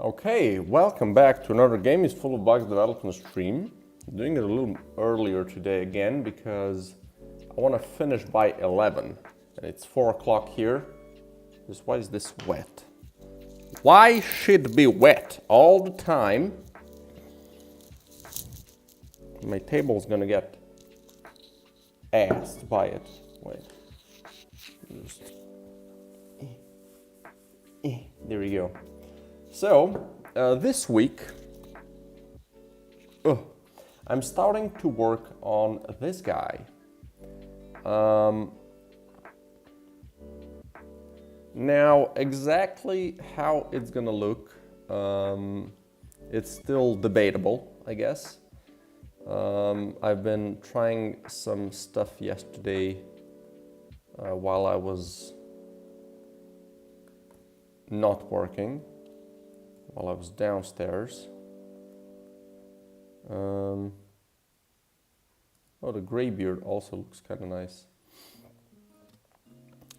Okay, welcome back to another Game is Full of Bugs development stream. I'm doing it a little earlier today again because I want to finish by 11 and it's 4 o'clock here. Why is this wet? Why should it be wet all the time? My table's gonna get assed by it. Wait. Just... There we go. So, this week, I'm starting to work on this guy. Now, exactly how it's gonna look, it's still debatable, I guess. I've been trying some stuff yesterday while I was not working. While I was downstairs. Oh, the gray beard also looks kind of nice.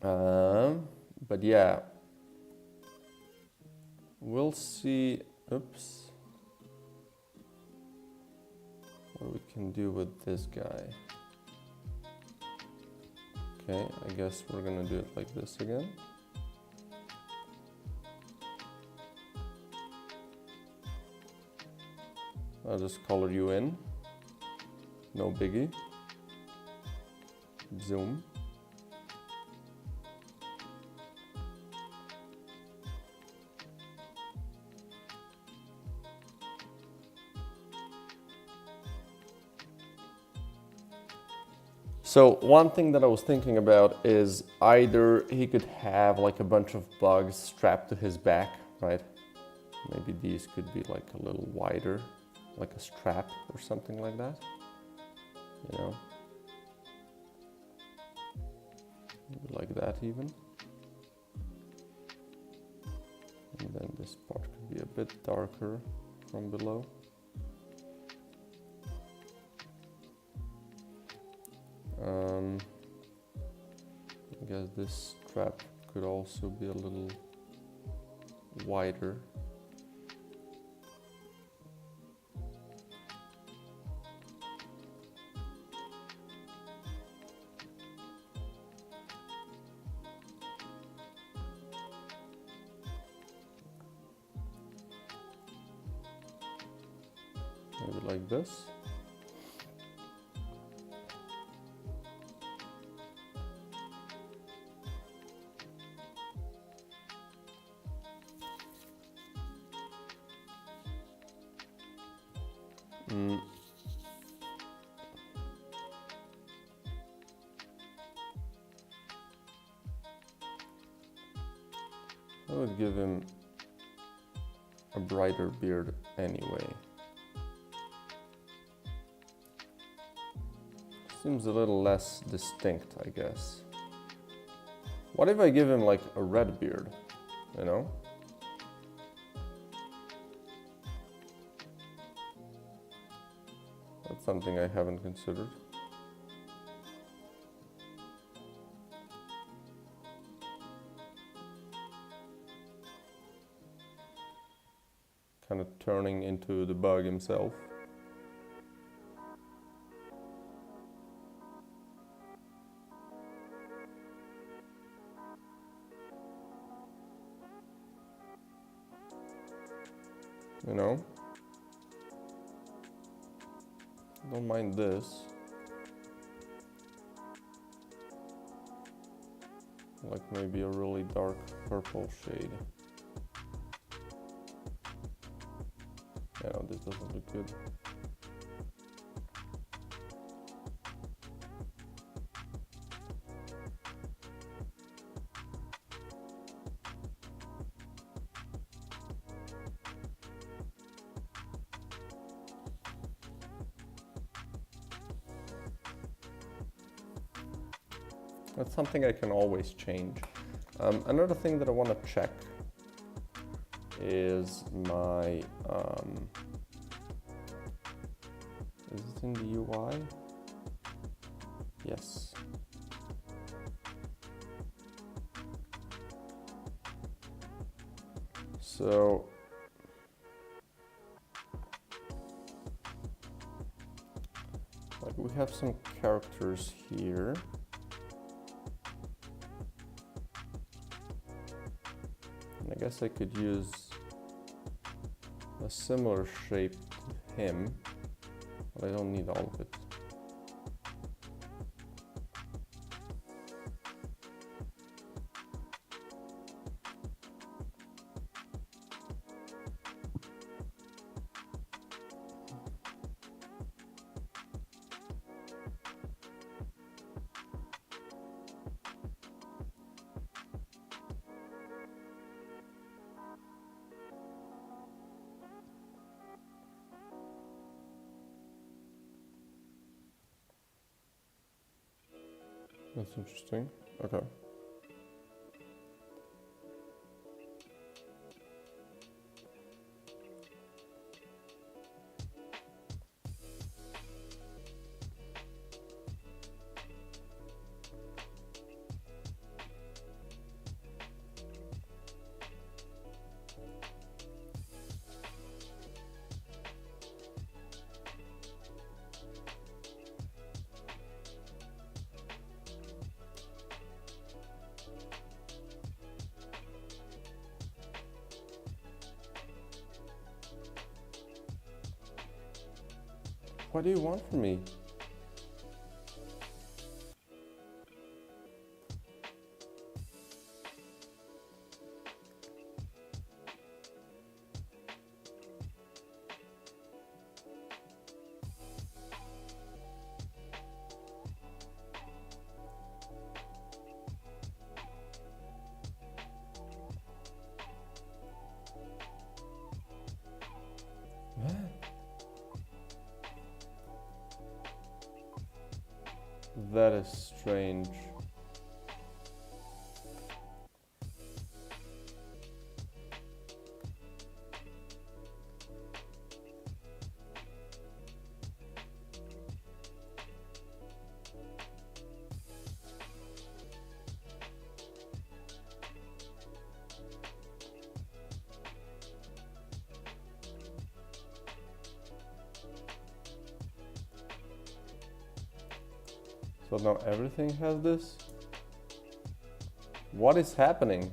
But yeah, we'll see. Oops. What we can do with this guy. Okay, I guess we're gonna do it like this again. I'll just color you in, no biggie, zoom. So one thing that I was thinking about is either he could have like a bunch of bugs strapped to his back, right? Maybe these could be like a little wider. Like a strap or something like that, you know, maybe like that even. And then this part could be a bit darker from below. I guess this strap could also be a little wider. Maybe like this. I would give him a brighter beard anyway. Seems a little less distinct, I guess. What if I give him like a red beard, you know? That's something I haven't considered. Kind of turning into the bug himself. You know? Don't mind this. Like maybe a really dark purple shade. Yeah, no, this doesn't look good. That's something I can always change. Another thing that I want to check is my, is it in the UI? Yes. So, like we have some characters here. And I guess I could use a similar shape to him, but I don't need all of it. That's interesting. Okay. What do you want from me? That is strange. So now everything has this? What is happening?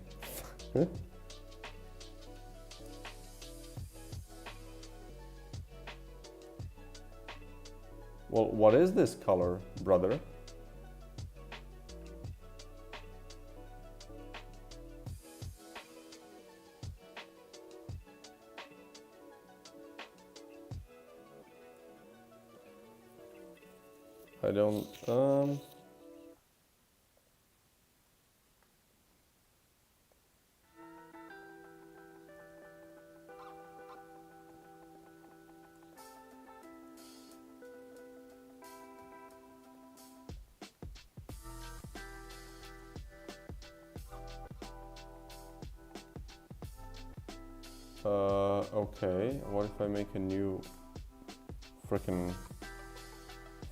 Well, what is this color, brother? I don't, okay, what if I make a new frickin'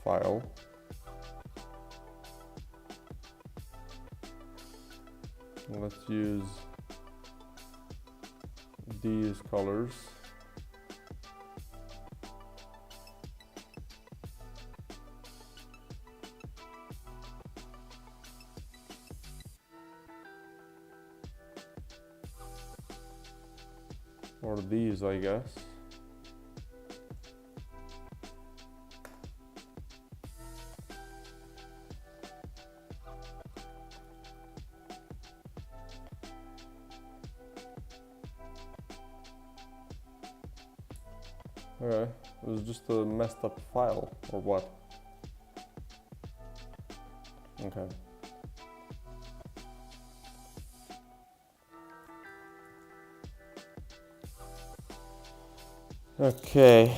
file? Let's use these colors. Or these, I guess. Okay, it was just a messed up file, or what? Okay. Okay.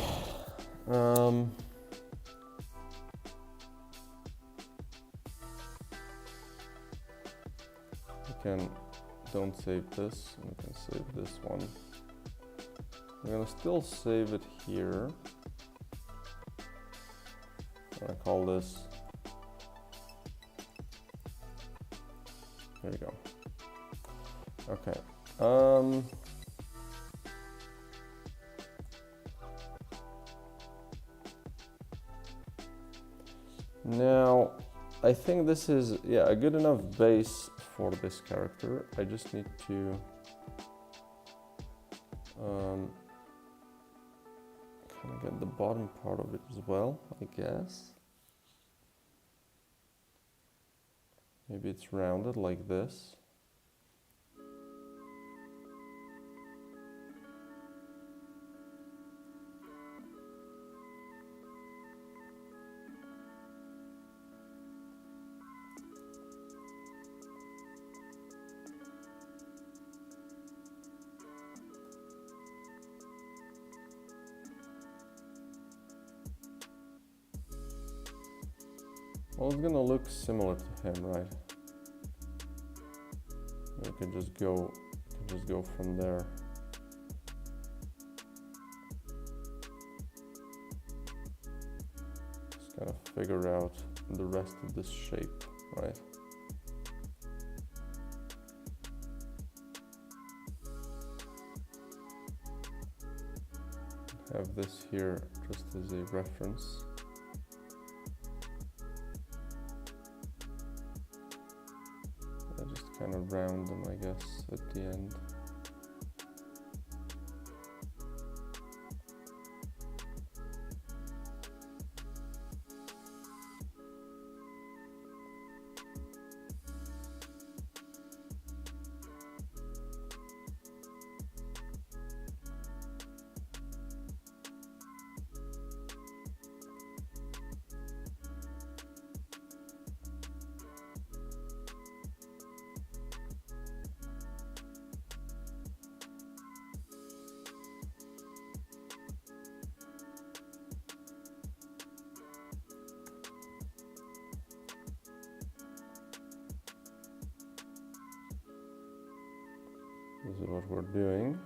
don't save this, and we can save this one. We're gonna still save it here. I'm gonna call this, there you go. Okay. Now, I think this is, yeah, a good enough base for this character. I just need to kind of get the bottom part of it as well, I guess. Maybe it's rounded like this. Well, it's gonna look similar to him, right? We can just go from there. Just gotta figure out the rest of this shape, right? Have this here just as a reference. Kind of round them, I guess, at the end. This is what we're doing.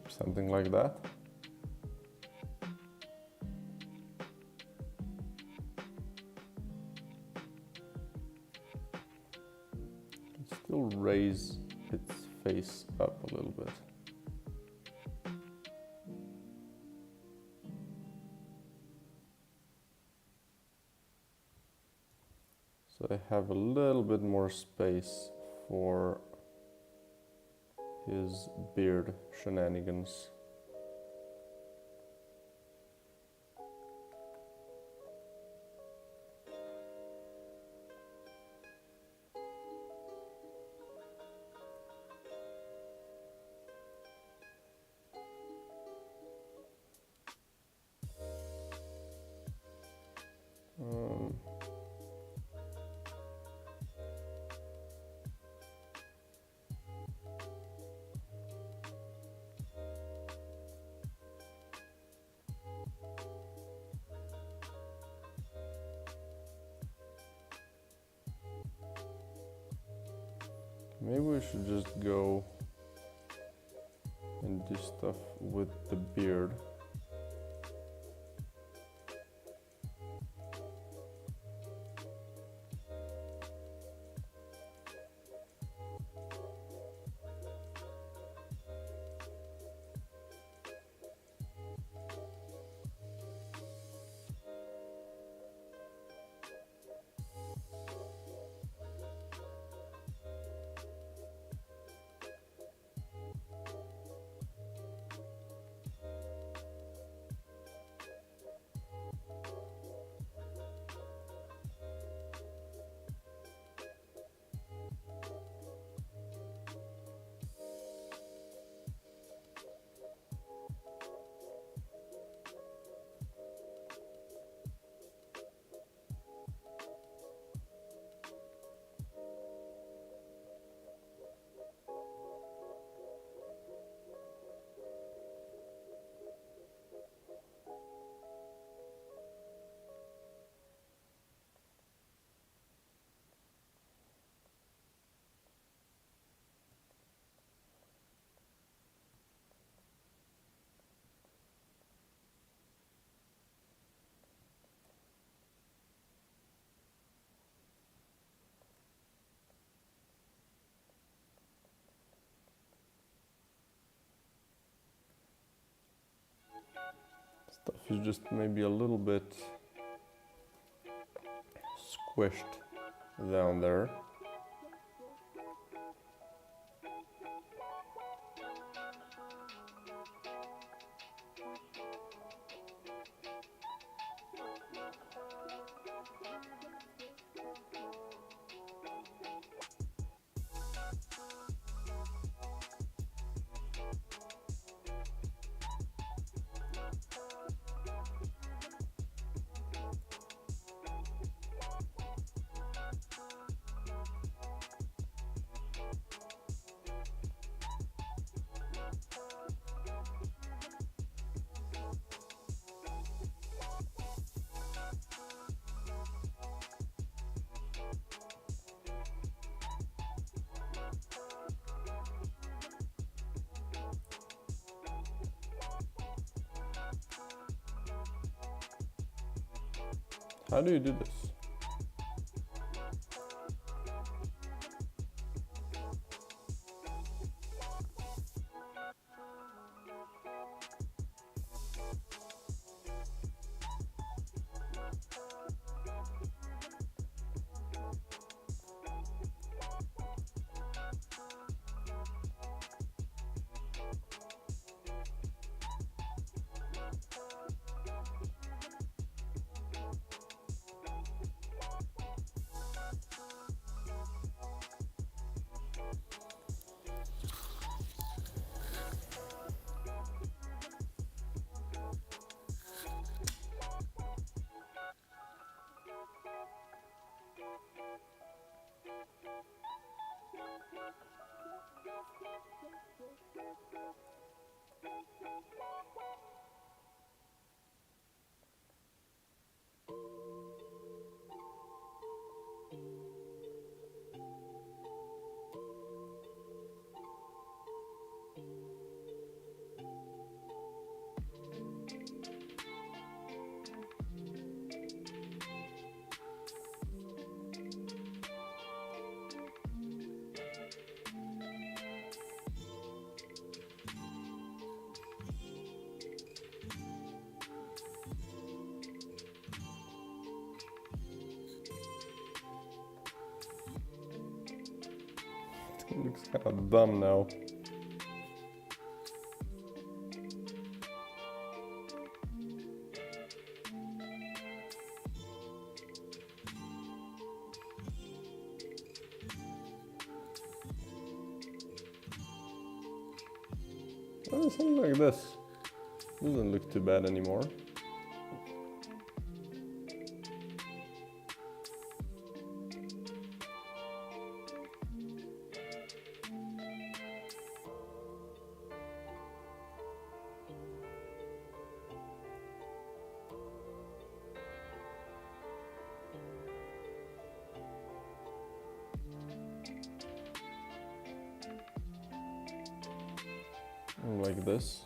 Something like that. Still raise its face up a little bit. So I have a little bit more space for his beard shenanigans. Maybe we should just go and do stuff with the beard. Stuff is just maybe a little bit squished down there. How do you do this? Looks kind of dumb now. Oh, something like this. Doesn't look too bad anymore. Like this.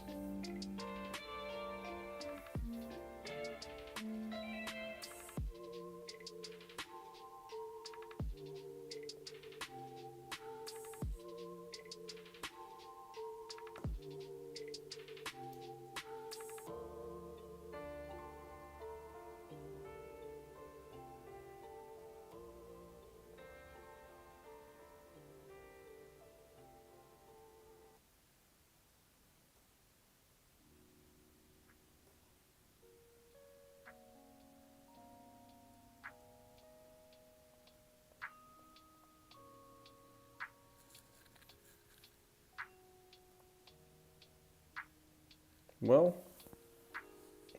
Well,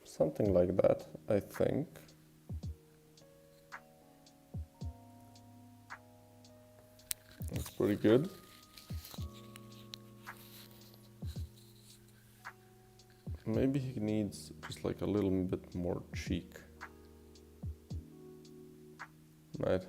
something like that, I think. That's pretty good. Maybe he needs just like a little bit more cheek. Right.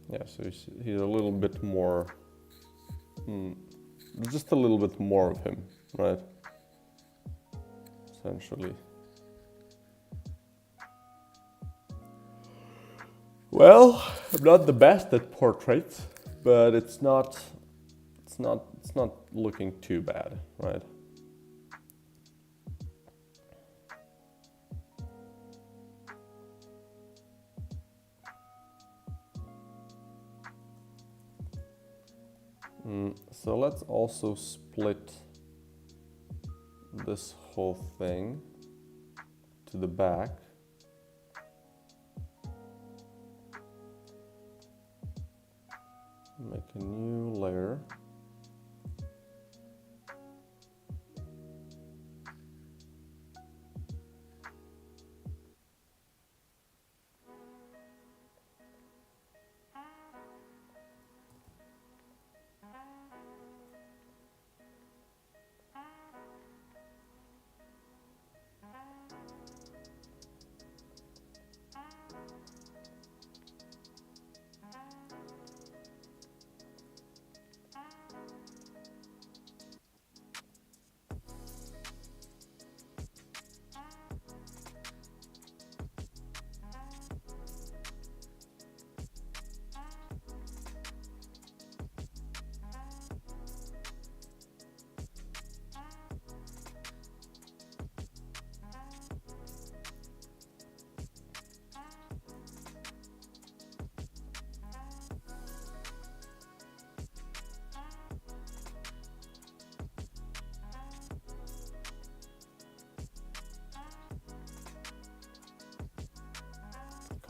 Yeah, so he's a little bit more, just a little bit more of him, right? Essentially. Well, I'm not the best at portraits, but it's not looking too bad, right? So let's also split this whole thing to the back. Make a new layer.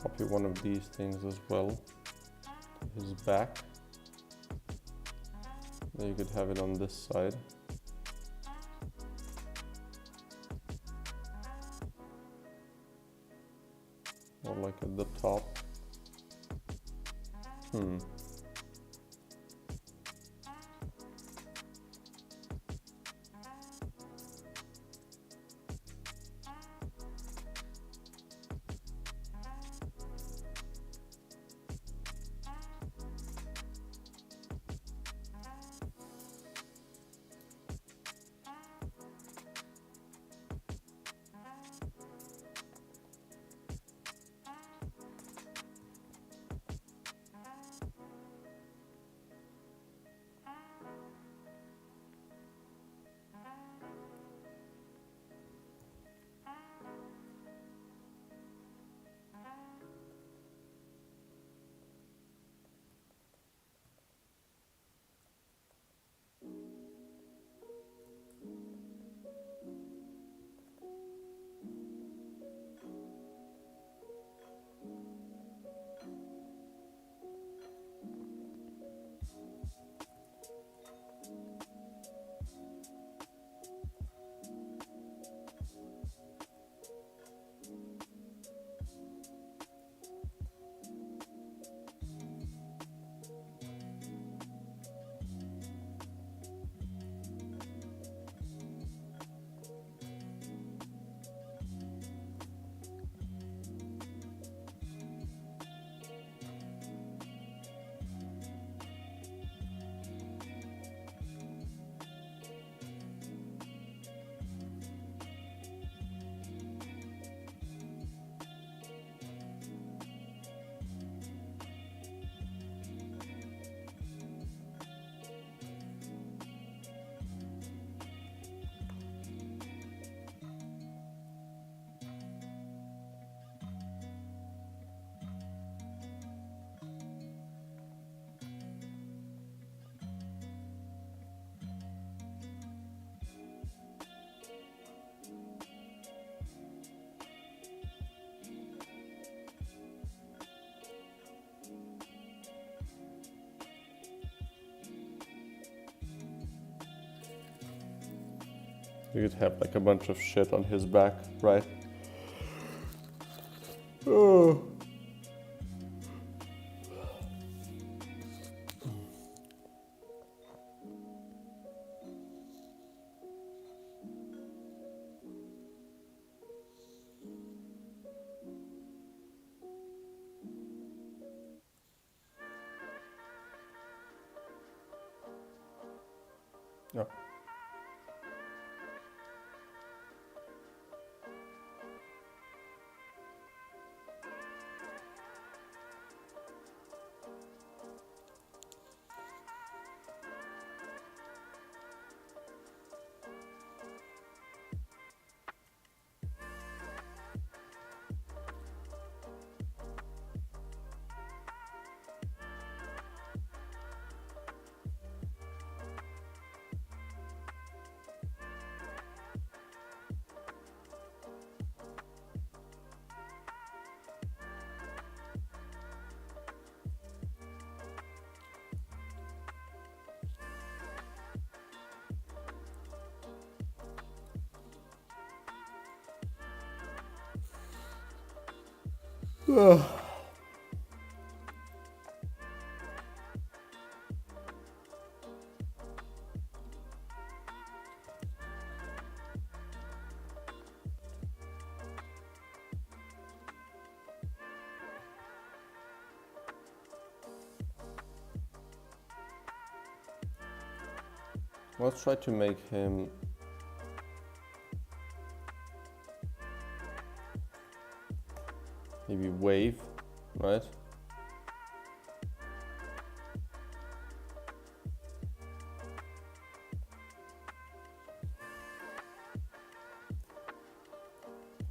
Copy one of these things as well to his back. Then you could have it on this side. Or like at the top. You could have like a bunch of shit on his back, right? Oh. No. Ugh. Let's try to make him maybe wave, right?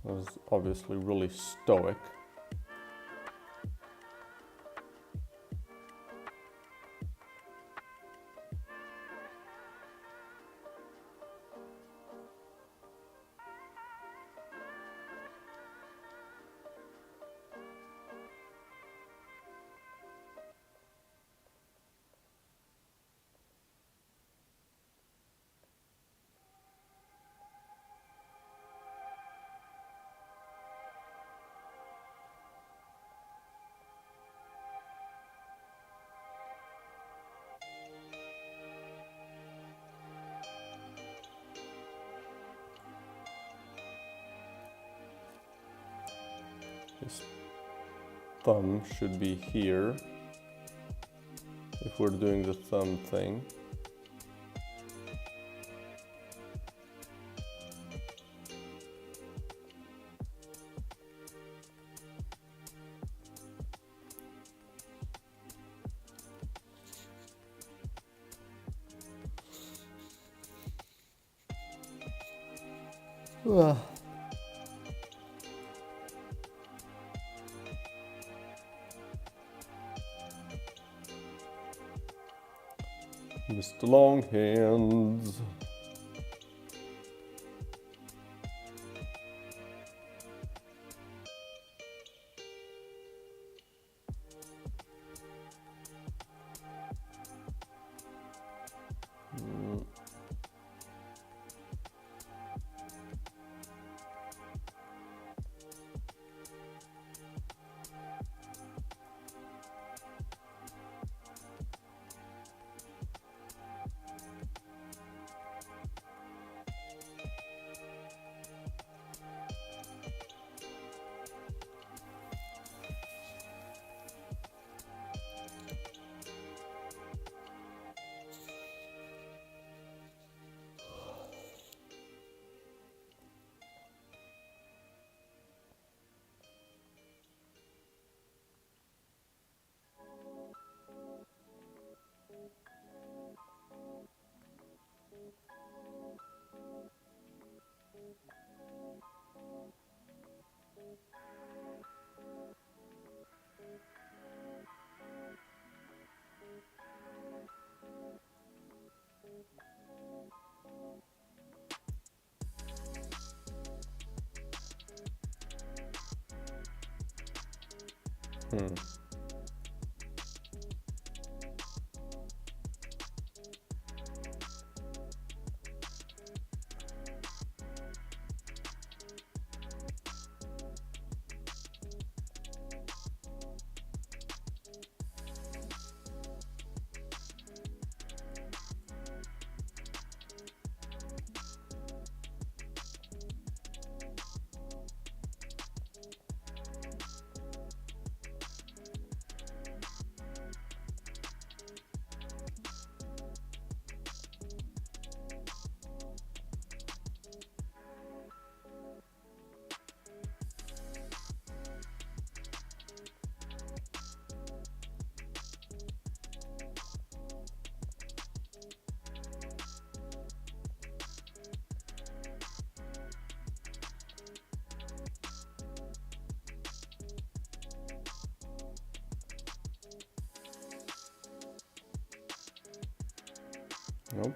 That was obviously really stoic. His thumb should be here if we're doing the thumb thing. Ugh. Mr. Longhands. Nope.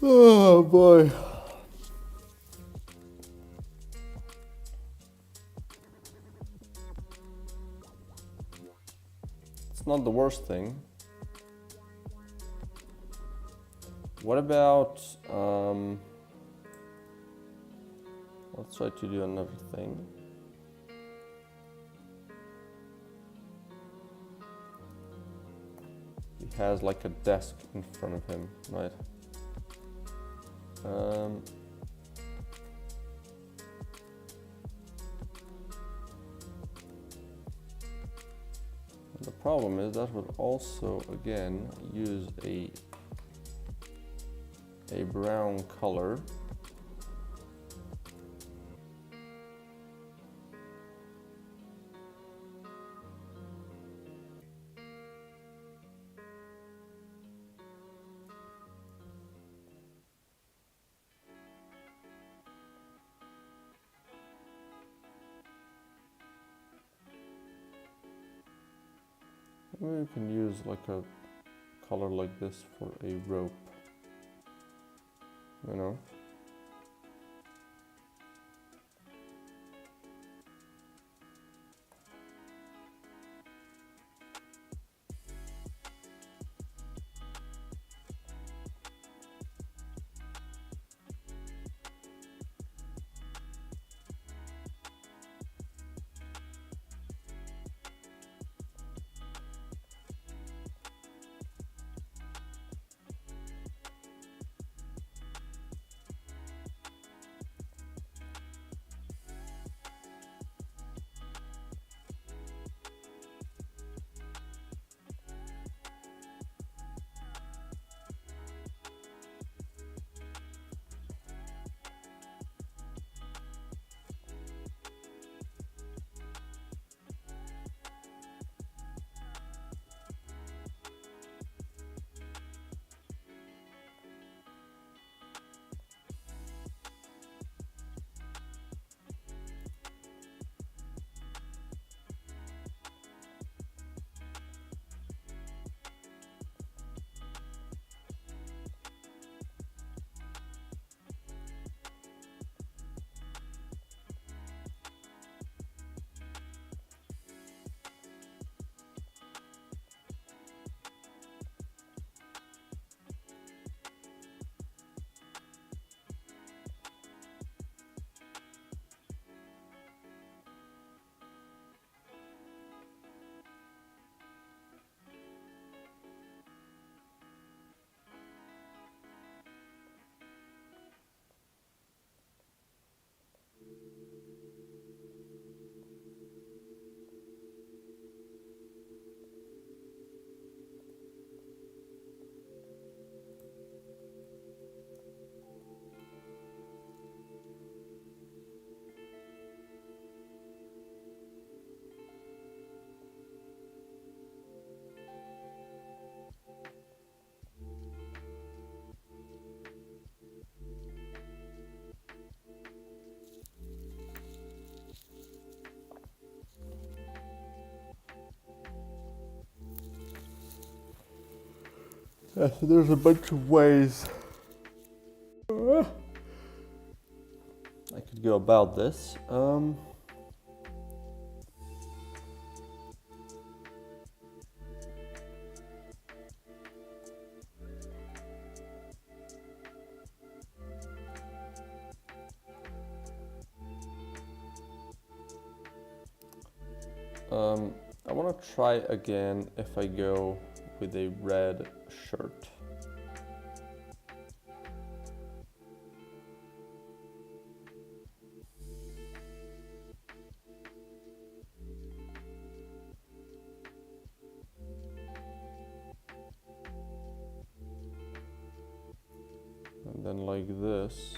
Oh boy. It's not the worst thing. What about, let's try to do another thing. He has like a desk in front of him, right? The problem is that would also again use a brown color. Maybe we can use like a color like this for a rope, you know? So there's a bunch of ways I could go about this. I want to try again if I go with a red shirt. And then like this.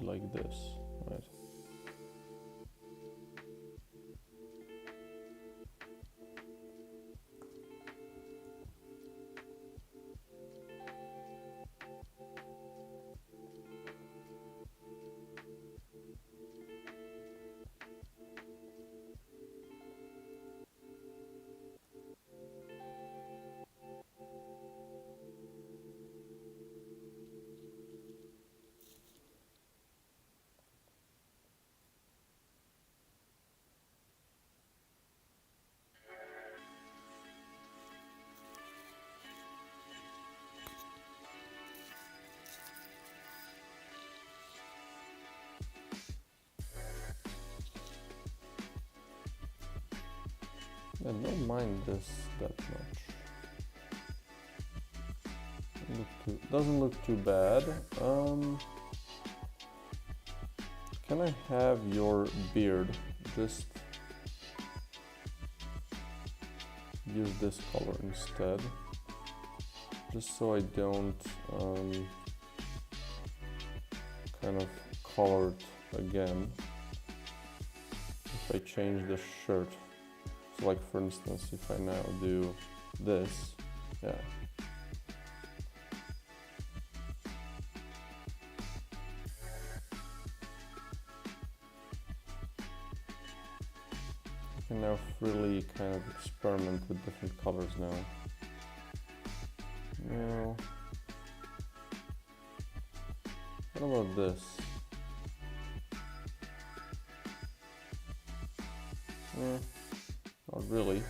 Like this, right? I don't mind this that much. Doesn't look too bad. Can I have your beard just use this color instead? Just so I don't kind of color it again if I change the shirt. So like for instance, if I now do this, yeah. I can now freely kind of experiment with different colors now. Now, what about this? Not really.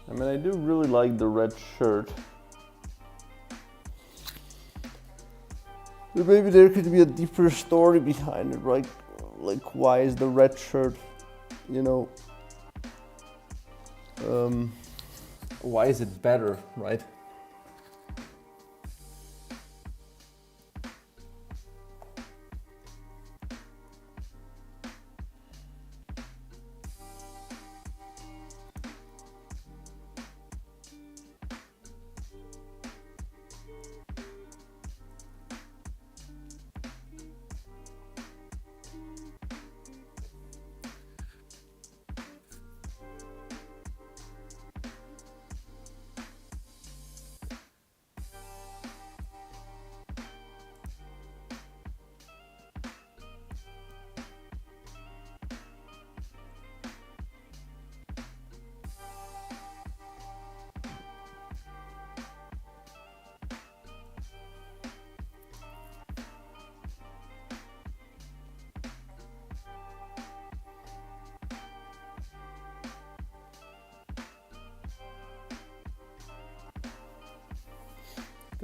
I mean, I do really like the red shirt. But maybe there could be a deeper story behind it, right? Like, why is the red shirt, you know, why is it better, right?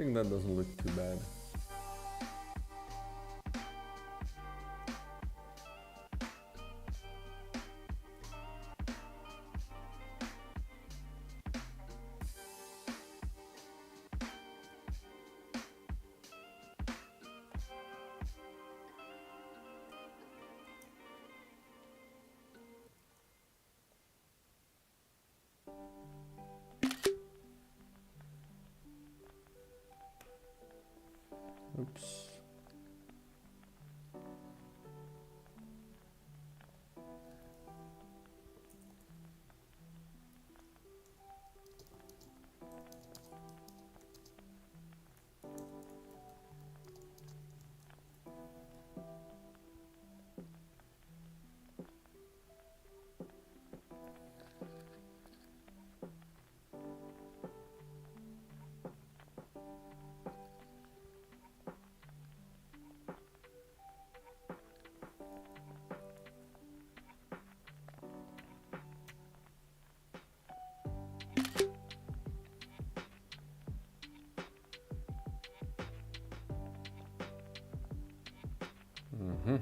think that doesn't look too bad. Oops. Mm-hmm.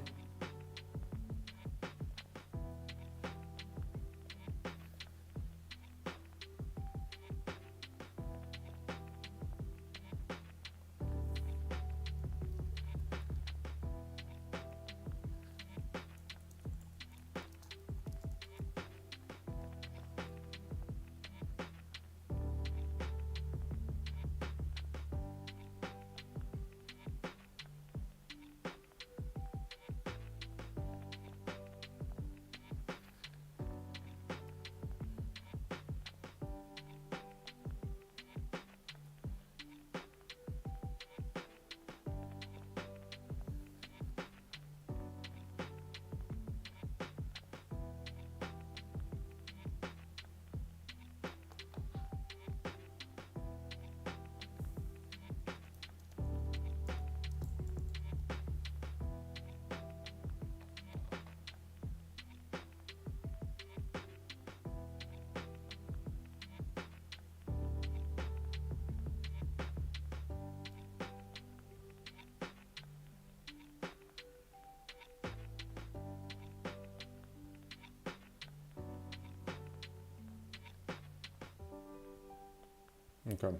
Okay.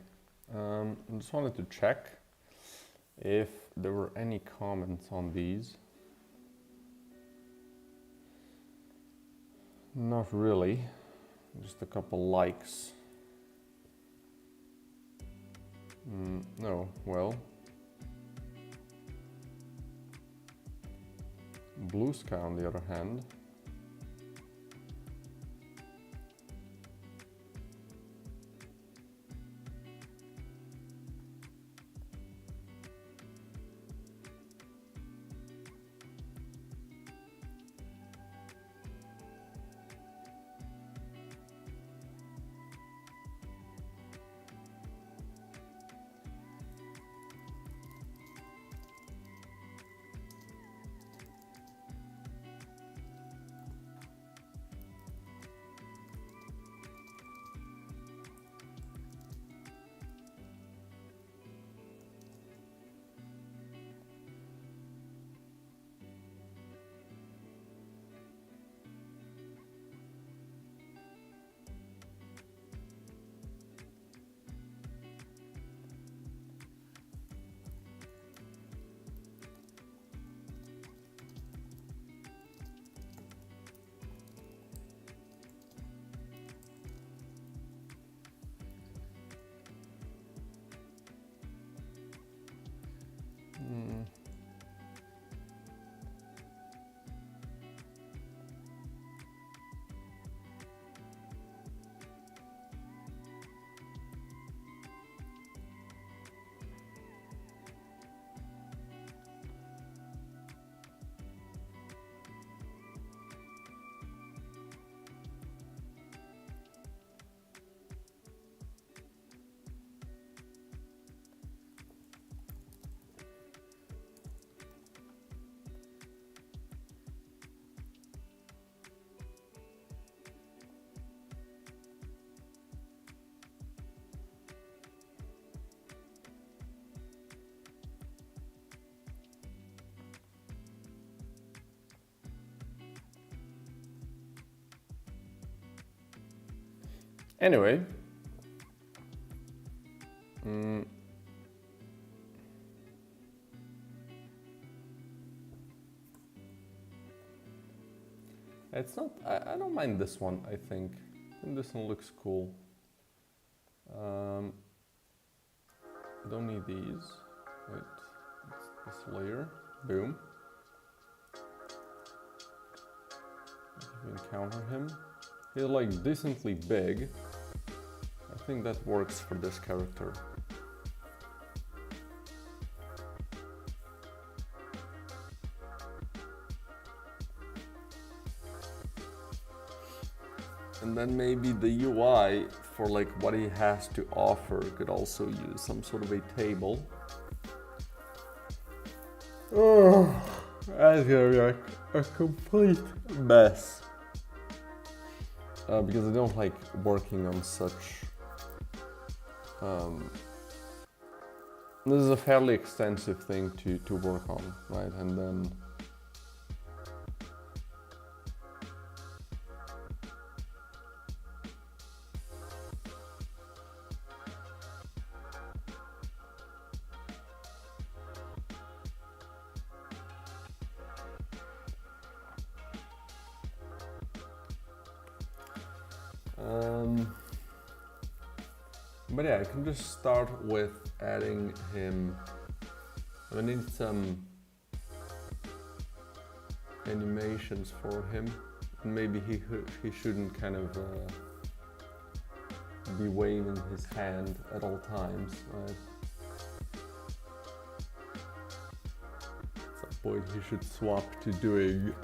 I just wanted to check if there were any comments on these. Not really, just a couple likes. No, well. Blue Sky on the other hand. Anyway. It's not, I don't mind this one, I think. This one looks cool. Don't need these. Wait, it's this layer. Boom. If you encounter him, he's like decently big. I think that works for this character. And then maybe the UI for like what he has to offer could also use some sort of a table. Oh, that's gonna be a complete mess. Because I don't like working on such. This is a fairly extensive thing to work on, right? And then. But yeah, I can just start with adding him. I need some animations for him. And maybe he shouldn't kind of be waving his hand at all times, right? At some point he should swap to doing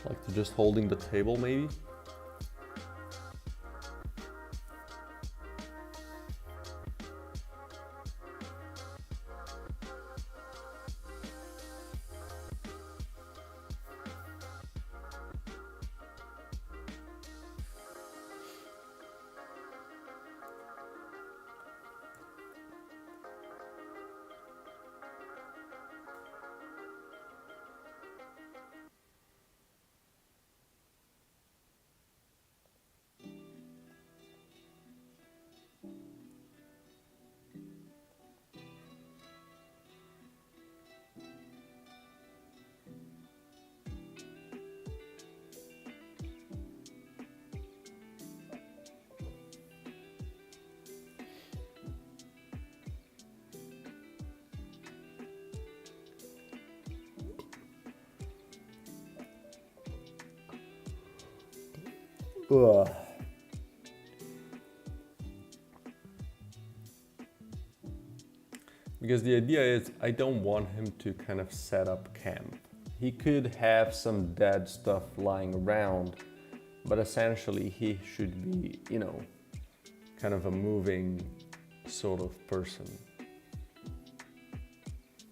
like to just holding the table maybe. Ugh. Because the idea is I don't want him to kind of set up camp. He could have some dead stuff lying around, but essentially he should be, you know, kind of a moving sort of person,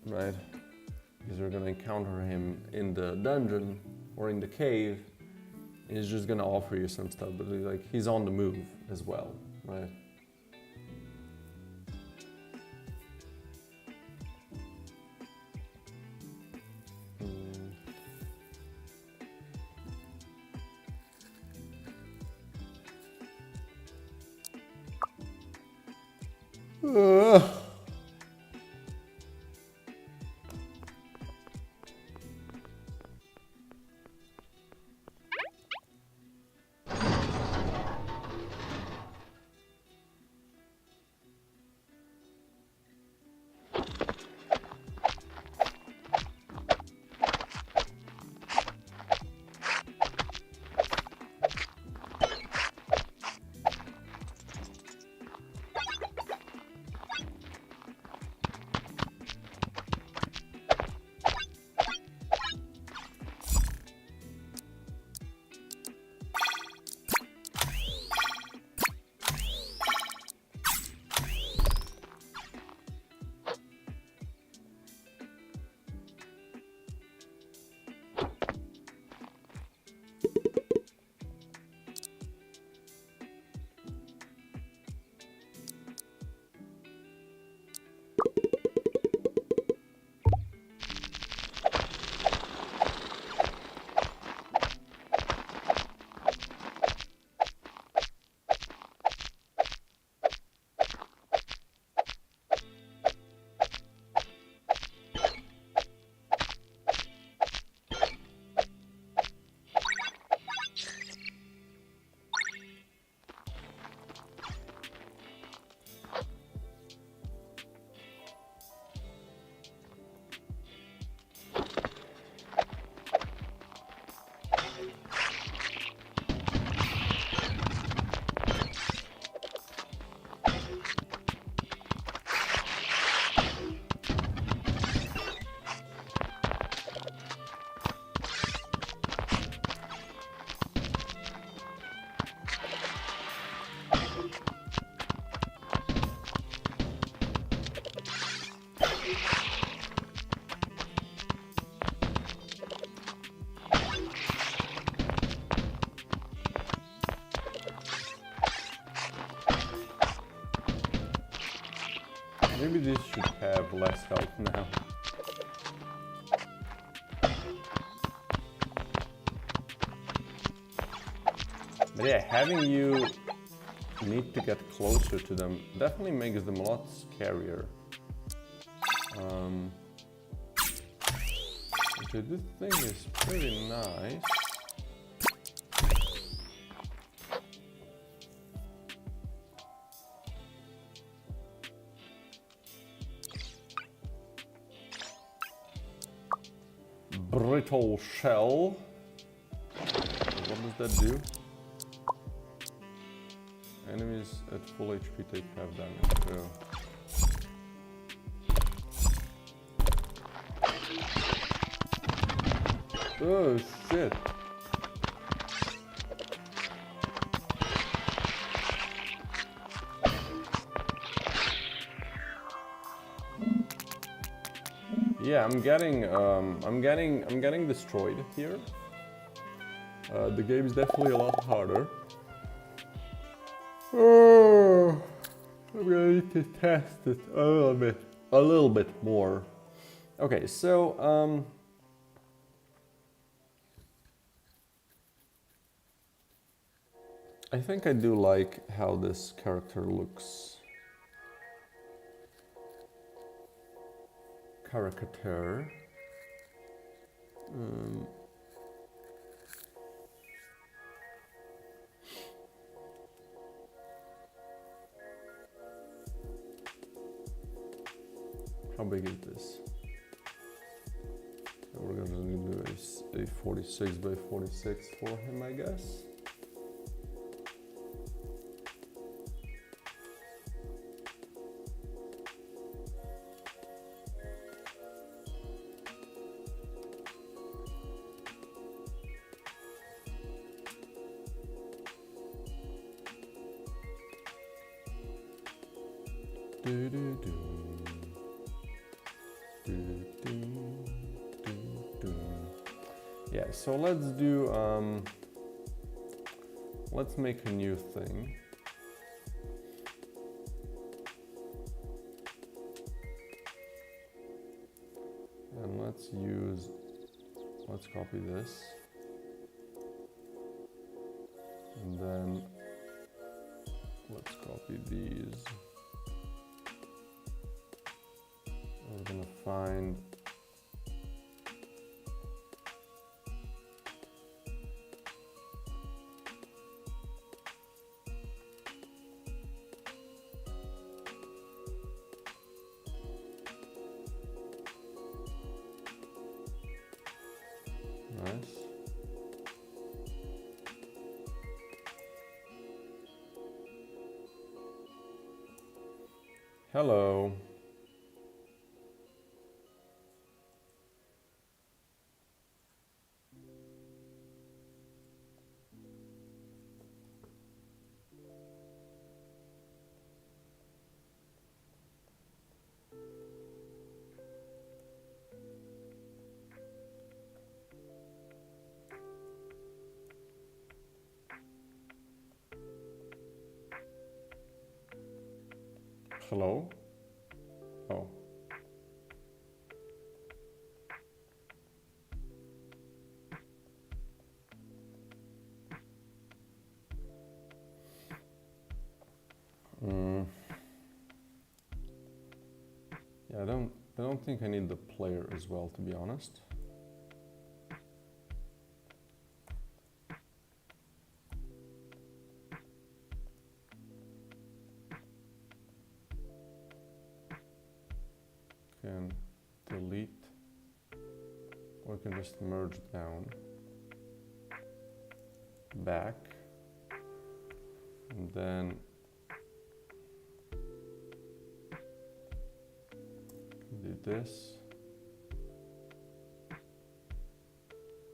right? Because we're gonna encounter him in the dungeon or in the cave. He's just gonna offer you some stuff, but like he's on the move as well, right? Maybe this should have less health now. But yeah, having you need to get closer to them definitely makes them a lot scarier. Okay, this thing is pretty nice. Brittle shell. What does that do? Enemies at full HP take half damage. Oh shit. Yeah, I'm getting destroyed here. The game is definitely a lot harder. Oh, I'm gonna need to test it a little bit more. Okay, so I think I do like how this character looks. Caricature. How big is this? So we're gonna do a 46 by 46 for him, I guess. Yeah, so let's do, let's make a new thing. And let's copy this. And then let's copy these. We're gonna find nice. Hello. Hello? Oh. Yeah, I don't think I need the player as well, to be honest. Can delete, or can just merge down, back, and then do this.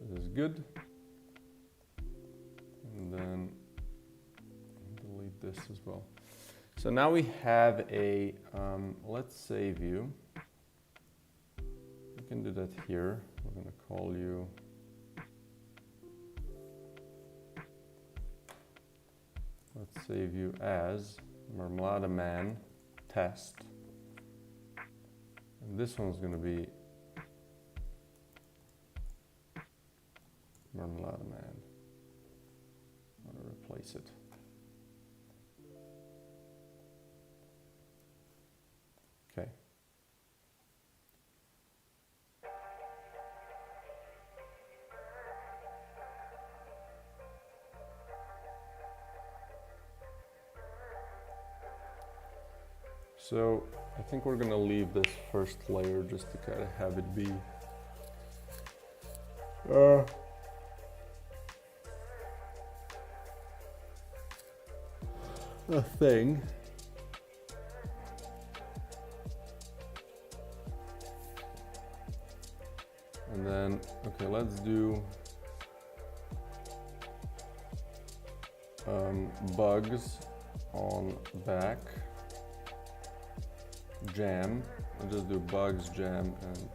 This is good. And then delete this as well. So now we have a, let's save you. can do that here. We're gonna call you let's save you as Marmalade Man test. And this one's gonna be Marmalade Man. I'm gonna replace it. Okay. So I think we're gonna leave this first layer just to kind of have it be a thing. And then, okay, let's do bugs on back. Jam. I'll just do bugs, jam, and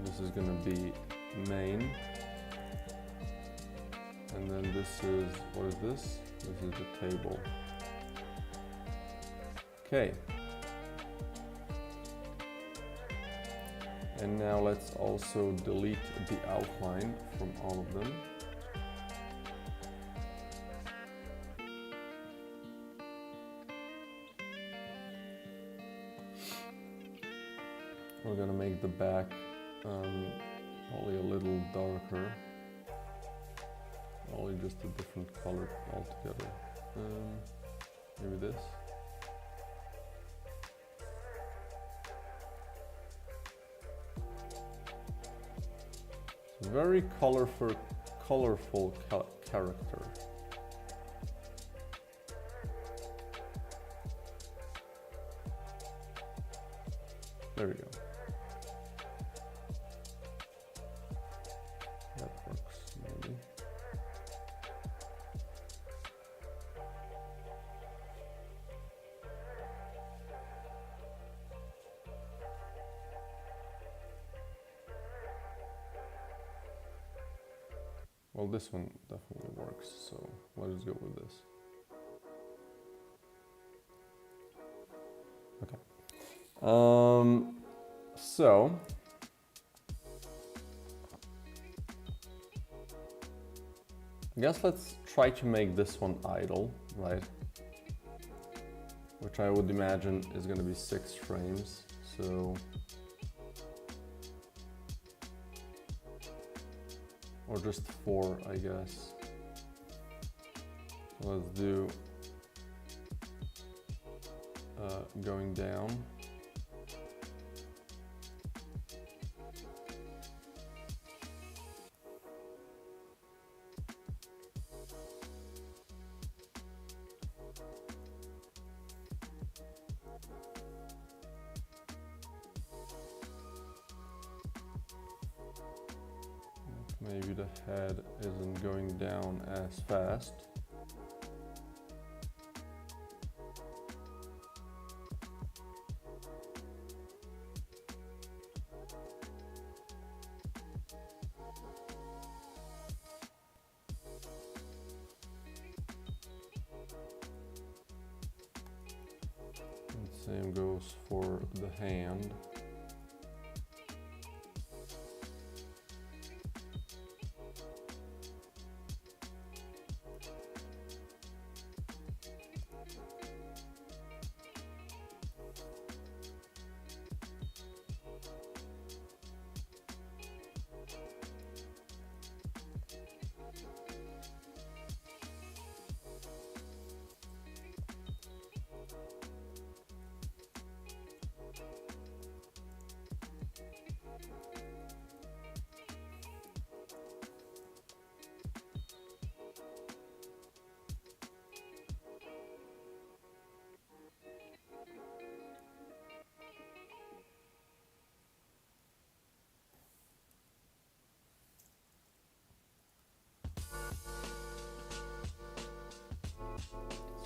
this is gonna be main. And then this is, what is this? This is the table. Okay. And now let's also delete the outline from all of them. We're gonna make the back probably a little darker, probably just a different color altogether. Maybe this. It's a very colorful character. There we go. That works, maybe. Well, this one definitely works, so let's go with this. Okay. So I guess let's try to make this one idle, right? Which I would imagine is going to be 6 frames. So, or just 4, I guess. So let's do going down. Maybe the head isn't going down as fast. And same goes for the hand.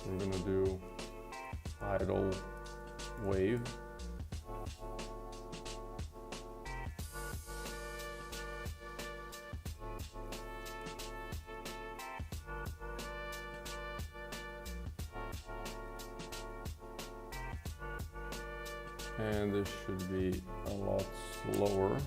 So we're gonna do idle wave. And this should be a lot slower.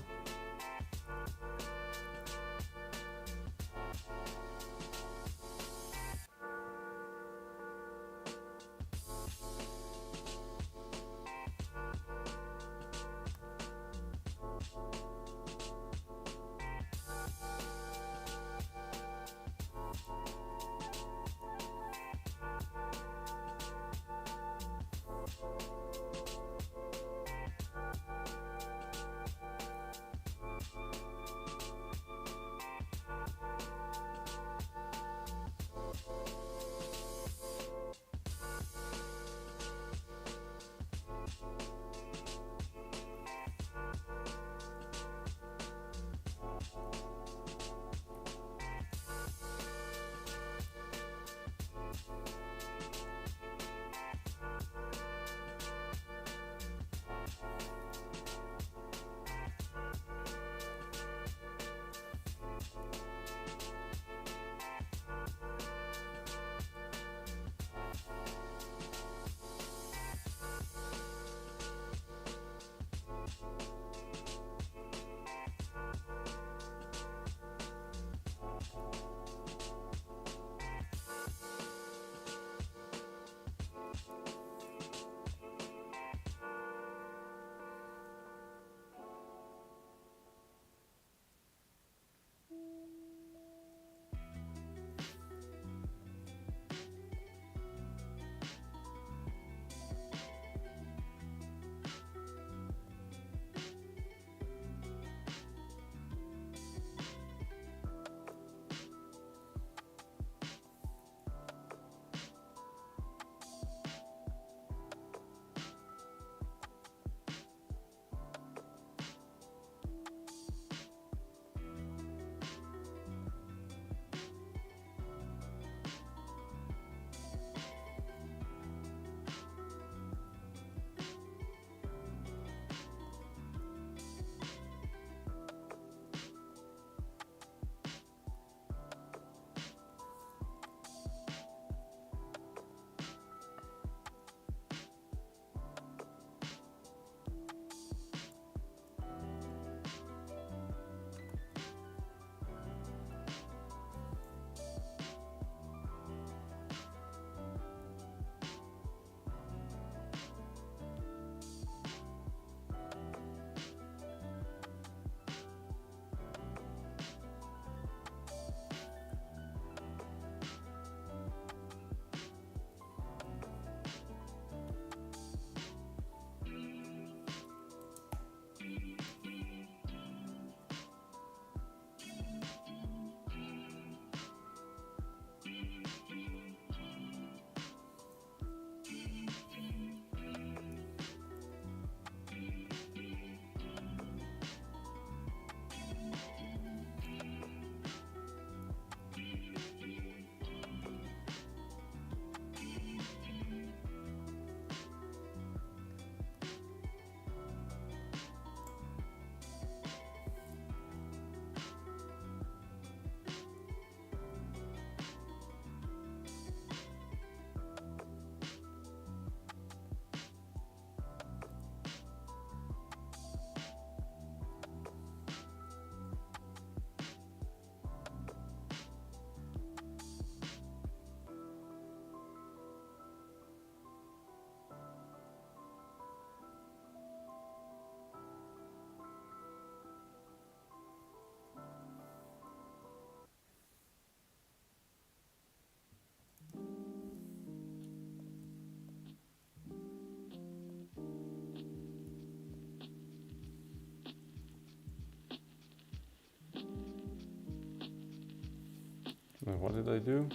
And what did I do?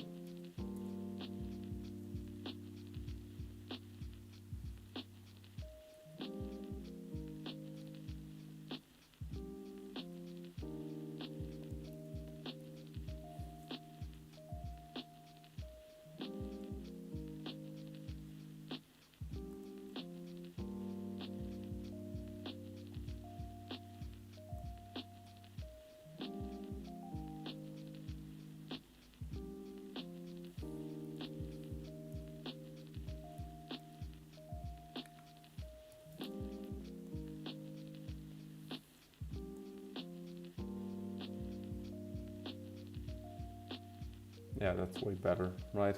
Yeah, that's way better, right?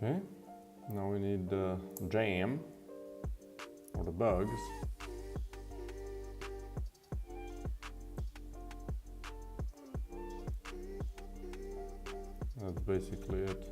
Okay, now we need the jam, or the bugs. That's basically it.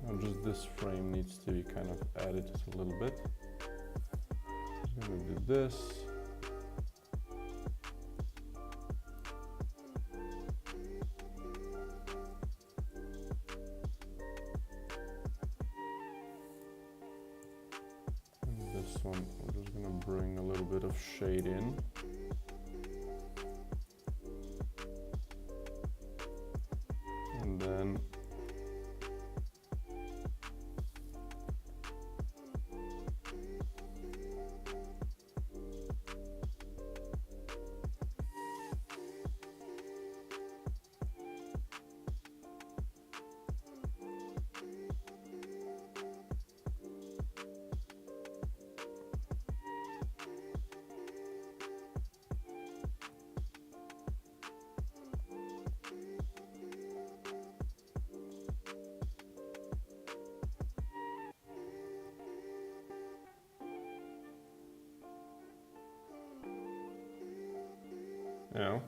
Now just this frame needs to be kind of added a little bit. I'm gonna do this. This one, I'm just gonna bring a little bit of shade in. And then you know.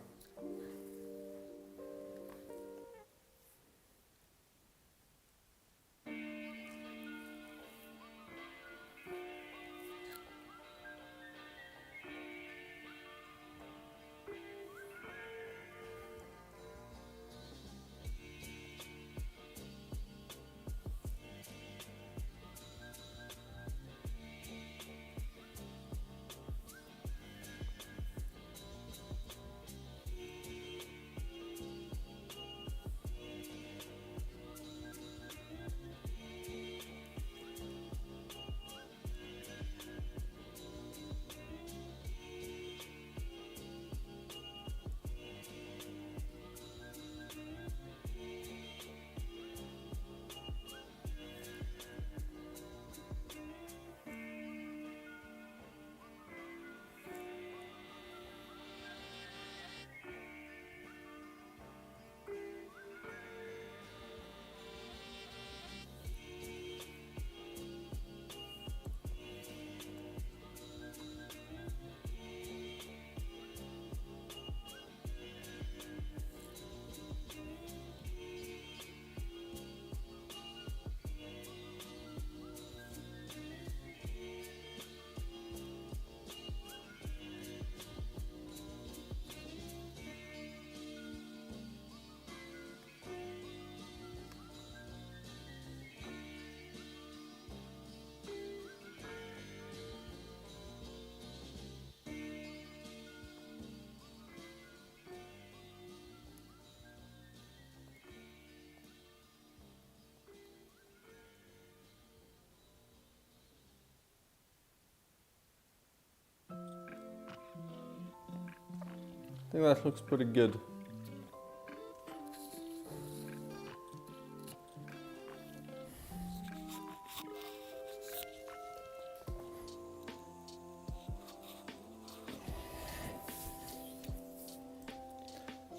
I think that looks pretty good.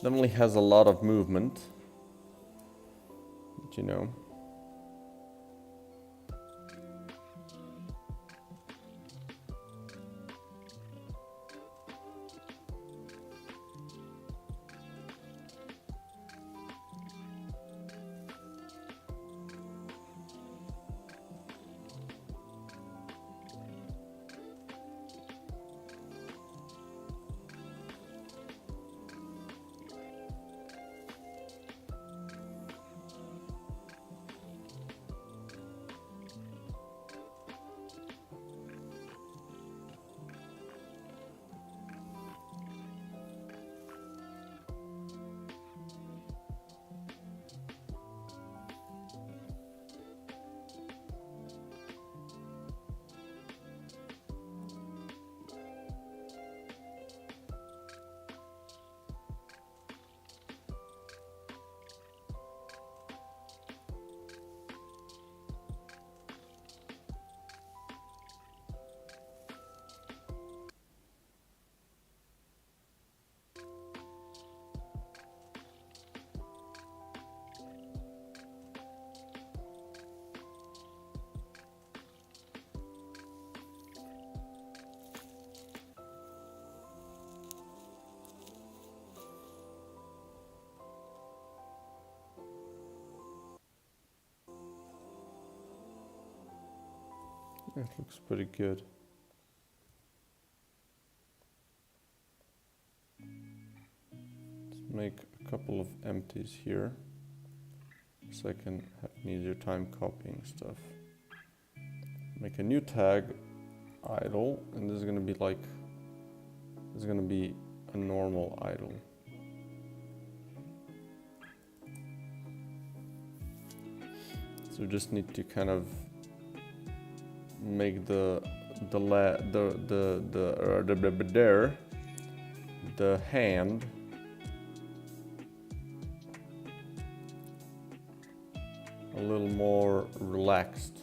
Definitely has a lot of movement, but you know. It looks pretty good. Let's make a couple of empties here so I can have an easier time copying stuff. Make a new tag, idle, and this is gonna be like, this is gonna be a normal idle. So we just need to kind of make the hand a little more relaxed.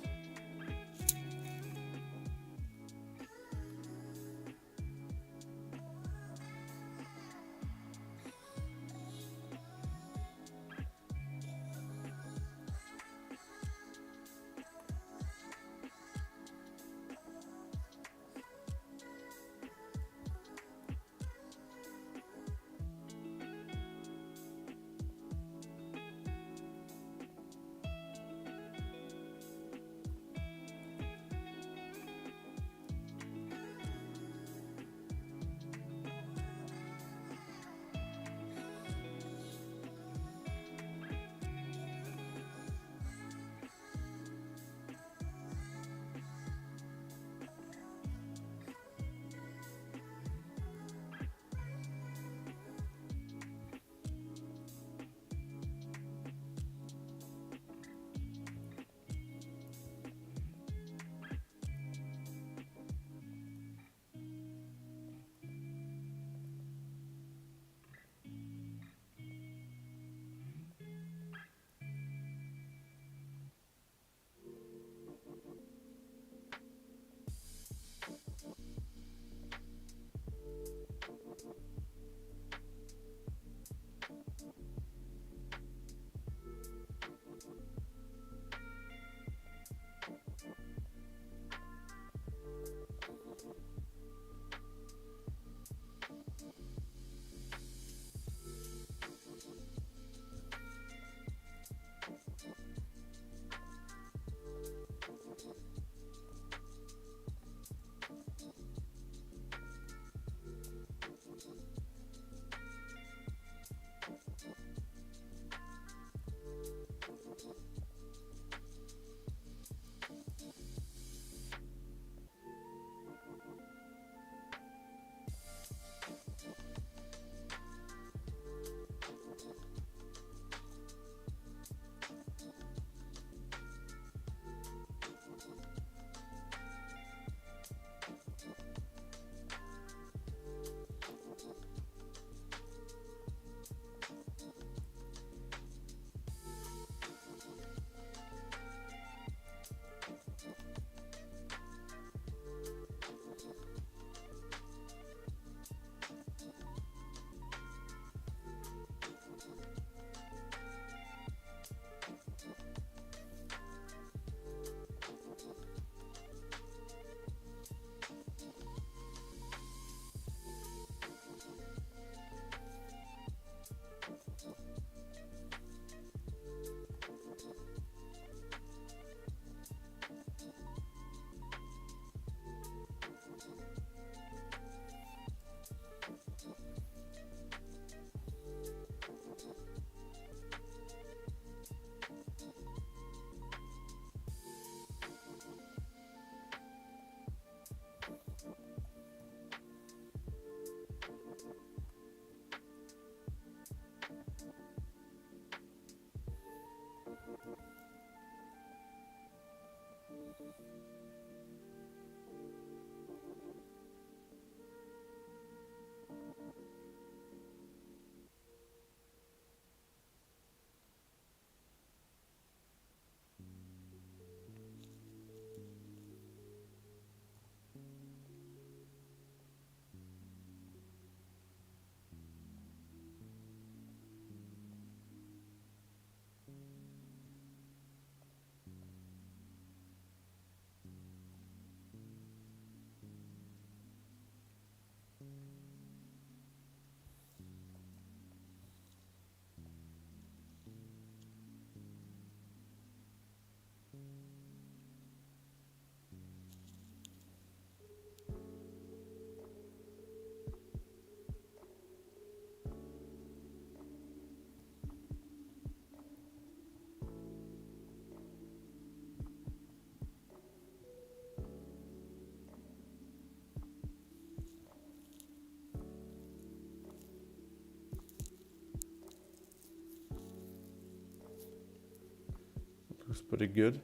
pretty good.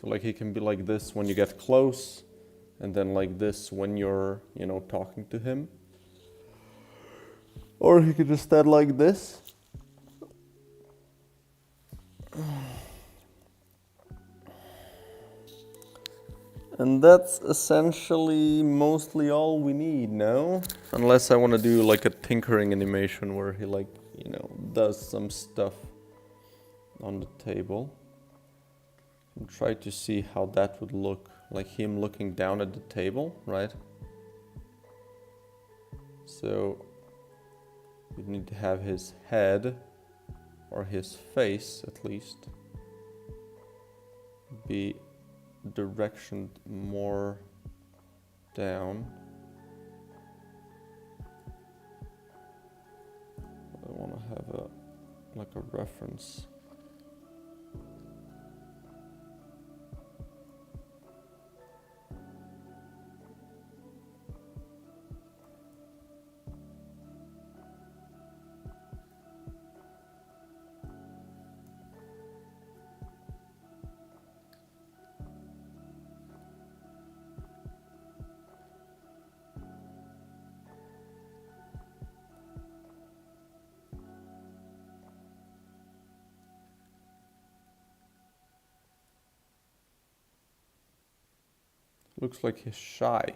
So like he can be like this when you get close, and then like this when you're, you know, talking to him. Or he could just stand like this. And that's essentially mostly all we need, no? Unless I want to do like a tinkering animation where he like, you know, does some stuff on the table. And try to see how that would look, like him looking down at the table, right? So you need to have his head, or his face at least, be directioned more down. I want to have a reference. Looks like he's shy.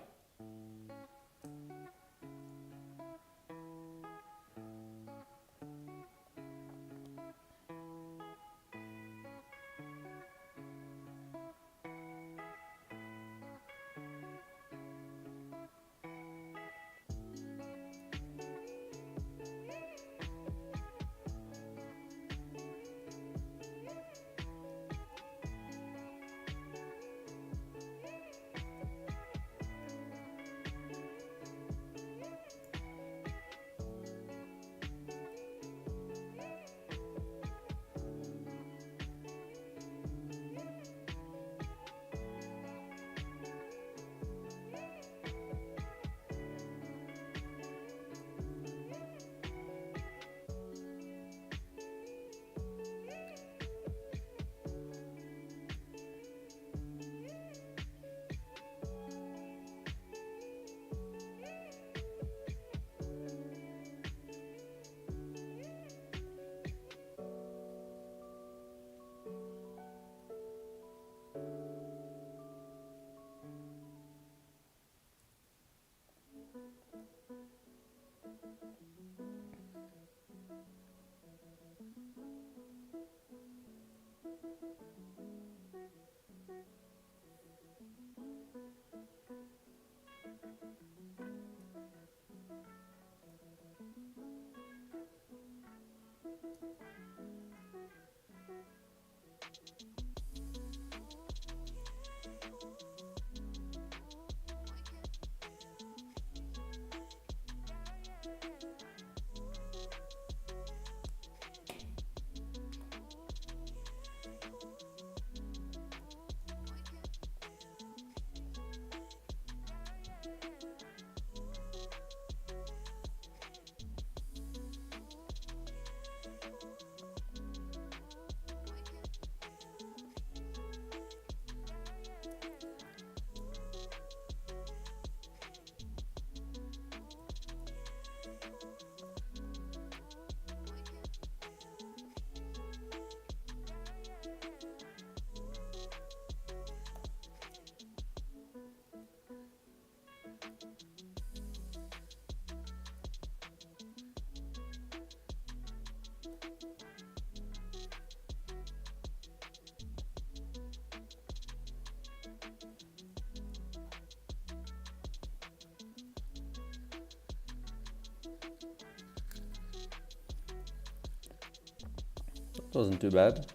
Wasn't too bad.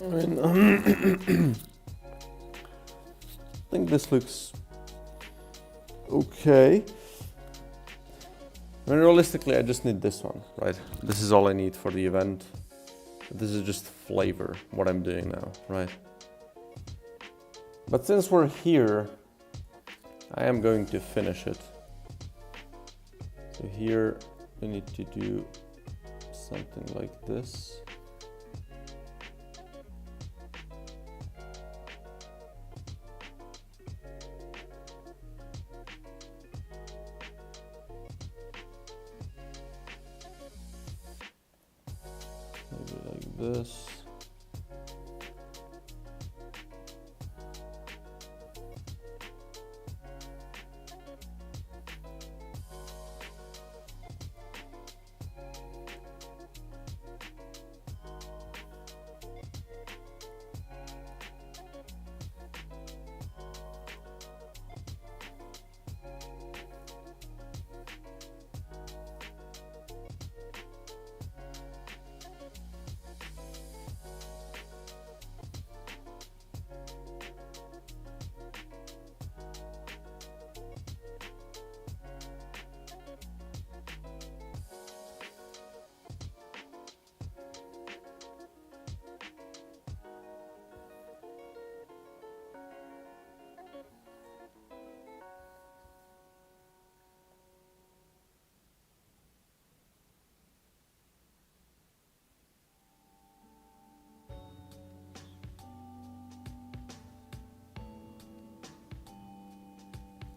I mean, I think this looks okay. I mean, realistically, I just need this one, right? This is all I need for the event. This is just flavor, what I'm doing now, right? But since we're here, I am going to finish it. So here, we need to do something like this. Maybe like this.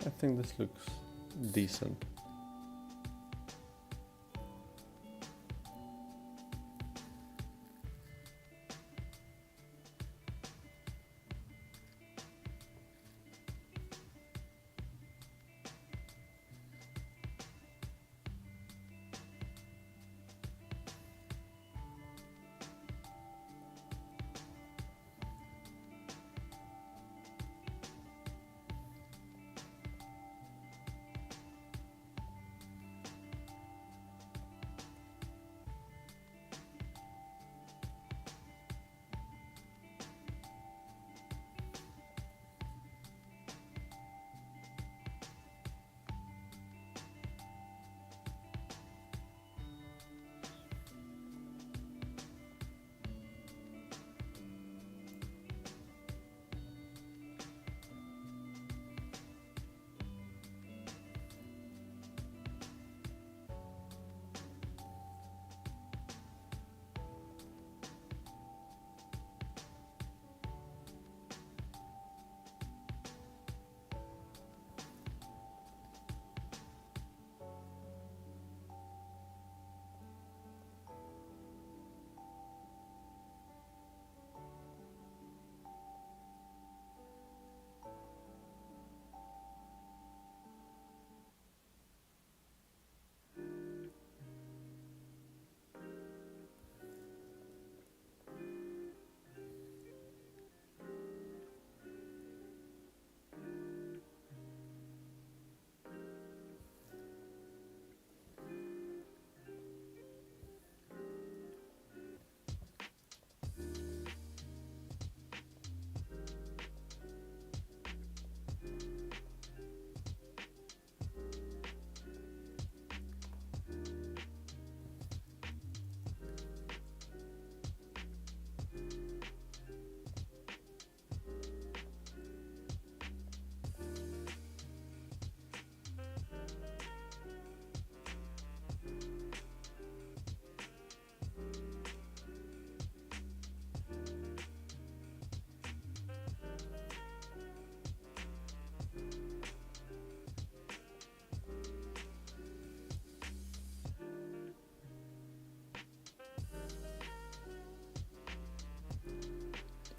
I think this looks decent.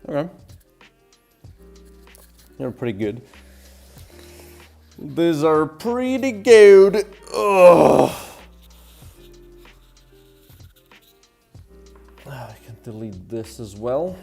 Okay. They're pretty good. These are pretty good. Ugh. I can delete this as well.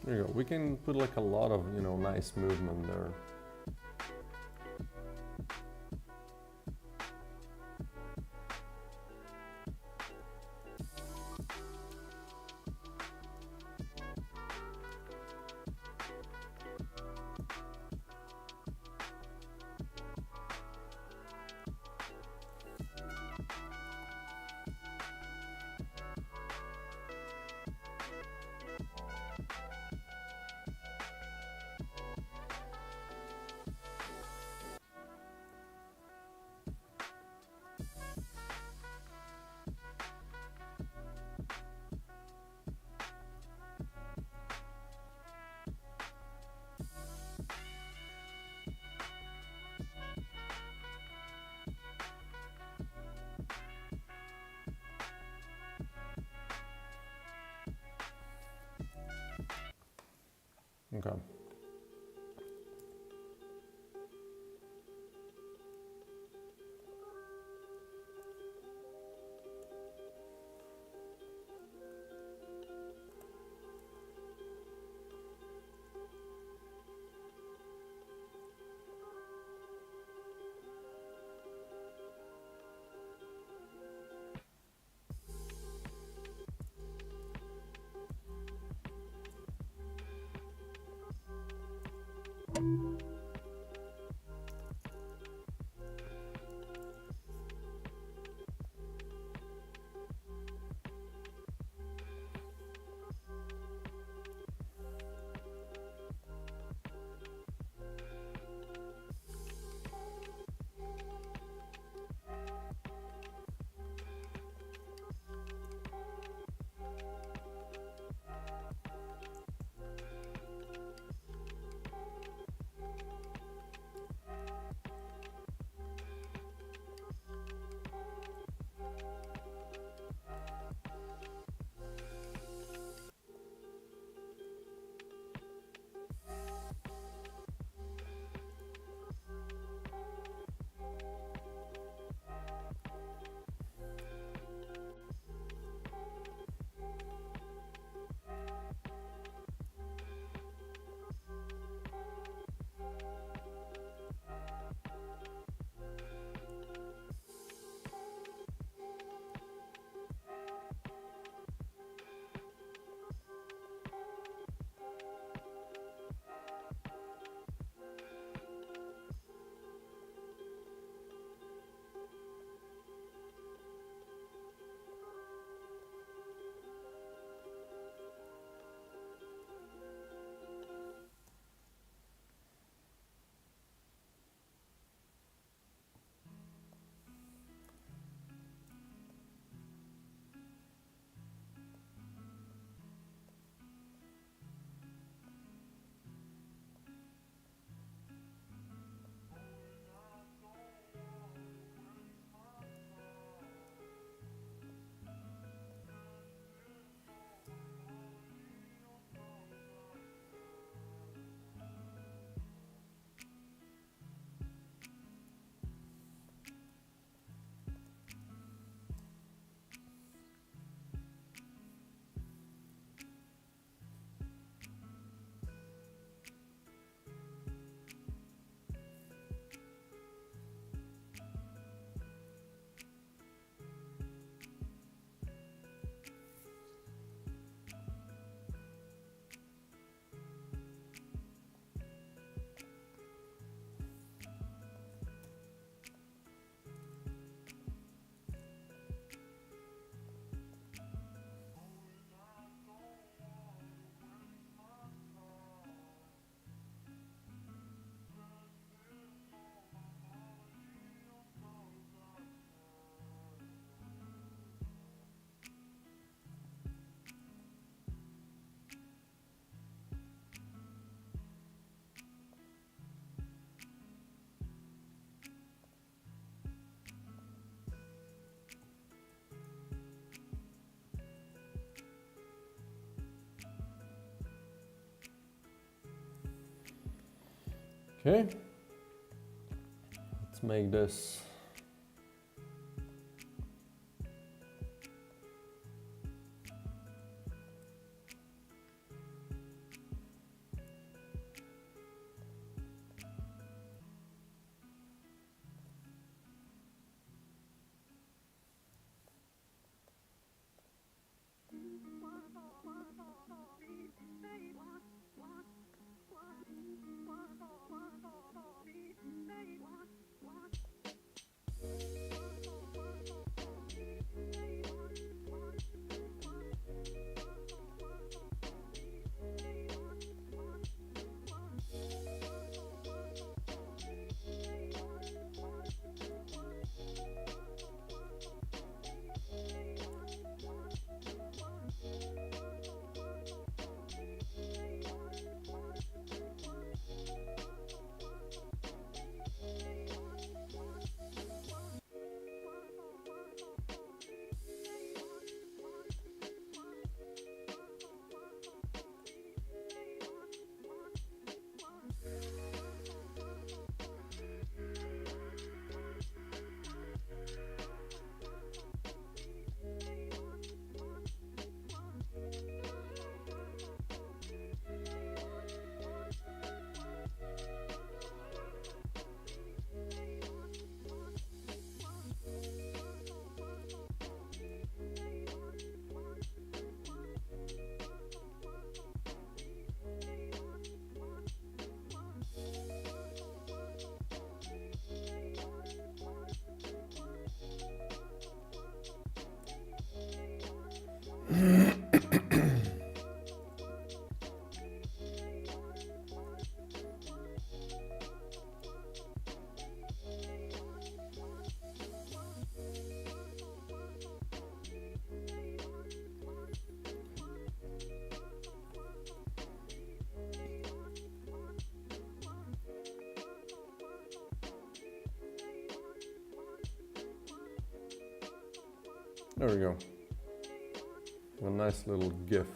There you go. We can put like a lot of, you know, nice movement there. Okay. Okay, let's make this There we go. A nice little GIF.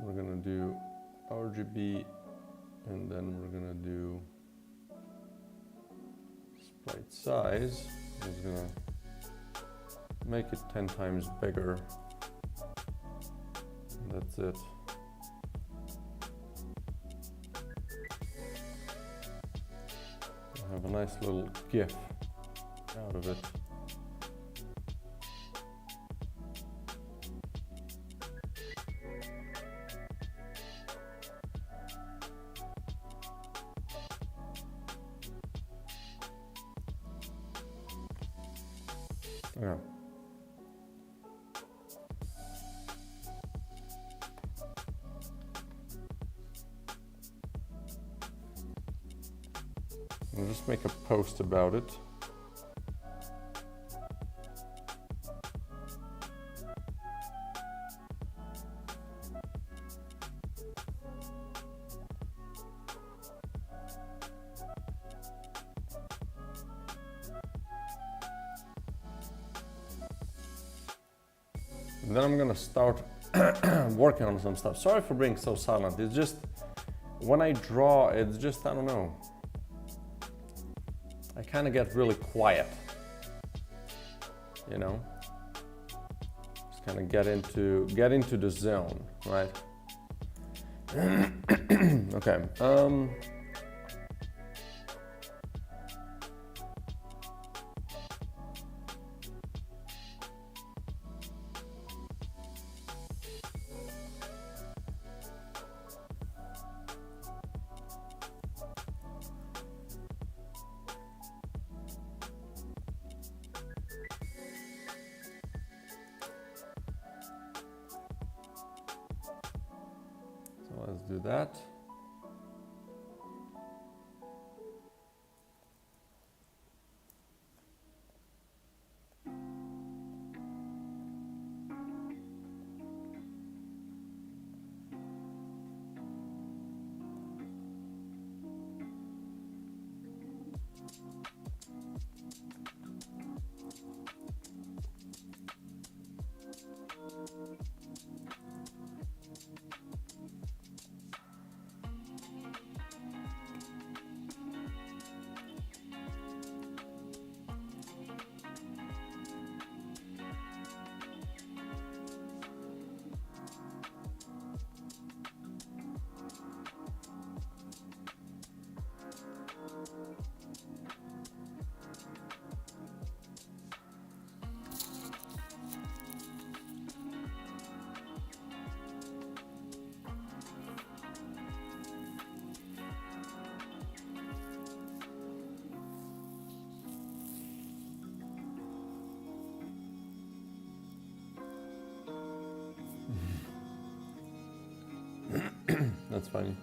We're gonna do RGB, and then we're gonna do sprite size. I'm just gonna make it 10 times bigger. That's it. I have a nice little GIF out of it. Yeah. I'll just make a post about it. And then I'm gonna start working on some stuff. Sorry for being so silent. It's just, when I draw, it's just, I don't know. I kind of get really quiet, you know? Just kind of get into the zone, right? Okay. Let's do that. That's funny.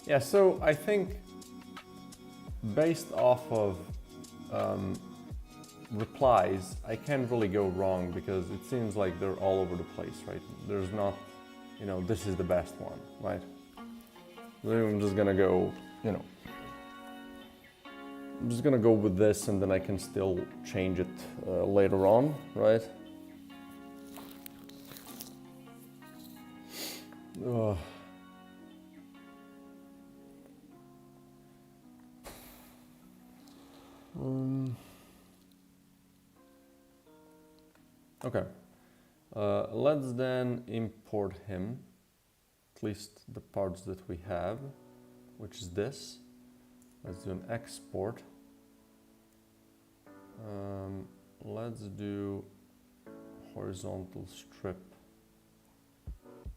Yeah, so I think based off of replies, I can't really go wrong because it seems like they're all over the place, right? There's not, you know, this is the best one, right? Then I'm just gonna go, you know, I'm just gonna go with this, and then I can still change it later on, right? Ugh. Okay, let's then import him, at least the parts that we have, which is this. Let's do an export. Let's do horizontal strip.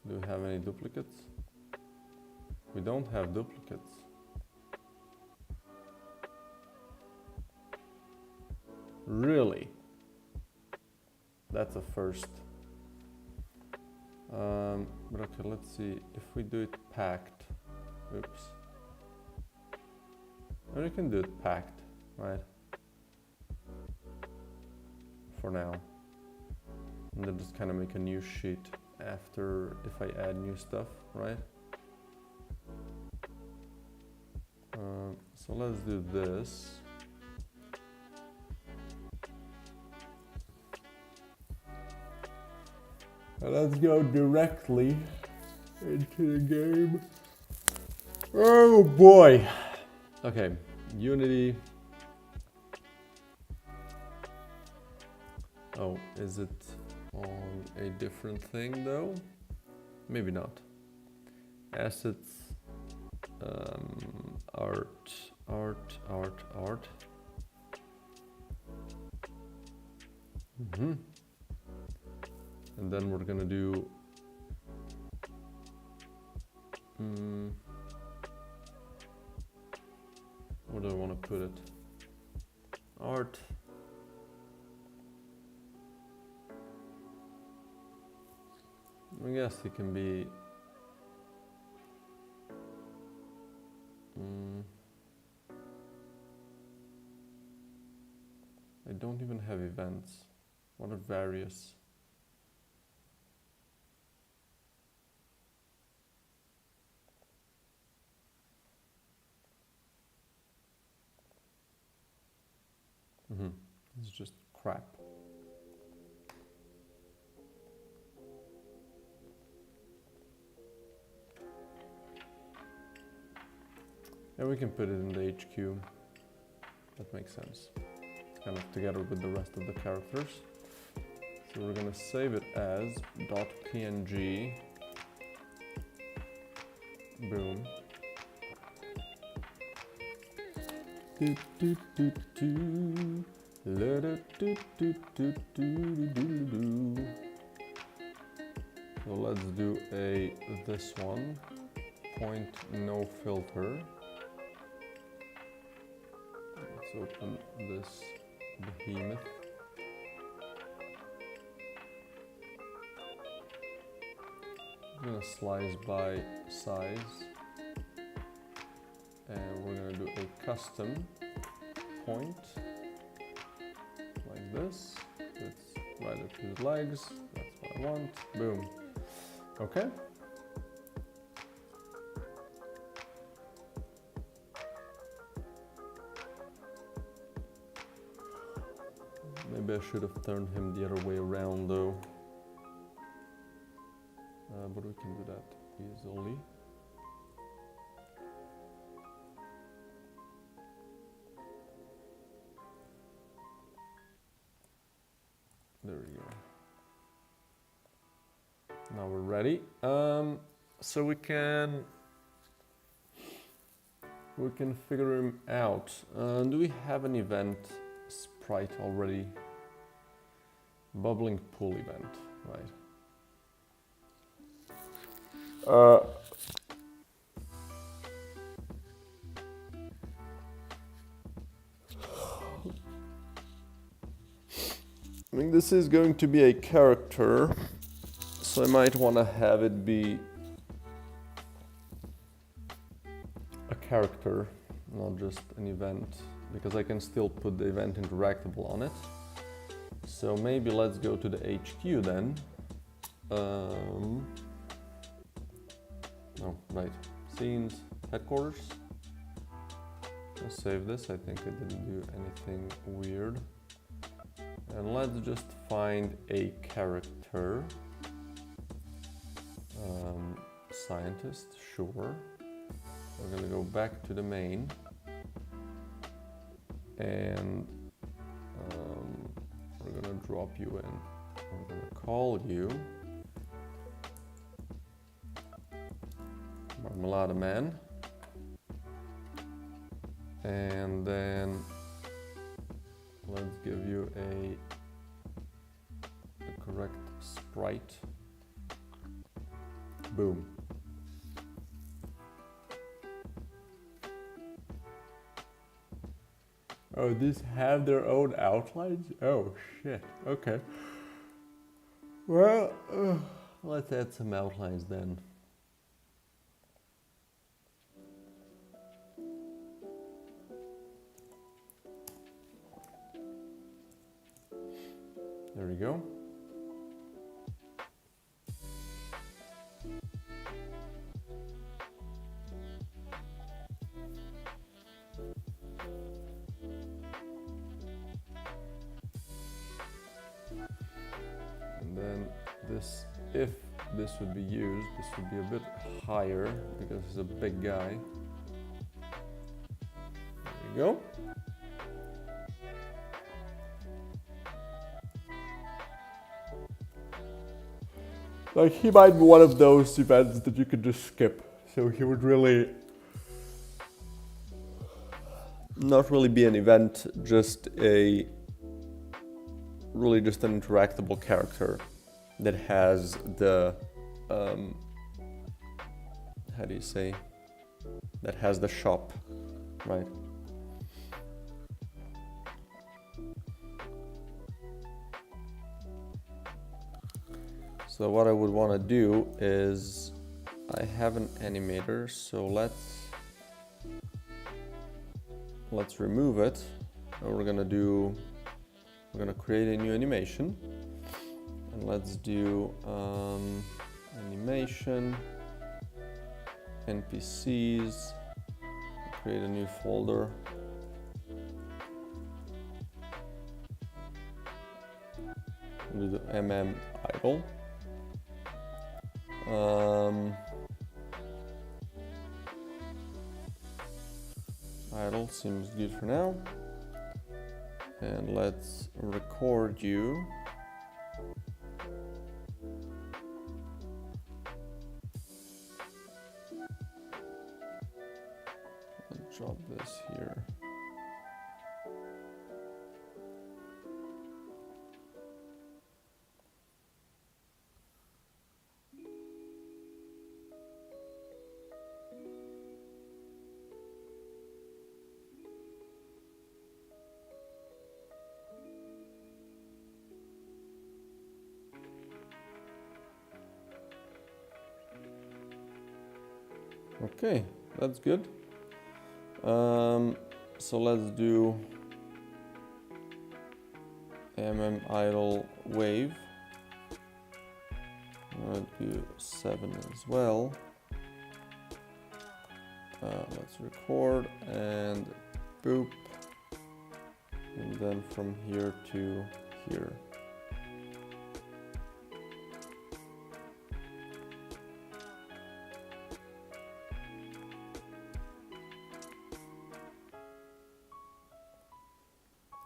Do we have any duplicates? We don't have duplicates. Really? That's a first. But okay, let's see if we do it packed. Oops. Or you can do it packed, right? For now. And then just kind of make a new sheet after if I add new stuff, right? So let's do this. Let's go directly into the game. Oh boy! Okay, Unity. Oh, is it on a different thing though? Maybe not. Assets, art. And then we're gonna do where do I want to put it? Art. I guess it can be I don't even have events. What are various? It's just crap. And we can put it in the HQ. That makes sense. It's kind of together with the rest of the characters. So we're gonna save it as .png. Boom. So let's do this one. Point no filter. Let's open this behemoth. I'm gonna slice by size. And we're gonna do a custom point like this. Let's write it to his legs. That's what I want. Boom. Okay. Maybe I should have turned him the other way around though. But we can do that easily. There we go. Now we're ready. So we can figure him out. Do we have an event sprite already? Bubbling pool event, right? I mean, this is going to be a character, so I might want to have it be a character, not just an event, because I can still put the event interactable on it. So maybe let's go to the HQ then. Oh, right. Scenes, headquarters. Let's save this. I think I didn't do anything weird. And let's just find a character. Scientist, sure. We're gonna go back to the main. And we're gonna drop you in. We're gonna call you Marmalade Man. And then let's give you the correct sprite. Boom. Oh, these have their own outlines? Oh, shit. Okay. Well, let's add some outlines then. There we go. And then this, if this would be used, this would be a bit higher because he's a big guy. There we go. Like, he might be one of those events that you could just skip. So he would really not really be an event, just a really just an interactable character that has the how do you say, that has the shop, right? So what I would want to do is, I have an animator, so let's remove it, and we're gonna create a new animation, and let's do animation, NPCs, create a new folder. Do the idle. Idle seems good for now. And let's record you. Let's drop this here. Okay, that's good. So let's do idle wave. I'm gonna do 7 as well. Let's record and boop, and then from here to here.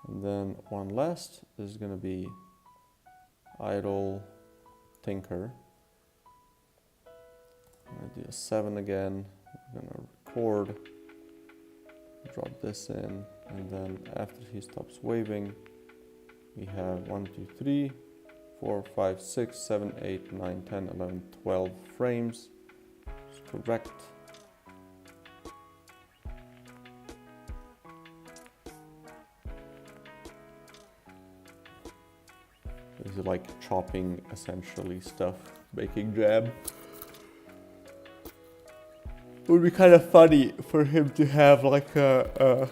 And then one last is going to be idle tinker. I'm going to do a 7 again. I'm going to record, drop this in, and then after he stops waving, we have 1, 2, 3, 4, 5, 6, 7, 8, 9, 10, 11, 12 frames. It's correct. This is like chopping, essentially, stuff, baking jam. It would be kind of funny for him to have like how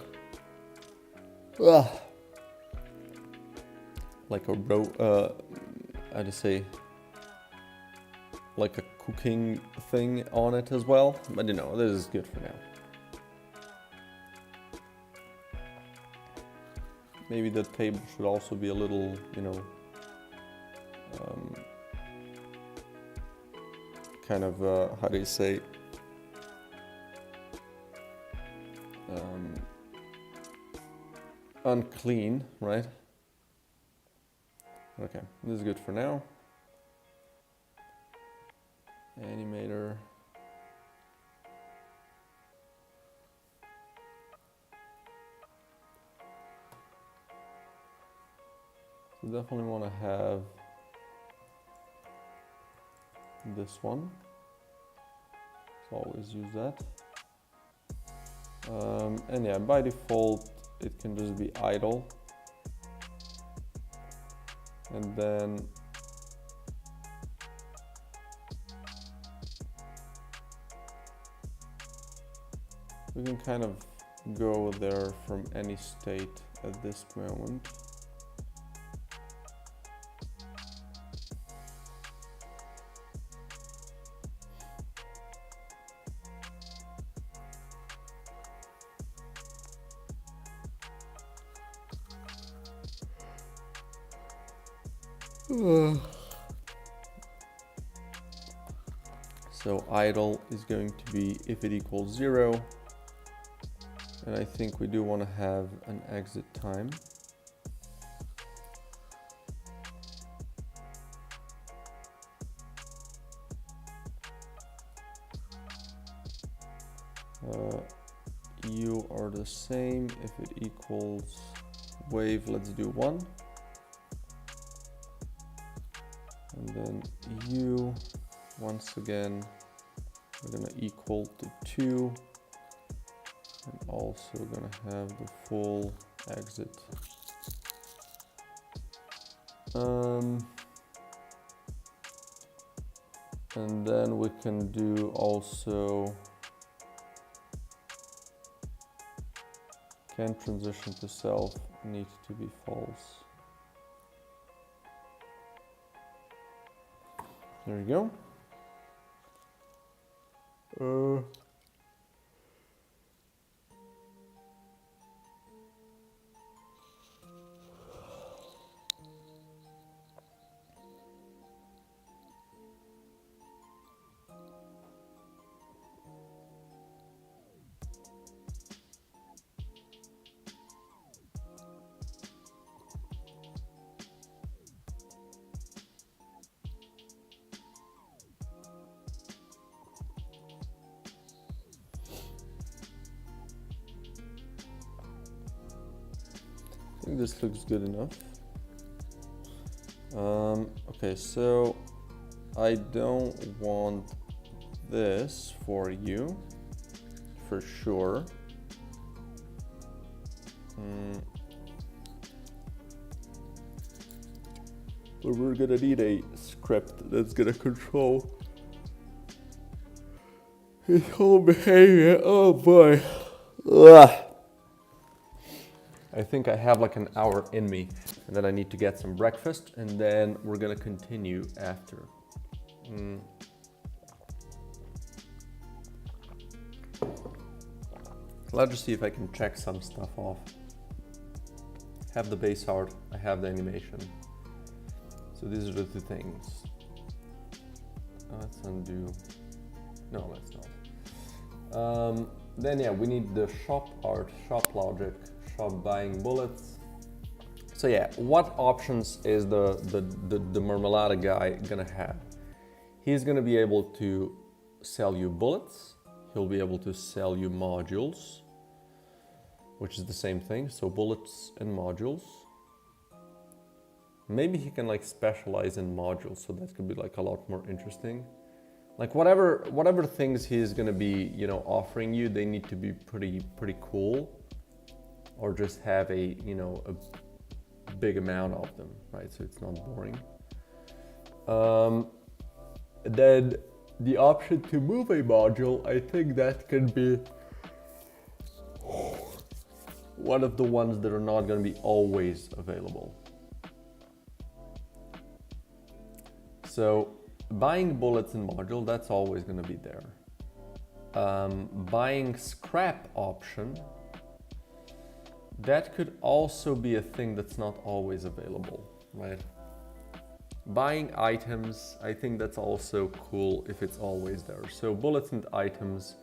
to say, like a cooking thing on it as well. But you know, this is good for now. maybe the table should also be a little, you know, kind of, how do you say, unclean, right? Okay, this is good for now. Animator. So definitely want to have this one. So always use that. And yeah, by default, it can just be idle. And then we can kind of go there from any state at this moment. So idle is going to be if it equals 0, and I think we do want to have an exit time. U are the same if it equals wave, let's do 1. And then U, once again, we're going to equal to 2. And also going to have the full exit. And then we can do also can transition to self need to be false. There we go. I think this looks good enough. Okay, so I don't want this for you, for sure. But we're gonna need a script that's gonna control his whole behavior. Oh boy. Ugh. I think I have like an hour in me, and then I need to get some breakfast, and then we're gonna continue after. Let's just see if I can check some stuff off. Have the base art, I have the animation. So these are the two things. Let's undo. No, let's not. Then yeah, we need the shop art, shop logic, shop buying bullets. So yeah, what options is the Marmalada guy gonna have? He's gonna be able to sell you bullets. He'll be able to sell you modules, which is the same thing. So bullets and modules. Maybe he can like specialize in modules, so that could be like a lot more interesting. Like whatever things he's gonna be, you know, offering you, they need to be pretty cool, or just have a, you know, a big amount of them, right? So it's not boring. Then the option to move a module, I think that can be one of the ones that are not going to be always available. So buying bullets and module, that's always going to be there. Buying scrap option, that could also be a thing that's not always available, right? Buying items, I think that's also cool if it's always there. So bulletined items,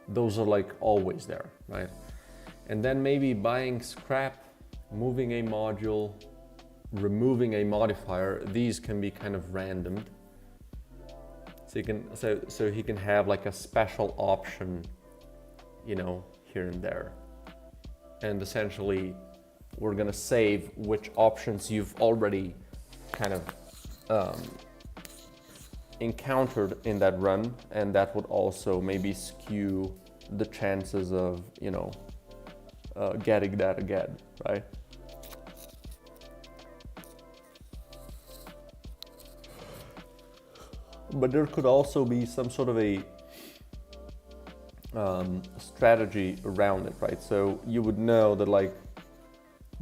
those are like always there, right? And then maybe buying scrap, moving a module, removing a modifier, these can be kind of randomed. So you can, so he can have like a special option, you know, here and there. And essentially, we're gonna save which options you've already kind of encountered in that run, and that would also maybe skew the chances of, you know, getting that again, right? But there could also be some sort of a strategy around it, right? So you would know that, like,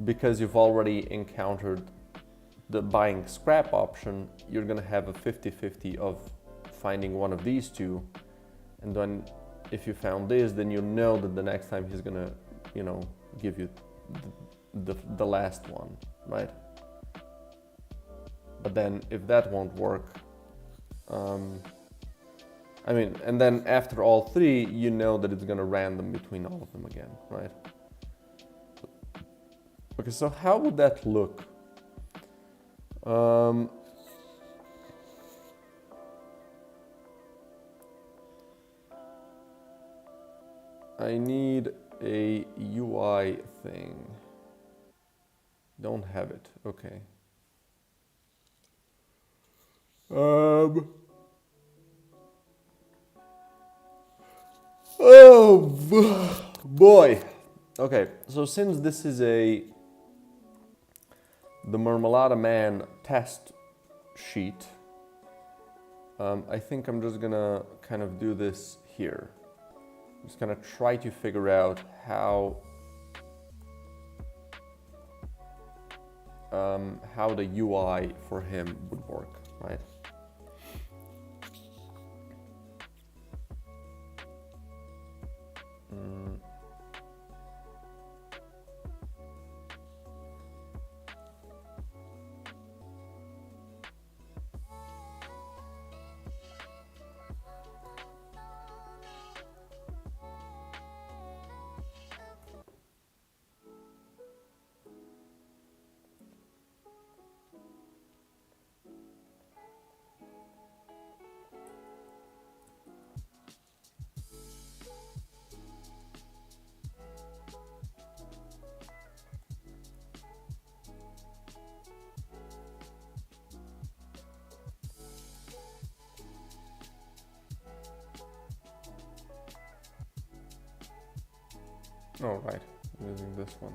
because you've already encountered the buying scrap option, you're gonna have a 50-50 of finding one of these two, and then if you found this, then you know that the next time he's gonna, you know, give you the last one, right? But then if that won't work, I mean, and then after all three, you know that it's gonna random between all of them again, right? Okay, so how would that look? I need a UI thing. Don't have it, okay. Oh boy. Okay, so since this is the Marmalada Man test sheet, I think I'm just gonna kind of do this here. I'm just gonna try to figure out how the UI for him would work, right? Oh, right, I'm using this one.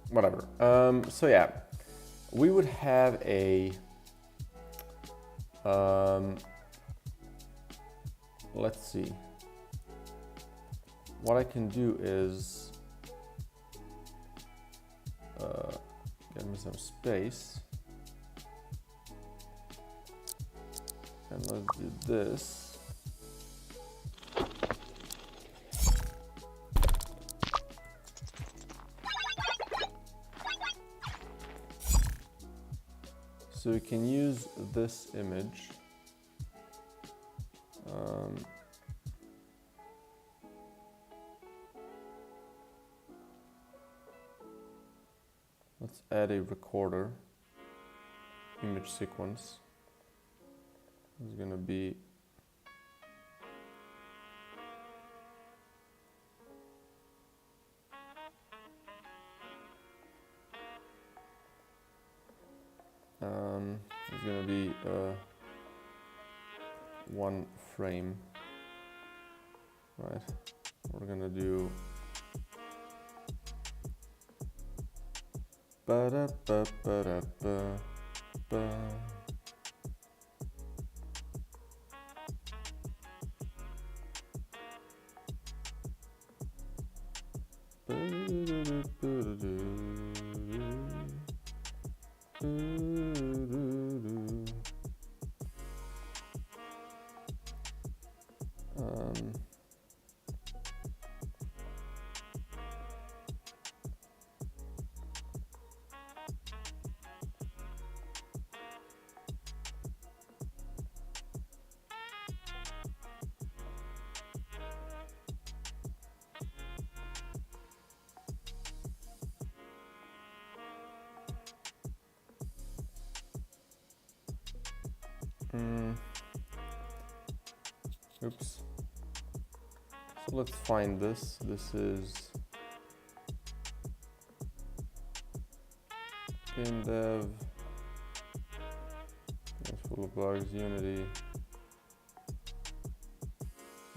Whatever. So yeah, we would have a let's see. What I can do is get me some space, and let's do this. So we can use this image. Let's add a recorder image sequence. is gonna be one frame, right? We're gonna do ba-da-ba-ba-da-ba-ba. Oops. So let's find this. This is game dev. It's full of bugs. Unity.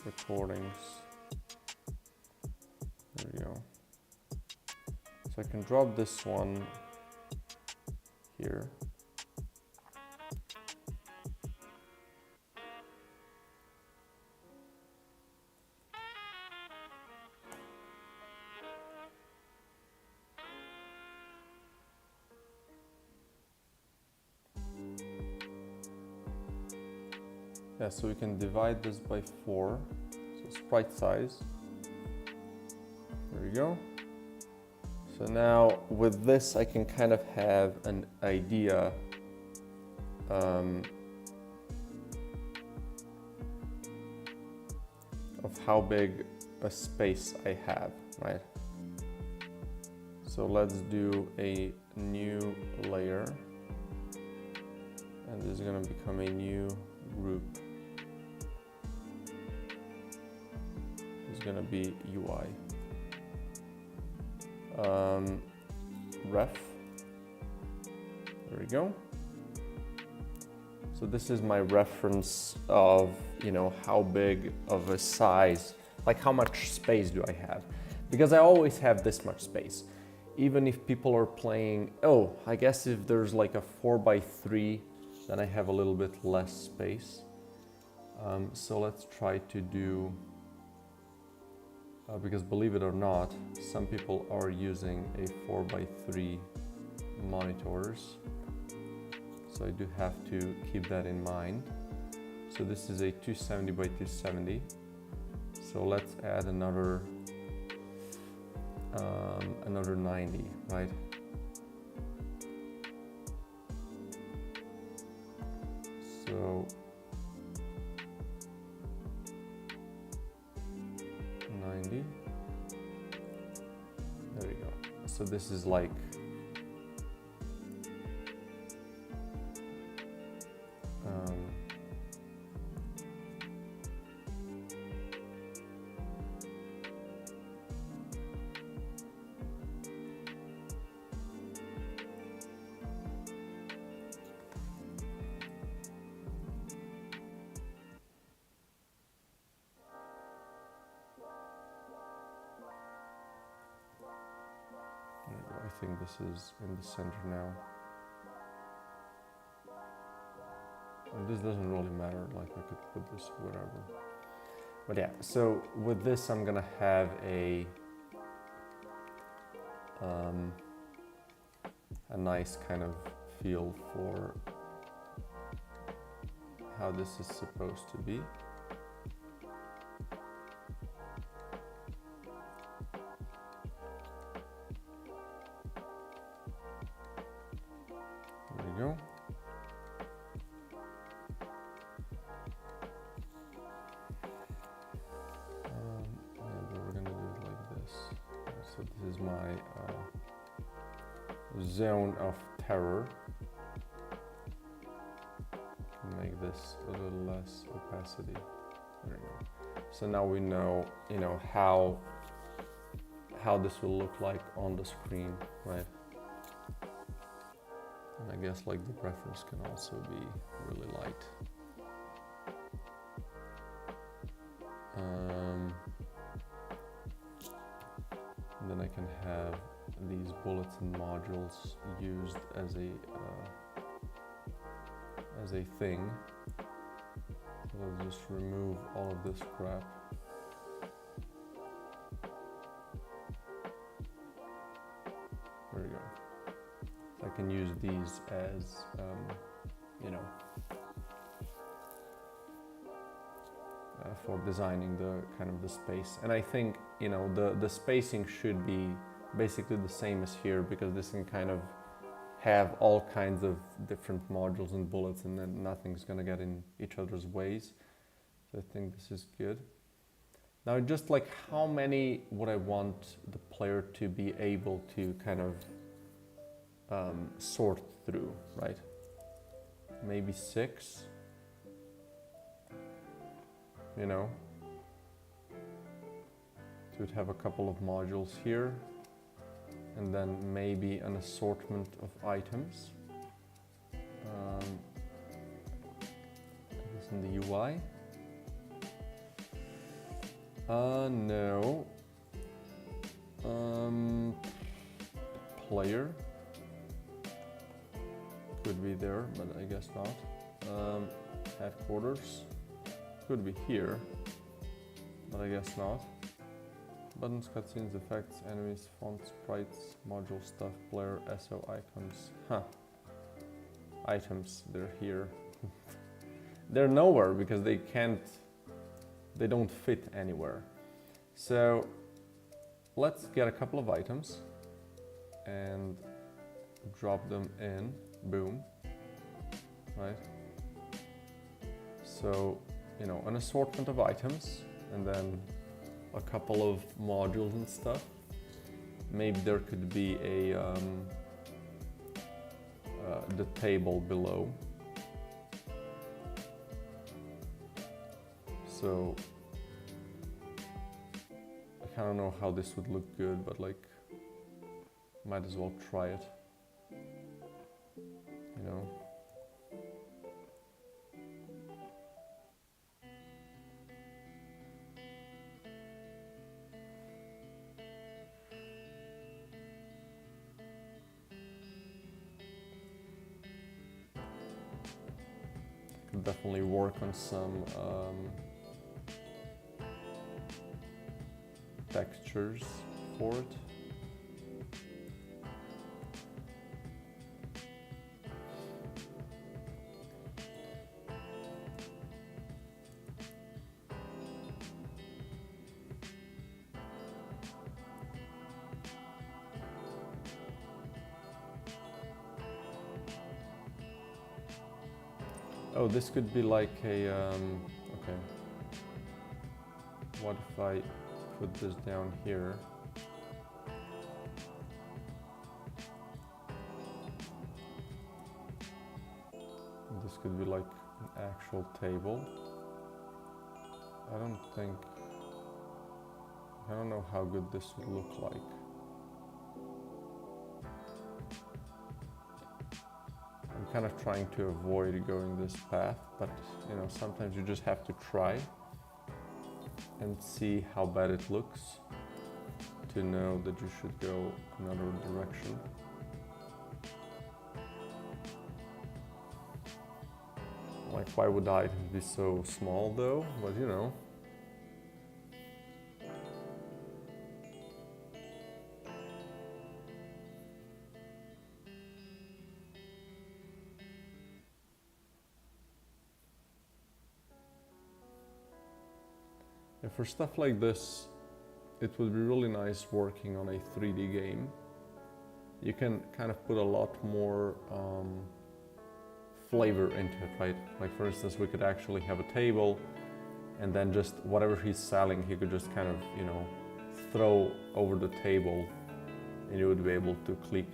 Recordings. There we go. So I can drop this one here. Yeah, so we can divide this by 4, so sprite size. There we go. So now with this I can kind of have an idea of how big a space I have, right? So let's do a new layer, and this is going to become a new group. It's going to be UI. Ref. There we go. So this is my reference of, you know, how big of a size, like how much space do I have? Because I always have this much space. Even if people are playing, oh, I guess if there's like a 4x3, then I have a little bit less space. So let's try to do, because believe it or not, some people are using a 4x3 monitors. So I do have to keep that in mind. So this is a 270 by 270. So let's add another 90, right? So 90. There we go. So this is like I think this is in the center now. And this doesn't really matter, like I could put this wherever. But yeah, so with this I'm gonna have a nice kind of feel for how this is supposed to be. There we go. And we're gonna do it like this. So this is my zone of terror. can make this a little less opacity. There we go. So now we know, you know, how this will look like on the screen, right? And I guess like the reference can also be really light. And then I can have these bulletin modules used as a thing. So let's just remove all of this crap. There we go. So I can use these as, you know, for designing the kind of the space. And I think, you know, the spacing should be basically the same as here, because this can kind of have all kinds of different modules and bullets, and then nothing's gonna get in each other's ways. So I think this is good. Now, just like how many would I want the player to be able to kind of sort through, right? Maybe 6, you know? So we'd have a couple of modules here, and then maybe an assortment of items. This in the UI. No. Player could be there, but I guess not. Headquarters could be here, but I guess not. Buttons, cutscenes, effects, enemies, fonts, sprites, module stuff, player, SO icons. Huh. Items, they're here. They're nowhere because they don't fit anywhere. So let's get a couple of items and drop them in. Boom. Right? So, you know, an assortment of items, and then a couple of modules and stuff. Maybe there could be a the table below. So I don't know how this would look good, but like, might as well try it. You know. Could definitely work on some textures for it. Oh, this could be like a, okay. What if I put this down here? This could be like an actual table. I don't know how good this would look like. I'm kind of trying to avoid going this path, but you know, sometimes you just have to try and see how bad it looks to know that you should go another direction. Like, why would the items be so small though? But you know. And for stuff like this, it would be really nice working on a 3D game. You can kind of put a lot more flavor into it, right? Like for instance, we could actually have a table, and then just whatever he's selling, he could just kind of, you know, throw over the table, and you would be able to click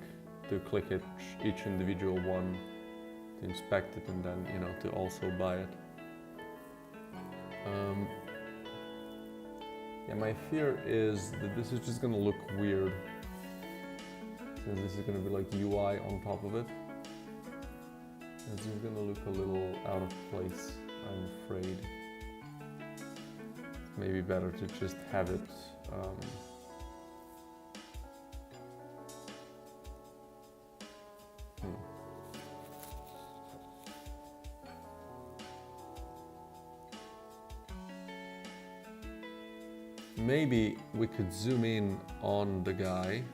each individual one to inspect it and then, you know, to also buy it. Yeah, my fear is that this is just gonna look weird, since this is gonna be like UI on top of it. It's just gonna look a little out of place, I'm afraid. Maybe better to just have it Maybe we could zoom in on the guy.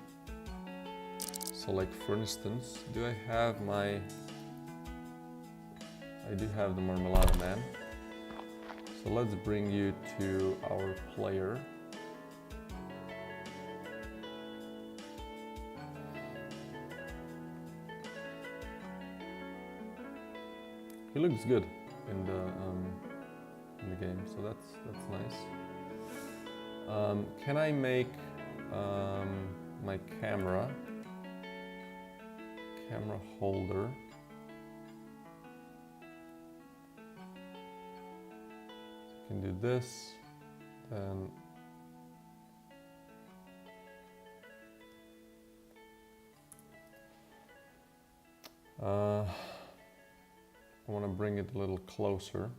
So like for instance, do I have my... I do have the Marmalade Man. So let's bring you to our player. He looks good in the game, so that's nice. Can I make my camera holder? I can do this, then I want to bring it a little closer,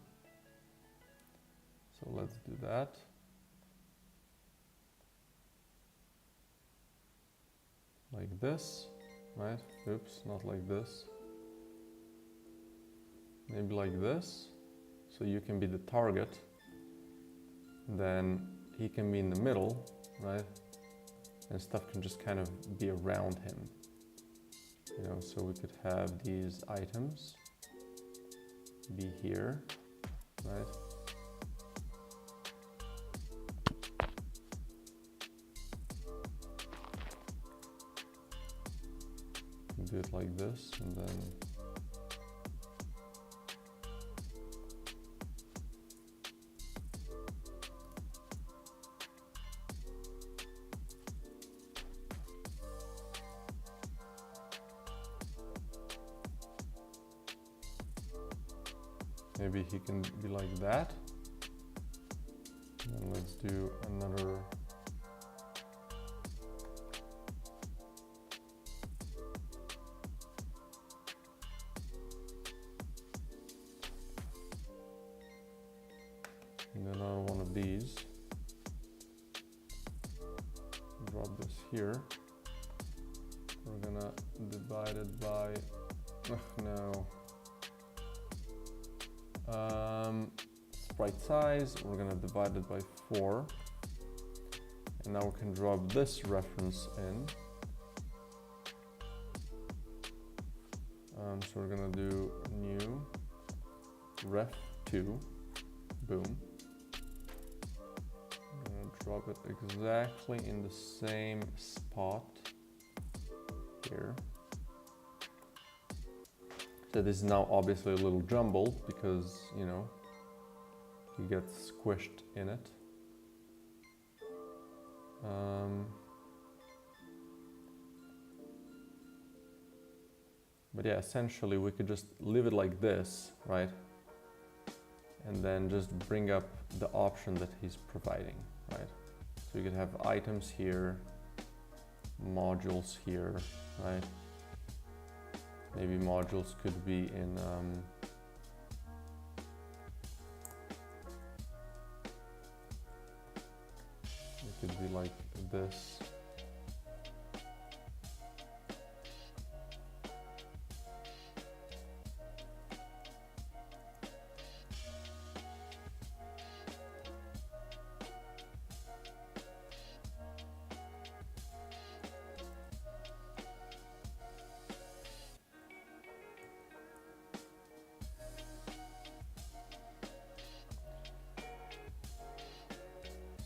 so let's do that. Like this, right? Oops, not like this. Maybe like this, so you can be the target. Then he can be in the middle, right? And stuff can just kind of be around him. You know, so we could have these items be here, right? Do it like this, and then maybe he can be like that. And then let's do another. And then another one of these. Drop this here. We're gonna divide it by, no. Sprite size, we're gonna divide it by 4. And now we can drop this reference in. So we're gonna do new ref2, boom. Drop it exactly in the same spot here. So this is now obviously a little jumbled because, you know, he gets squished in it. But yeah, essentially we could just leave it like this, right? And then just bring up the option that he's providing, right? So you could have items here, modules here, right? Maybe modules could be in it could be like this.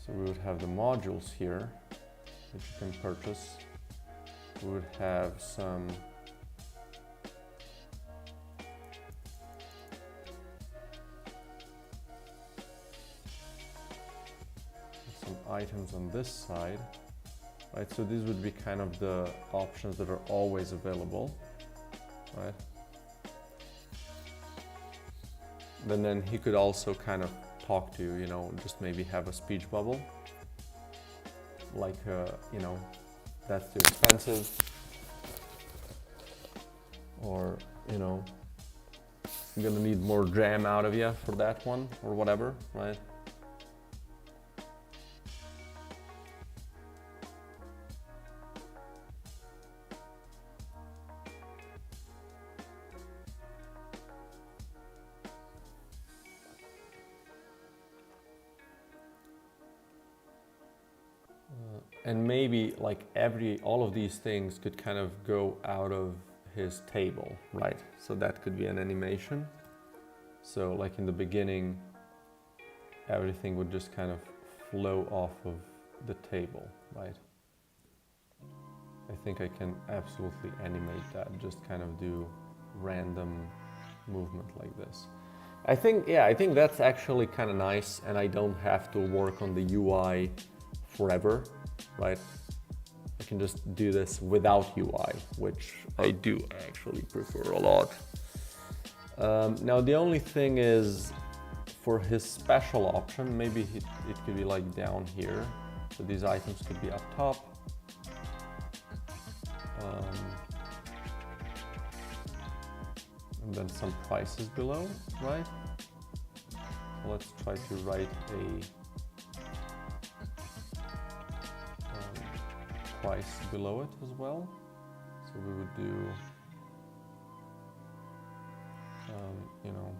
So we would have the modules here that you can purchase. We would have some items on this side, right? So these would be kind of the options that are always available, right? then he could also kind of talk to you, you know, just maybe have a speech bubble. Like, you know, that's too expensive. Or, you know, I'm gonna need more jam out of you for that one, or whatever, right? And maybe like all of these things could kind of go out of his table, right? So that could be an animation. So like in the beginning, everything would just kind of flow off of the table, right? I think I can absolutely animate that, just kind of do random movement like this. I think that's actually kind of nice, and I don't have to work on the UI forever, right? I can just do this without UI, which I do actually prefer a lot. Now the only thing is, for his special option, maybe it could be like down here. So these items could be up top. And then some prices below, right? So let's try to write a price below it as well. So we would do, you know,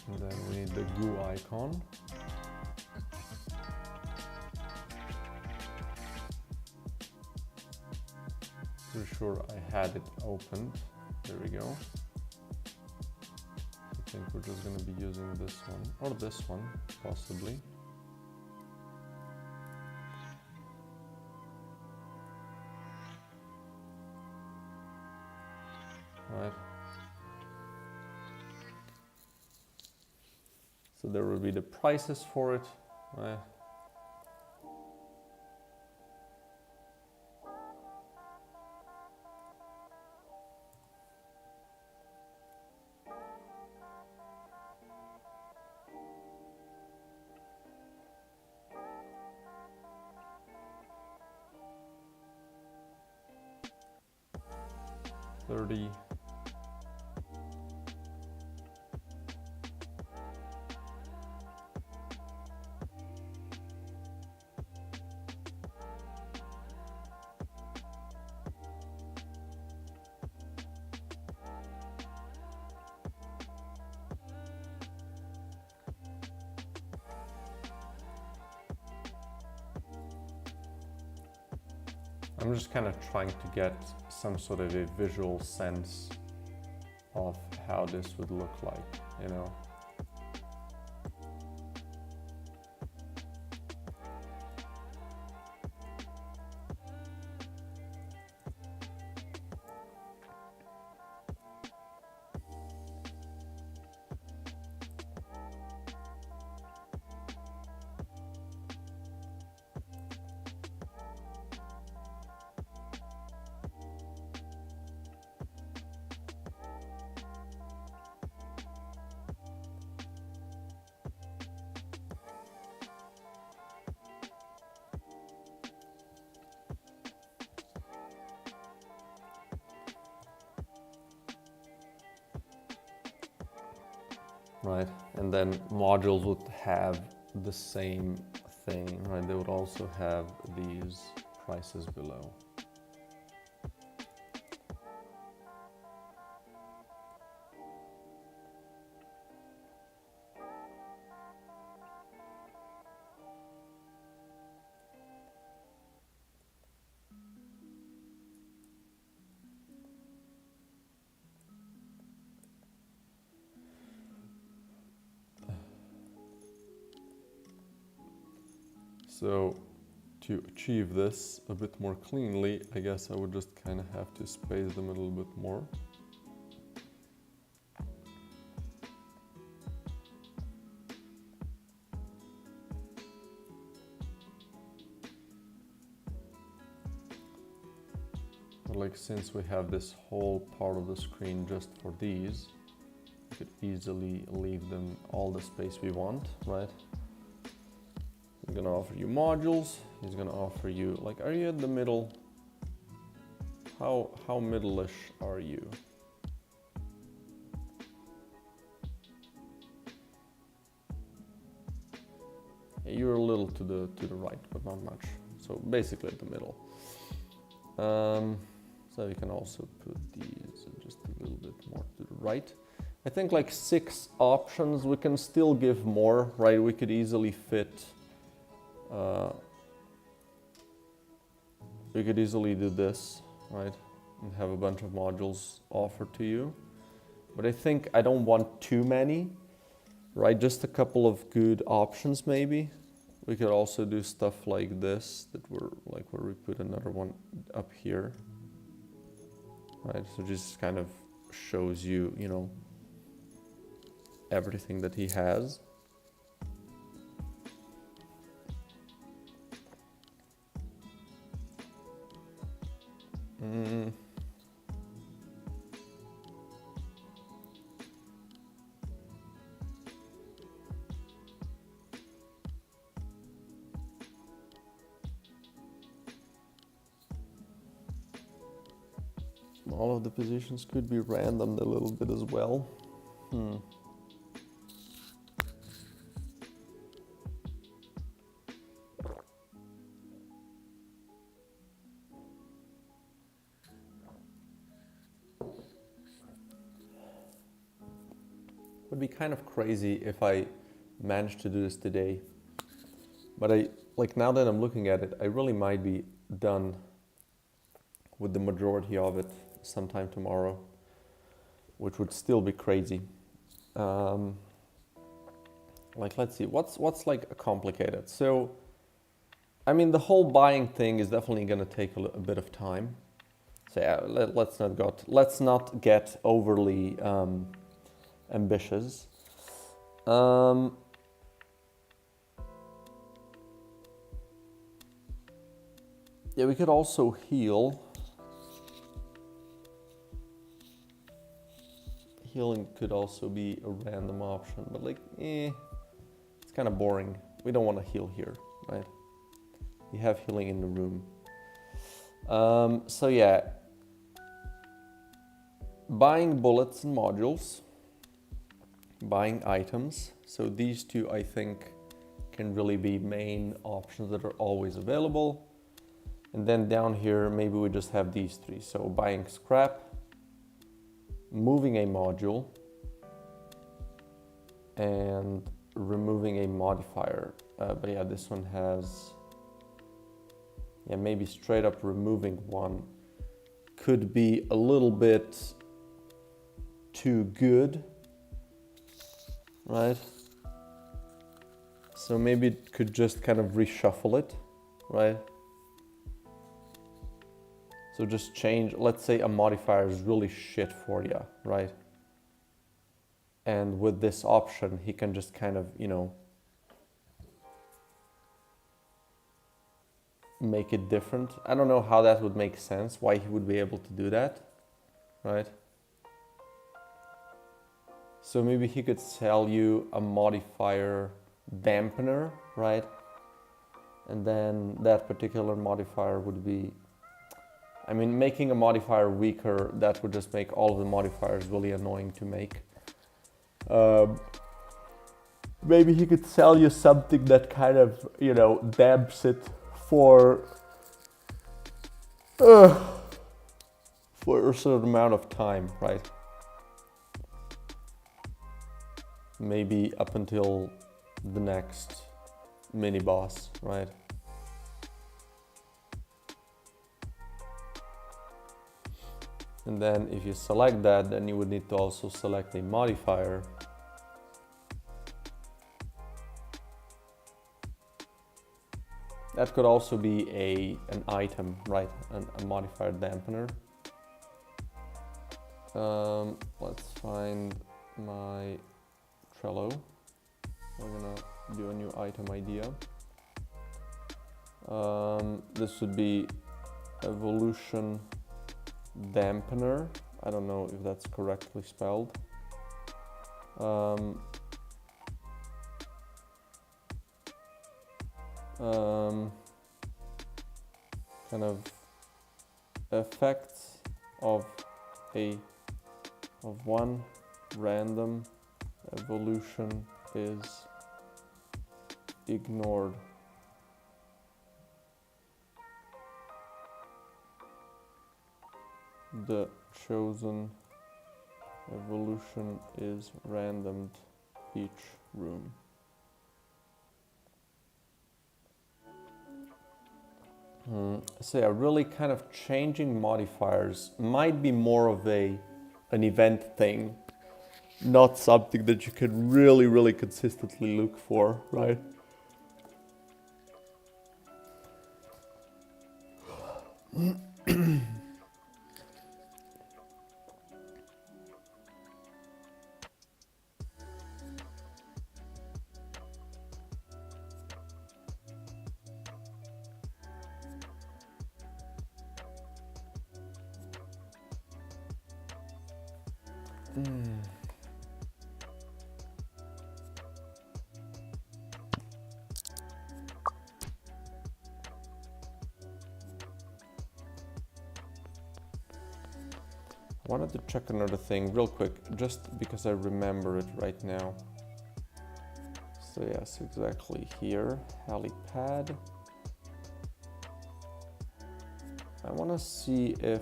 and then we need the goo icon. Pretty sure I had it opened. There we go. I think we're just going to be using this one, or this one, possibly. Right. So there will be the prices for it, right? $30. I'm just kind of trying to get some sort of a visual sense of how this would look like, you know. Right, and then modules would have the same thing, right? They would also have these prices below. So to achieve this a bit more cleanly, I guess I would just kind of have to space them a little bit more. But like, since we have this whole part of the screen just for these, we could easily leave them all the space we want, right? He's gonna offer you modules. He's gonna offer you, like, are you at the middle? How middle-ish are you? Yeah, you're a little to the right, but not much. So basically at the middle. So you can also put these just a little bit more to the right. I think like 6 options. We can still give more, right? We could easily fit. We could easily do this, right? And have a bunch of modules offered to you. But I think I don't want too many, right? Just a couple of good options maybe. We could also do stuff like this, that we're like where we put another one up here, right? So just kind of shows you, you know, everything that he has. All of the positions could be randomed a little bit as well. Would be kind of crazy if I managed to do this today. But now that I'm looking at it, I really might be done with the majority of it sometime tomorrow, which would still be crazy. Like, let's see, what's like complicated? So, I mean, the whole buying thing is definitely going to take a bit of time. So yeah, let's not get overly ambitious. Yeah, we could also heal. Healing could also be a random option, but like, it's kind of boring. We don't want to heal here, right? You have healing in the room. So yeah, buying bullets and modules, buying items. So these two, I think, can really be main options that are always available. And then down here, maybe we just have these 3. So buying scrap, moving a module, and removing a modifier. But yeah, this one has, yeah, maybe straight up removing one could be a little bit too good, right? So maybe it could just kind of reshuffle it, right? So just change, let's say a modifier is really shit for you, right? And with this option, he can just kind of, you know, make it different. I don't know how that would make sense, why he would be able to do that, right? So maybe he could sell you a modifier dampener, right? And then that particular modifier would be, I mean, making a modifier weaker, that would just make all of the modifiers really annoying to make. Maybe he could sell you something that kind of, you know, damps it for a certain amount of time, right? Maybe up until the next mini boss, right? And then if you select that, then you would need to also select a modifier. That could also be an item, right? A modifier dampener. Let's find my Trello. We're gonna do a new item idea. This would be evolution dampener. I don't know if that's correctly spelled. Kind of effects of one random evolution is ignored. The chosen evolution is randomed each room. So yeah, really kind of changing modifiers might be more of an event thing, not something that you can really consistently look for, right? I wanted to check another thing real quick, just because I remember it right now. So yes, exactly here, helipad. I want to see if,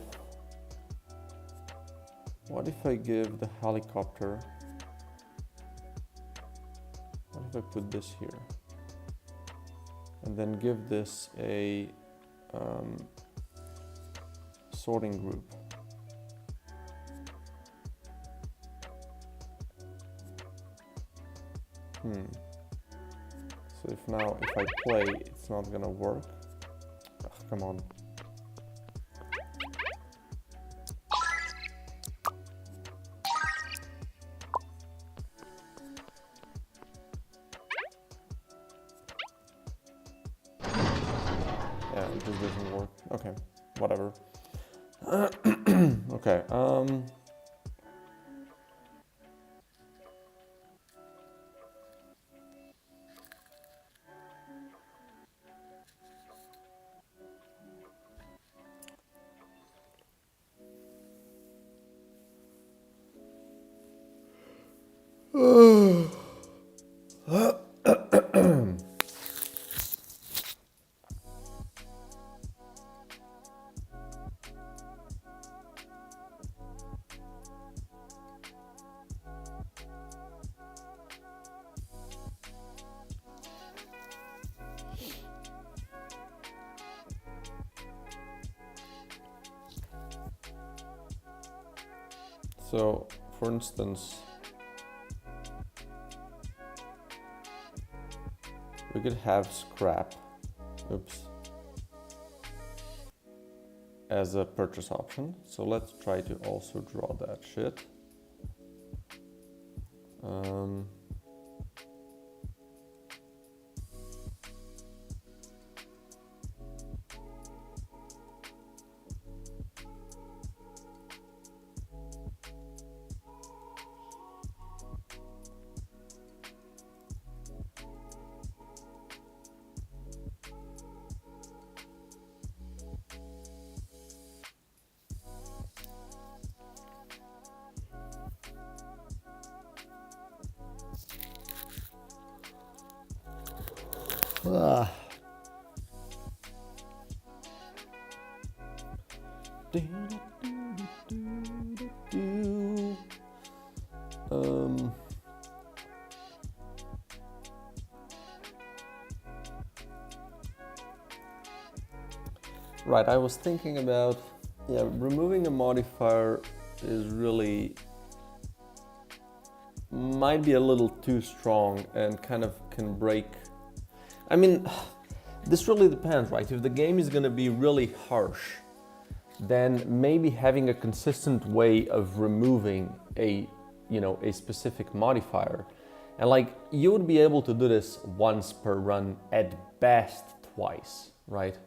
what if I give the helicopter, what if I put this here? And then give this a sorting group. So if I play, it's not gonna work. Ugh, come on. Yeah, it just doesn't work. Okay, whatever. Okay, so for instance, we could have scrap, as a purchase option. So let's try to also draw that shit. Right, I was thinking about, removing a modifier is really, might be a little too strong and kind of can break. I mean, this really depends, right? If the game is gonna be really harsh, then maybe having a consistent way of removing a specific modifier, and like you would be able to do this once per run, at best twice, right?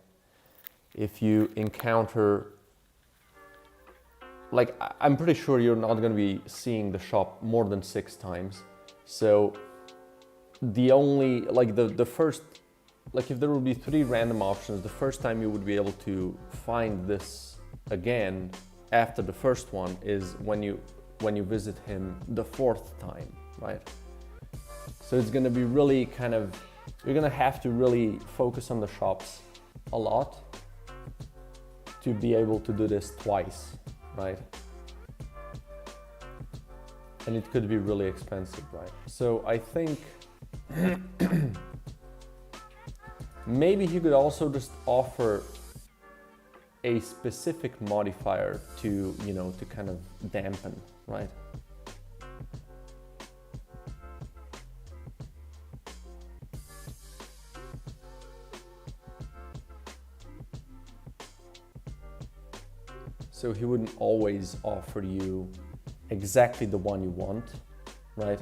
If you encounter, like, I'm pretty sure you're not going to be seeing the shop more than 6 times. So the only, like the first, like if there would be 3 random options, the first time you would be able to find this again after the first one is when you visit him the 4th time, right? So it's going to be really kind of, you're going to have to really focus on the shops a lot to be able to do this twice, right? And it could be really expensive, right? So I think maybe he could also just offer a specific modifier to, to kind of dampen, right? So he wouldn't always offer you exactly the one you want, right?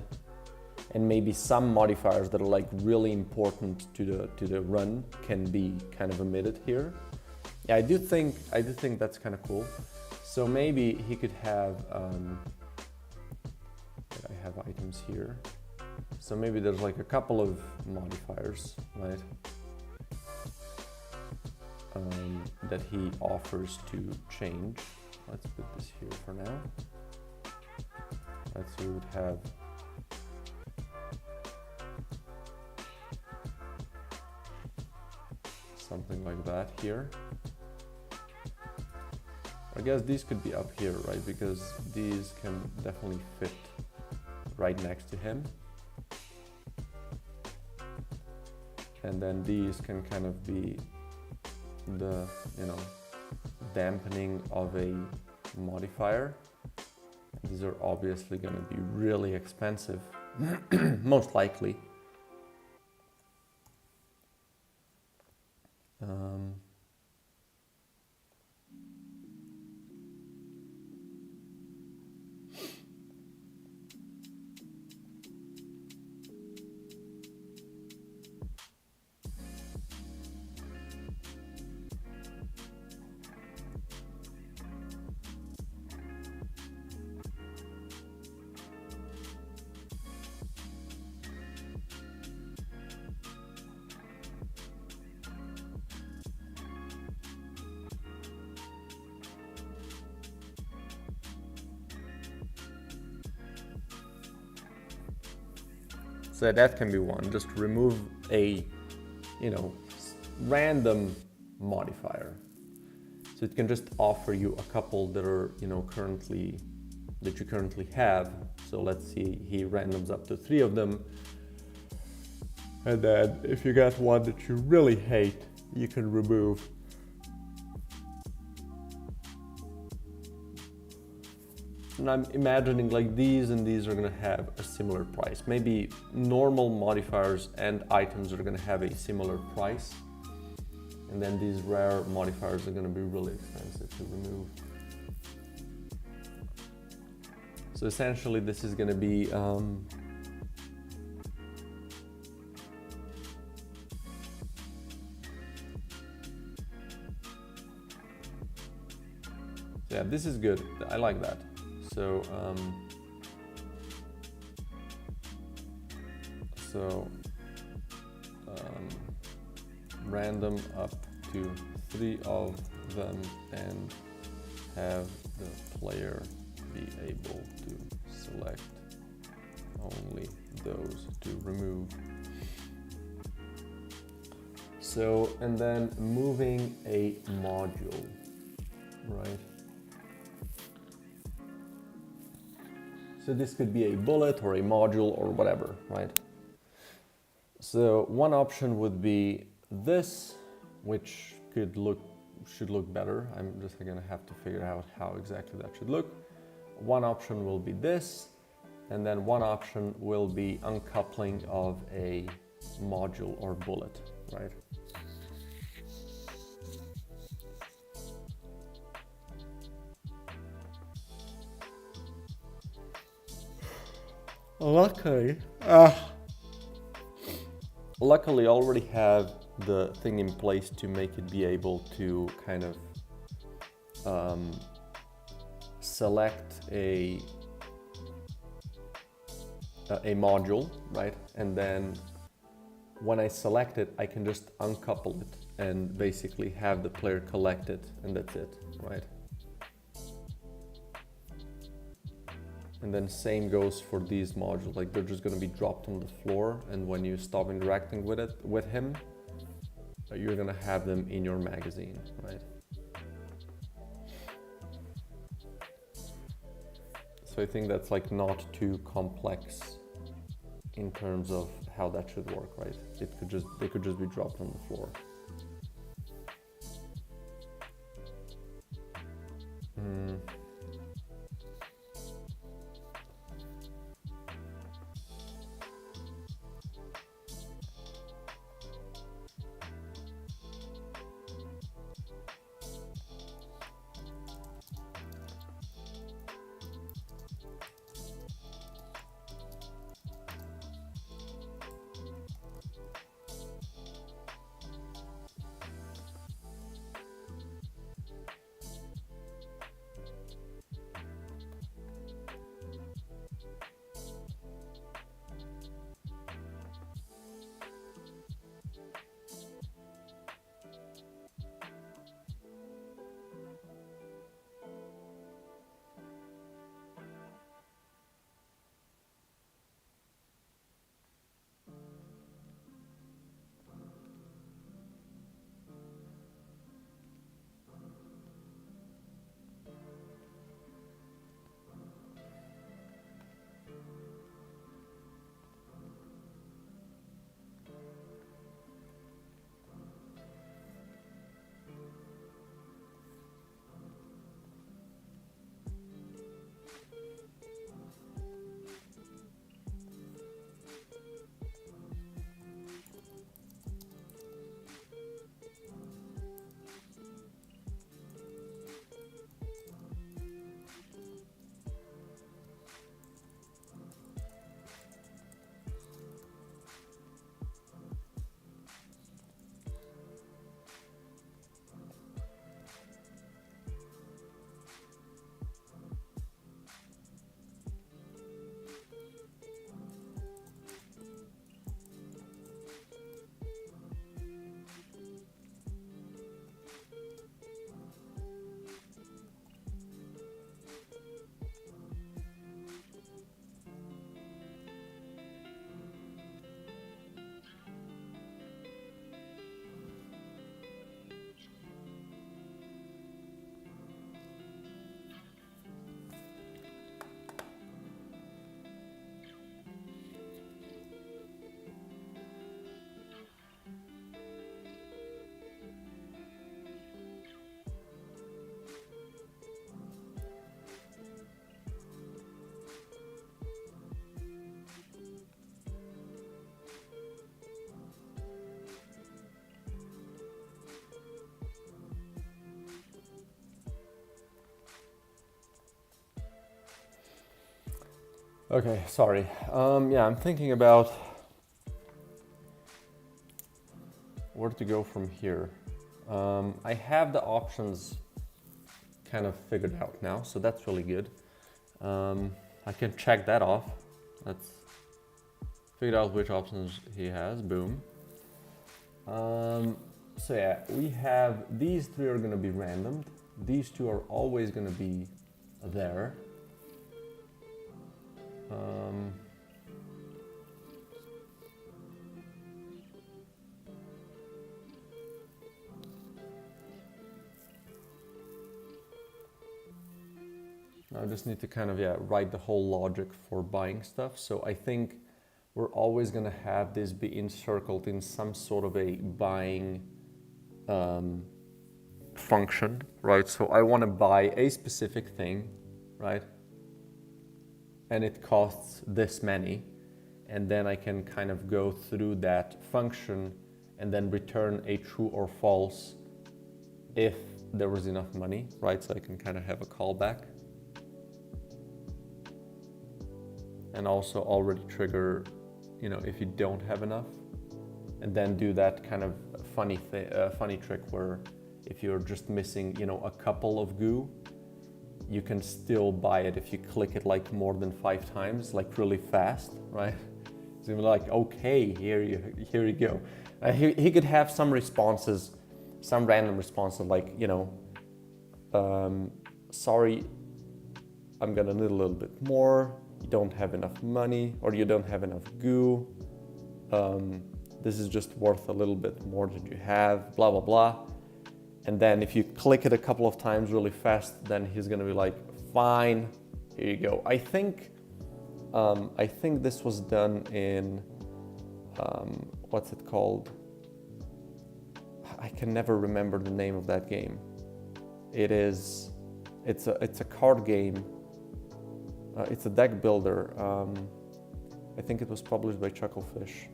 And maybe some modifiers that are like really important to the run can be kind of omitted here. Yeah, I do think that's kind of cool. So maybe he could have, I have items here. So maybe there's like a couple of modifiers, right? That he offers to change. Let's put this here for now. Right, so we would have something like that here. I guess these could be up here, right? Because these can definitely fit right next to him. And then these can kind of be the, dampening of a modifier. These are obviously going to be really expensive, most likely. So that can be one, just remove a, random modifier. So it can just offer you a couple that are, that you currently have. So let's see, he randoms up to 3 of them. And then if you got one that you really hate, you can remove. And I'm imagining like these and these are gonna have a similar price. Maybe normal modifiers and items are gonna have a similar price. And then these rare modifiers are gonna be really expensive to remove. So essentially this is gonna be, yeah, this is good, I like that. So, random up to 3 of them and have the player be able to select only those to remove. So, and then moving a module, right? So this could be a bullet or a module or whatever, right? So one option would be this, which should look better. I'm just gonna have to figure out how exactly that should look. One option will be this, and then one option will be uncoupling of a module or bullet, right? Luckily, luckily, I already have the thing in place to make it be able to kind of select a module, right? And then when I select it, I can just uncouple it and basically have the player collect it, and that's it, right? And then same goes for these modules, like they're just going to be dropped on the floor, and when you stop interacting with him, you're going to have them in your magazine, right? So I think that's like not too complex in terms of how that should work, right? They could just be dropped on the floor. Okay, sorry. Yeah, I'm thinking about where to go from here. I have the options kind of figured out now, so that's really good. I can check that off. Let's figure out which options he has. Boom. So yeah, we have these three are going to be random. These two are always going to be there. I just need to kind of write the whole logic for buying stuff. So I think we're always going to have this be encircled in some sort of a buying function, right? So I want to buy a specific thing, right? And it costs this many, and then I can kind of go through that function and then return a true or false if there was enough money, right? So I can kind of have a callback. and also already trigger, you know, if you don't have enough, and then do that kind of funny trick where if you're just missing, you know, a couple of goo, you can still buy it if you click it like more than 5 times, like really fast, right? So you're like, okay, here you go. He could have some responses, some random responses, like, you know, sorry, I'm gonna need a little bit more. You don't have enough money, or you don't have enough goo. This is just worth a little bit more than you have, blah, blah, blah. And then if you click it a couple of times really fast, then he's gonna be like, fine, here you go. I think this was done in, what's it called? I can never remember the name of that game. It's a card game. It's a deck builder. I think it was published by Chucklefish.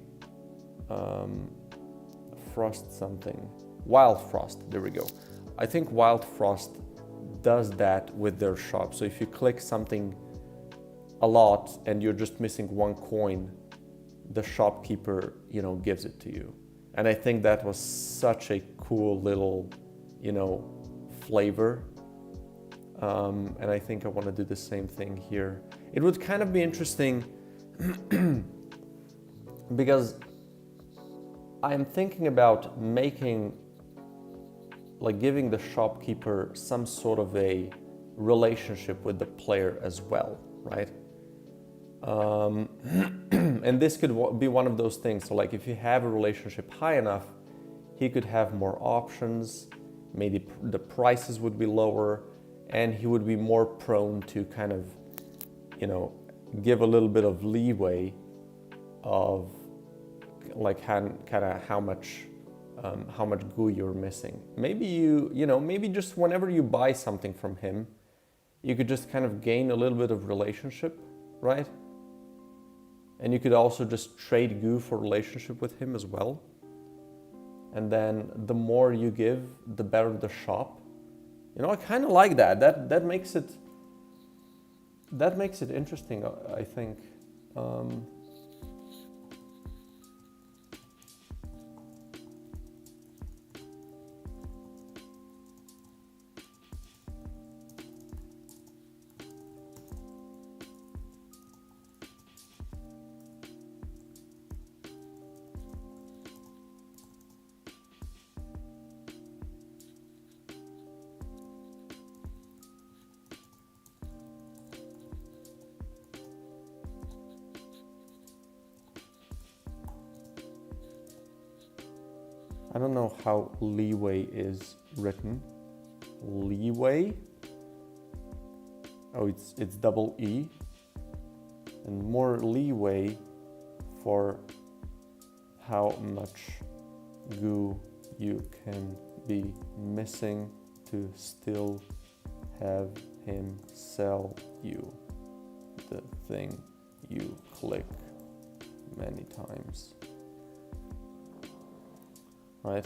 Frost something. Wild Frost, there we go. I think Wild Frost does that with their shop. So if you click something a lot and you're just missing 1 coin, the shopkeeper, you know, gives it to you. And I think that was such a cool little, you know, flavor. And I think I want to do the same thing here. It would kind of be interesting because I'm thinking about making, like, giving the shopkeeper some sort of a relationship with the player as well, right? And this could be one of those things. So like if you have a relationship high enough, he could have more options, maybe the prices would be lower, and he would be more prone to kind of, you know, give a little bit of leeway of like kind of how much goo you're missing. Maybe maybe just whenever you buy something from him, you could just kind of gain a little bit of relationship, right? And you could also just trade goo for relationship with him as well. And then the more you give, the better the shop. You know, I kind of like that. That makes it interesting, I think. I don't know how leeway is written. Leeway? Oh, it's double E. And more leeway for how much goo you can be missing to still have him sell you the thing you click many times. Right?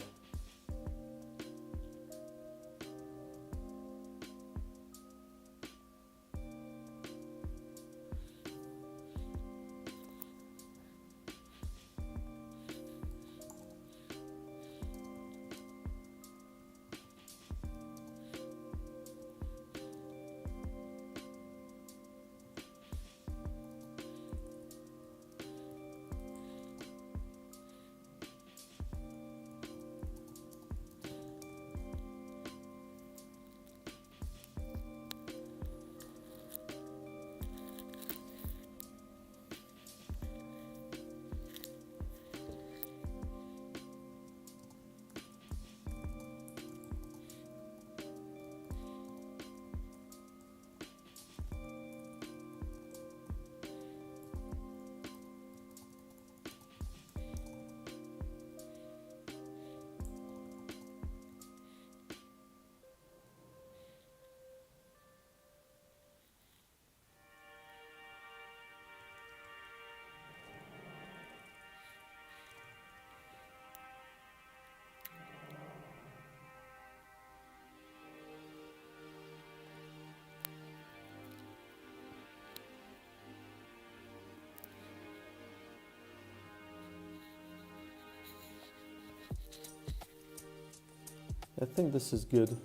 I think this is good.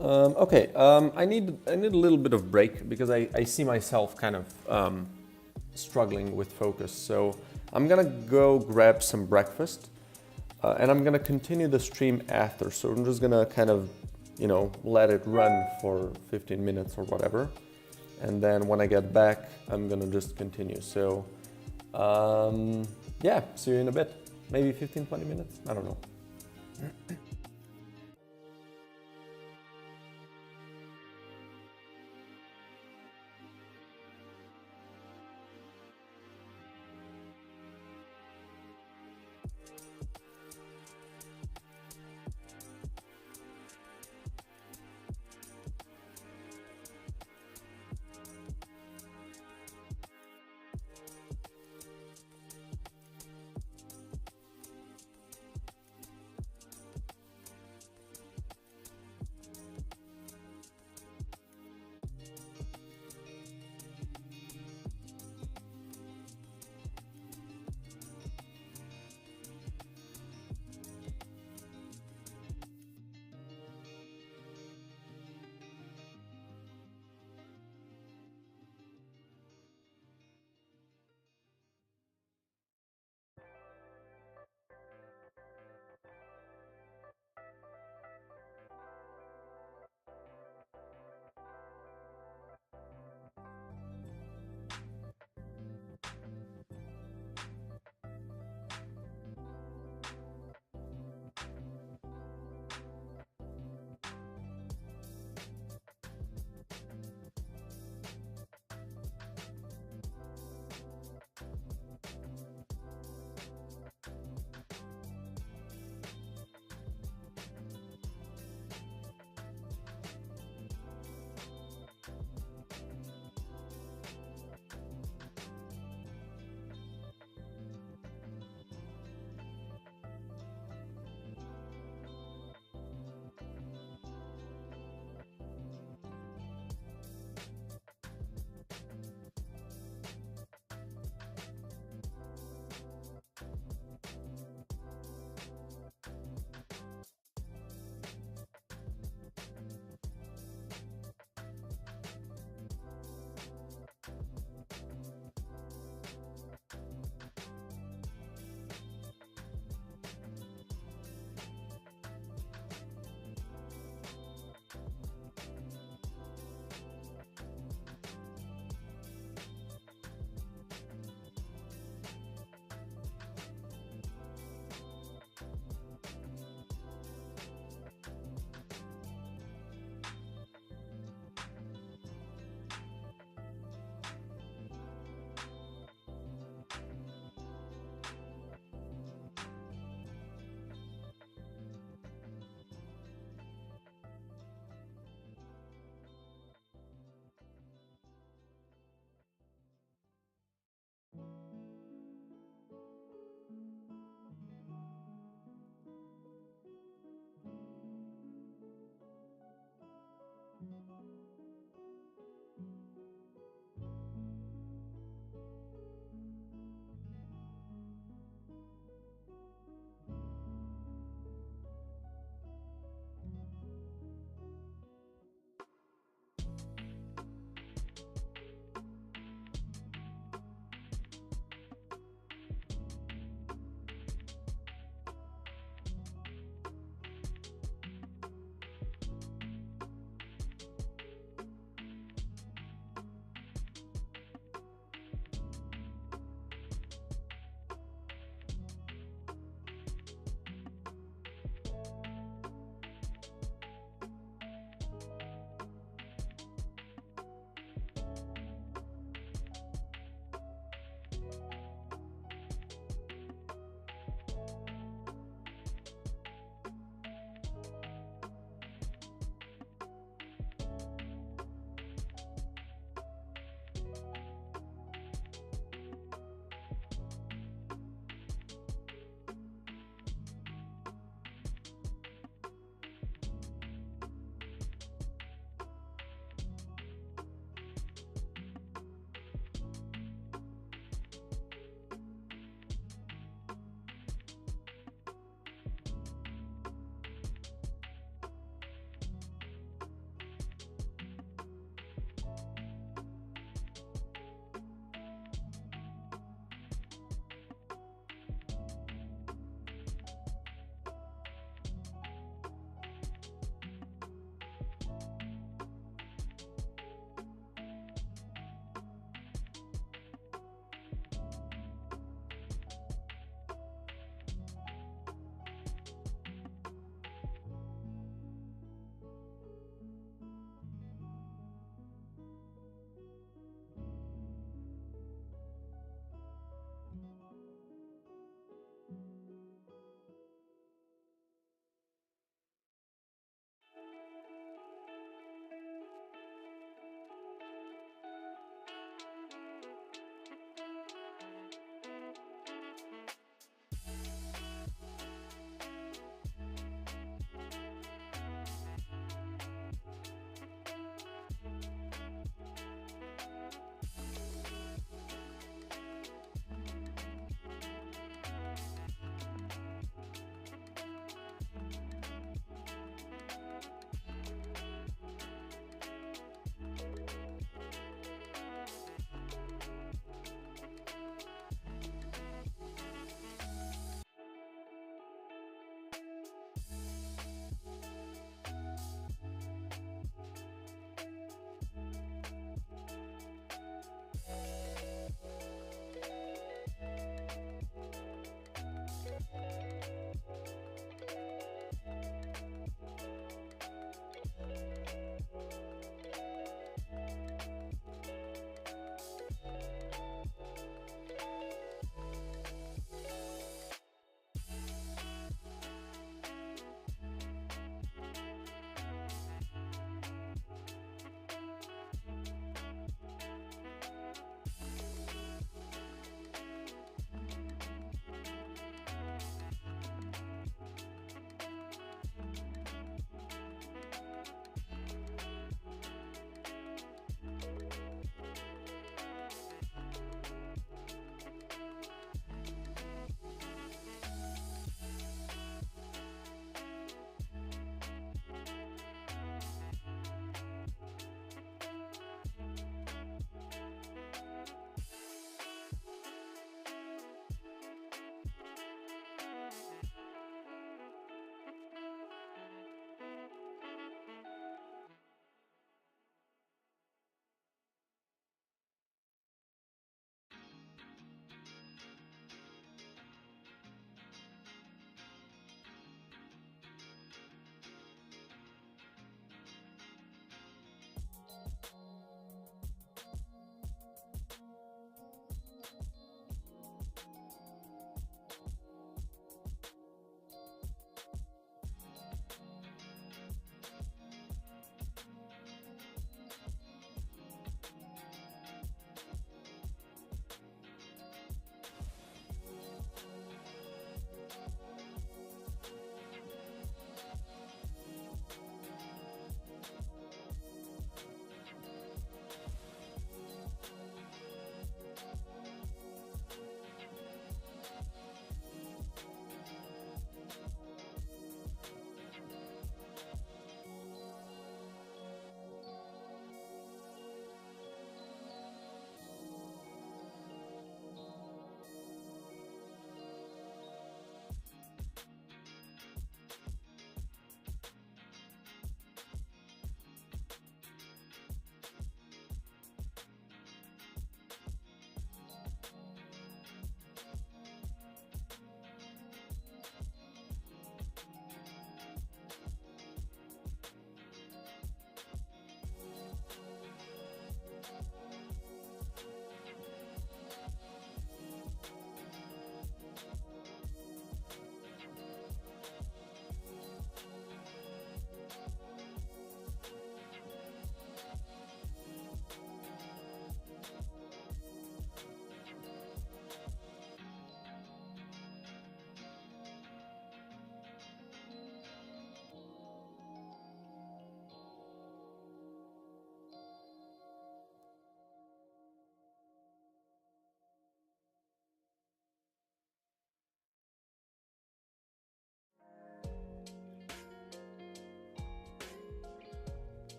Okay, I need a little bit of break because I see myself kind of struggling with focus. So I'm gonna go grab some breakfast and I'm gonna continue the stream after. So I'm just gonna kind of, you know, let it run for 15 minutes or whatever. And then when I get back, I'm gonna just continue. So yeah, see you in a bit. Maybe 15, 20 minutes, I don't know.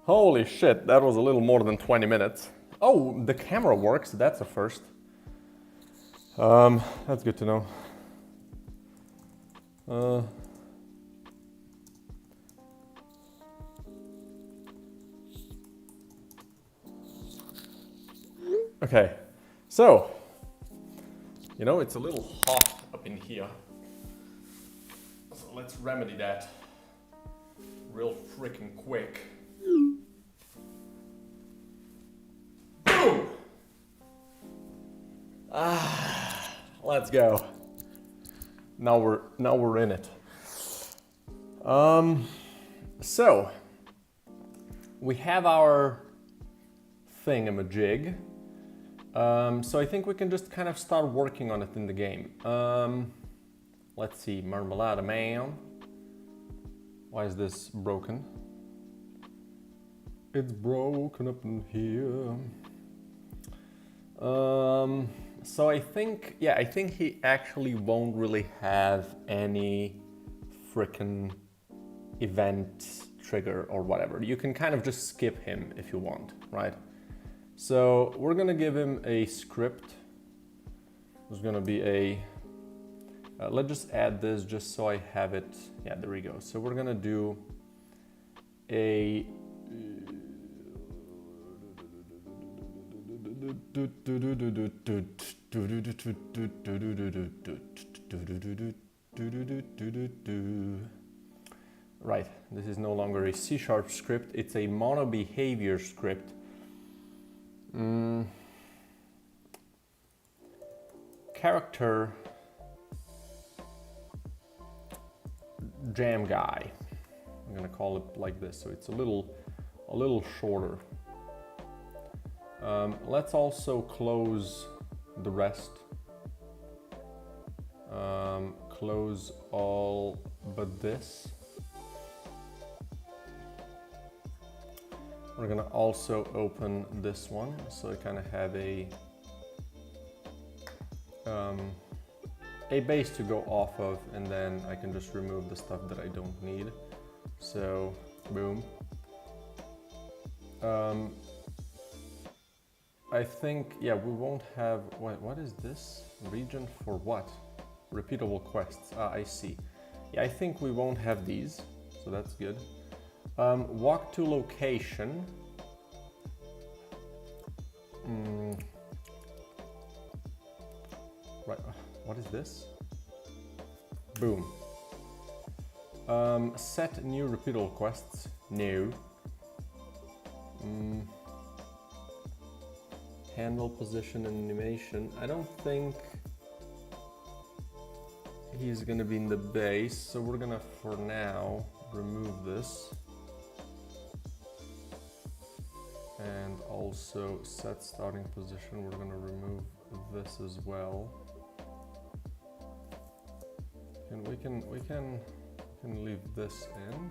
Holy shit, that was a little more than 20 minutes. Oh, the camera works, that's a first. That's good to know. Okay, so, you know, it's a little hot up in here. So let's remedy that real freaking quick. Boom! Let's go. Now we're in it. So we have our thingamajig. So I think we can just kind of start working on it in the game. Let's see, Marmalade Man. Why is this broken? It's broken up in here. So I think he actually won't really have any frickin' event trigger or whatever. You can kind of just skip him if you want, right? So we're gonna give him a script. There's gonna be a, let's just add this just so I have it. Yeah, there we go. So we're gonna do a, right, this is no longer a C# script, it's a mono behavior script. Character jam guy. I'm gonna call it like this, so it's a little shorter. Let's also close the rest. Close all but this. We're gonna also open this one, so I kind of have a base to go off of, and then I can just remove the stuff that I don't need. So, boom. I think, yeah, we won't have, what is this? Region for what? Repeatable quests, I see. Yeah, I think we won't have these, so that's good. Walk to location. Right, what is this? Boom. Set new repeatable quests. No. Handle position and animation. I don't think he's gonna be in the base, so we're gonna, for now, remove this. And also set starting position, we're gonna remove this as well. And we can leave this in.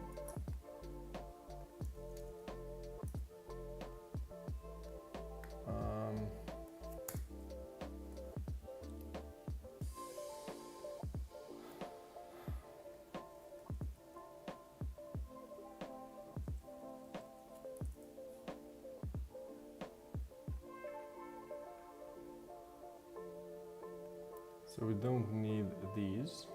So we don't need these.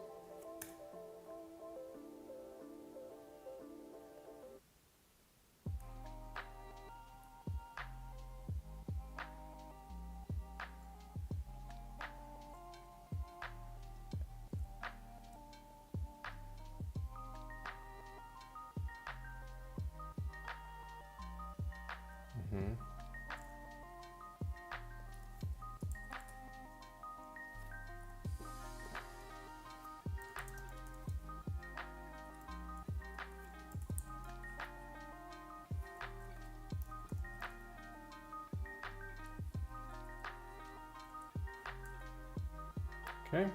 Okay.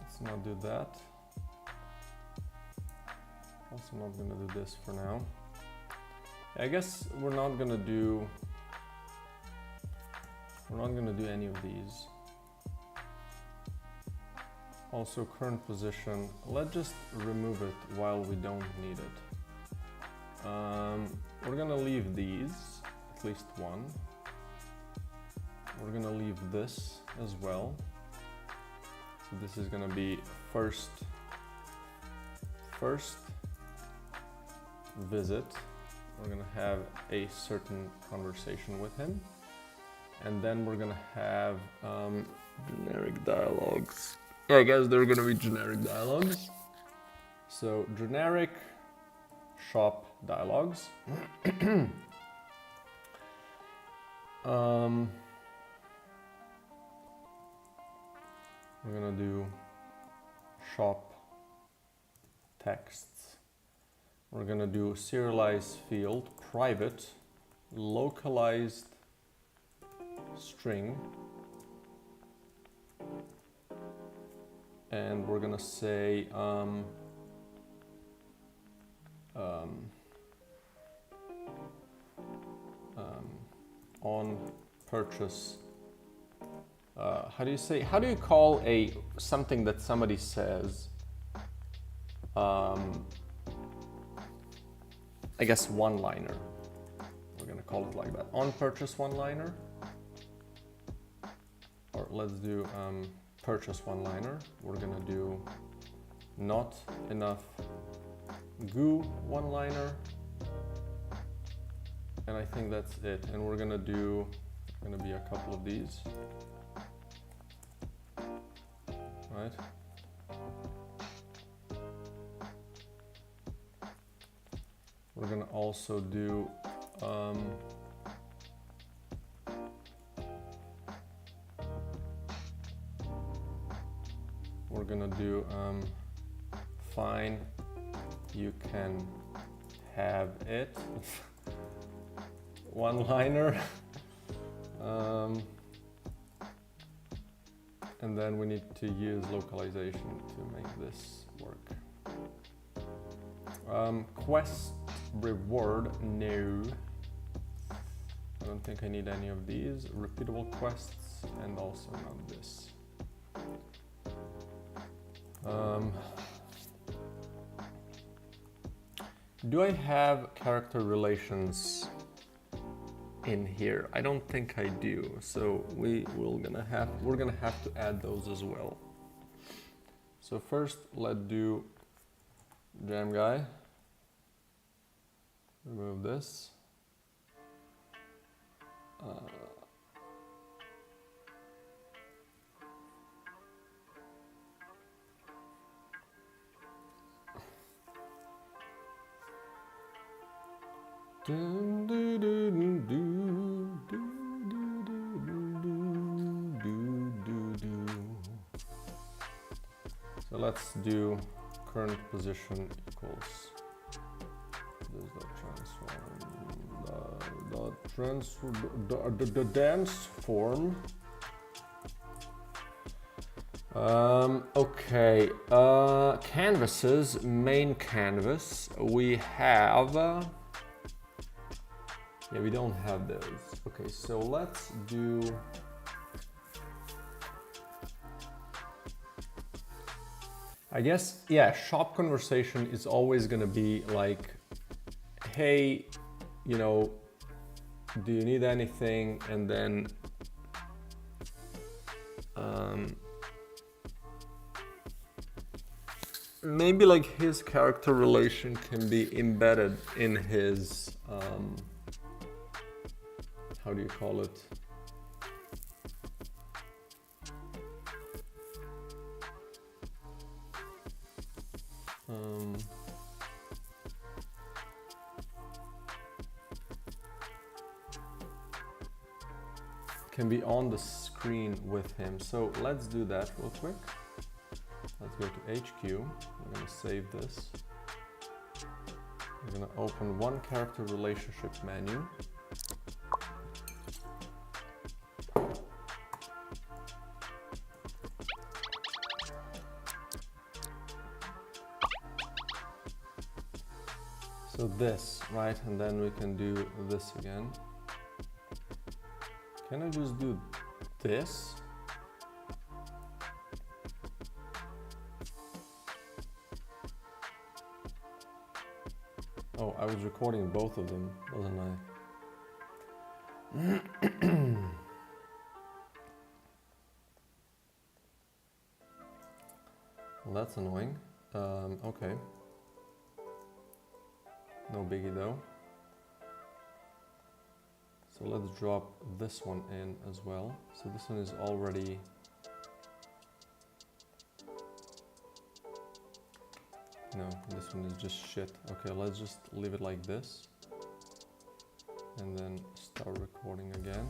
Let's not do that. Also not gonna do this for now. I guess we're not gonna do We're not going to do any of these. Also, current position, let's just remove it while we don't need it. We're going to leave these, at least one. We're going to leave this as well. So this is going to be first visit. We're going to have a certain conversation with him. And then we're going to have generic dialogues. Yeah, I guess they're going to be generic dialogues. So generic shop dialogues. We're gonna do shop texts. We're gonna do serialized field, private, localized string, and we're gonna say on purchase. How do you call something that somebody says? I guess one-liner. We're gonna call it like that. On purchase one-liner. Or let's do purchase one-liner. We're gonna do not enough goo one-liner. And I think that's it. And we're gonna be a couple of these. Right? We're gonna also do fine, you can have it. One-liner. And then we need to use localization to make this work. Quest reward, no. I don't think I need any of these. Repeatable quests, and also not this. Do I have character relations in here? I don't think I do, so we're gonna have to add those as well. So first, let's do jam guy. Remove this. So let's do current position equals the dance form. Okay, canvases, main canvas, we have, yeah, we don't have those. Okay, so let's do, I guess, yeah, shop conversation is always gonna be like, hey, you know, do you need anything? And then maybe like his character relation can be embedded in his, how do you call it? Can be on the screen with him. So let's do that real quick. Let's go to HQ. We're going to save this. We're going to open one character relationship menu. So this, right? And then we can do this again. Can I just do this? Oh, I was recording both of them, wasn't I? Well, that's annoying. Okay. No biggie though. So let's drop this one in as well. So this one is already... No, this one is just shit. Okay, let's just leave it like this. And then start recording again.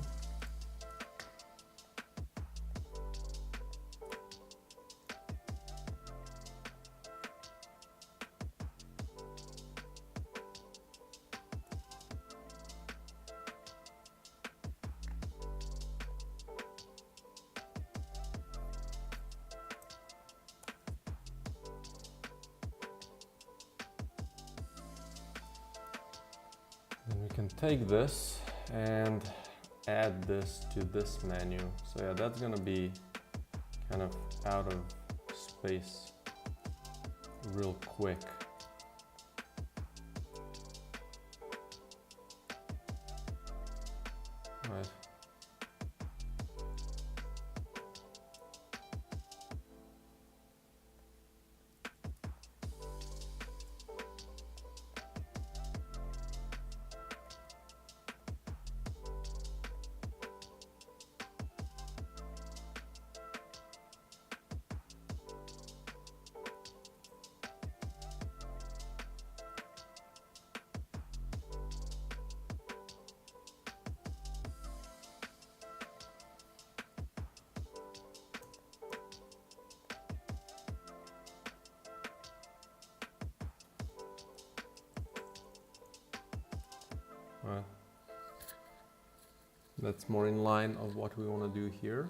Then we can take this and add this to this menu. So yeah, that's gonna be kind of out of space real quick. Right. Right. That's more in line of what we want to do here.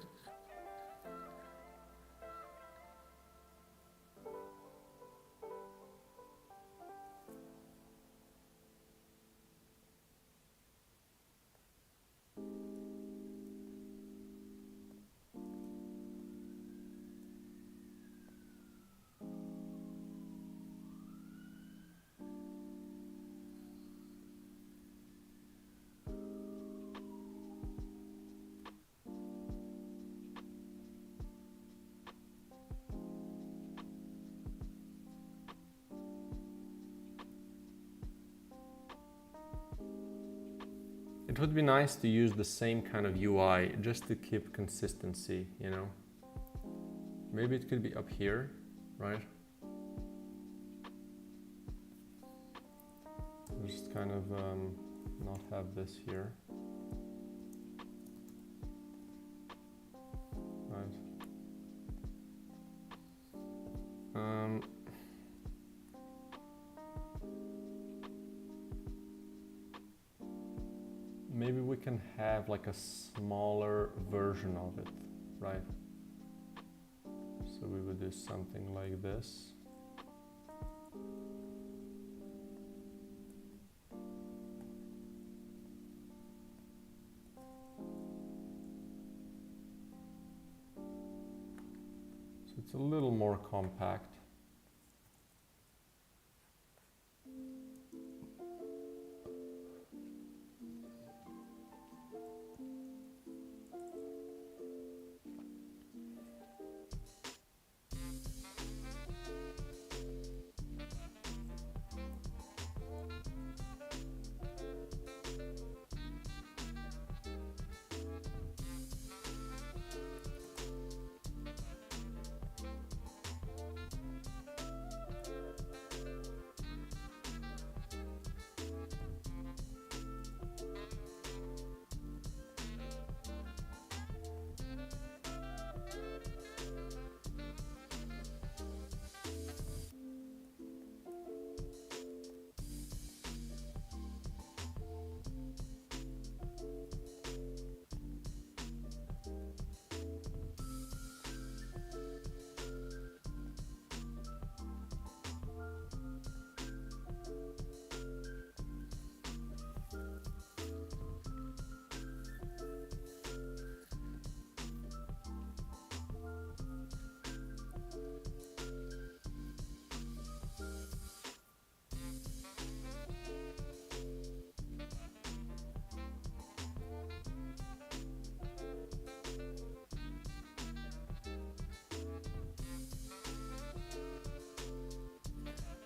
It would be nice to use the same kind of UI just to keep consistency, you know? Maybe it could be up here, right? Just kind of not have this here. Right. Maybe we can have like a smaller version of it, right? So we would do something like this. So it's a little more compact.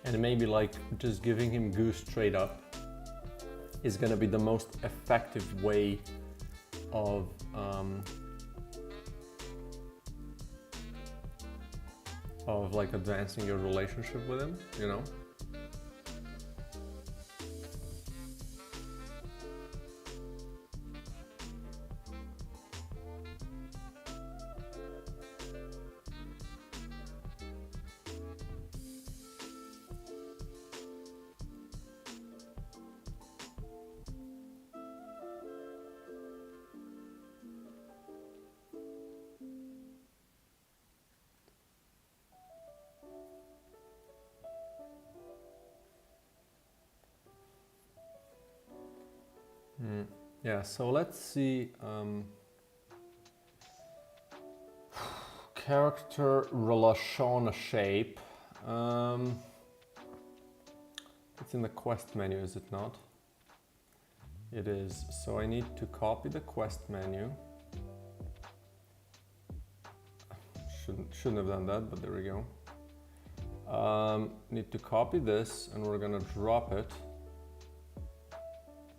And maybe like just giving him goose straight up is gonna be the most effective way of like advancing your relationship with him, you know? Yeah, so let's see. Character relation shape. It's in the quest menu, is it not? It is. So I need to copy the quest menu. Shouldn't have done that, but there we go. Need to copy this, and we're gonna drop it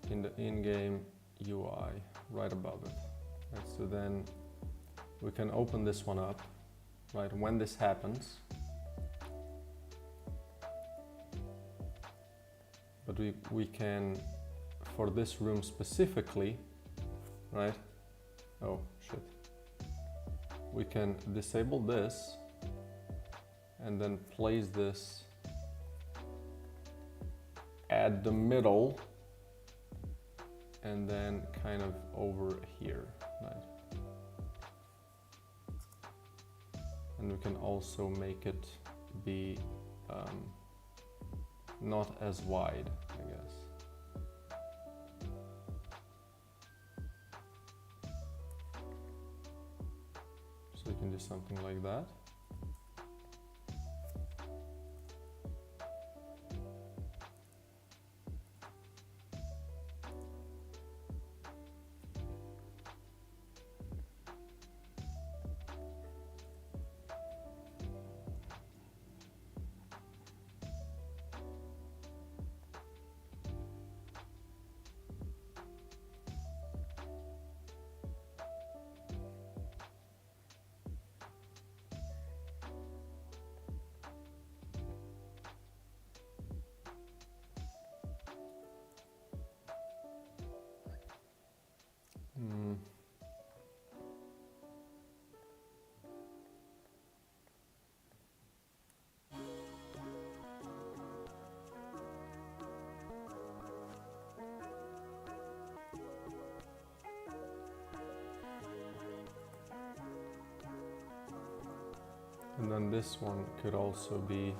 in the in-game UI right above it. Right, so then we can open this one up, right? When this happens, but we can, for this room specifically, right? Oh shit. We can disable this and then place this at the middle and then kind of over here, right? And we can also make it be not as wide, I guess. So we can do something like that. And then this one could also be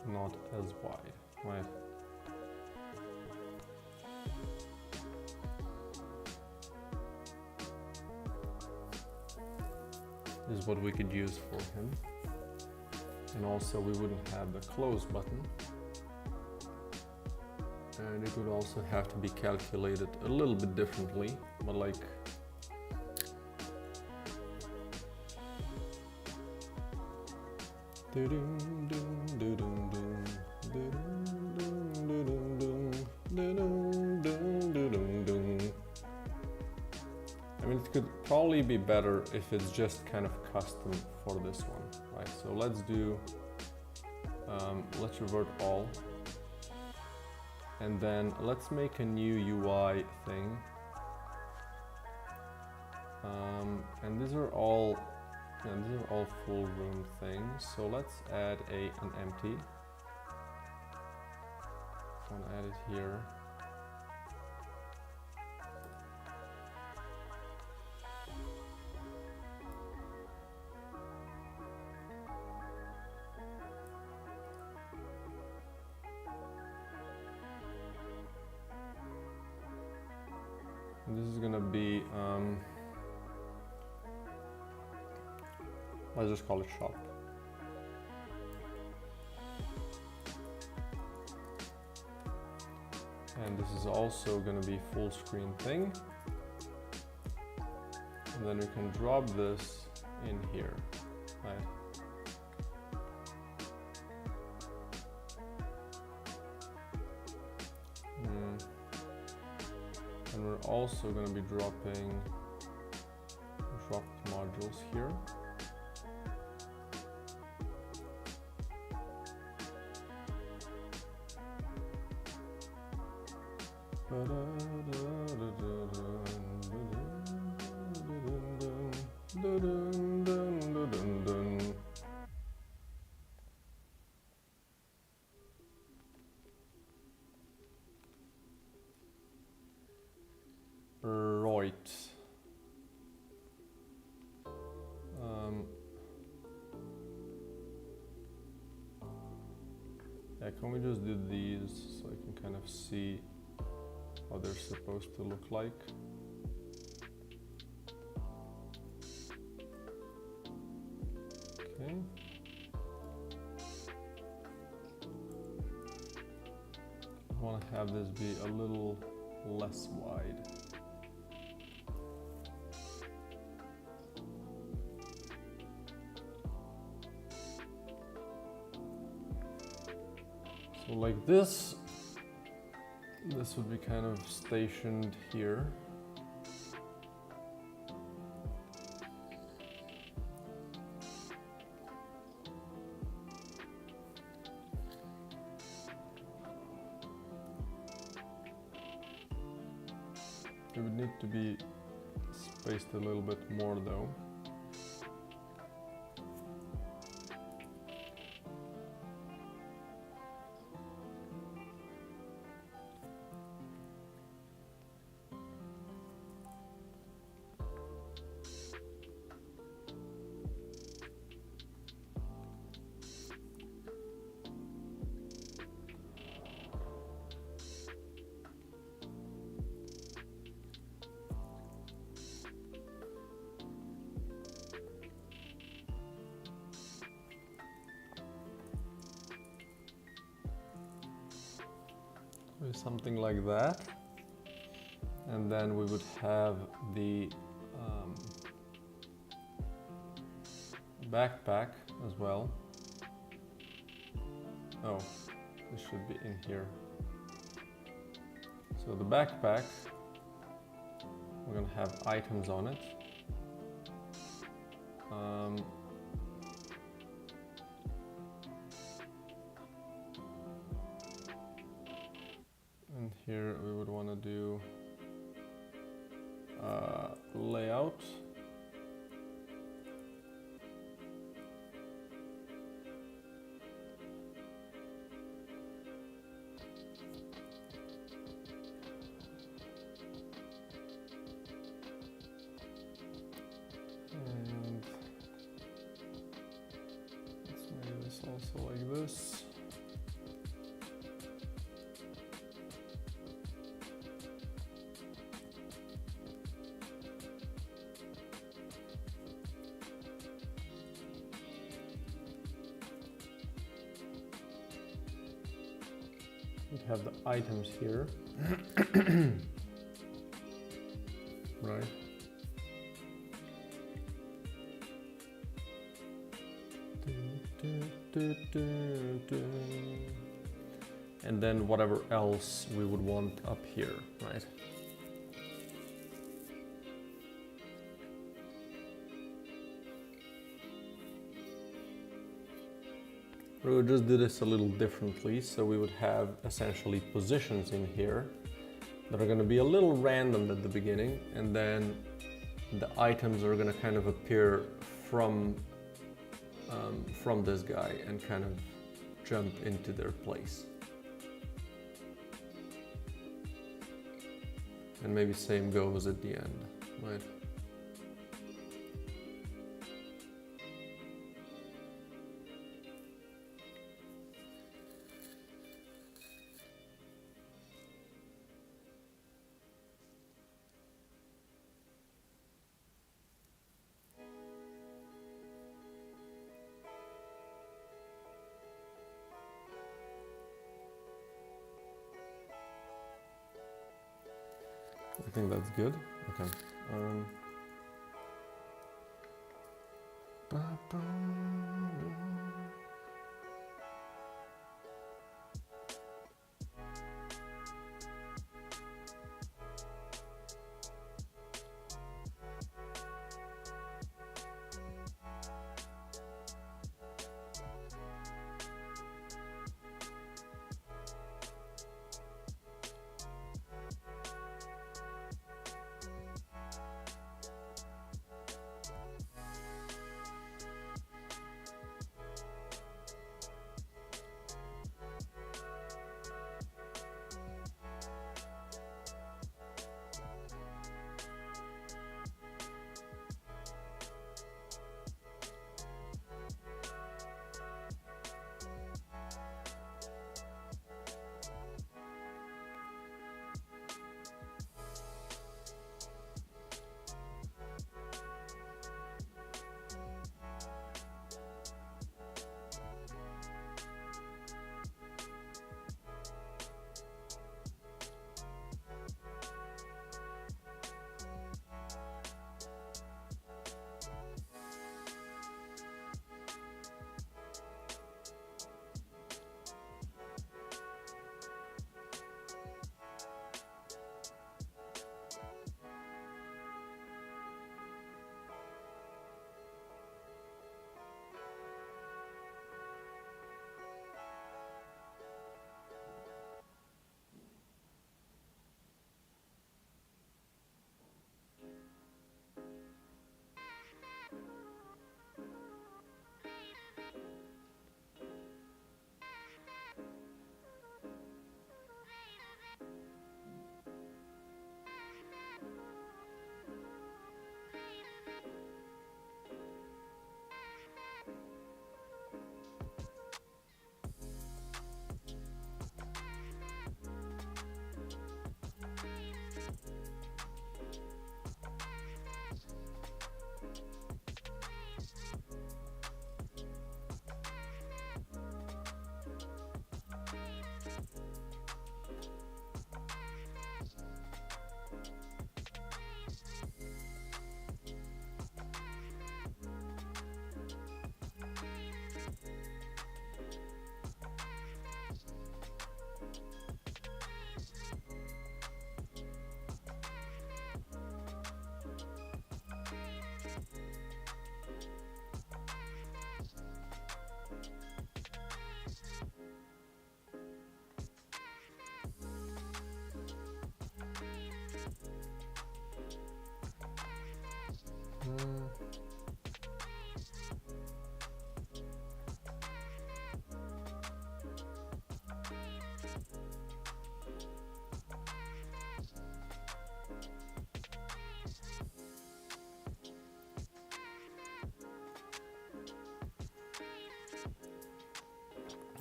not as wide, right? This is what we could use for him. And also we wouldn't have the close button. And it would also have to be calculated a little bit differently, but like I mean, it could probably be better if it's just kind of custom for this one, right? So let's do, let's revert all. And then let's make a new UI thing. And these are all full room things. So let's add an empty. I want to add it here. And this is gonna be let's just call it shop. And this is also going to be full screen thing. And then we can drop this in here, right? And we're also going to be dropping dropped modules here. Right. Yeah, can we just do these so I can kind of see how they're supposed to look like? Okay. I want to have this be a little less wide. So like this would be kind of stationed here. It would need to be spaced a little bit more though. Something like that, and then we would have the backpack as well. Oh, this should be in here. So the backpack, we're gonna have items on it. And here we would want to do layout. And let's make this also like this. We have the items here, right? And then whatever else we would want up here, right? We would just do this a little differently, so we would have essentially positions in here that are going to be a little random at the beginning, and then the items are going to kind of appear from this guy and kind of jump into their place. And maybe same goes at the end, right? I think that's good. Okay.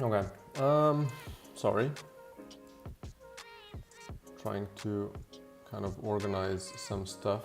Okay, sorry. Trying to kind of organize some stuff.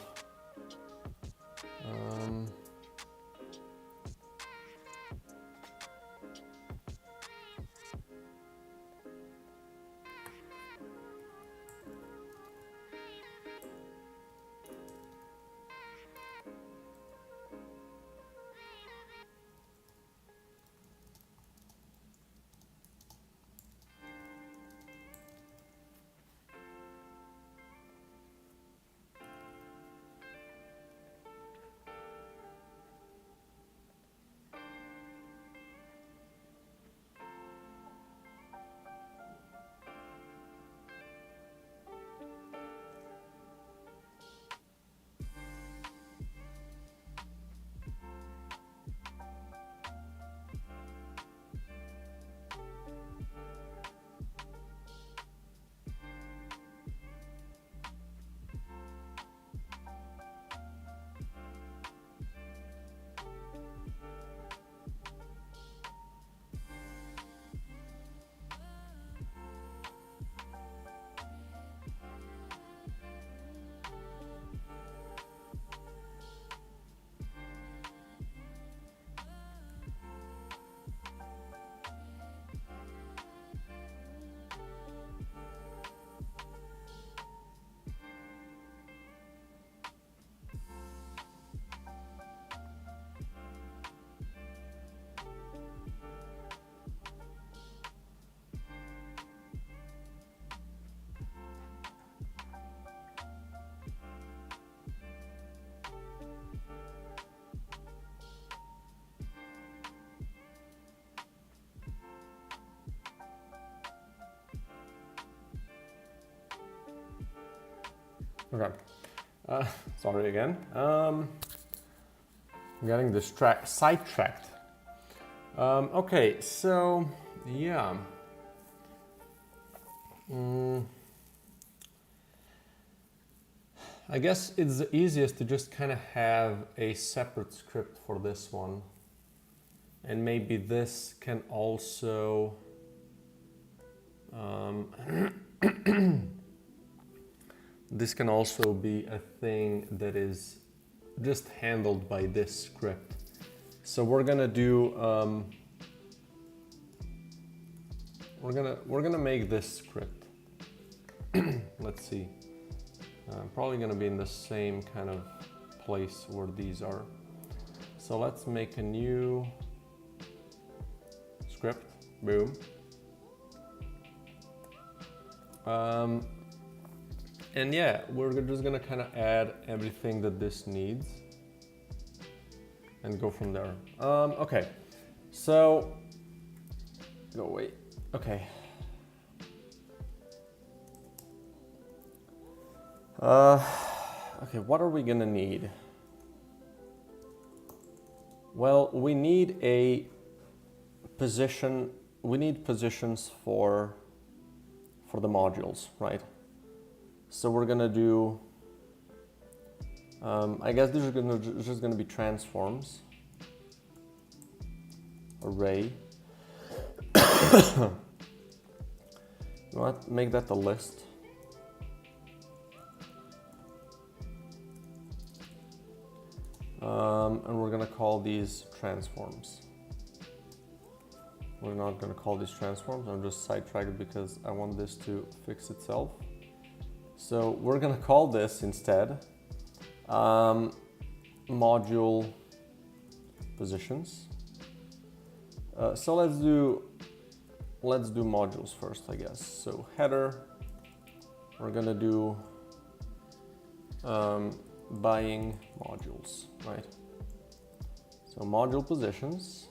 Okay, sorry again. I'm getting sidetracked. Okay, so yeah. I guess it's the easiest to just kind of have a separate script for this one. And maybe this can also this can also be a thing that is just handled by this script. So we're gonna do we're gonna make this script. Let's see. Probably gonna be in the same kind of place where these are. So let's make a new script. Boom. And yeah, we're just gonna kind of add everything that this needs and go from there. Okay, so go away. Okay. Okay, what are we gonna need? Well, we need a position. We need positions for the modules, right? So we're gonna do. I guess these are just gonna be transforms. Array. You want to make that the list? And we're gonna call these transforms. We're not gonna call these transforms. I'm just sidetracked because I want this to fix itself. So we're gonna call this instead module positions. So let's do modules first, I guess. So header, we're gonna do buying modules, right? So module positions.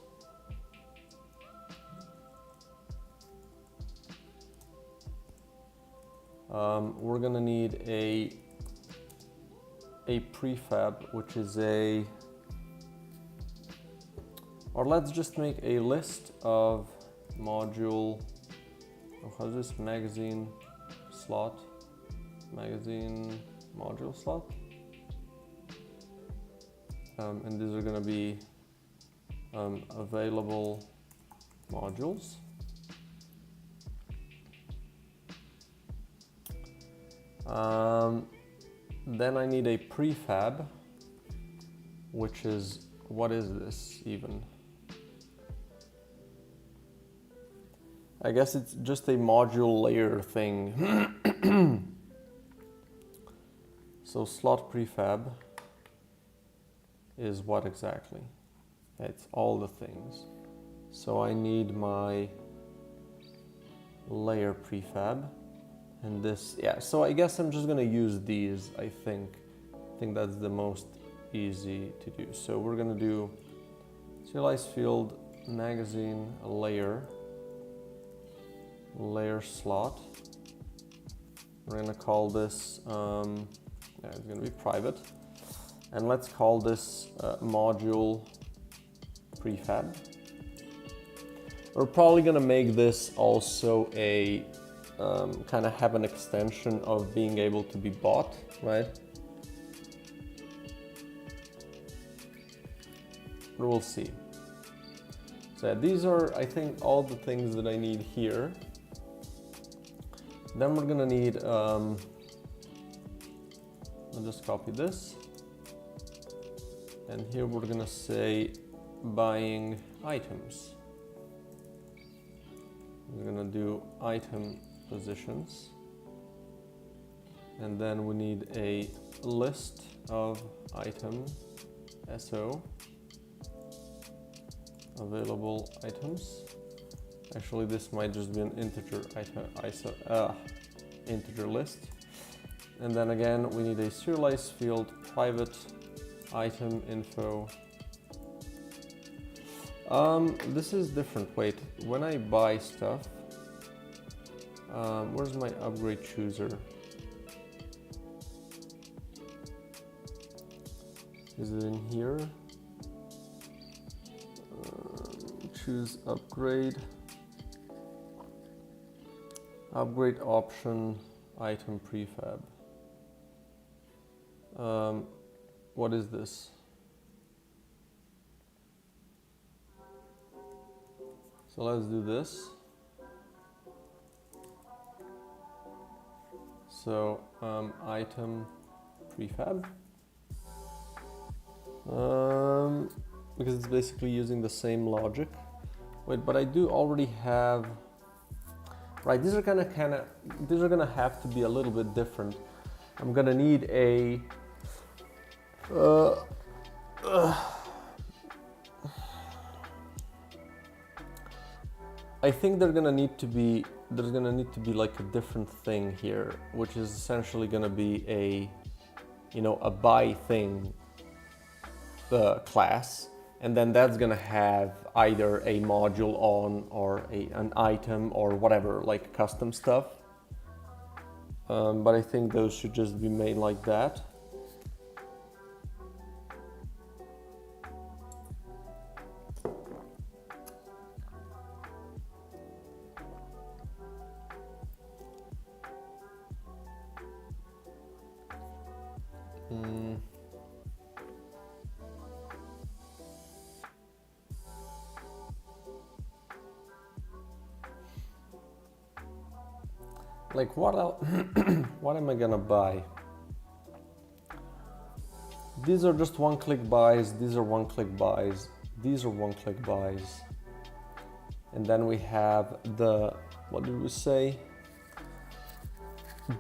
We're gonna need a a prefab, which is a, or let's just make a list of module, oh, how's this, magazine slot, magazine module slot, and these are going to be available modules. Then I need a prefab, which is, what is this even? I guess it's just a module layer thing. So slot prefab is what exactly? It's all the things. So I need my layer prefab. And this, yeah, so I guess I'm just gonna use these, I think. I think that's the most easy to do. So we're gonna do serialized field, magazine, layer slot. We're gonna call this, yeah, it's gonna be private. And let's call this module prefab. We're probably gonna make this also a kind of have an extension of being able to be bought, right? But we'll see. So yeah, these are, I think, all the things that I need here. Then we're gonna need, I'll just copy this. And here we're gonna say buying items. We're gonna do item positions, and then we need a list of item SO available items. Actually, this might just be an integer integer list. And then again, we need a serialized field private item info. This is different. Wait, when I buy stuff, where's my upgrade chooser? Is it in here? Choose upgrade. Upgrade option, item prefab. What is this? So let's do this. So item prefab, because it's basically using the same logic. Wait, but I do already have. Right, these are these are gonna have to be a little bit different. I'm gonna need a. I think there's gonna need to be like a different thing here, which is essentially gonna be a, a buy thing class, and then that's gonna have either a module on or an item or whatever, like custom stuff. But I think those should just be made like that. Like what else? What am I gonna buy? These are just one-click buys. These are one-click buys. These are one-click buys. And then we have the, what did we say?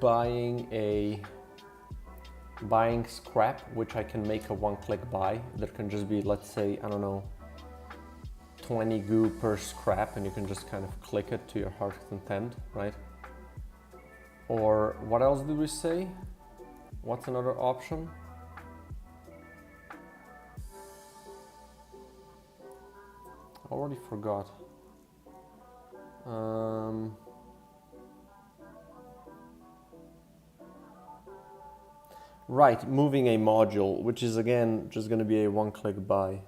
Buying scrap, which I can make a one-click buy. That can just be, let's say, I don't know, 20 goo per scrap, and you can just kind of click it to your heart's content, right? Or what else did we say? What's another option? I already forgot. Right, moving a module, which is again just going to be a one-click buy.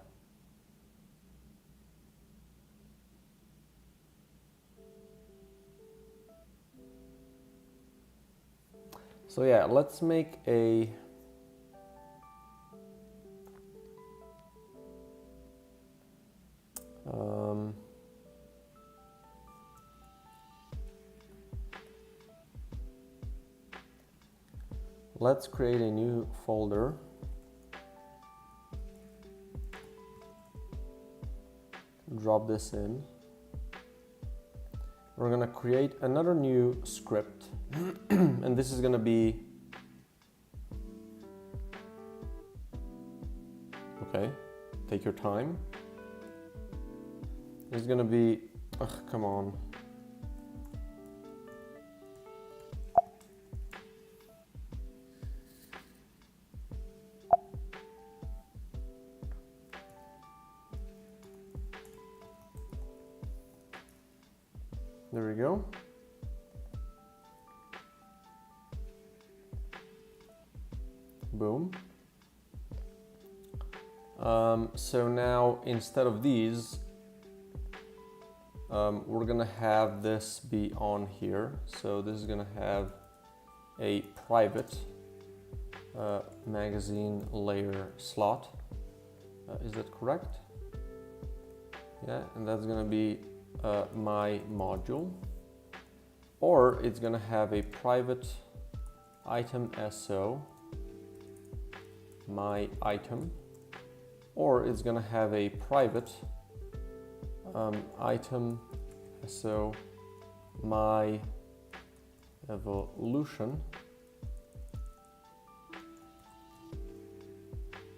So yeah, let's make a let's create a new folder. Drop this in. We're gonna create another new script and this is gonna be, okay, take your time. It's gonna be, come on. There we go. Boom. So now instead of these, we're gonna have this be on here. So this is gonna have a private magazine layer slot. Is that correct? Yeah, and that's gonna be my module, or it's gonna have a private item SO, my item, or it's gonna have a private item SO, my evolution,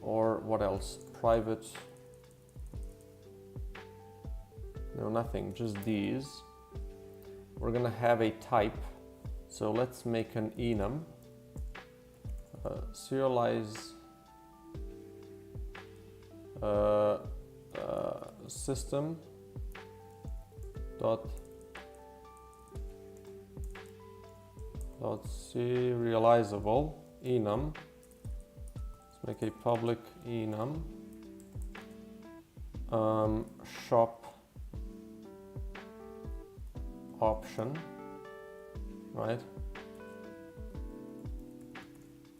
or what else? Private. No, nothing, just these. We're gonna have a type, so let's make an enum. Serialize system dot serializable enum. Let's make a public enum. Shop option, right?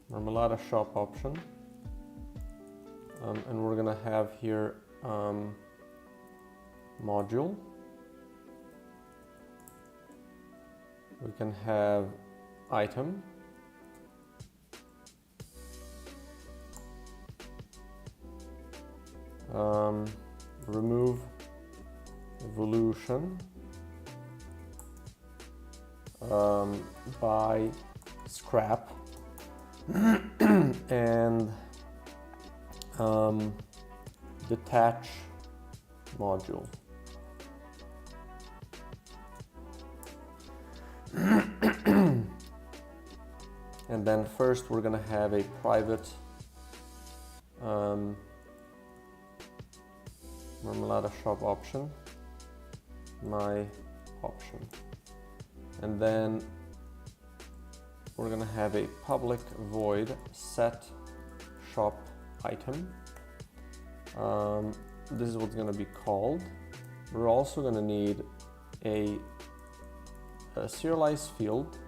Marmalada shop option, and we're gonna have here module. We can have item, remove evolution, by scrap, and detach module. And then first we're gonna have a private Marmalada shop option, my option. And then we're gonna have a public void set shop item. This is what's gonna be called. We're also gonna need a serialized field,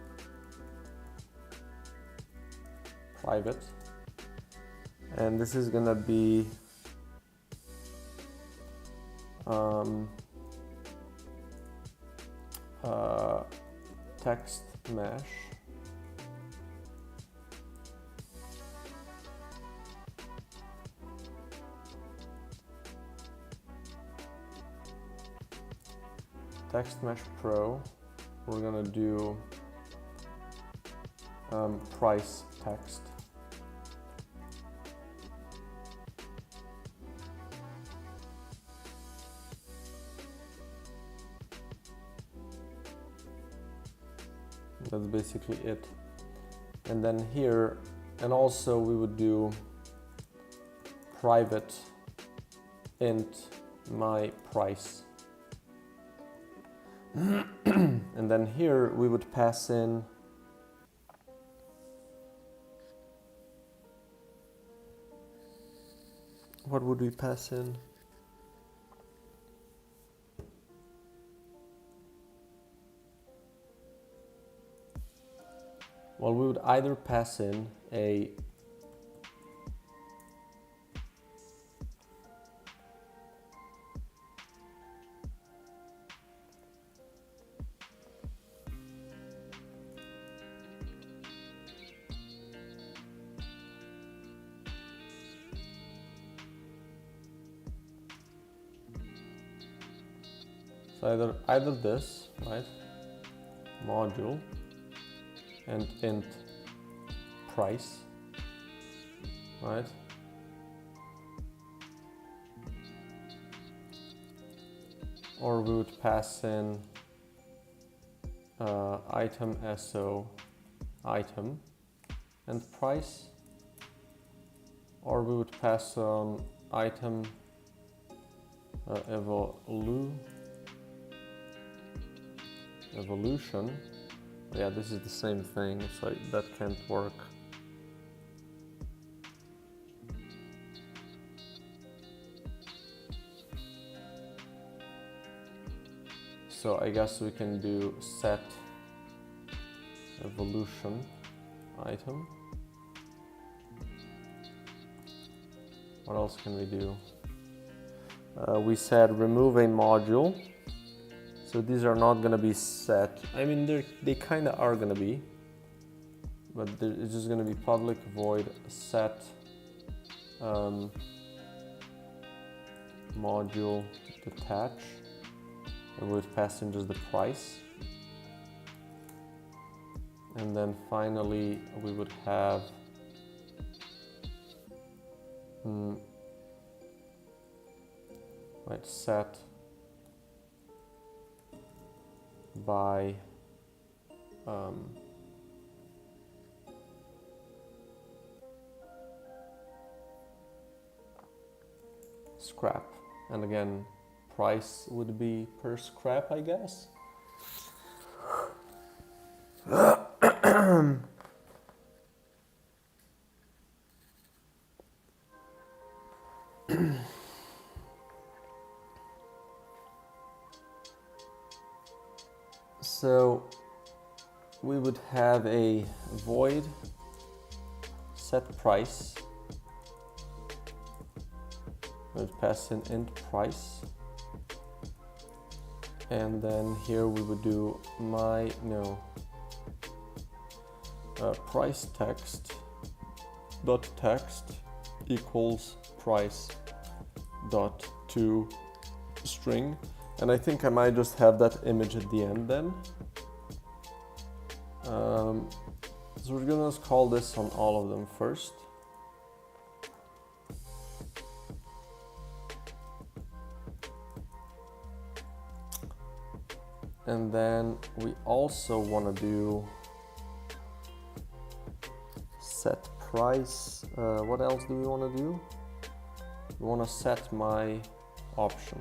private, and this is gonna be text mesh, text mesh pro. We're gonna do price text. That's basically it. And then here, and also we would do private int my price. And then here we would pass in what would we pass in? Well, we would either pass in a so either this, right, module and int price, right, or we would pass in item so item and price, or we would pass on item evolution. Yeah, this is the same thing, so that can't work. So I guess we can do set evolution item. What else can we do? We said remove a module. So these are not going to be set. I mean, they kind of are going to be, but it's just going to be public void set module detach, and we would pass in just the price. And then finally we would have right, set by scrap, and again price would be per scrap, I guess. So we would have a void set price. We would pass in int price, and then here we would do price text dot text equals price dot to string. And I think I might just have that image at the end then. So we're gonna call this on all of them first. And then we also want to do set price. What else do we want to do? We want to set my option.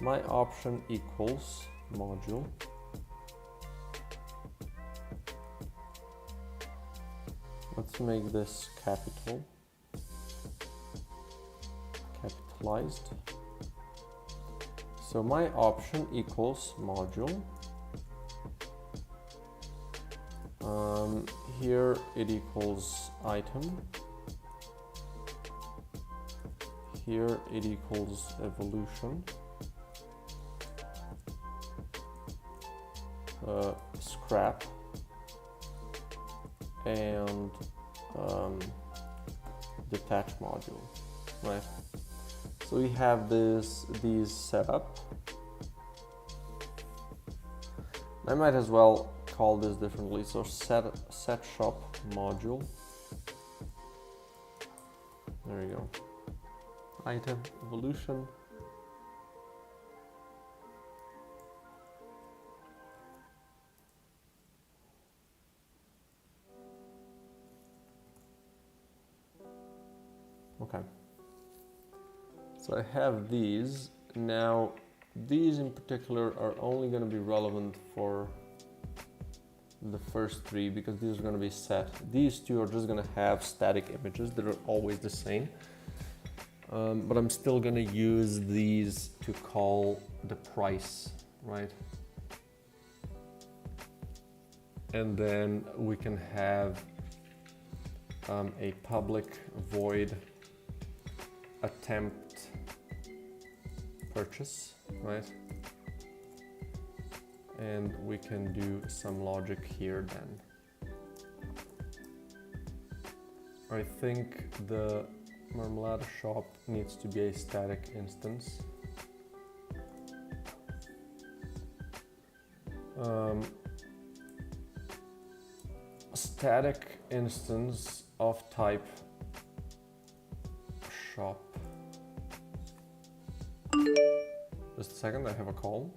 My option equals module. Let's make this capitalized. So my option equals module. Here it equals item. Here it equals evolution. Scrap and detach module, right? So we have these set up. I might as well call this differently. So set shop module. There you go. Item evolution. Okay. So I have these. Now, these in particular are only going to be relevant for the first three because these are going to be set. These two are just going to have static images that are always the same. but I'm still gonna use these to call the price, right? And then we can have a public void attempt purchase, right? And we can do some logic here then. I think the Marmalade shop needs to be a static instance. Static instance of type shop. Just a second, I have a call.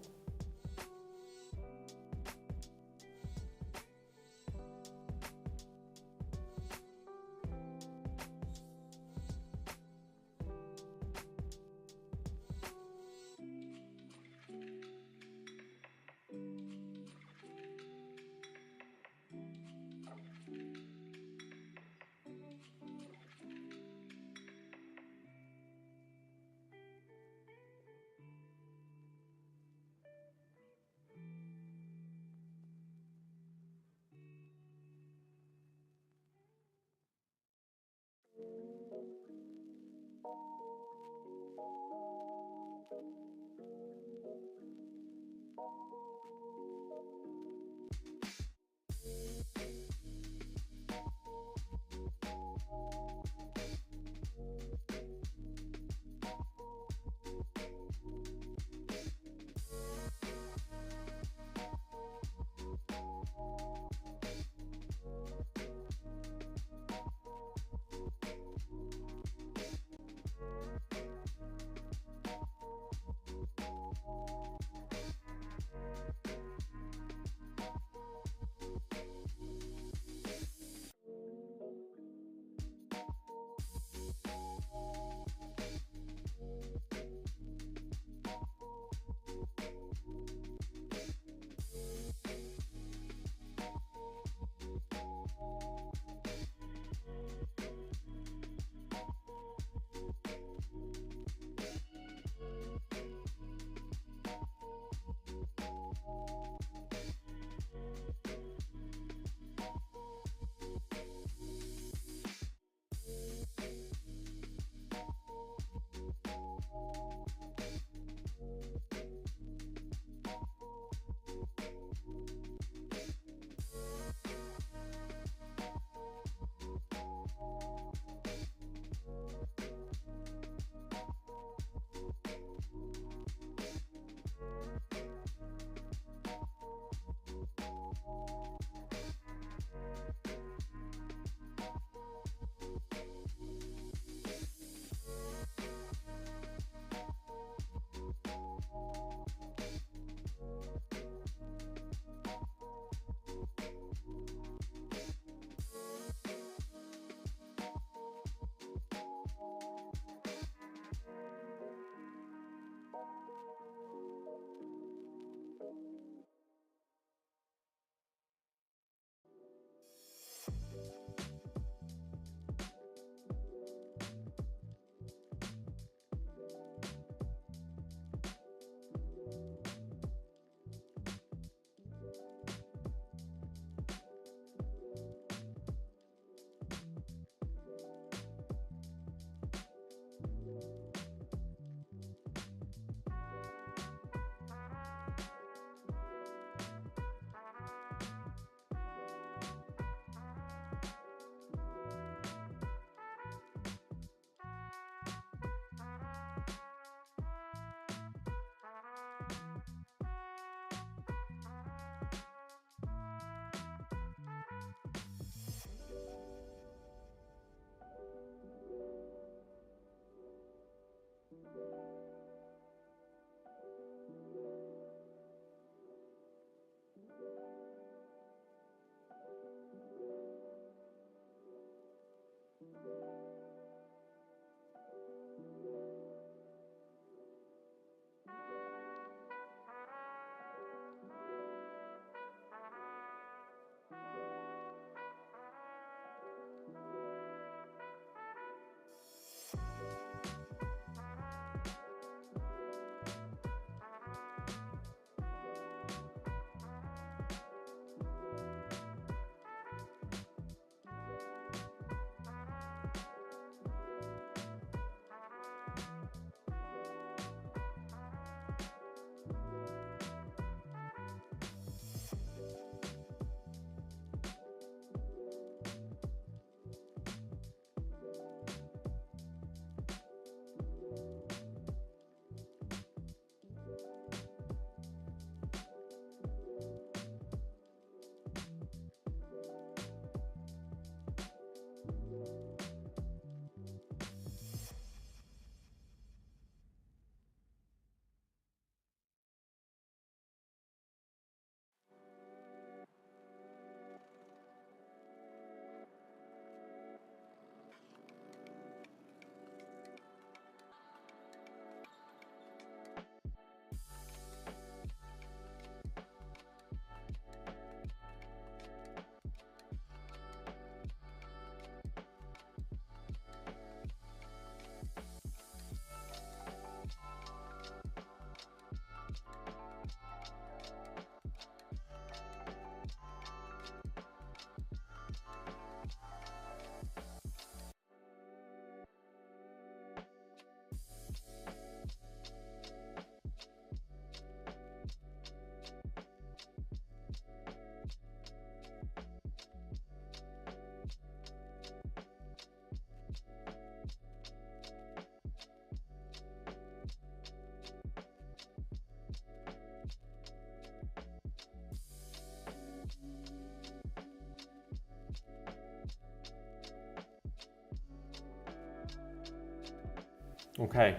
Okay,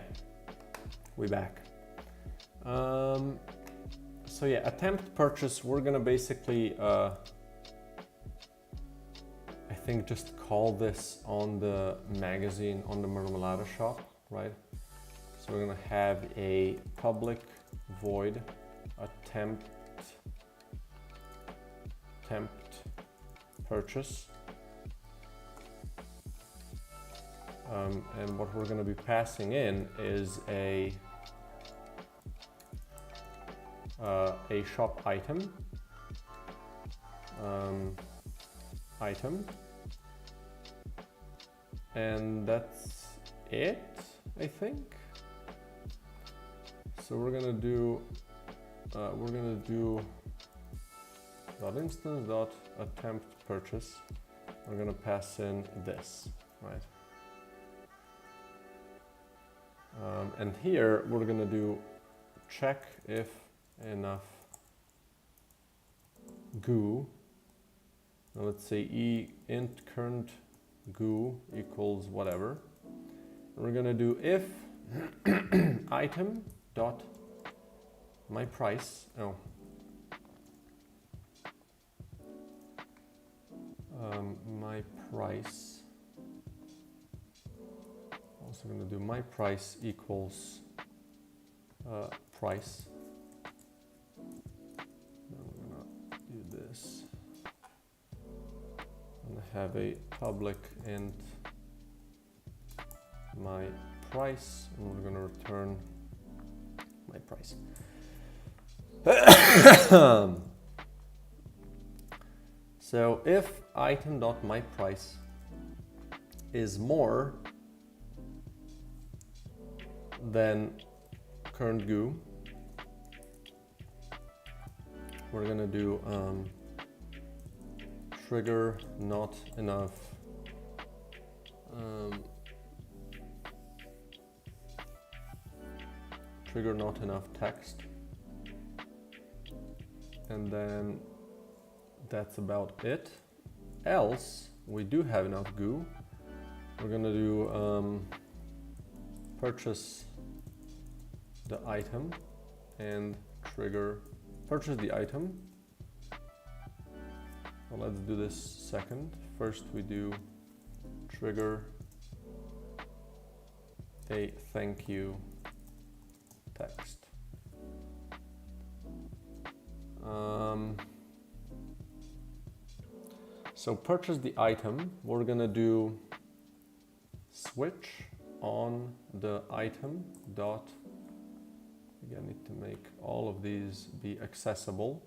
we back. So yeah, attempt purchase, we're gonna basically, I think just call this on the magazine, on the Marmalada shop, right? So we're gonna have a public void attempt purchase. And what we're going to be passing in is a shop item, and that's it, I think. So we're gonna do .instance.attempt purchase. We're gonna pass in this, right? And here we're gonna do check if enough goo. Now let's say int current goo equals whatever. We're gonna do if item dot my price. My price. Also going to do my price equals price. Then we're going to do this. And have a public int my price, and we're going to return my price. So if item.myPrice is more than current goo, we're gonna do trigger not enough text, and then that's about it. Else we do have enough goo. We're gonna do purchase the item and trigger purchase the item. Well, let's do this second. First we do trigger a thank you text. So purchase the item, we're gonna do switch on the item dot, again, need to make all of these be accessible,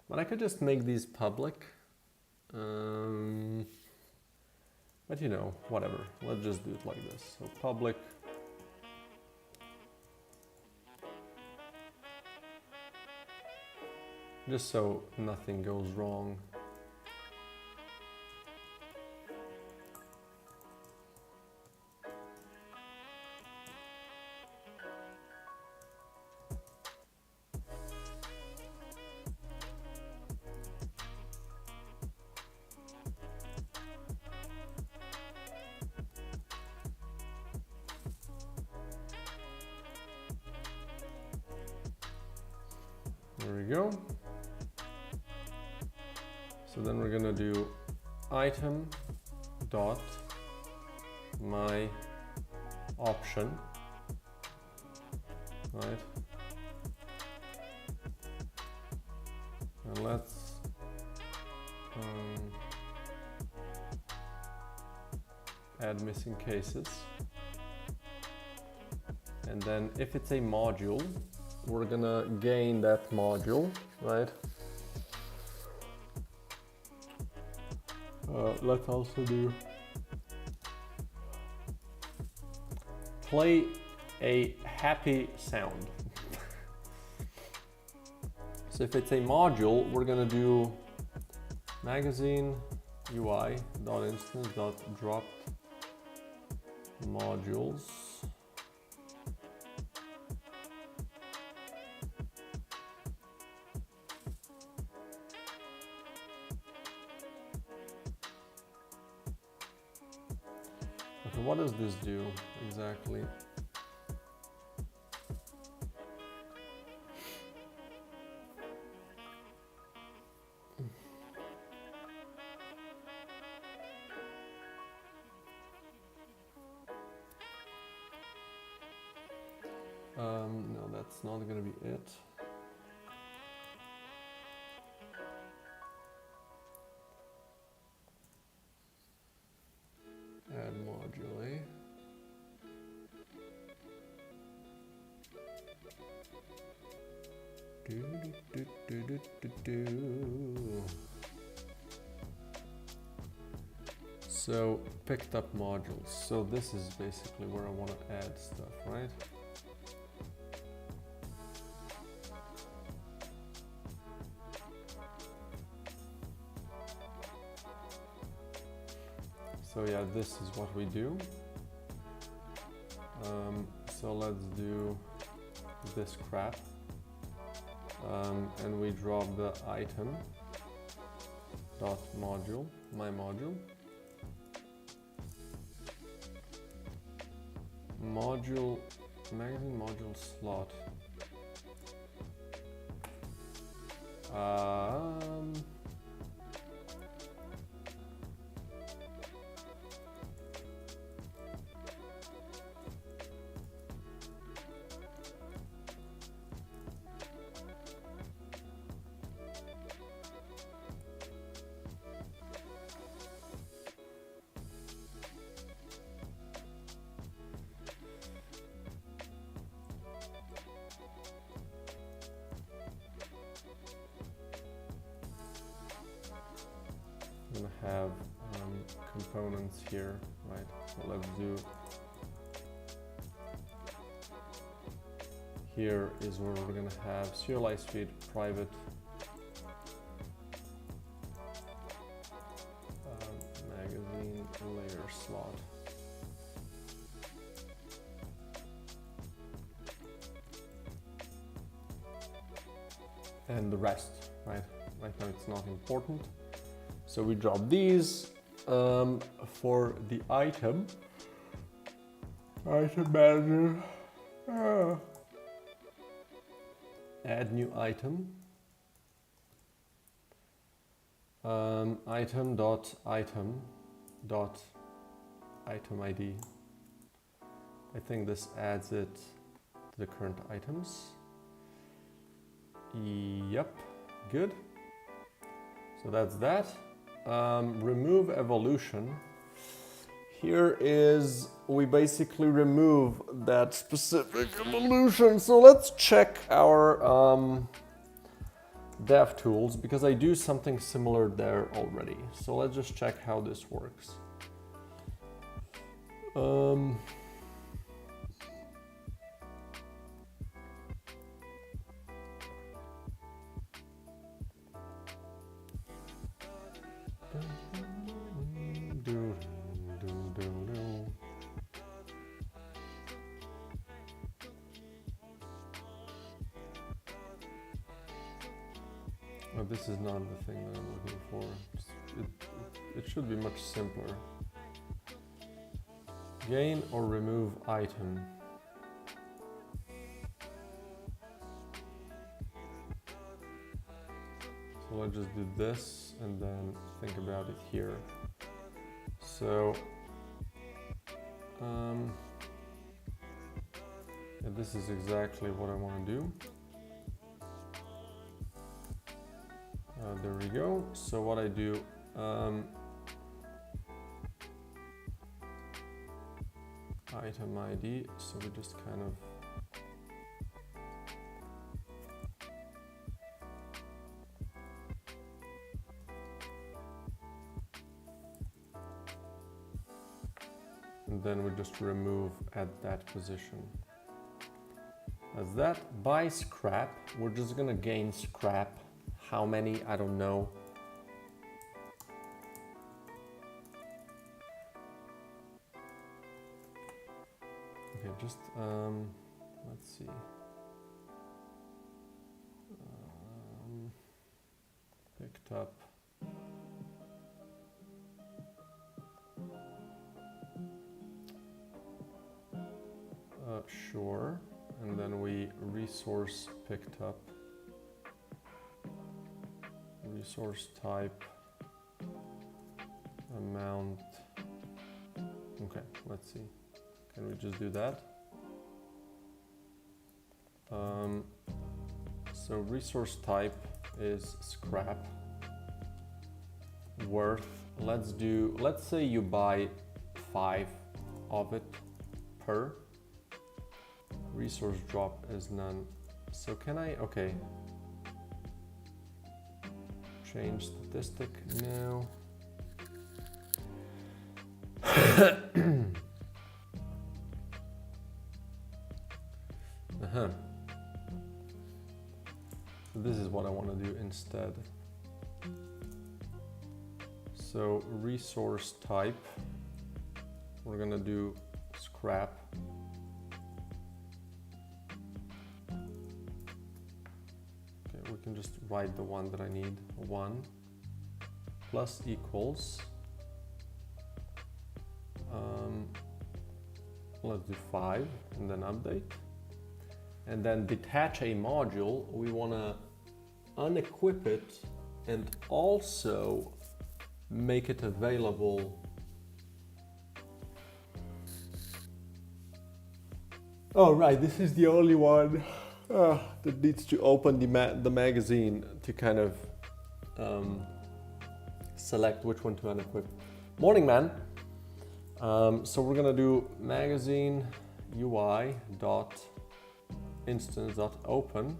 but I could just make these public, but you know, whatever, let's just do it like this. So public just so nothing goes wrong. There we go. So then we're gonna do item dot my option, right? And let's add missing cases. And then if it's a module, we're gonna gain that module, right? Let's also do play a happy sound. So if it's a module, we're gonna do magazine UI dot instance dot dropped modules. Okay, what does this do exactly? No, that's not gonna be it. Add module, eh? So picked up modules. So this is basically where I want to add stuff, right? So yeah, this is what we do. So let's do this crap. And we drop the item dot module, my module. Module, magazine module slot. I'm gonna have components here, right? So let's do, here is where we're gonna have serialized feed private magazine layer slot. And the rest, right? Right now it's not important. So we drop these for the item manager. Add new item. Item dot item dot item ID. I think this adds it to the current items. Yep, good. So that's that. Remove evolution. Here is, we basically remove that specific evolution. So let's check our dev tools, because I do something similar there already. So let's just check how this works. Oh, this is not the thing that I'm looking for. It should be much simpler. Gain or remove item. So let's just do this and then think about it here. So yeah, this is exactly what I want to do. There we go. So what I do, item ID, so we just kind of and then we just remove at that position. As that, buy scrap, we're just gonna gain scrap. How many? I don't know. Okay, just let's see. Picked up. sure. And then we resource picked up. Resource type. Amount. Okay, let's see. Can we just do that? So resource type is scrap. Worth, let's say you buy 5 of it per. Resource drop is none. So can I, okay. Change statistic, no. This is what I want to do instead. So resource type, we're gonna do scrap. Okay, we can just write the one that I need, 1 plus equals, let's do 5 and then update. And then detach a module, we wanna unequip it and also make it available. Oh right, this is the only one that needs to open the magazine to kind of select which one to unequip. Morning, man. So we're gonna do magazine UI dot instance dot open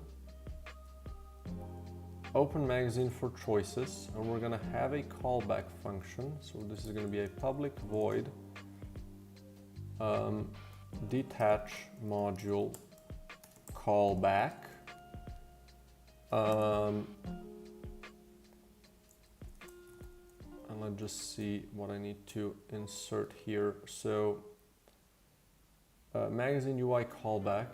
magazine for choices, and we're gonna have a callback function. So this is gonna be a public void detach module callback. And let's just see what I need to insert here. So magazine UI callback.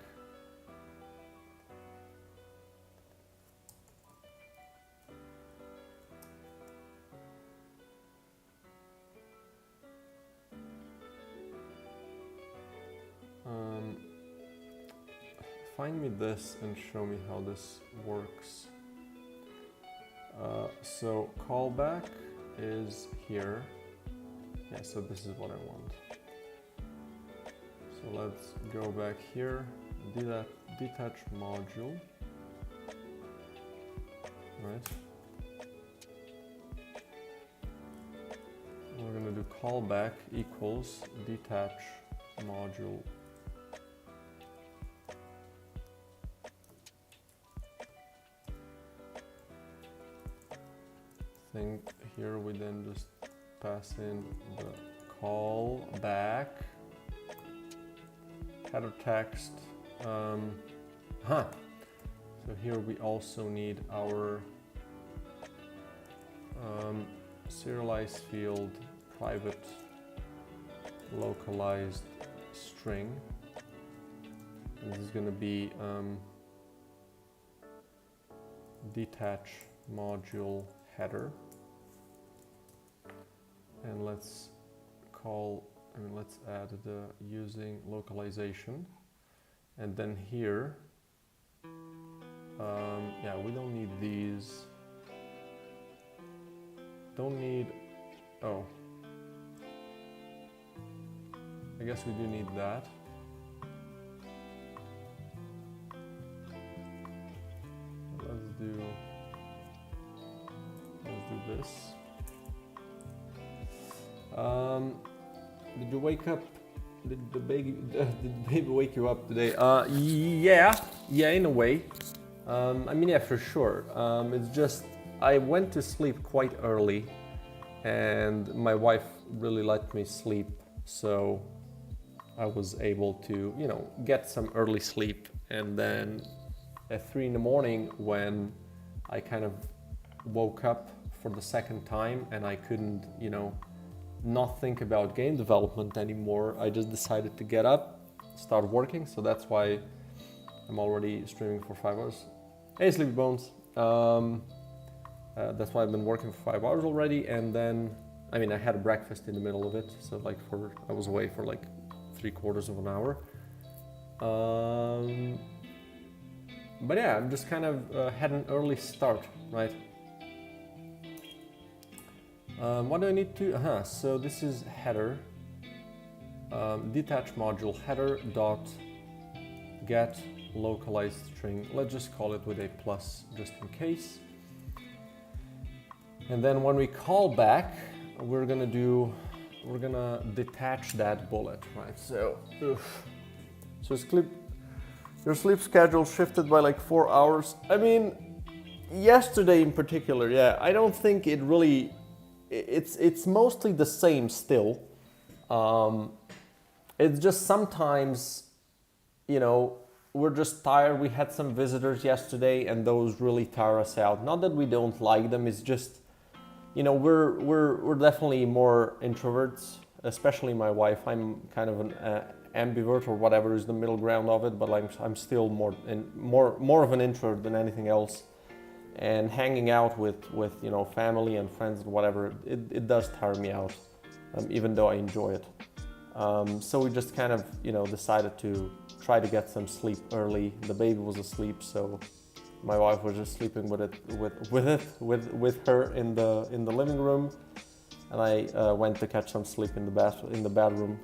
Find me this and show me how this works. So callback is here. Yeah, so this is what I want. So let's go back here, do that detach module, right? We're gonna do callback equals detach module. Here we then just pass in the callback header text. So here we also need our serialized field private localized string. And this is going to be detach module header. And let's add the using localization. And then here, yeah, we don't need these. Don't need, oh. I guess we do need that. Let's do this. Did you wake up? Did the baby wake you up today? Yeah, in a way. I mean, yeah, for sure. It's just I went to sleep quite early, and my wife really let me sleep, so I was able to, you know, get some early sleep. And then at 3 in the morning, when I kind of woke up for the second time and I couldn't, you know, not think about game development anymore, I just decided to get up, start working. So that's why I'm already streaming for 5 hours. Hey, Sleepy Bones. That's why I've been working for 5 hours already. And then, I mean, I had a breakfast in the middle of it. So like I was away for like 3/4 of an hour. But yeah, I'm just kind of had an early start, right? What do I need to? So this is header, detach module header dot get localized string. Let's just call it with a plus just in case. And then when we call back, we're gonna detach that bullet, right? So, so your sleep schedule shifted by like 4 hours. I mean, yesterday in particular, yeah, I don't think it really, it's mostly the same still. It's just sometimes, you know, we're just tired. We had some visitors yesterday and those really tire us out. Not that we don't like them, it's just, you know, we're definitely more introverts, especially my wife. I'm kind of an ambivert or whatever is the middle ground of it, but I'm still more of an introvert than anything else. And hanging out with you know, family and friends and whatever, it does tire me out, even though I enjoy it. So we just kind of, you know, decided to try to get some sleep early. The baby was asleep, so my wife was just sleeping with her in the living room, and I went to catch some sleep in the bedroom.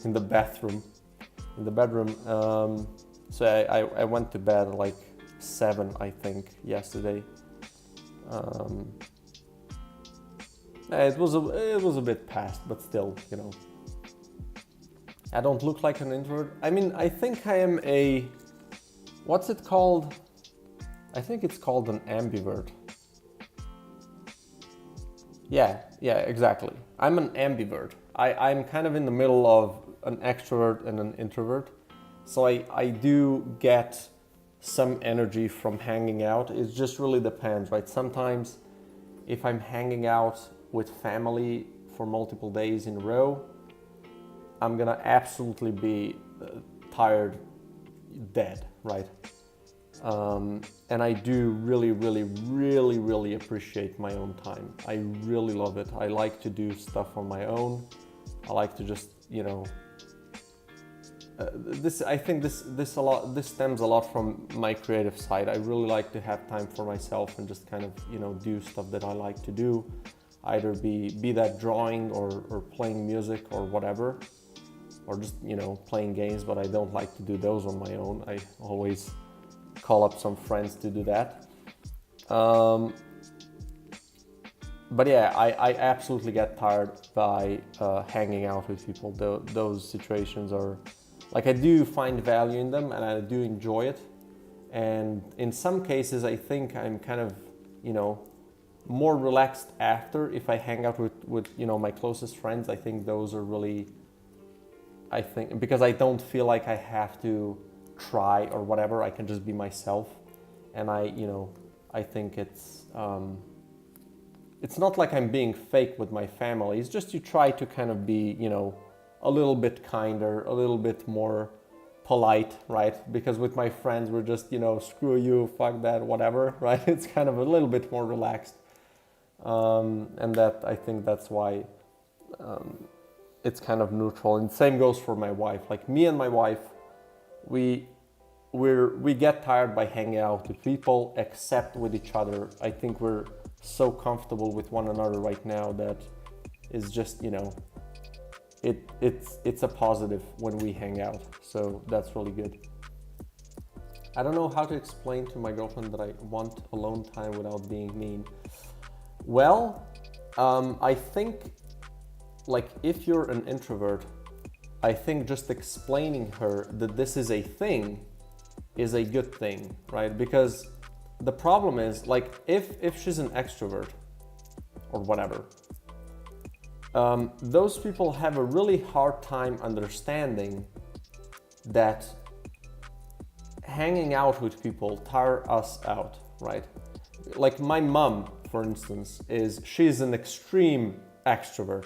So I went to bed at like 7, I think, yesterday. It was a bit past, but still, you know, I don't look like an introvert. I mean, I think I am a, what's it called? I think it's called an ambivert. Yeah, exactly. I'm an ambivert. I'm kind of in the middle of an extrovert and an introvert. So I do get some energy from hanging out. It just really depends, right? Sometimes if I'm hanging out with family for multiple days in a row, I'm gonna absolutely be tired, dead, right? And I do really appreciate my own time. I really love it. I like to do stuff on my own. I like to just, you know, I think this stems a lot from my creative side. I really like to have time for myself and just kind of, you know, do stuff that I like to do, either be that drawing or playing music or whatever, or just, you know, playing games, but I don't like to do those on my own. I always call up some friends to do that. But yeah, I absolutely get tired by hanging out with people. Those situations are, like, I do find value in them and I do enjoy it. And in some cases, I think I'm kind of, you know, more relaxed after if I hang out with you know, my closest friends. I think those are really, I think, because I don't feel like I have to try or whatever, I can just be myself. And I think it's not like I'm being fake with my family. It's just you try to kind of be, you know, a little bit kinder, a little bit more polite, right? Because with my friends, we're just, you know, screw you, fuck that, whatever, right? It's kind of a little bit more relaxed. And that, I think that's why it's kind of neutral. And same goes for my wife. Like, me and my wife, we get tired by hanging out with people, except with each other. I think we're so comfortable with one another right now that is just, you know, it's a positive when we hang out. So that's really good. I don't know how to explain to my girlfriend that I want alone time without being mean. Well, I think, like, if you're an introvert, I think just explaining her that this is a thing is a good thing, right? Because the problem is, like, if she's an extrovert or whatever, those people have a really hard time understanding that hanging out with people tire us out, right? Like, my mom, for instance, she's an extreme extrovert.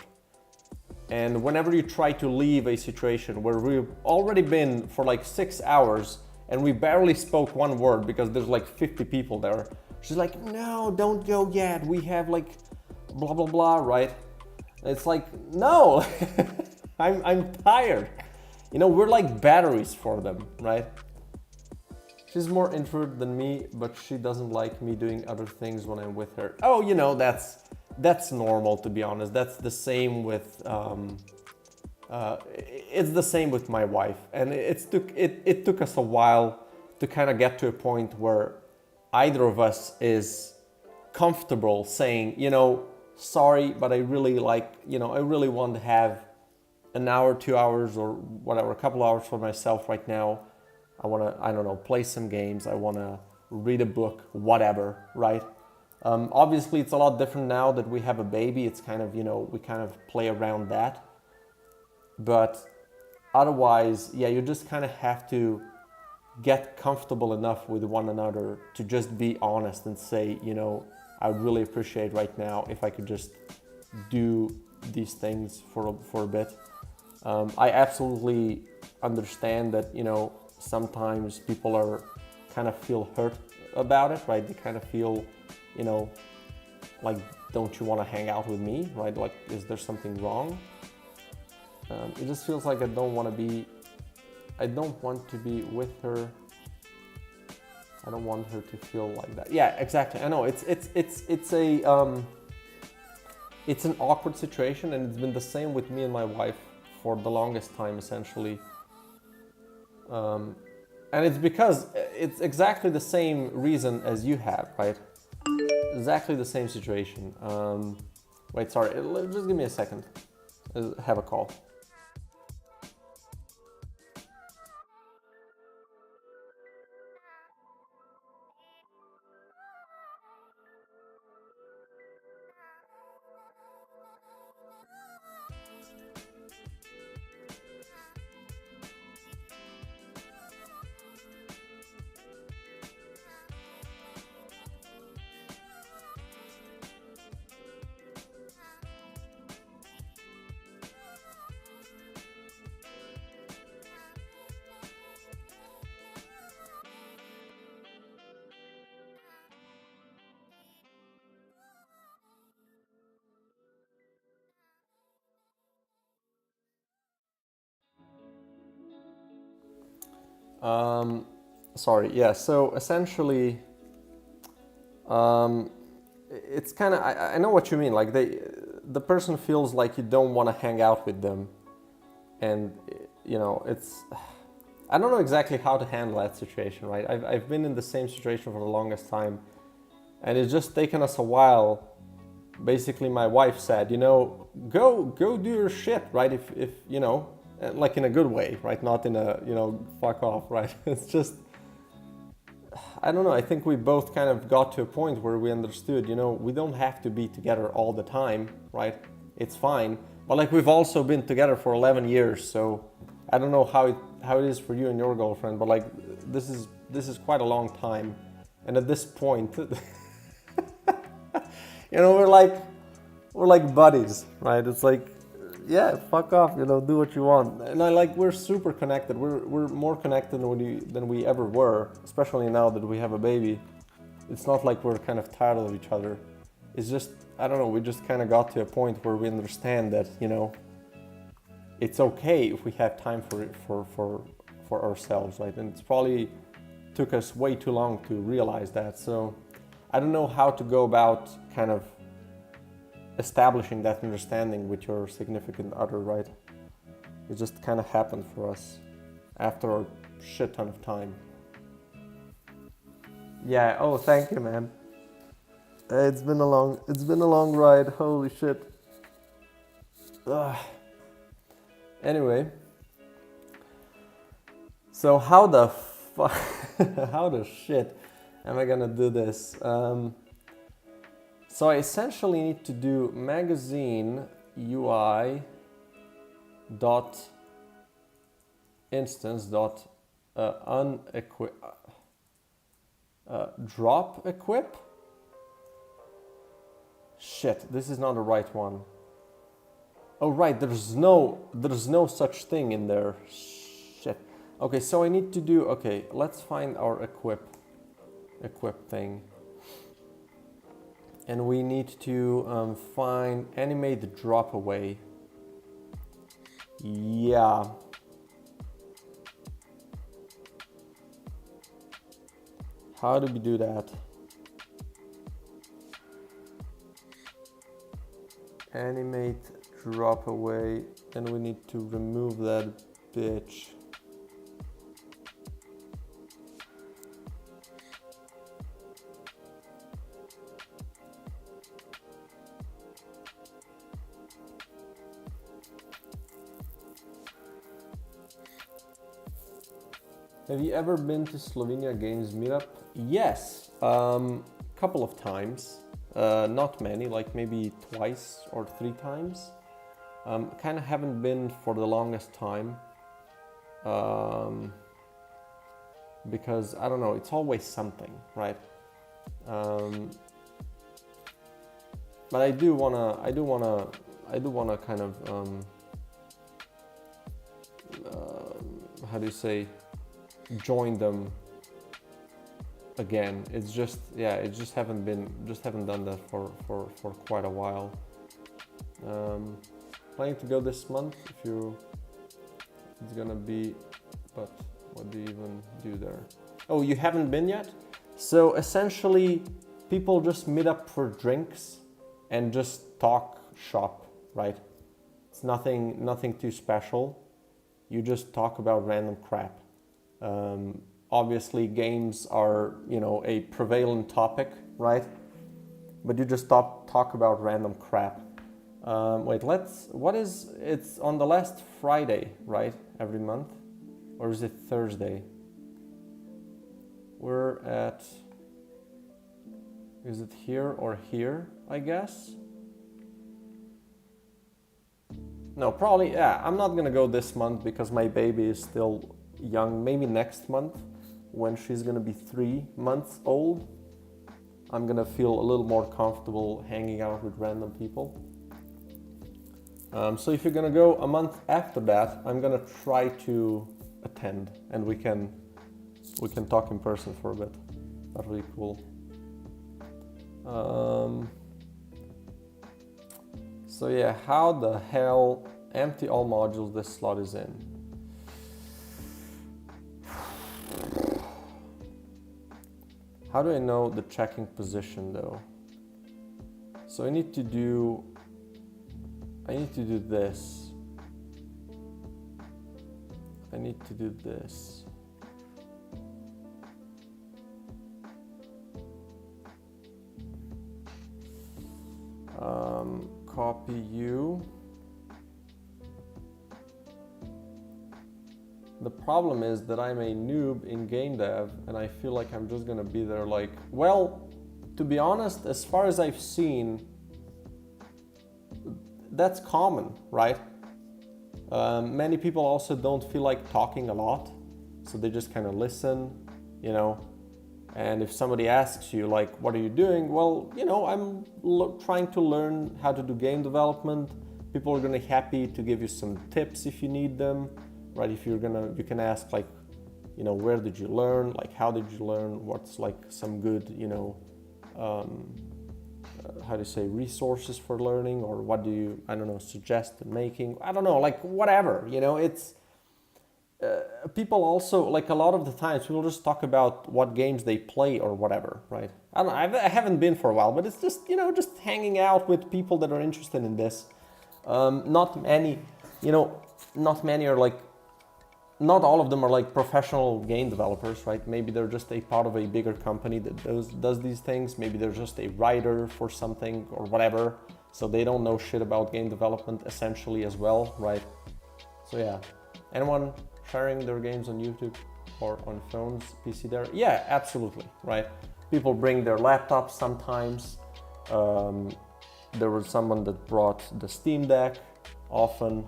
And whenever you try to leave a situation where we've already been for like 6 hours and we barely spoke one word because there's like 50 people there, she's like, no, don't go yet. We have like blah, blah, blah, right? It's like, no, I'm tired. You know, we're like batteries for them, right? She's more introverted than me, but she doesn't like me doing other things when I'm with her. Oh, you know, that's normal, to be honest. That's the same with it's the same with my wife, and it took us a while to kind of get to a point where either of us is comfortable saying, you know, sorry, but I really like, you know, I really want to have an hour, 2 hours, or whatever, a couple hours for myself right now. I want to, I don't know, play some games. I want to read a book, whatever, right? Obviously, it's a lot different now that we have a baby. It's kind of, you know, we kind of play around that. But otherwise, yeah, you just kind of have to get comfortable enough with one another to just be honest and say, you know, I would really appreciate right now if I could just do these things for a bit. I absolutely understand that, you know, sometimes people are kind of feel hurt about it, right? They kind of feel, you know, like, don't you want to hang out with me, right? Like, is there something wrong? It just feels like I don't want to be with her. I don't want her to feel like that. Yeah, exactly. I know it's an awkward situation, and it's been the same with me and my wife for the longest time, essentially. And it's because it's exactly the same reason as you have, right? Exactly the same situation. Wait, sorry, just give me a second. I have a call. Sorry, yeah, so essentially, it's kind of, I know what you mean, like the person feels like you don't want to hang out with them, and, you know, it's, I don't know exactly how to handle that situation, right? I've been in the same situation for the longest time, and it's just taken us a while. Basically, my wife said, you know, go do your shit, right? If you know, like in a good way, right? Not in a, you know, fuck off, right? It's just, I don't know, I think we both kind of got to a point where we understood, you know, we don't have to be together all the time, right? It's fine. But like, we've also been together for 11 years, so I don't know how it is for you and your girlfriend, but like, this is quite a long time. And at this point, you know, we're like buddies, right? It's like, yeah, fuck off, you know, do what you want. And we're super connected. We're more connected than we ever were, especially now that we have a baby. It's not like we're kind of tired of each other. It's just, I don't know, we just kind of got to a point where we understand that, you know, it's okay if we have time for ourselves, right? And it's probably took us way too long to realize that. So I don't know how to go about kind of establishing that understanding with your significant other, right? It just kind of happened for us after a shit ton of time. Yeah, oh, thank you, man. It's been a long ride. Holy shit. Ugh. Anyway, so how the fuck, how the shit am I gonna do this? So I essentially need to do magazine UI dot instance dot drop equip. Shit, this is not the right one. Oh right, there's no such thing in there. Shit. Okay, so I need to do, okay, let's find our equip thing. And we need to find animate drop away. Yeah. how do we do that? Animate, drop away, and we need to remove that bitch. Have you ever been to Slovenia Games Meetup? Yes, couple of times. Not many, like maybe twice or 3 times. Kind of haven't been for the longest time. Because I don't know, it's always something, right? But I do wanna kind of how do you say, join them again. It's just, yeah, it just haven't done that for quite a while. Planning to go this month it's gonna be, but what do you even do there? Oh, you haven't been yet? So essentially people just meet up for drinks and just talk shop, right? It's nothing too special. You just talk about random crap. Obviously games are, you know, a prevalent topic, right? But you just talk about random crap. It's on the last Friday, right? Every month? Or is it Thursday? We're at, is it here or here, I guess? No, probably, yeah, I'm not gonna go this month because my baby is still young. Maybe next month when she's gonna be 3 months old, I'm gonna feel a little more comfortable hanging out with random people. So if you're gonna go a month after that, I'm gonna try to attend and we can talk in person for a bit. That's really cool. So yeah, how the hell empty all modules this slot is in? How do I know the checking position though? So I need to do this. I need to do this. Copy you. The problem is that I'm a noob in game dev and I feel like I'm just gonna be there like, well, to be honest, as far as I've seen, that's common, right? Many people also don't feel like talking a lot, so they just kind of listen, you know. And if somebody asks you like, what are you doing? Well, you know, I'm trying to learn how to do game development. People are gonna be happy to give you some tips if you need them, right? If you can ask like, you know, where did you learn? Like, how did you learn? What's like some good, you know, how do you say, resources for learning, or what do you, I don't know, suggest making? I don't know, like whatever, you know, it's, people also, like a lot of the times, people just talk about what games they play or whatever, right? I don't know, I haven't been for a while, but it's just, you know, just hanging out with people that are interested in this. Not many are like, not all of them are like professional game developers, right? Maybe they're just a part of a bigger company that does these things. Maybe they're just a writer for something or whatever. So they don't know shit about game development essentially as well, right? So yeah, anyone sharing their games on YouTube or on phones, PC there? Yeah, absolutely, right? People bring their laptops sometimes. There was someone that brought the Steam Deck often.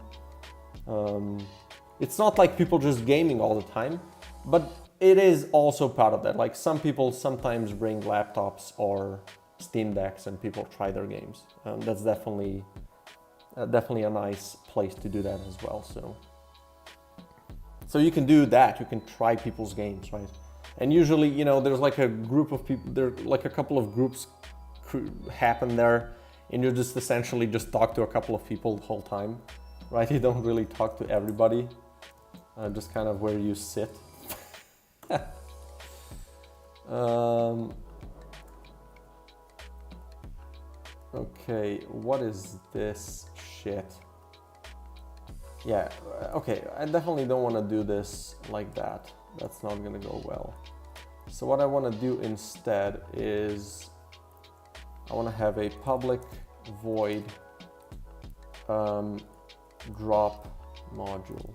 It's not like people just gaming all the time, but it is also part of that. Like some people sometimes bring laptops or Steam Decks and people try their games. That's definitely a nice place to do that as well. So you can do that. You can try people's games, right? And usually, you know, there's like a group of people. There like a couple of groups happen there, and you just essentially just talk to a couple of people the whole time, right? You don't really talk to everybody. Just kind of where you sit. Okay, what is this shit? Yeah, okay, I definitely don't want to do this like that. That's not gonna go well. So what I want to do instead is I want to have a public void drop module.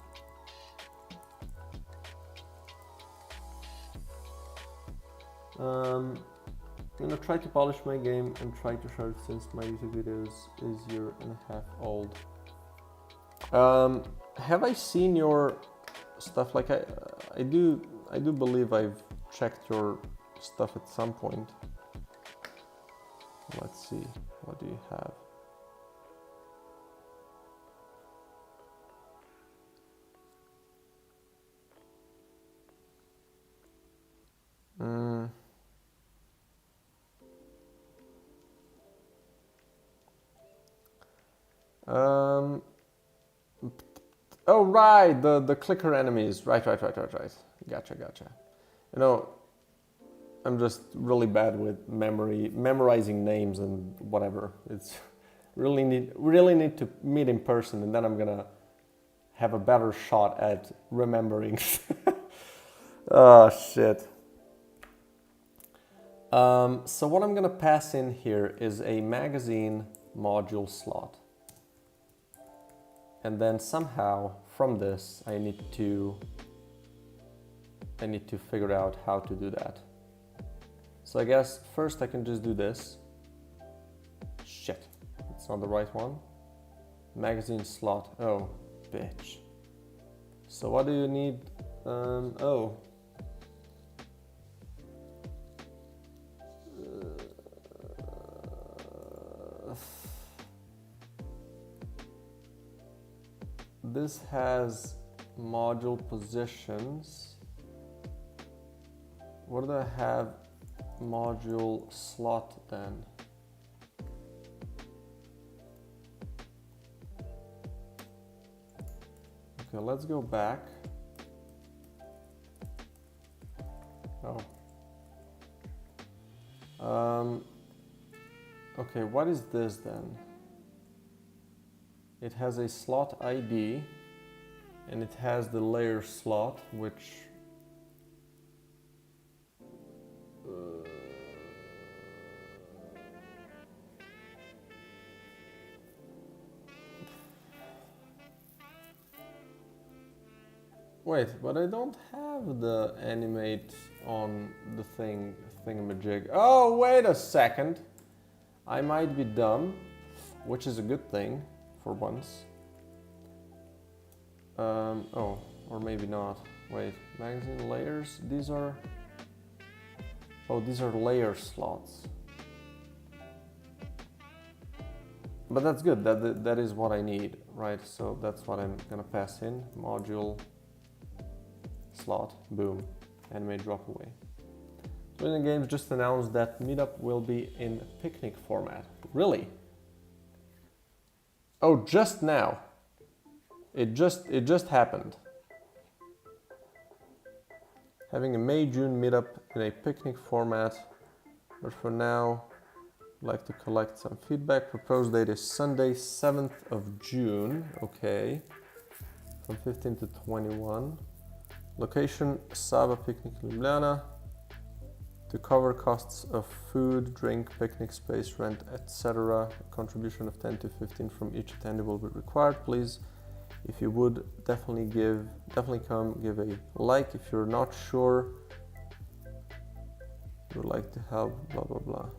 I'm gonna try to polish my game and try to share it since my YouTube videos is 1.5 years old. Have I seen your stuff? Like I do believe I've checked your stuff at some point. Let's see, what do you have? Oh right, the clicker enemies. Right. Gotcha. You know, I'm just really bad with memorizing names and whatever. It's really need to meet in person, and then I'm gonna have a better shot at remembering. Oh shit. So what I'm gonna pass in here is a magazine module slot. And then somehow from this, I need to figure out how to do that. So I guess first I can just do this. Shit, it's not the right one. Magazine slot, oh, bitch. So what do you need? Oh. This has module positions. What do I have module slot then? Okay, let's go back. Oh. Okay, what is this then? It has a slot ID and it has the layer slot, which wait, but I don't have the animate on the thingamajig. Oh, wait a second. I might be dumb, which is a good thing for once. Oh, or maybe not. Wait, magazine layers, these are... Oh, these are layer slots. But that's good, that is what I need, right? So that's what I'm gonna pass in, module slot, boom, animate drop away. Twin Games just announced that Meetup will be in picnic format. Really? Oh, just now. It just happened. Having a May-June meetup in a picnic format, but for now, I'd like to collect some feedback. Proposed date is Sunday, 7th of June, okay, from 15 to 21. Location, Saba Picnic Ljubljana. To cover costs of food, drink, picnic space, rent, etc. A contribution of 10 to 15 from each attendee will be required. Please, if you would, definitely come, give a like. If you're not sure, you would like to help, blah, blah, blah.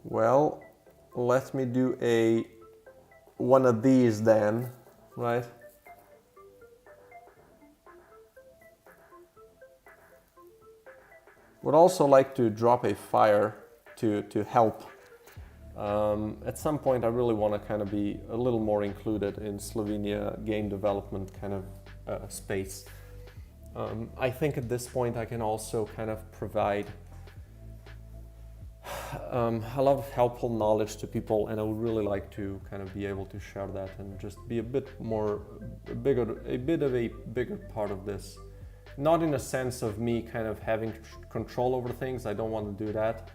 Well, let me do one of these then, right? Would also like to drop a fire to help. At some point I really want to kind of be a little more included in Slovenia game development kind of space. I think at this point I can also kind of provide a lot of helpful knowledge to people, and I would really like to kind of be able to share that and just be a bit of a bigger part of this. Not in a sense of me kind of having control over things. I don't want to do that.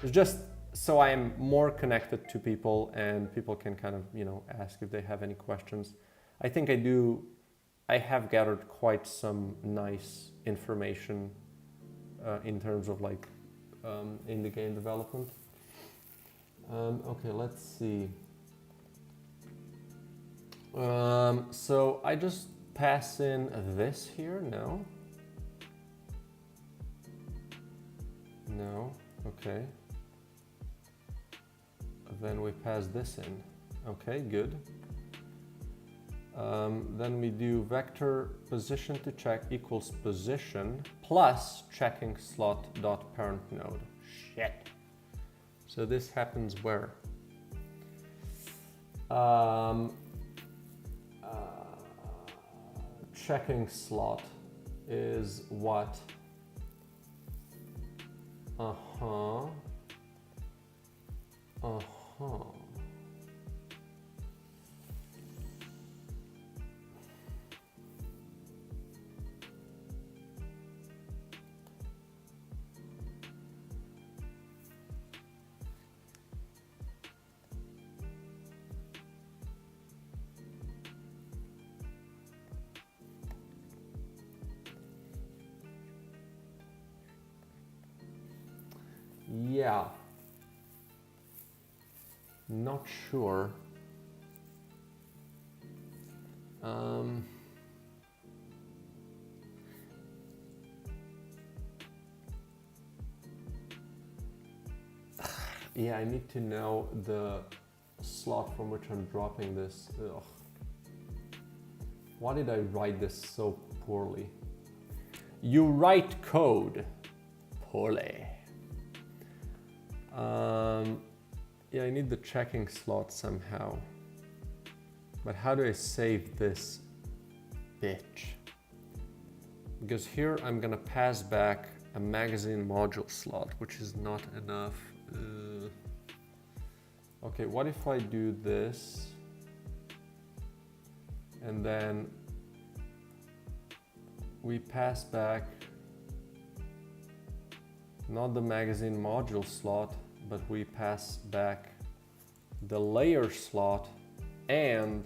It's just so I am more connected to people, and people can kind of, you know, ask if they have any questions. I think I have gathered quite some nice information in terms of like in the game development. Okay, let's see. So I just pass in this here? No. No, okay. Then we pass this in. Okay, good. Then we do vector position to check equals position plus checking slot dot parent node. Shit. So this happens where? Checking slot is what? Uh-huh. Yeah. Not sure. Yeah, I need to know the slot from which I'm dropping this. Ugh. Why did I write this so poorly? You write code poorly. Yeah, I need the checking slot somehow. But how do I save this bitch? Because here I'm gonna pass back a magazine module slot, which is not enough. Okay, what if I do this? And then we pass back not the magazine module slot, but we pass back the layer slot, and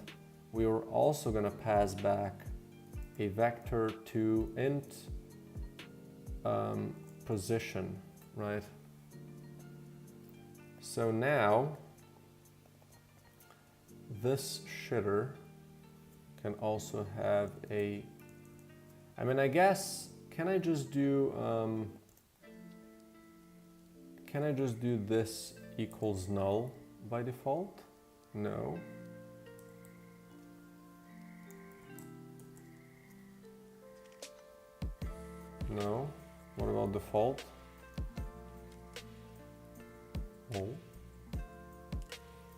we are also gonna pass back a vector to int position, right? So now this shitter can also have a, I mean, I guess, can I just do this equals null by default? No. No. What about default? Oh.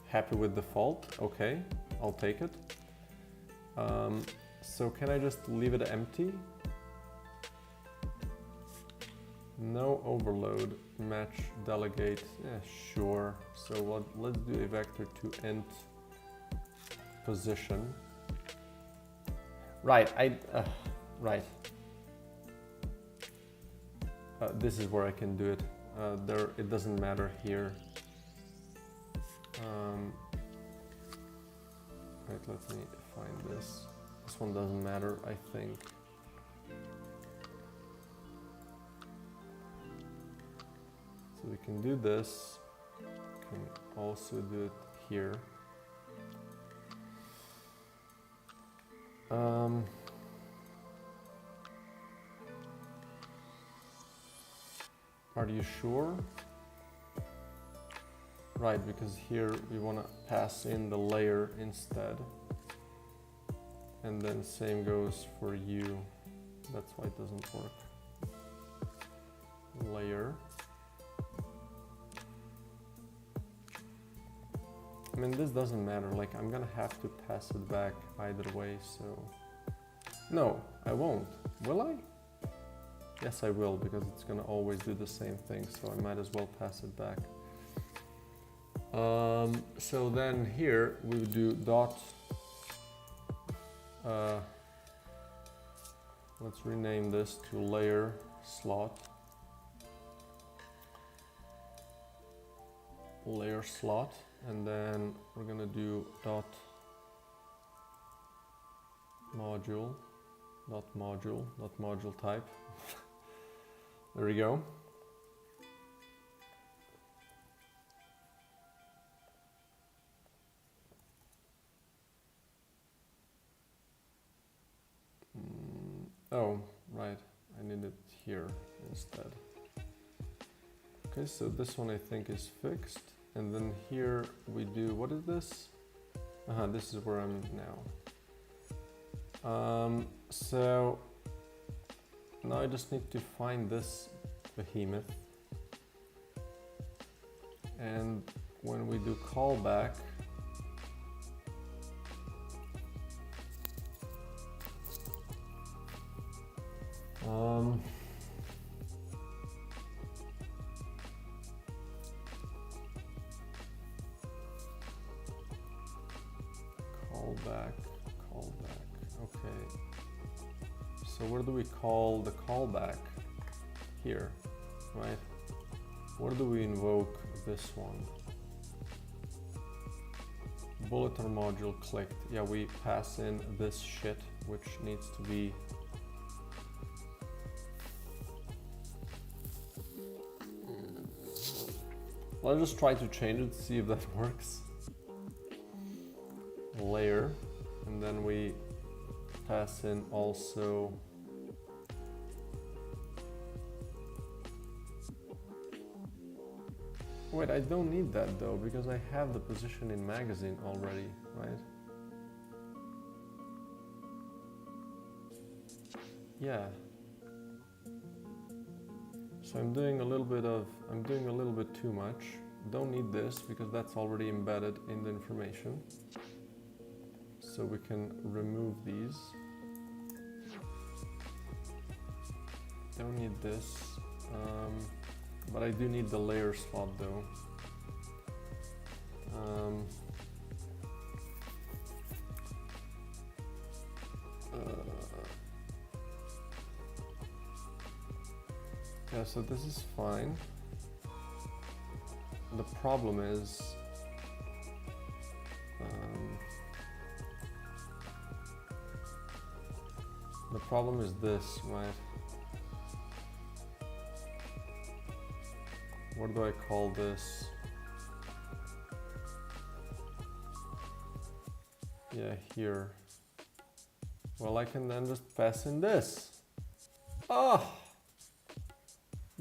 Happy with default? Okay, I'll take it. So can I just leave it empty? No overload, match, delegate, yeah, sure. So let's do a vector to int position. Right, right. This is where I can do it. It doesn't matter here. Right, let me find this. This one doesn't matter, I think. So we can do this. We can also do it here. Are you sure? Right, because here we want to pass in the layer instead. And then same goes for you. That's why it doesn't work. Layer. I mean, this doesn't matter. Like, I'm gonna have to pass it back either way, so... No, I won't. Will I? Yes, I will, because it's gonna always do the same thing, so I might as well pass it back. So then here we would do dot, let's rename this to layer slot, and then we're gonna do dot module type. There we go. Oh, right, I need it here instead. Okay, so this one I think is fixed. And then here we do, what is this? This is where I'm now. So now I just need to find this behemoth. And when we do callback, callback, okay. So where do we call the callback? Here, right? Where do we invoke this one? Bulletin module clicked. Yeah, we pass in this shit, which needs to be Let's just try to change it, see if that works. Layer, and then we pass in also wait, I don't need that though, because I have the position in magazine already, right? Yeah. So I'm doing a little bit too much. Don't need this because that's already embedded in the information. So we can remove these. Don't need this. But I do need the layer slot though. Yeah, so this is fine. The problem is this, right? What do I call this? Yeah, here. Well, I can then just pass in this. Ah!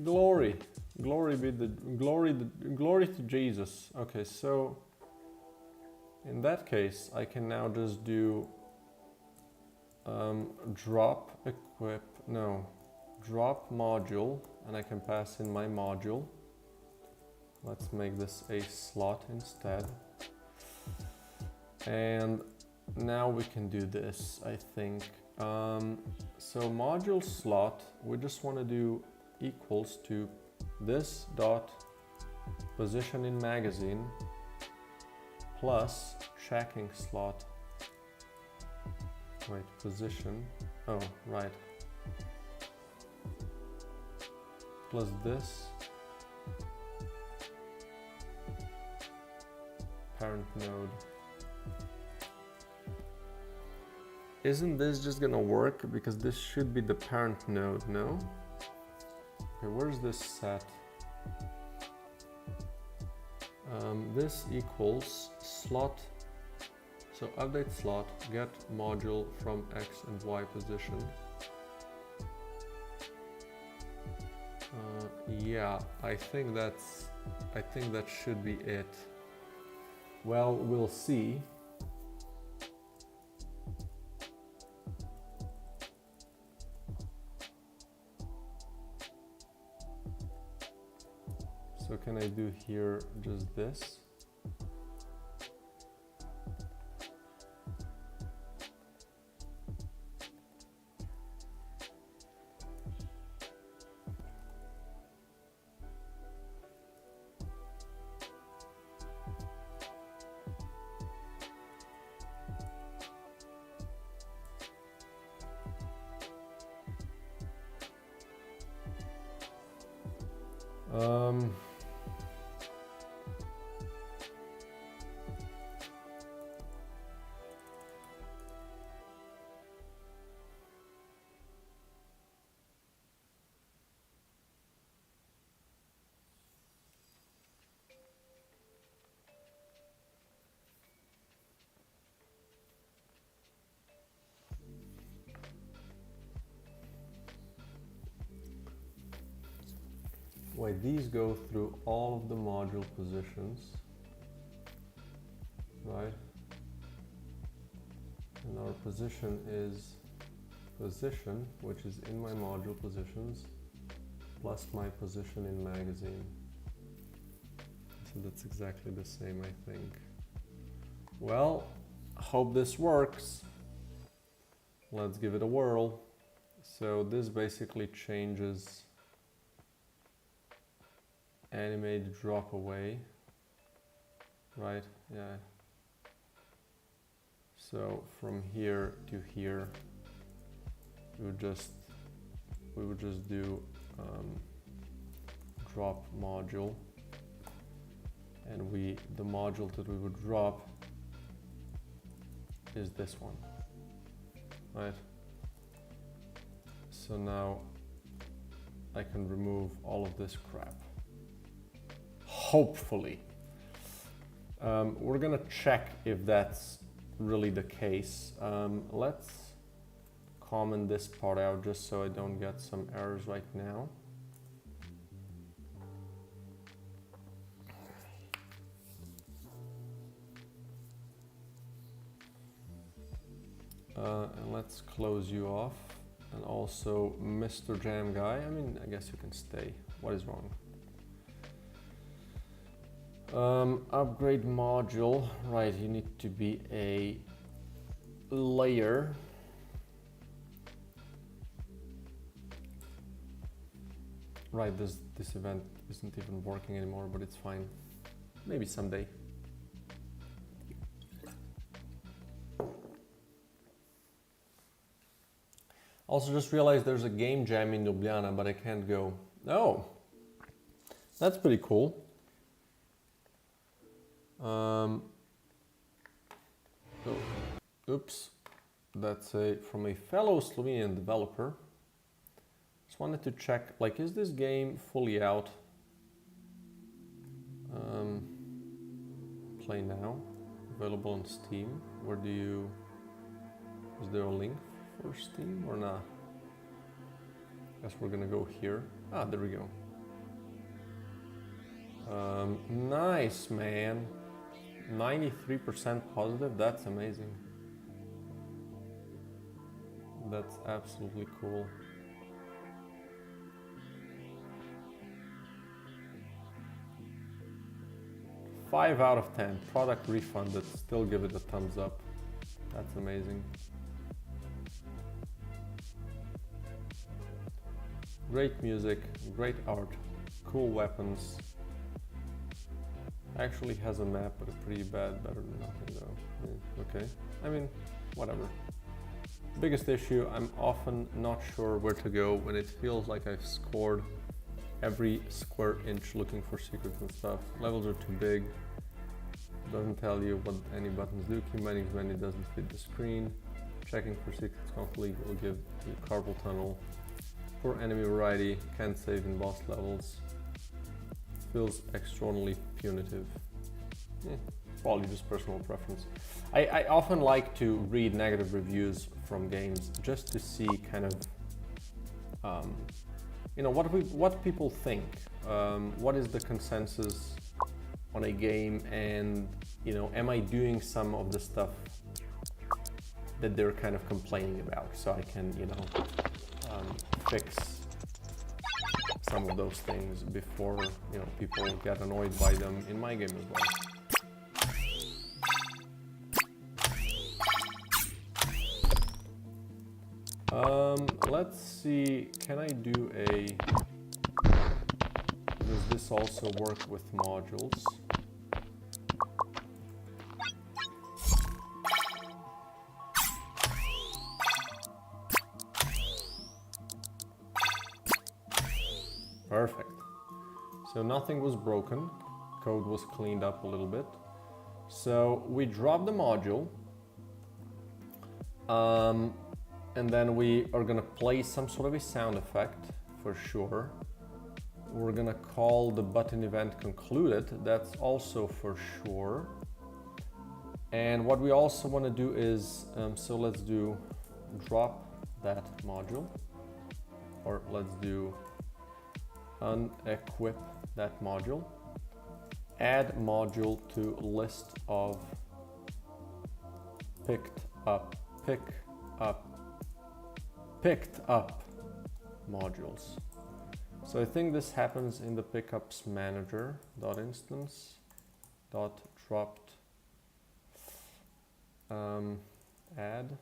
Glory to Jesus. Okay, so in that case, I can now just do drop module, and I can pass in my module. Let's make this a slot instead. And now we can do this, I think. So module slot, we just want to do equals to this dot position in magazine plus checking slot. Wait, position. Oh, right. Plus this parent node. Isn't this just gonna work? Because this should be the parent node, no? Okay, where's this set? This equals slot. So update slot, get module from X and Y position. Yeah, I think that should be it. Well, we'll see. So can I do here just this? Wait, these go through all of the module positions, right? And our position is position, which is in my module positions, plus my position in magazine. So that's exactly the same, I think. Well, hope this works. Let's give it a whirl. So this basically changes animate drop away, right? Yeah. So from here to here, we would just do drop module, and the module that we would drop is this one, right? So now I can remove all of this crap. Hopefully. We're gonna check if that's really the case. Let's comment this part out just so I don't get some errors right now. And let's close you off. And also Mr. Jam Guy, I mean, I guess you can stay. What is wrong? Upgrade module, right, you need to be a layer. Right, this event isn't even working anymore, but it's fine. Maybe someday. Also just realized there's a game jam in Ljubljana, but I can't go. Oh, that's pretty cool. Oops, that's from a fellow Slovenian developer. Just wanted to check, like, is this game fully out? Play now, available on Steam. Is there a link for Steam or not? Guess we're gonna go here. Ah, there we go. Nice, man. 93% positive, that's amazing. That's absolutely cool. Five out of 10, product refunded, still give it a thumbs up. That's amazing. Great music, great art, cool weapons. Actually has a map, but a pretty better than nothing though. Yeah, okay, I mean, whatever. Biggest issue, I'm often not sure where to go when it feels like I've scored every square inch looking for secrets and stuff. Levels are too big, doesn't tell you what any buttons do, key mining menu doesn't fit the screen, checking for secrets constantly will give you carpal tunnel. Poor enemy variety, can't save in boss levels. Feels extraordinarily punitive. Probably just personal preference. I often like to read negative reviews from games just to see kind of, you know, what people think. What is the consensus on a game, and you know, am I doing some of the stuff that they're kind of complaining about, so I can, you know, fix some of those things before, you know, people get annoyed by them in my game as well. Let's see, can I do does this also work with modules? Perfect. So nothing was broken, code was cleaned up a little bit. So we drop the module, and then we are gonna play some sort of a sound effect for sure. We're gonna call the button event concluded, that's also for sure. And what we also wanna do is, so let's do drop that module, or let's do unequip that module. Add module to list of picked up modules. So I think this happens in the pickups manager .instance .dropped add.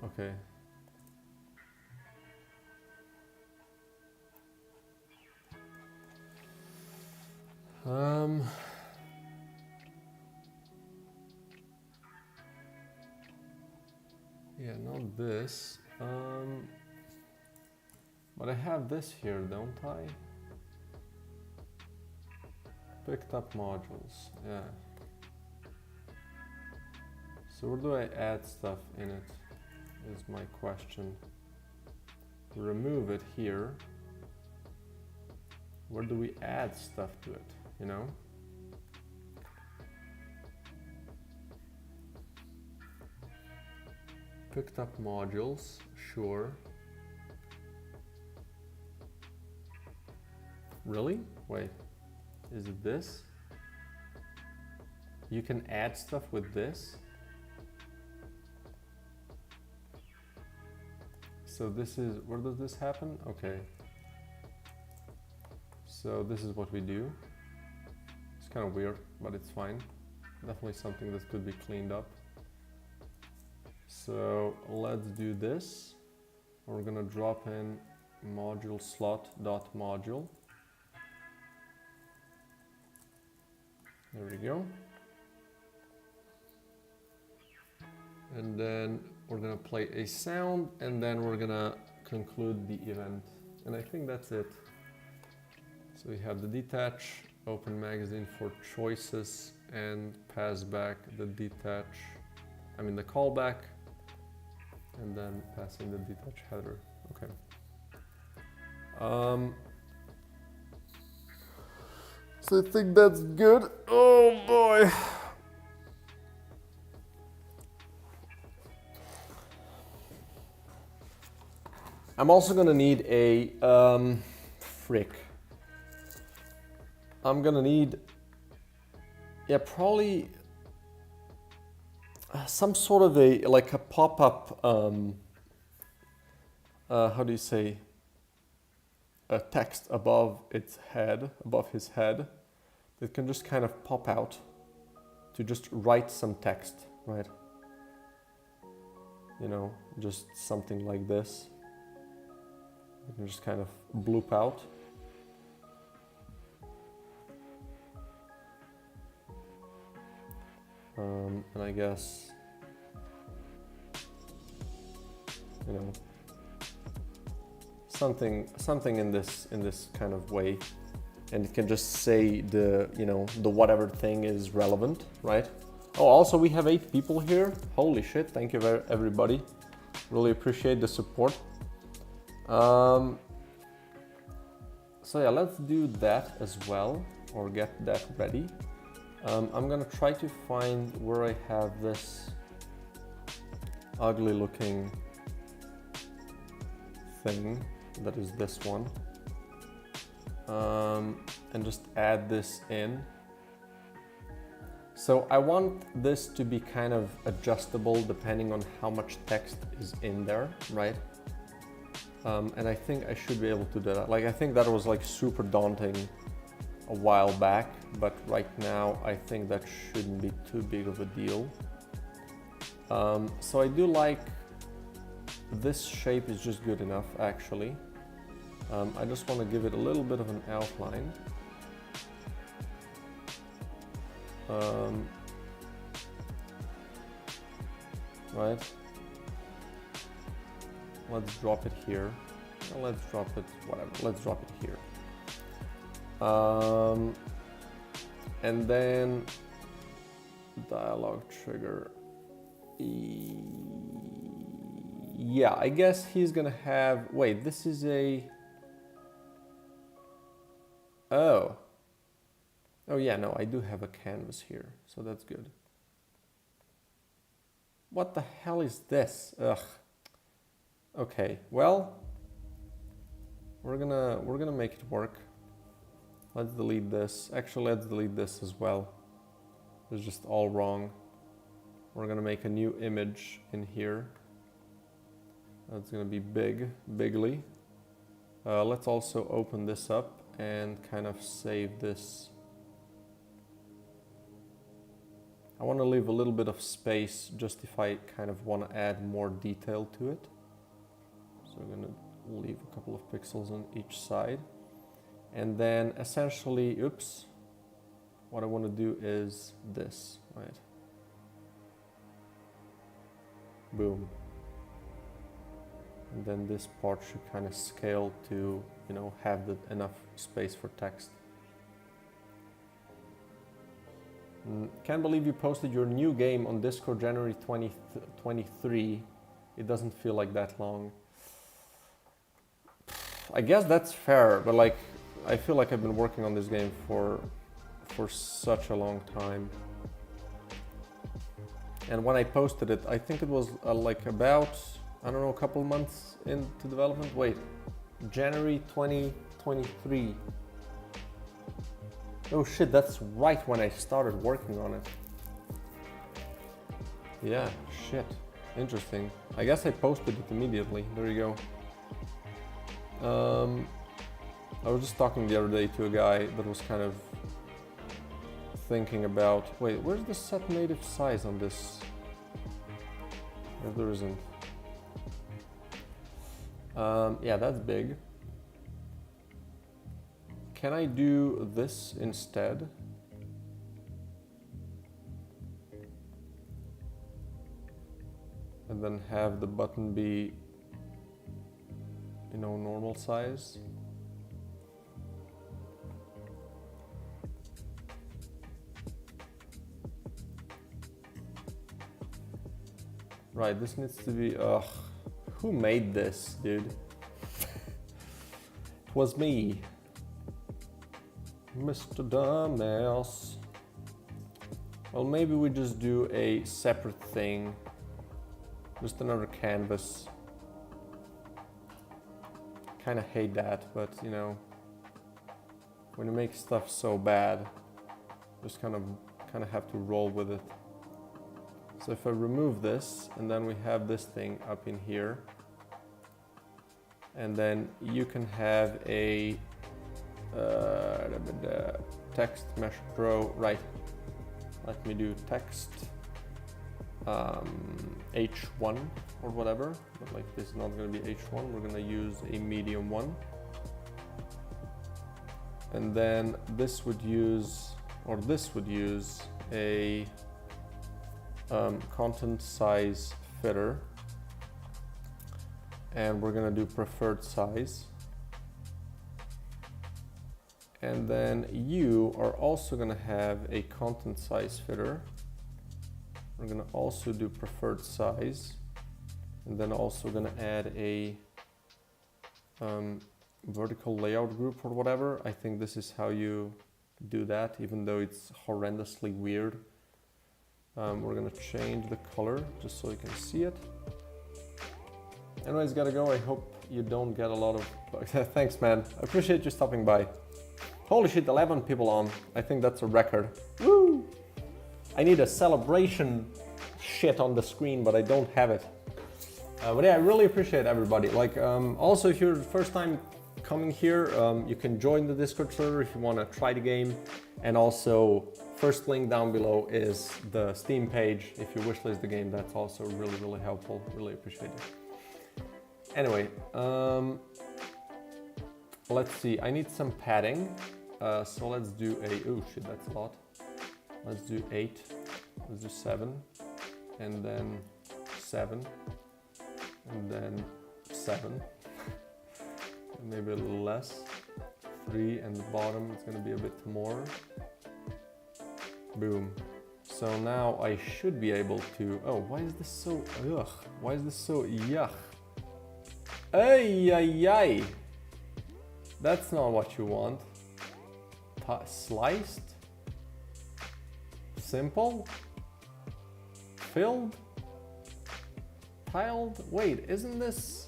Okay. Yeah, not this. But I have this here, don't I? Picked up modules, yeah. So where do I add stuff in it, is my question. Remove it here. Where do we add stuff to it, you know? Picked up modules, sure. Really? Wait, is it this? You can add stuff with this? So this is, where does this happen? Okay. So this is what we do. It's kind of weird, but it's fine. Definitely something that could be cleaned up. So let's do this. We're gonna drop in module slot.module. There we go. And then we're gonna play a sound, and then we're gonna conclude the event. And I think that's it. So we have the detach, open magazine for choices, and pass back the detach, the callback, and then passing the detach header. Okay. So I think that's good. Oh boy. I'm also gonna need a I'm gonna need, yeah, probably some sort of a pop-up, how do you say, a text above its head, above his head, that can just kind of pop out to just write some text, right? You know, just something like this. You can just kind of bloop out. And I guess, you know, something in this kind of way, and it can just say the whatever thing is relevant, right? Oh, also we have 8 people here. Holy shit! Thank you everybody. Really appreciate the support. So yeah, let's do that as well, or get that ready. I'm gonna try to find where I have this ugly looking thing, that is this one, and just add this in. So I want this to be kind of adjustable depending on how much text is in there, right? And I think I should be able to do that. Like, I think that was like super daunting a while back, but right now I think that shouldn't be too big of a deal. So I do like this shape, is just good enough actually. I just want to give it a little bit of an outline. right? Let's drop it here. Well, let's drop it, whatever, let's drop it here. And then dialogue trigger. Yeah, I guess he's gonna have, wait, this is a, oh yeah, no, I do have a canvas here, so that's good. What the hell is this? Ugh. Okay, well, we're gonna make it work. Let's delete this. Actually, let's delete this as well. It's just all wrong. We're gonna make a new image in here. That's gonna be bigly. Let's also open this up and kind of save this. I want to leave a little bit of space just if I kind of want to add more detail to it. So I'm gonna leave a couple of pixels on each side. And then essentially, oops, what I want to do is this, right? Boom. And then this part should kind of scale to, you know, have enough space for text. Can't believe you posted your new game on Discord January 2023. It doesn't feel like that long. I guess that's fair, but like, I feel like I've been working on this game for such a long time. And when I posted it, I think it was like about, I don't know, a couple months into development. Wait, January 2023. Oh shit, that's right when I started working on it. Yeah, shit. Interesting. I guess I posted it immediately. There you go. I was just talking the other day to a guy that was kind of thinking about, wait, where's the set native size on this? If there isn't. Yeah, that's big. Can I do this instead? And then have the button be, you know, normal size? Right, this needs to be, who made this, dude? It was me. Mr. Dumbass. Well, maybe we just do a separate thing. Just another canvas. Kinda hate that, but you know, when you make stuff so bad, just kind of have to roll with it. So if I remove this, and then we have this thing up in here, and then you can have a text mesh pro, right? Let me do text H1 or whatever, but like this is not going to be H1, we're going to use a medium one. And then this would use, or this would use a content size fitter, and we're going to do preferred size. And then you are also going to have a content size fitter. We're going to also do preferred size, and then also going to add a vertical layout group or whatever. I think this is how you do that, even though it's horrendously weird. We're going to change the color just so you can see it. Anyways, gotta go. I hope you don't get a lot of bugs. Thanks, man. I appreciate you stopping by. Holy shit, 11 people on. I think that's a record. Woo! I need a celebration shit on the screen, but I don't have it. But yeah, I really appreciate everybody. Like, also, if you're the first time coming here, you can join the Discord server if you want to try the game. And also, first link down below is the Steam page. If you wishlist the game, that's also really, really helpful. Really appreciate it. Anyway, let's see. I need some padding. So let's do a, oh shit, that's a lot. Let's do 8, let's do 7, and then 7, and then 7, maybe a little less, 3, and the bottom is gonna be a bit more. Boom. So now I should be able to, oh, why is this so, ugh, why is this so yuck? Ay, ay, ay. That's not what you want. Sliced? Simple? Filled? Tiled? Wait, isn't this?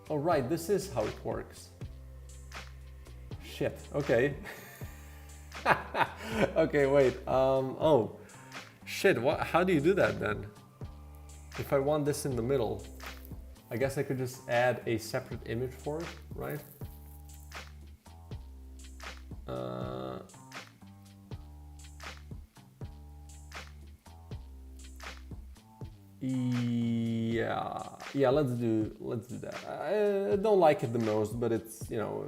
Oh right, this is how it works. Shit, okay. Okay, wait, oh. Shit, what? How do you do that then? If I want this in the middle, I guess I could just add a separate image for it, right? Yeah, let's do that. I don't like it the most, but it's, you know,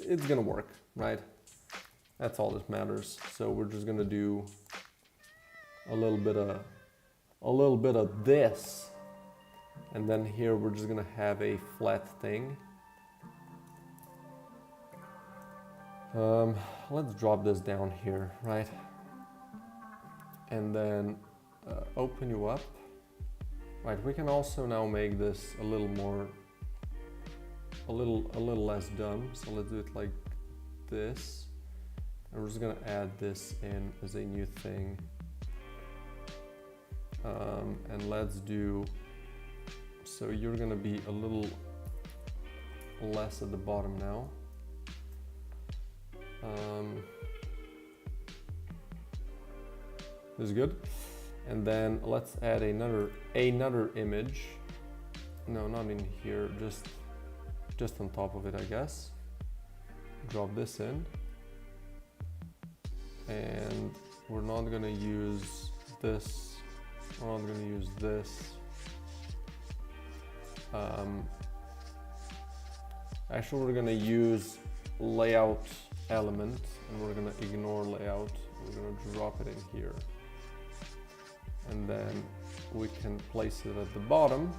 it's gonna work, right? That's all that matters. So we're just gonna do a little bit of this, and then here we're just gonna have a flat thing. Let's drop this down here, right? And then open you up. Right, we can also now make this a little less dumb. So let's do it like this. And we're just gonna add this in as a new thing. And let's do, so you're gonna be a little less at the bottom now. This is good. And then let's add another image. No, not in here, just on top of it, I guess. Drop this in. And we're not gonna use this. We're not gonna use this. Actually, we're gonna use layout element, and we're gonna ignore layout. We're gonna drop it in here. And then we can place it at the bottom.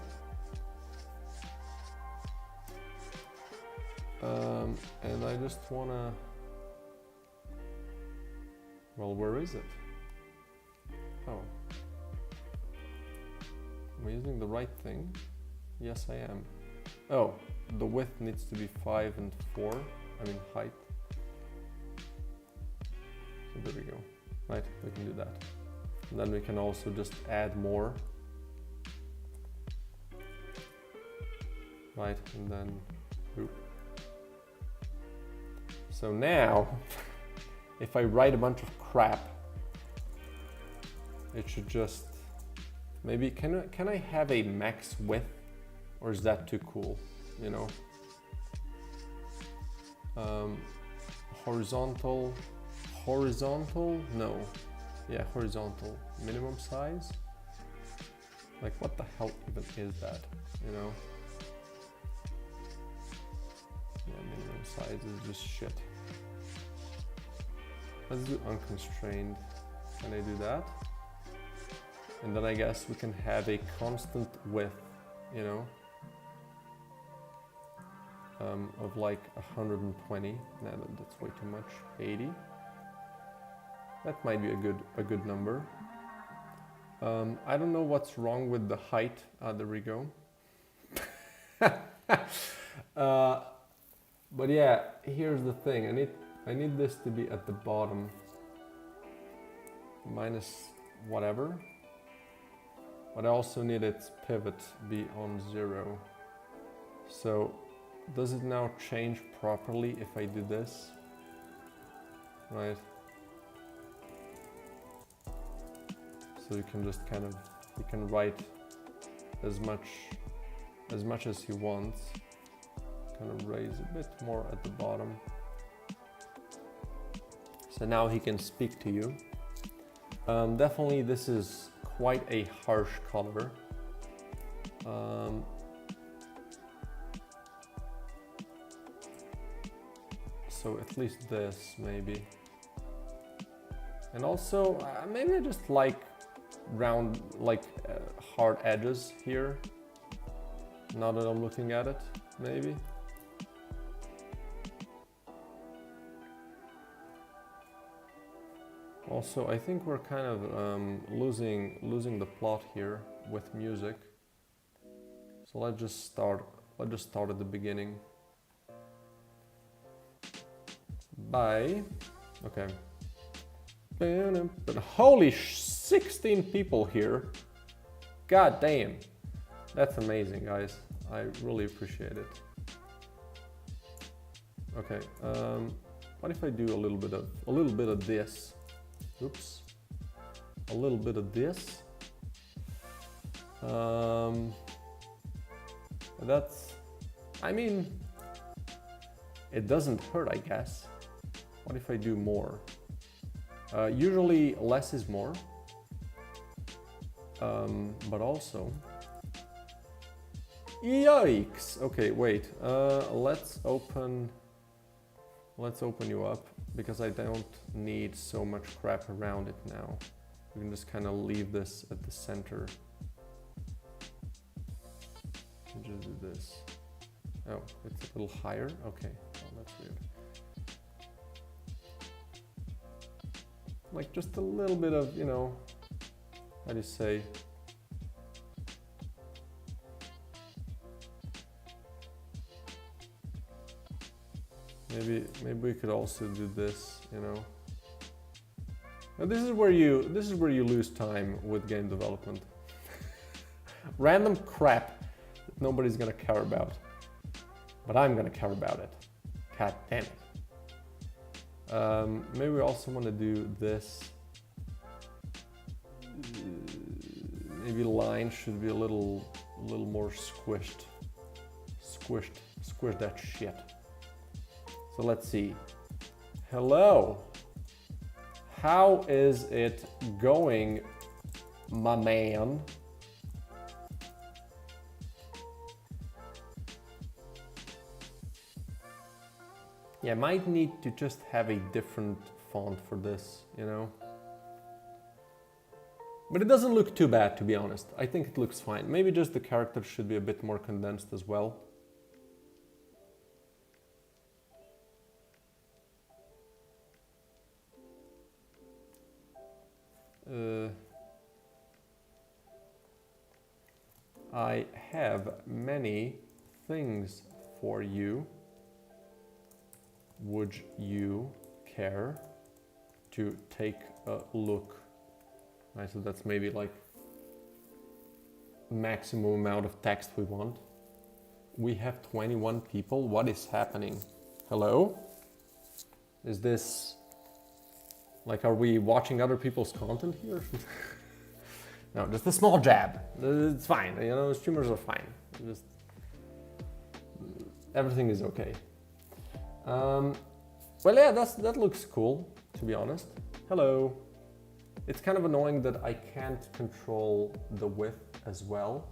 And I just wanna, well, where is it? Oh. Am I using the right thing? Yes, I am. Oh, the width needs to be 5 and 4. I mean height. So there we go. Right, we can do that. And then we can also just add more. Right, and then boop. So now, if I write a bunch of crap, it should just, maybe, can I have a max width, or is that too cool, you know? Horizontal, no. Yeah, horizontal, minimum size. Like, what the hell even is that, you know? Yeah, minimum size is just shit. Let's do unconstrained. Can I do that? And then I guess we can have a constant width, you know, of like 120. No, that's way too much. 80. That might be a good number. I don't know what's wrong with the height. There we go. But yeah, here's the thing. I need this to be at the bottom, minus whatever. But I also need its pivot be on 0. So does it now change properly if I do this? Right. So you can just kind of, you can write as much as he wants. Kind of raise a bit more at the bottom. So now he can speak to you. Definitely this is quite a harsh color. So at least this maybe. And also maybe I just like round, like hard edges here. Now that I'm looking at it, maybe. Also, I think we're kind of losing the plot here with music. So let's just start at the beginning. Bye. Okay. But holy 16 people here. God damn. That's amazing, guys. I really appreciate it. Okay. What if I do a little bit of this? Oops. A little bit of this. That's, I mean, it doesn't hurt, I guess. What if I do more? Usually less is more. But also, yikes. Okay, wait. Let's open you up because I don't need so much crap around it now. We can just kind of leave this at the center. And just do this. Oh, it's a little higher. Okay, oh, that's weird. Like just a little bit of, you know, how do you say? Maybe we could also do this, you know. Now this is where you lose time with game development. Random crap that nobody's gonna care about, but I'm gonna care about it. God damn it. Maybe we also want to do this. Maybe line should be a little more squished. Squish that shit. So let's see. Hello. How is it going, my man? Yeah, might need to just have a different font for this, you know? But it doesn't look too bad, to be honest. I think it looks fine. Maybe just the character should be a bit more condensed as well. I have many things for you. Would you care to take a look? Right, so that's maybe like maximum amount of text we want. We have 21 people. What is happening? Hello? Is this like, are we watching other people's content here? No, just a small jab. It's fine. You know, streamers are fine. Just everything is okay. Well, yeah, that looks cool, to be honest. Hello. It's kind of annoying that I can't control the width as well.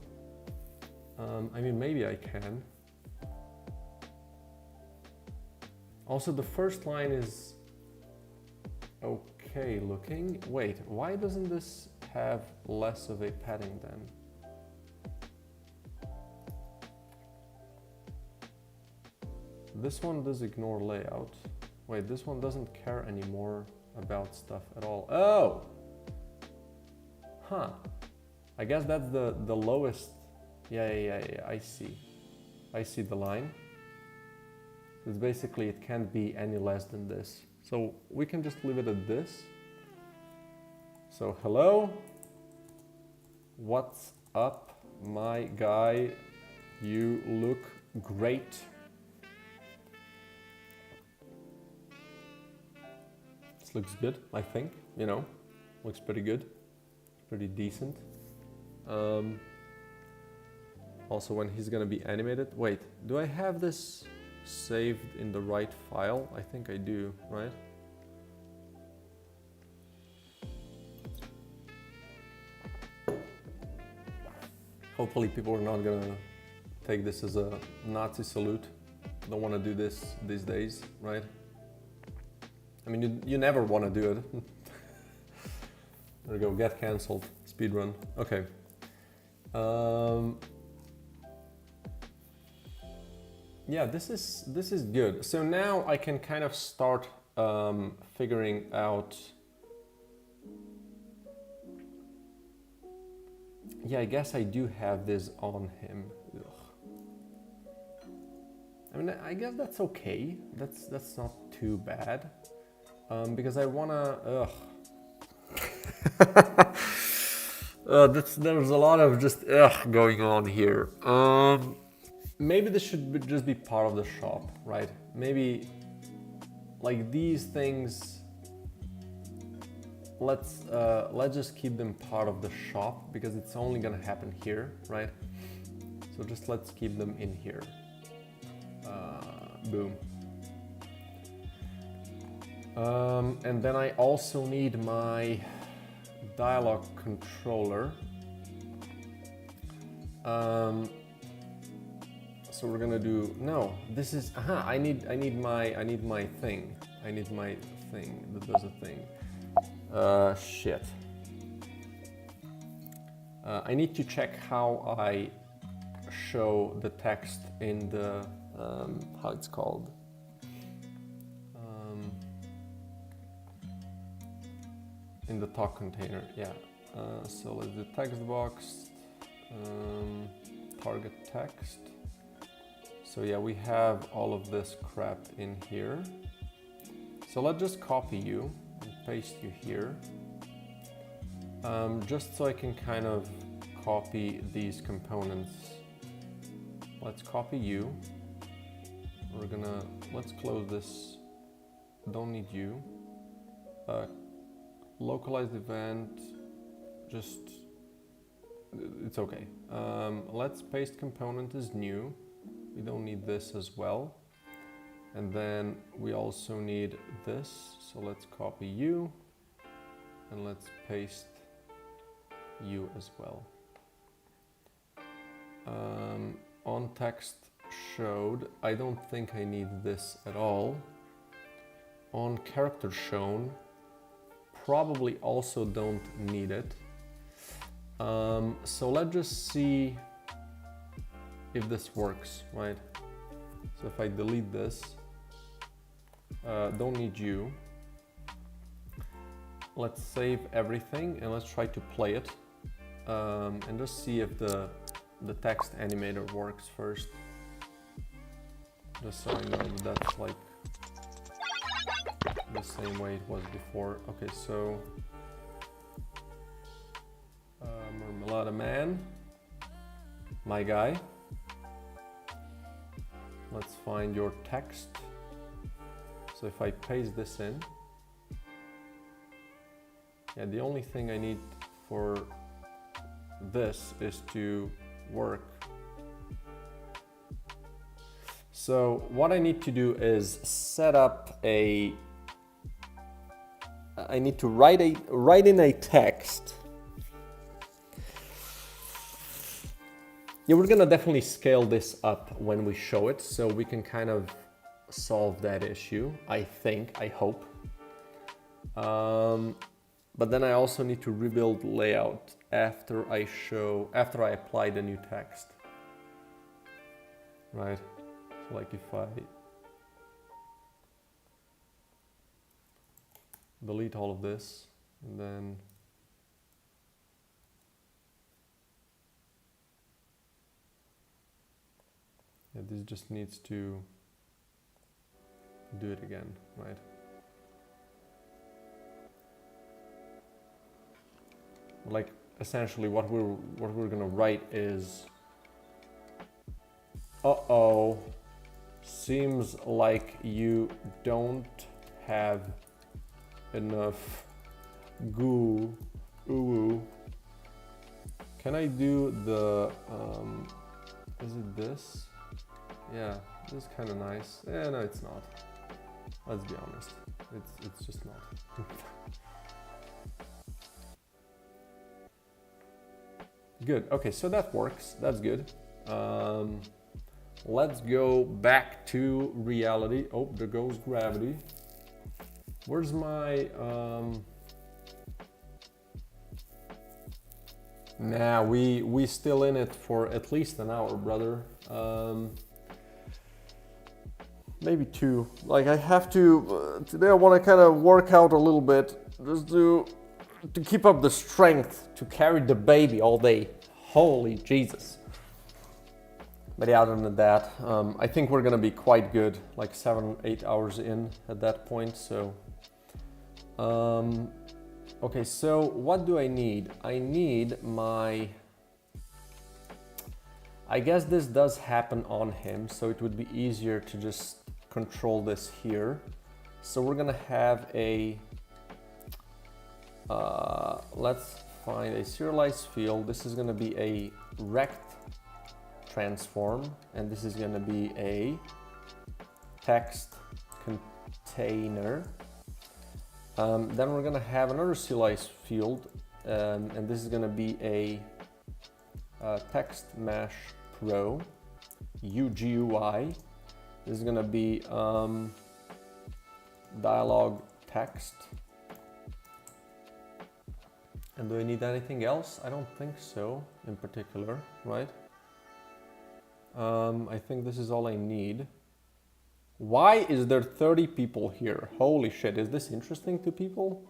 I mean, maybe I can. Also, the first line is okay looking. Wait, why doesn't this have less of a padding then? This one does ignore layout. Wait, this one doesn't care anymore about stuff at all. Oh! Huh. I guess that's the lowest. Yeah, I see. I see the line. It's basically, it can't be any less than this. So we can just leave it at this. So hello. What's up, my guy? You look great. This looks good, I think, you know, looks pretty good, pretty decent. Also, when he's gonna be animated, wait, do I have this saved in the right file? I think I do, right? Hopefully people are not gonna take this as a Nazi salute. Don't wanna do this these days, right? I mean, you never want to do it. There we go, get cancelled. It's speed run. Okay. Yeah, this is good. So now I can kind of start figuring out. Yeah, I guess I do have this on him. Ugh. I mean, I guess that's okay. That's not too bad. Because I wanna. There's a lot of just going on here. Maybe this should just be part of the shop, right? Maybe like these things. Let's just keep them part of the shop because it's only gonna happen here, right? So just let's keep them in here. Boom. And then I also need my dialogue controller. So we're gonna do this is I need my thing that does a thing. Shit. I need to check how I show the text in the how it's called. In the talk container, yeah. So let's do text box, target text. So yeah, we have all of this crap in here. So let's just copy you and paste you here. Just so I can kind of copy these components. Let's copy you. Let's close this. Don't need you. Localized event, it's okay. Let's paste component as new. We don't need this as well. And then we also need this. So let's copy you and let's paste you as well. On text showed, I don't think I need this at all. On character shown, probably also don't need it. So let's just see if this works, right? So if I delete this, don't need you. Let's save everything and let's try to play it and just see if the text animator works first. Just so I know that that's like the same way it was before. Okay, so Marmalada Man, my guy. Let's find your text. So if I paste this in, yeah, the only thing I need for this is to work. So what I need to do is set up I need to write in a text. Yeah, we're gonna definitely scale this up when we show it, so we can kind of solve that issue. I hope. But then I also need to rebuild layout after I apply the new text. Right? So like if I delete all of this and then this just needs to do it again, right? Like essentially what we're gonna write is seems like you don't have enough goo. Ooh. Can I do the is it this? Yeah, this is kind of nice. No, it's not. Let's be honest. It's just not. Good. Okay, so that works. That's good. Let's go back to reality. Oh, there goes gravity. Where's my Nah, we still in it for at least an hour, brother. Maybe 2. Like I have to today. I want to kind of work out a little bit, just to keep up the strength to carry the baby all day. Holy Jesus! But yeah, other than that, I think we're gonna be quite good. Like 7-8 hours in at that point. So. Okay, so what do I need? I need my... I guess this does happen on him, so it would be easier to just control this here. So we're gonna have a... let's find a serialized field. This is gonna be a rect transform, and this is gonna be a text container. Then we're gonna have another serialized field, and this is gonna be a text mesh pro UGUI. This is gonna be dialog text. And do I need anything else? I don't think so in particular, right? I think this is all I need. Why is there 30 people here? Holy shit, is this interesting to people?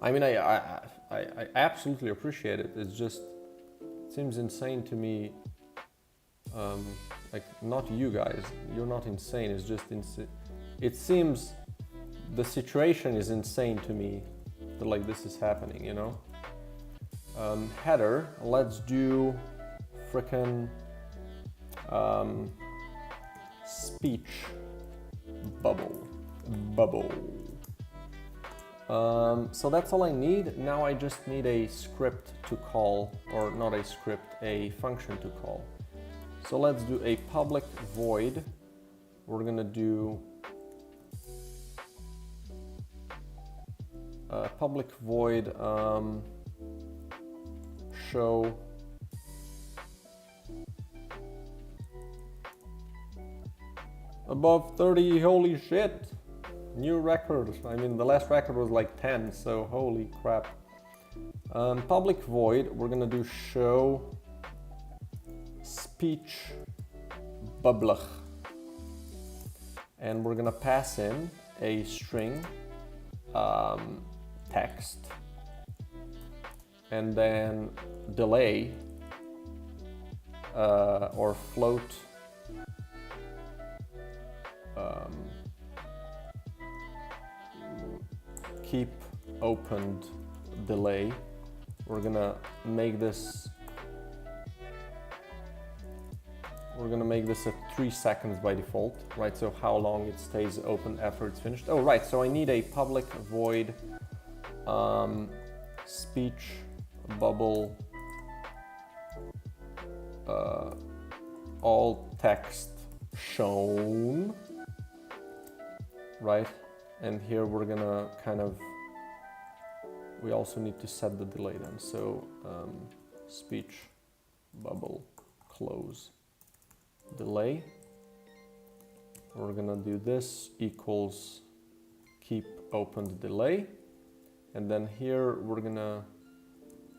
I mean, I absolutely appreciate it. It's just, it seems insane to me. Like, not you guys, you're not insane, it's just it seems the situation is insane to me that like this is happening, you know? Header, let's do frickin' speech bubble. So that's all I need. Now I just need a script to call, or not a script, a function to call. So let's do a public void. We're gonna do a public void show above 30. Holy shit, new record. I mean, the last record was like 10, so holy crap. Public void, we're gonna do show speech bubble, and we're gonna pass in a string text, and then delay or float keep opened delay. We're gonna make this at 3 seconds by default, right? So how long it stays open after it's finished. Oh, right, so I need a public void speech bubble all text shown, right? And here we're gonna kind of, we also need to set the delay then. So speech bubble close delay. We're gonna do this equals keep opened delay. And then here we're gonna,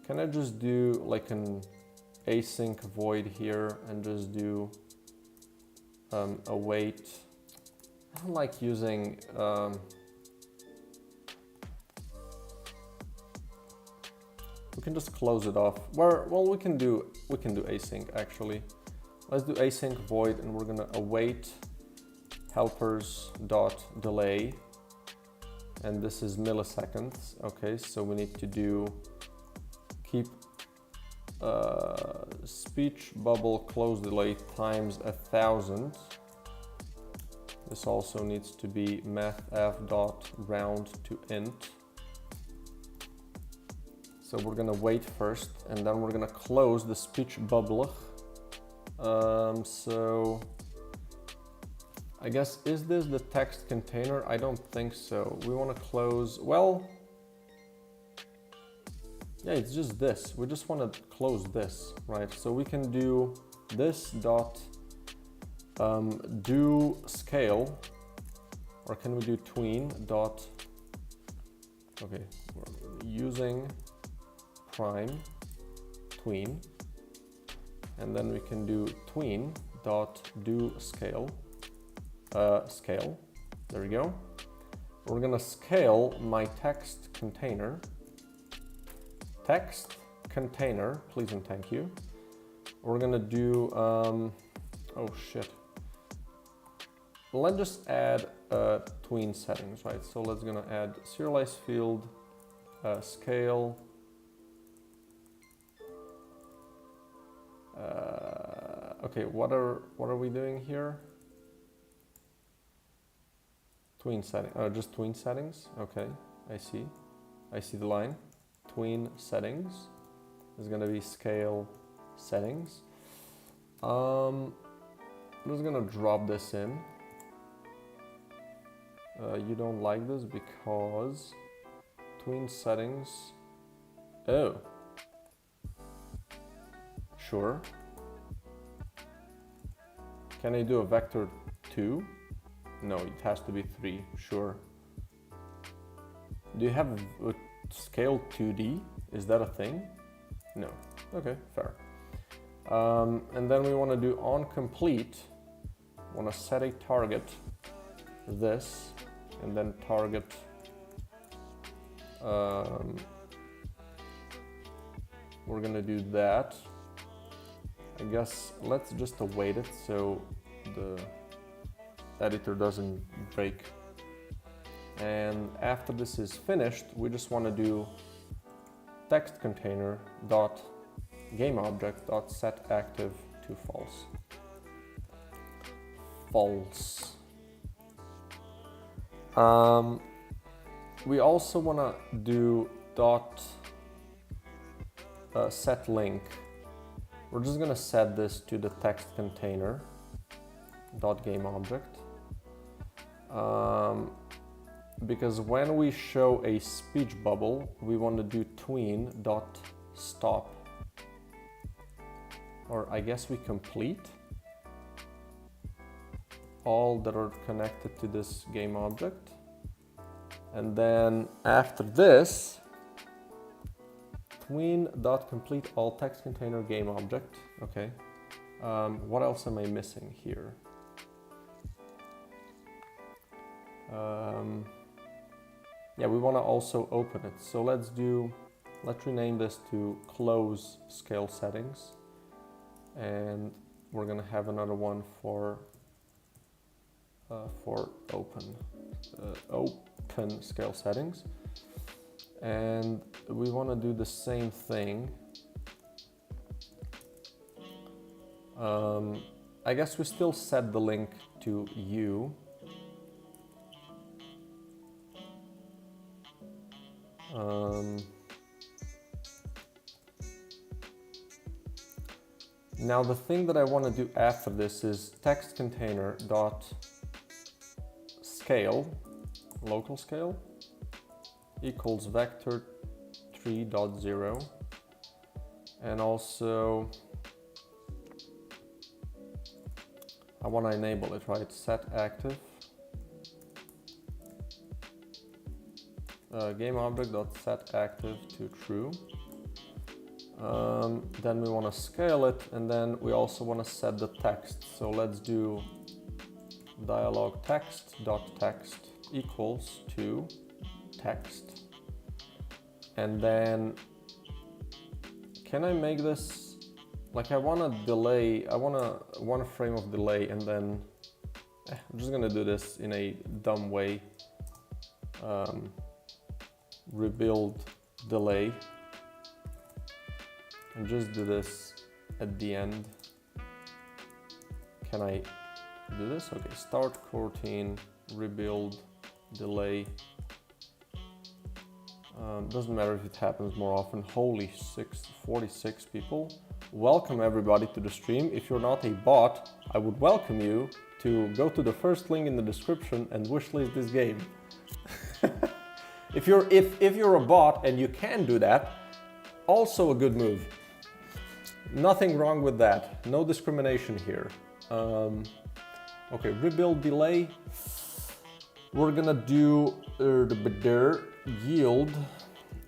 can I just do like an async void here and just do await. I don't like using we can just close it off. Well, we can do async actually. Let's do async void, and we're gonna await helpers dot delay, and this is milliseconds. Okay, so we need to do keep speech bubble close delay times 1,000. This also needs to be mathf dot round to int. So we're gonna wait first, and then we're gonna close the speech bubble. So I guess, is this the text container? I don't think so. We want to close, well, yeah, it's just this. We just want to close this, right? So we can do this dot do scale, or can we do tween dot, okay, we're using prime tween, and then we can do tween dot do scale, scale. There we go. We're gonna scale my text container. Text container, please and thank you. We're gonna do, oh shit. Let's just add tween settings, right? So let's gonna add serialize field, scale, okay, what are we doing here? Tween setting, just tween settings. Okay, I see the line. Tween settings is gonna be scale settings. I'm just gonna drop this in. You don't like this because tween settings. Oh, sure. Can I do a vector 2? No, it has to be 3, sure. Do you have a scale 2D? Is that a thing? No. Okay, fair. And then we want to do on complete. Want to set a target, this, and then target. We're gonna do that. I guess let's just await it so the editor doesn't break. And after this is finished, we just want to do text container dot game object dot set active to false. False. We also want to do dot set link. We're just gonna set this to the text container dot game object. Because when we show a speech bubble, we want to do tween dot stop, or I guess we complete all that are connected to this game object, and then after this, tween dot complete all text container game object. Okay, what else am I missing here? Yeah, we want to also open it. So let's rename this to close scale settings. And we're going to have another one for open scale settings. And we want to do the same thing. I guess we still set the link to you. Now the thing that I want to do after this is text container dot scale, local scale, equals vector 3.0, and also I want to enable it, right? Set active. Game object dot set active to true. Then we want to scale it, and then we also want to set the text. So let's do dialog text dot text equals to text. And then can I make this like I want a delay? I want a 1 frame of delay, and then I'm just gonna do this in a dumb way. Rebuild delay, and just do this at the end. Can I do this? Okay, start coroutine, rebuild delay. Doesn't matter if it happens more often. Holy 46 people. Welcome everybody to the stream. If you're not a bot, I would welcome you to go to the first link in the description and wishlist this game. If you're a bot and you can do that, also a good move. Nothing wrong with that. No discrimination here. Okay, rebuild delay. We're gonna do yield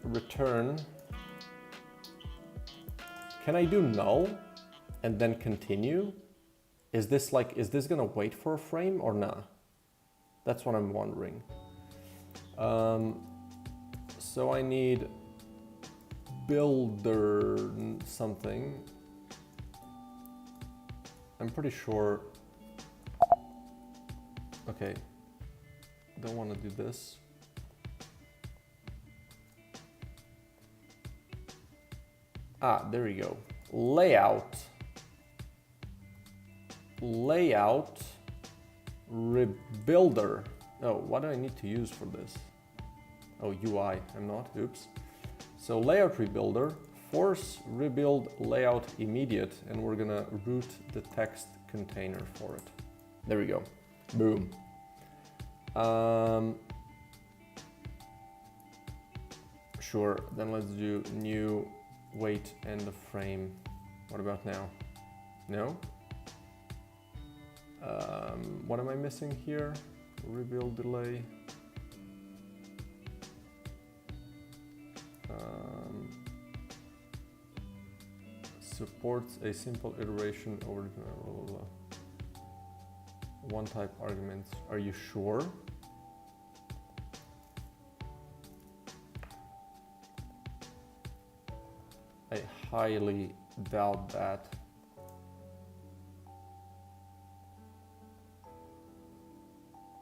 return Can I do null and then continue? Is this gonna wait for a frame or not? That's what I'm wondering. So I need builder something. I'm pretty sure. Okay, don't want to do this. Ah, there you go. Layout, rebuilder. Oh, what do I need to use for this? Oh, UI, I'm not, oops. So layout rebuilder, force rebuild layout immediate, and we're gonna root the text container for it. There we go, boom. Sure, then let's do new weight and the frame. What about now? No? What am I missing here? Rebuild delay. Supports a simple iteration over blah, blah, blah. One type arguments. Are you sure? I highly doubt that.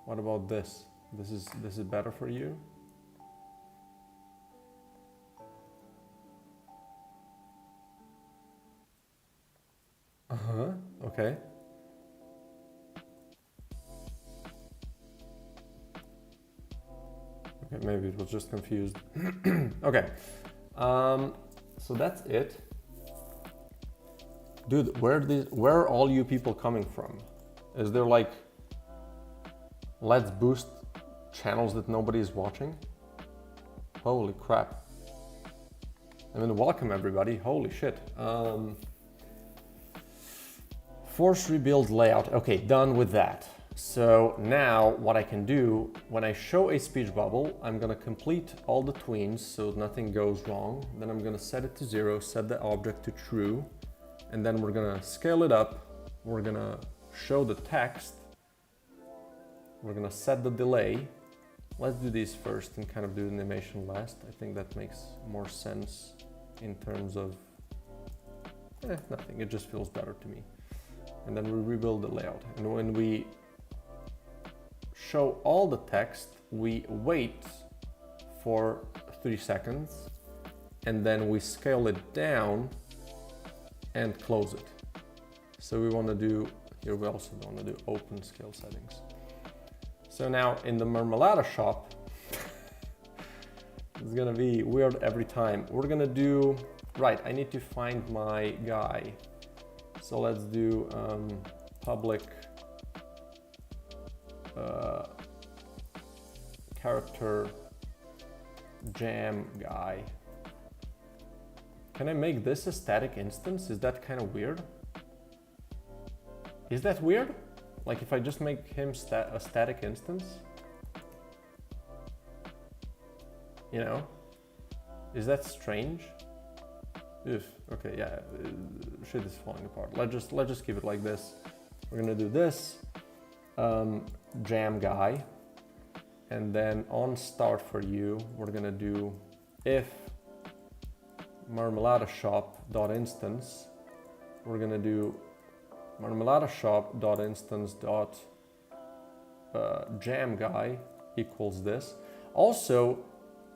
What about this? This is better for you? Okay. Okay, maybe it was just confused. Okay. So that's it. Dude, where are all you people coming from? Is there like, let's boost channels that nobody is watching? Holy crap. I mean, welcome everybody, holy shit. Force rebuild layout, okay, done with that. So now what I can do, when I show a speech bubble, I'm gonna complete all the tweens so nothing goes wrong. Then I'm gonna set it to 0, set the object to true, and then we're gonna scale it up. We're gonna show the text. We're gonna set the delay. Let's do these first and kind of do the animation last. I think that makes more sense in terms of, nothing, it just feels better to me. And then we rebuild the layout. And when we show all the text, we wait for 3 seconds, and then we scale it down and close it. So we want to do, here we also want to do open scale settings. So now in the Marmalada shop, it's gonna be weird every time. We're gonna do, right, I need to find my guy. So let's do public character jam guy. Can I make this a static instance? Is that kind of weird? Is that weird? Like if I just make him a static instance? You know? Is that strange? Oof, okay, yeah, shit is falling apart. Let's just keep it like this. We're gonna do this, jam guy, and then on start for you, we're gonna do if marmalada shop.instance, we're gonna do marmalada shop.instance dot jam guy equals this. Also,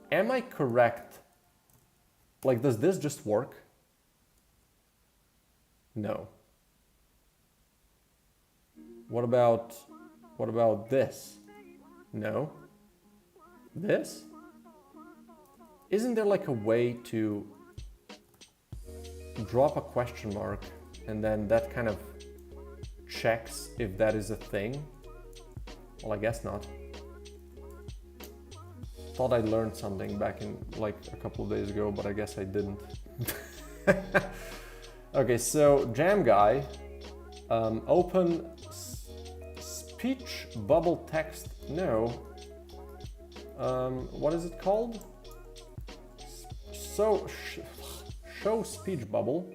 am I correct? Like, does this just work? No. What about this? No. This? Isn't there like a way to drop a question mark and then that kind of checks if that is a thing? Well, I guess not. Thought I learned something back in like a couple of days ago, but I guess I didn't. Okay, so jam guy, open speech bubble text, no. What is it called? So show speech bubble,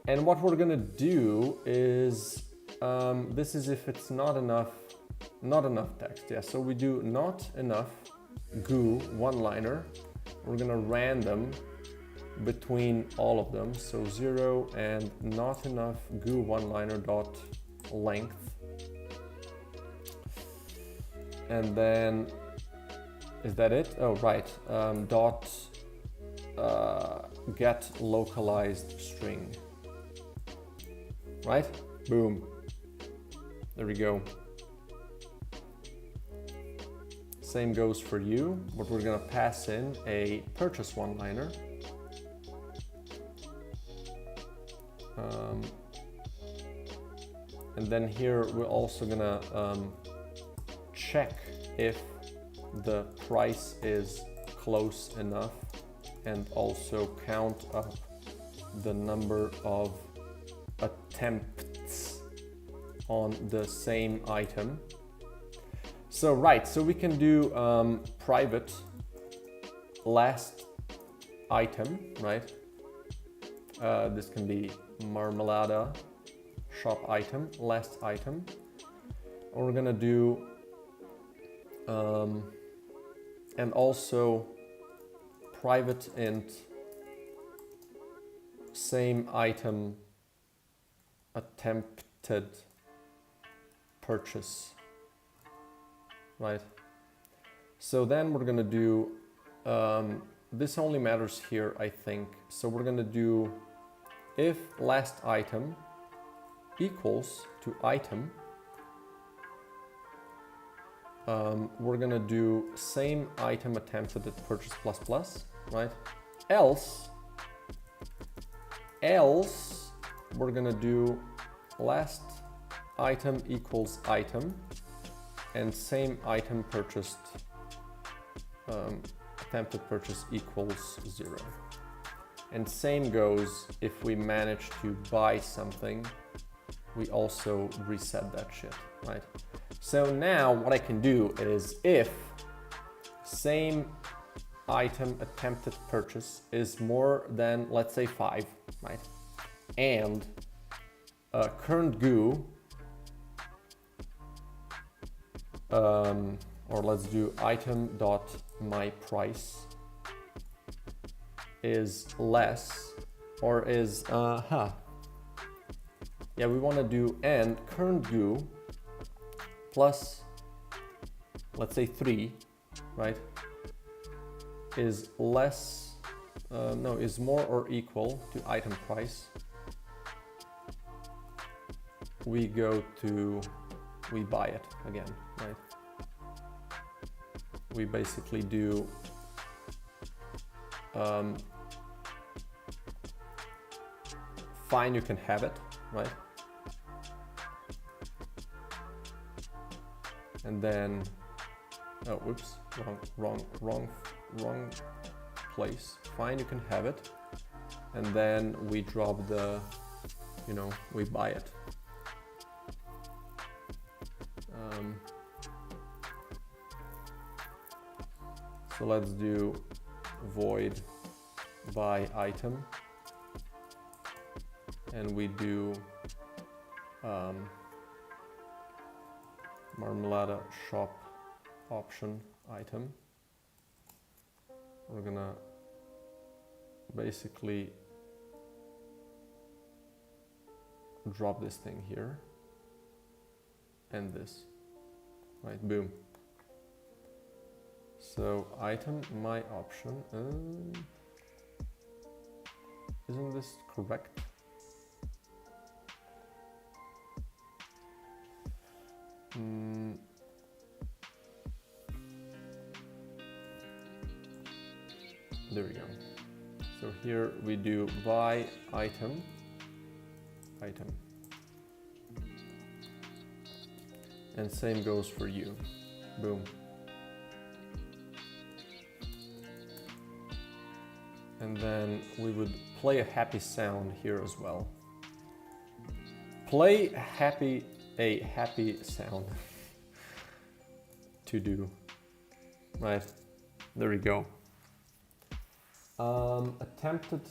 And what we're gonna do is, this is if it's not enough text. Yeah, so we do not enough goo one-liner. We're gonna random between all of them. So 0 and not enough goo one-liner dot length. And then, is that it? Oh, right. Dot get localized string. Right? Boom. There we go. Same goes for you, but we're gonna pass in a purchase one-liner. And then here we're also gonna check if the price is close enough and also count up the number of attempts on the same item. So right, so we can do private last item, right? This can be marmalada shop item, last item. And we're gonna do and also private int same item attempted purchase, right? So then we're gonna do this only matters here, I think. So we're gonna do if last item equals to item, we're gonna do same item attempted at purchase plus plus, right? Else we're gonna do last item equals item and same item purchased attempted purchase equals 0. And same goes if we manage to buy something, we also reset that shit, right? So now what I can do is if same item attempted purchase is more than, let's say 5, right? And current goo, or let's do item dot my price is less or is, yeah, we want to do and current goo plus, let's say 3, right, is less, no, is more or equal to item price. We go to, we buy it again, right? We basically do fine, you can have it, right? And then, oh, whoops, wrong place. Fine, you can have it. And then we drop the, you know, we buy it. So let's do void buy item. And we do marmalada shop option item. We're gonna basically drop this thing here and this, right? Boom. So item my option, isn't this correct? There we go. So here we do buy item, and same goes for you. Boom. And then we would play a happy sound here as well. Play a happy sound to do, right? There we go. Attempted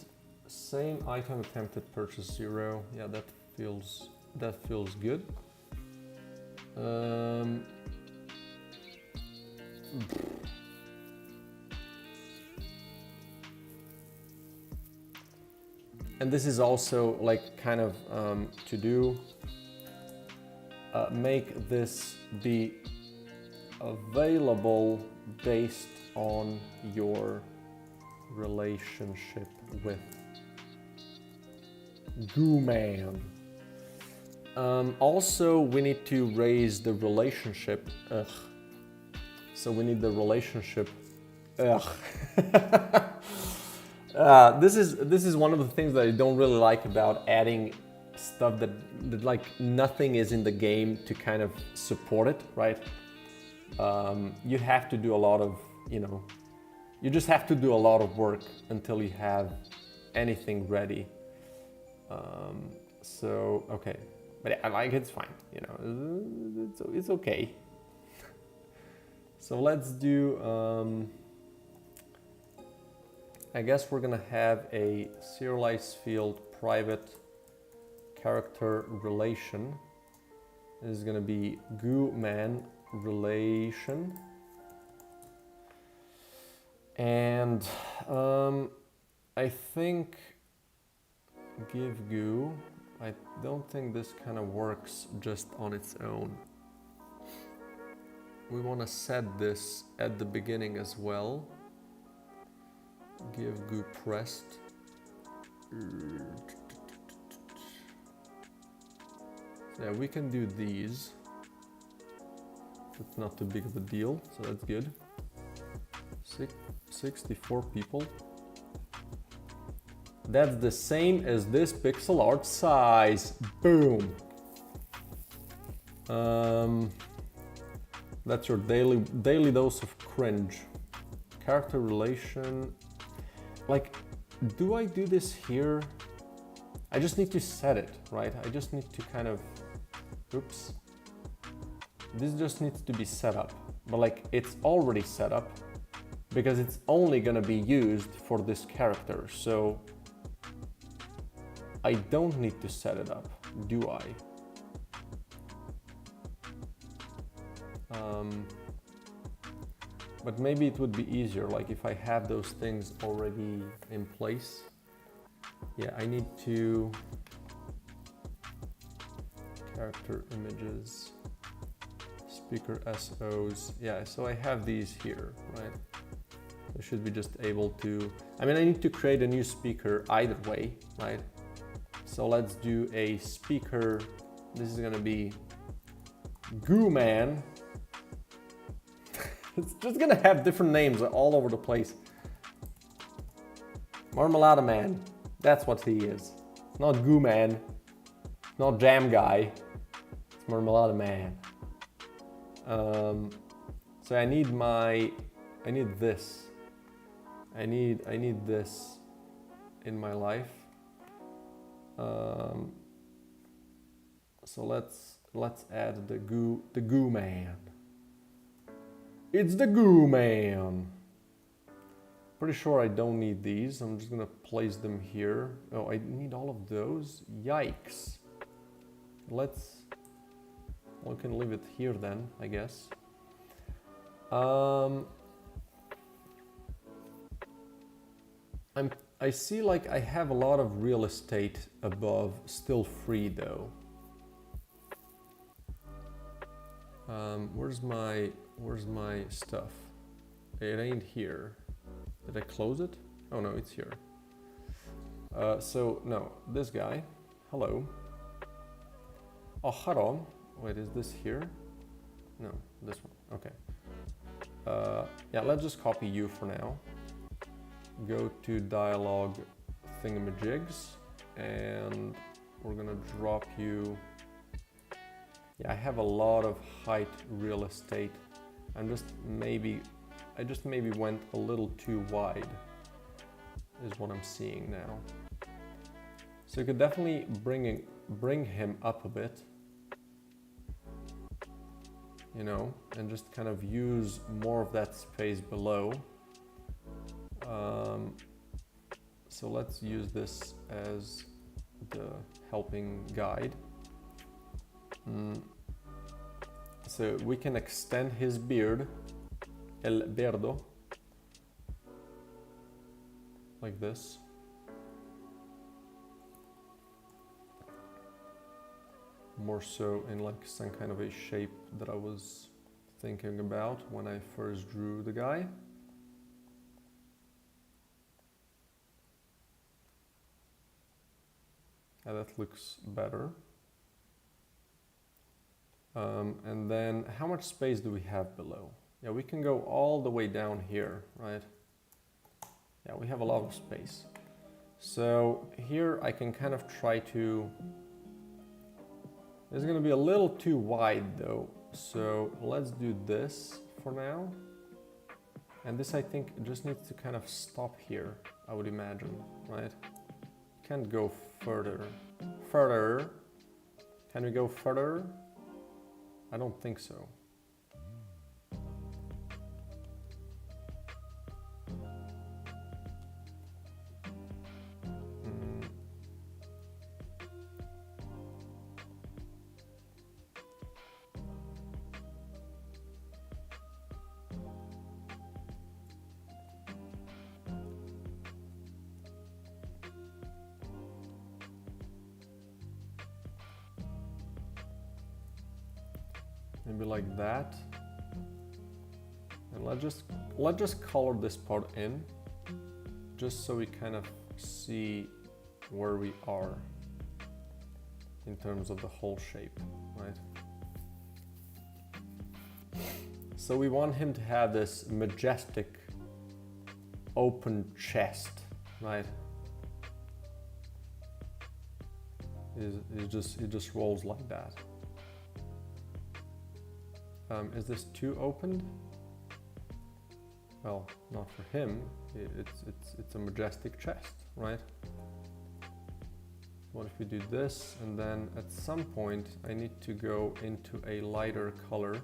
Same item attempted purchase 0. Yeah, that feels good. And this is also like kind of to do, make this be available based on your relationship with Goo Man. Also, we need to raise the relationship. Ugh. So we need the relationship. Ugh. This is one of the things that I don't really like about adding stuff that like nothing is in the game to kind of support it, right? You have to do a lot of, you just have to do a lot of work until you have anything ready. So, okay, but I like it's fine, it's okay. So let's do, I guess we're gonna have a serialized field private character relation. This is gonna be Goo Man relation. And I think give Goo, I don't think this kind of works just on its own. We want to set this at the beginning as well. Give Goo pressed. Yeah, we can do these. It's not too big of a deal, so that's good. 64 people. That's the same as this pixel art size. Boom. That's your daily dose of cringe. Character relation. Like, do I do this here? I just need to set it, right? I just need to kind of, oops. This just needs to be set up, but like it's already set up because it's only gonna be used for this character. So I don't need to set it up, do I? But maybe it would be easier, like if I have those things already in place. Yeah, I need to character images, speaker SOs. Yeah, so I have these here, right? I should be just able to, I mean, I need to create a new speaker either way, right? So let's do a speaker. This is gonna be Goo Man. It's just gonna have different names all over the place. Marmalade Man, that's what he is. It's not Goo Man, not Jam Guy, it's Marmalade Man. So I need this. I need this in my life. So let's add the Goo Man. It's the Goo Man. Pretty sure I don't need these. I'm just gonna place them here. Oh, I need all of those. Yikes. We can leave it here then, I guess. I see like I have a lot of real estate above still free though. Where's my stuff? It ain't here. Did I close it? Oh no, it's here. So no, this guy. Hello. Oh, hello. Wait, is this here? No, this one. Okay. Yeah, let's just copy you for now. Go to dialogue thingamajigs, and we're gonna drop you. Yeah, I have a lot of height real estate. I just maybe went a little too wide, is what I'm seeing now. So you could definitely bring him up a bit, and just kind of use more of that space below. So let's use this as the helping guide. So we can extend his beard, el beardo, like this. More so in like some kind of a shape that I was thinking about when I first drew the guy. Yeah, that looks better. And then how much space do we have below? Yeah, we can go all the way down here, right? Yeah, we have a lot of space. So here I can kind of try to... It's gonna be a little too wide though. So let's do this for now. And this I think just needs to kind of stop here, I would imagine, right? Can't go further. Further? Can we go further? I don't think so. Maybe like that. And let's just color this part in, just so we kind of see where we are in terms of the whole shape, right? So we want him to have this majestic open chest, right? It just rolls like that. Is this too opened? Well, not for him. It's a majestic chest, right? What if we do this, and then at some point I need to go into a lighter color.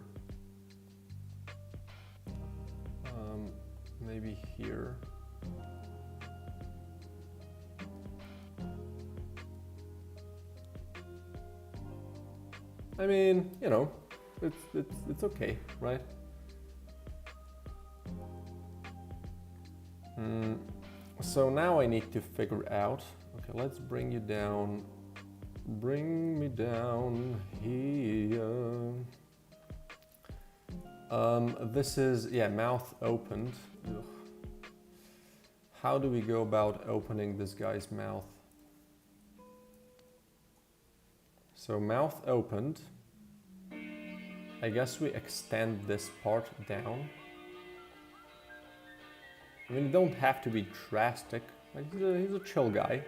Maybe here. I mean, you know, it's okay, right? So now I need to figure out, okay, let's bring you down. Bring me down here. This is, yeah, mouth opened. Ugh. How do we go about opening this guy's mouth? So mouth opened. I guess we extend this part down. I mean, it don't have to be drastic. Like, he's a chill guy.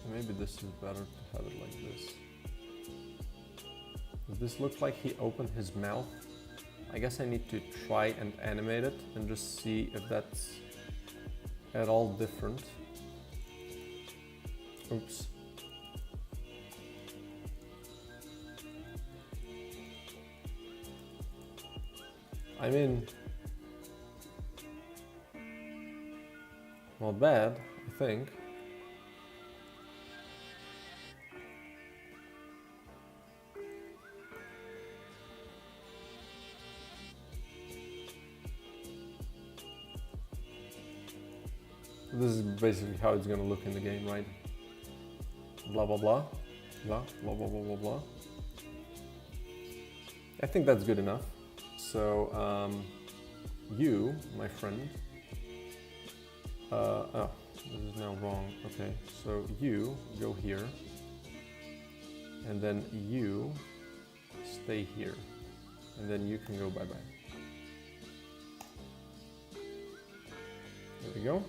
Maybe this is better to have it like this. Does this look like he opened his mouth? I guess I need to try and animate it and just see if that's at all different. Oops. I mean, not bad, I think. This is basically how it's gonna look in the game, right? Blah, blah, blah, blah, blah, blah, blah, blah, blah. I think that's good enough. So, you, my friend, oh, this is now wrong. Okay, so you go here, and then you stay here, and then you can go bye-bye. There we go.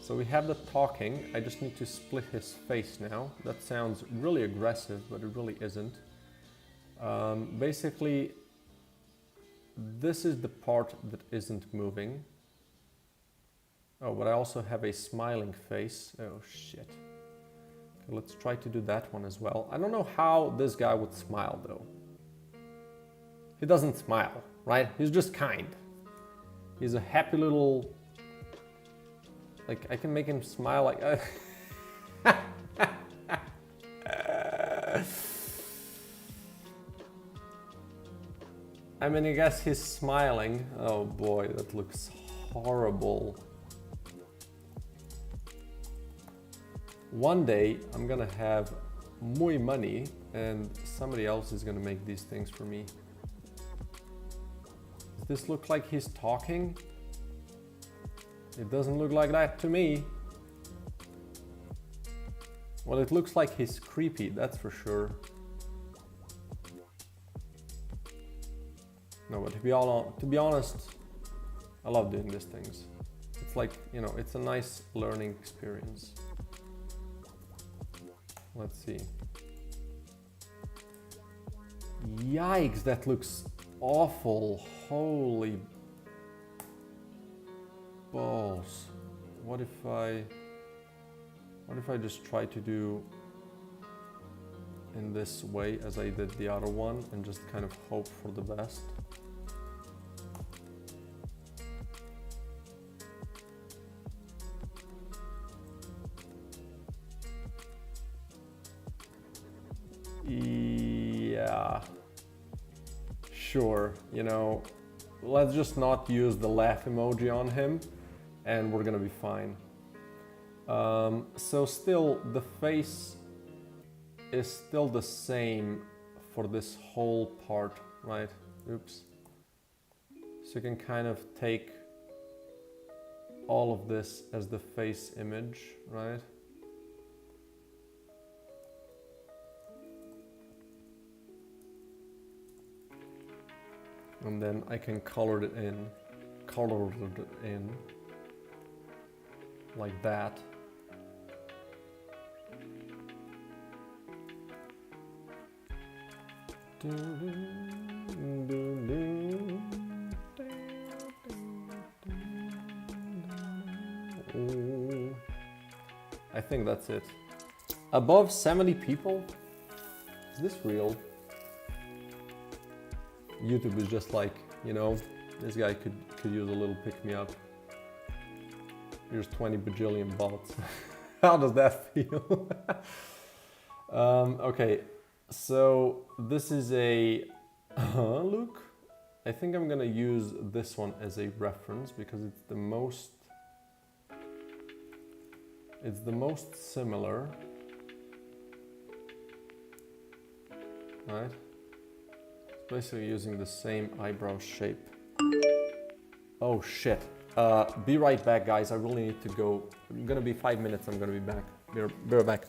So we have the talking. I just need to split his face now. That sounds really aggressive, but it really isn't. Basically, this is the part that isn't moving. Oh, but I also have a smiling face. Oh shit. Let's try to do that one as well. I don't know how this guy would smile though. He doesn't smile, right? He's just kind. He's a happy little... Like, I can make him smile like... I mean, I guess he's smiling. Oh boy, that looks horrible. One day, I'm gonna have muy money and somebody else is gonna make these things for me. Does this look like he's talking? It doesn't look like that to me. Well, it looks like he's creepy, that's for sure. No, but to be honest, I love doing these things. It's like, you know, it's a nice learning experience. Let's see. Yikes, that looks awful. Holy balls. What if I just try to do in this way as I did the other one and just kind of hope for the best? Yeah, sure, you know, let's just not use the laugh emoji on him and we're gonna be fine. So still, the face is still the same for this whole part, right? Oops. So you can kind of take all of this as the face image, right? And then I can color it in like that. I think that's it. Above 70 people? Is this real? YouTube is just like, you know, this guy could use a little pick-me-up. Here's 20 bajillion bots. How does that feel? Okay, so this is a look. I think I'm gonna use this one as a reference because it's the most similar, right? Basically using the same eyebrow shape. Oh shit. Be right back, guys. I really need to go. I'm gonna be 5 minutes. I'm gonna be back. Be right back.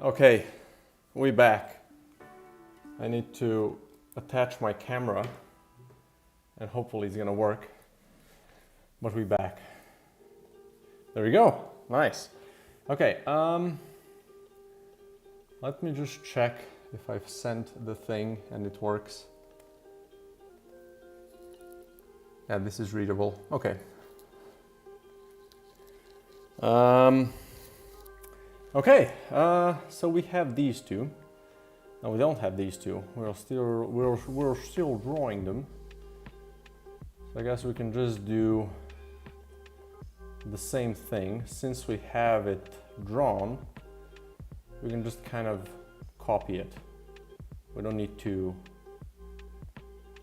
Okay, we back. I need to attach my camera and hopefully it's gonna work. But we back. There we go. Nice. Okay, let me just check if I've sent the thing and it works. Yeah, this is readable. Okay. Okay, so we have these two. No, we don't have these two. We're still drawing them. So I guess we can just do the same thing. Since we have it drawn, we can just kind of copy it. We don't need to,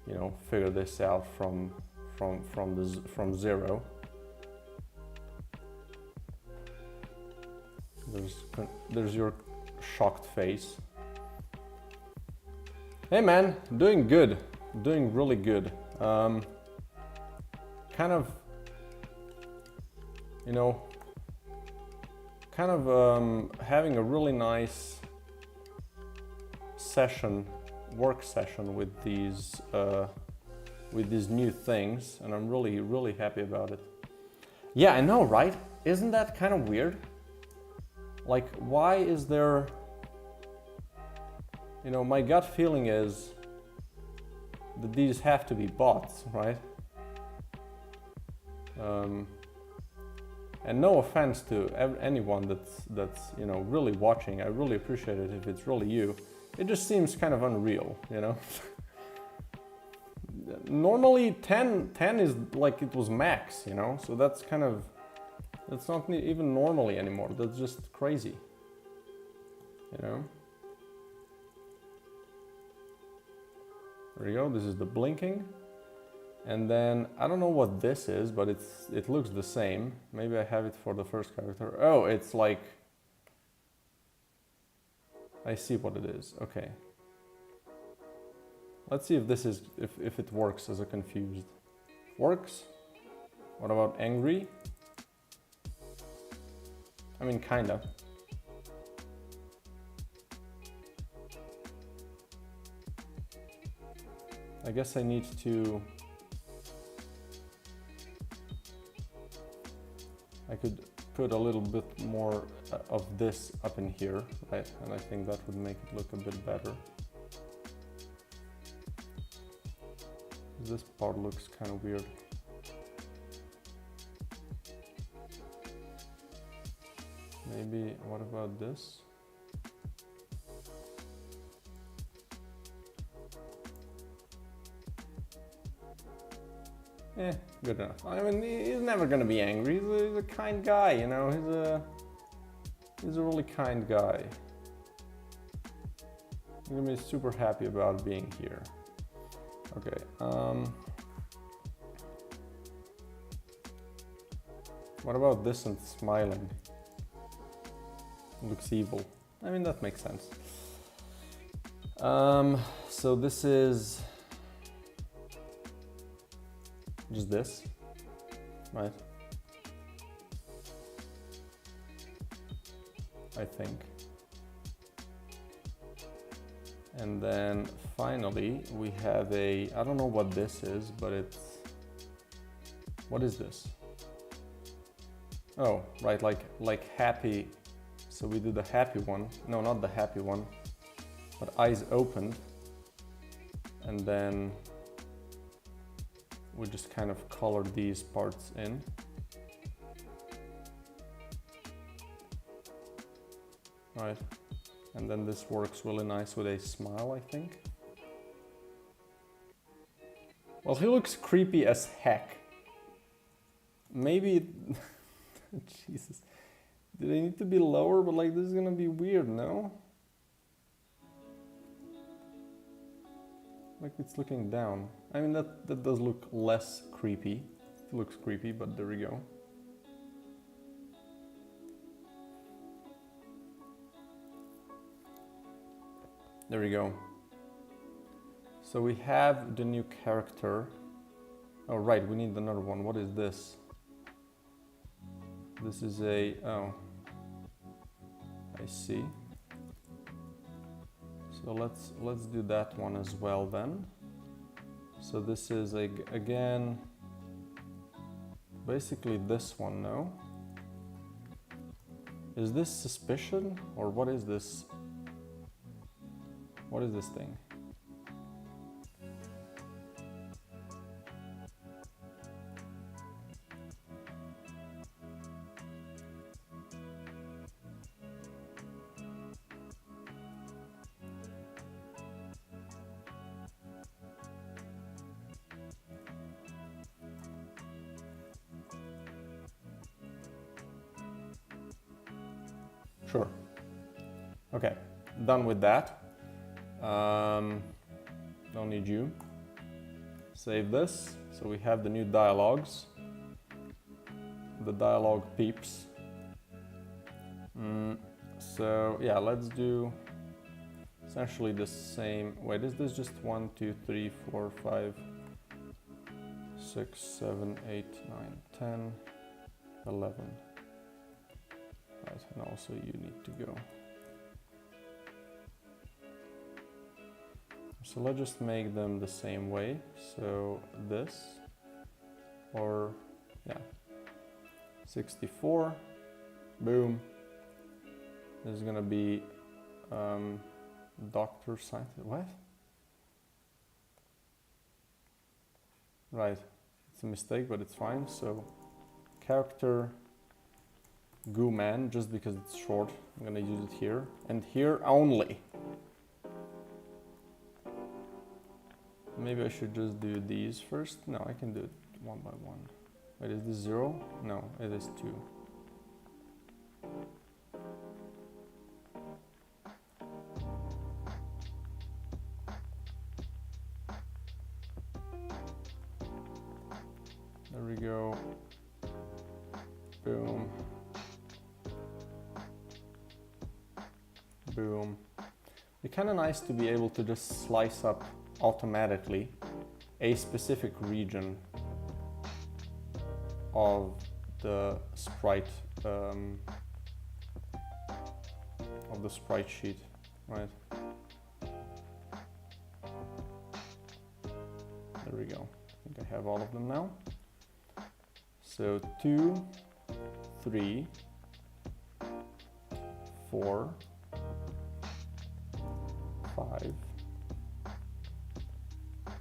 you know, figure this out from zero. There's your shocked face. Hey man, doing good, doing really good. Kind of, you know, having a really nice session, work session with these new things, and I'm really happy about it. Yeah, I know, right? Isn't that kind of weird? Like, why is there, you know, my gut feeling is that these have to be bots, right? And no offense to anyone that's you know, really watching. I really appreciate it if it's really you. It just seems kind of unreal, you know? Normally 10 is like it was max, you know? So that's kind of, that's not even normally anymore. That's just crazy, you know? There we go, this is the blinking. And then, I don't know what this is, but it looks the same. Maybe I have it for the first character. Oh, it's like, I see what it is, okay. Let's see if this is, if it works as a confused. Works? What about angry? I mean, kinda. I guess I need to... I could put a little bit more of this up in here, right? And I think that would make it look a bit better. This part looks kind of weird. Maybe, what about this? Good enough. I mean, he's never gonna be angry. He's a kind guy, you know. He's a really kind guy. I'm gonna be super happy about being here. Okay. What about this and smiling? Looks evil. I mean, that makes sense. So this is just this, right? I think. And then finally we have a, I don't know what this is, but it's, what is this? Oh, right, like happy. So we do the happy one. No, not the happy one, but eyes opened. And then we just kind of color these parts in. Right. And then this works really nice with a smile, I think. Well, he looks creepy as heck. Maybe, Jesus. Do they need to be lower? But like, this is gonna be weird, no? Like it's looking down. I mean, that does look less creepy. It looks creepy, but there we go. There we go. So we have the new character. Oh, right, we need another one. What is this? This is a, oh, I see. So let's do that one as well then. So this is again, basically this one, no? Is this suspicion or what is this? What is this thing? Sure. Okay, done with that. Don't need you. Save this. So we have the new dialogues. The dialogue peeps. So yeah, let's do essentially the same. Wait, is this just 1, 2, 3, 4, 5, 6, 7, 8, 9, 10, 11. Right, and also you need to go. So let's just make them the same way. So this, or yeah, 64, boom. This is gonna be doctor scientist, what? Right, it's a mistake, but it's fine. So character goo man, just because it's short, I'm gonna use it here and here only. Maybe I should just do these first. No, I can do it one by one. Wait, is this 0? No, it is 2. There we go. Boom. Boom. It'd be kind of nice to be able to just slice up automatically a specific region of the sprite sheet, right? There we go. I think I have all of them now. So 2, 3, 4, 5,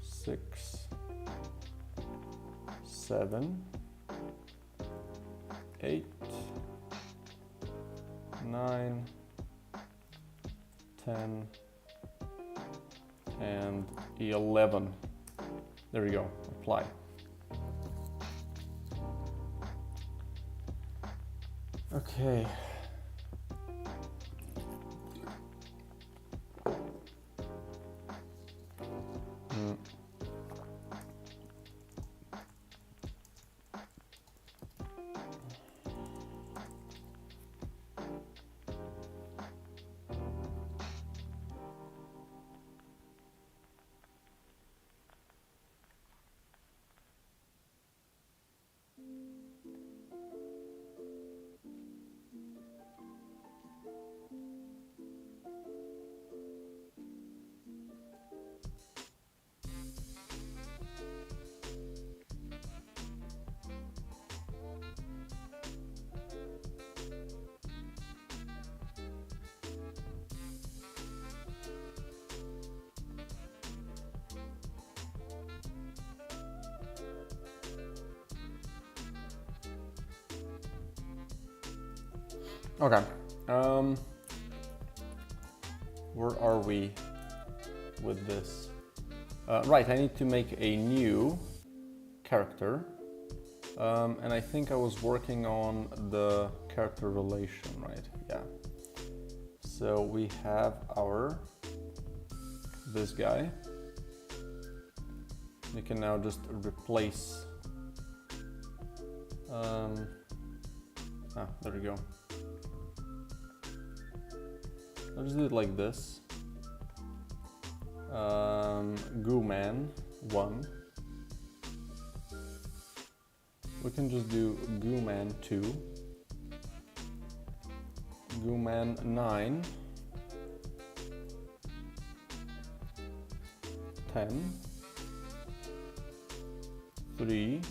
6, 7, 8, 9, 10, and 11. There we go, apply. Okay. Okay, where are we with this? Right, I need to make a new character, and I think I was working on the character relation, right? Yeah. So we have this guy. You can now just replace. There we go. I'll just do it like this. Gooman 1. We can just do Gooman 2. Gooman 9. 10. 3.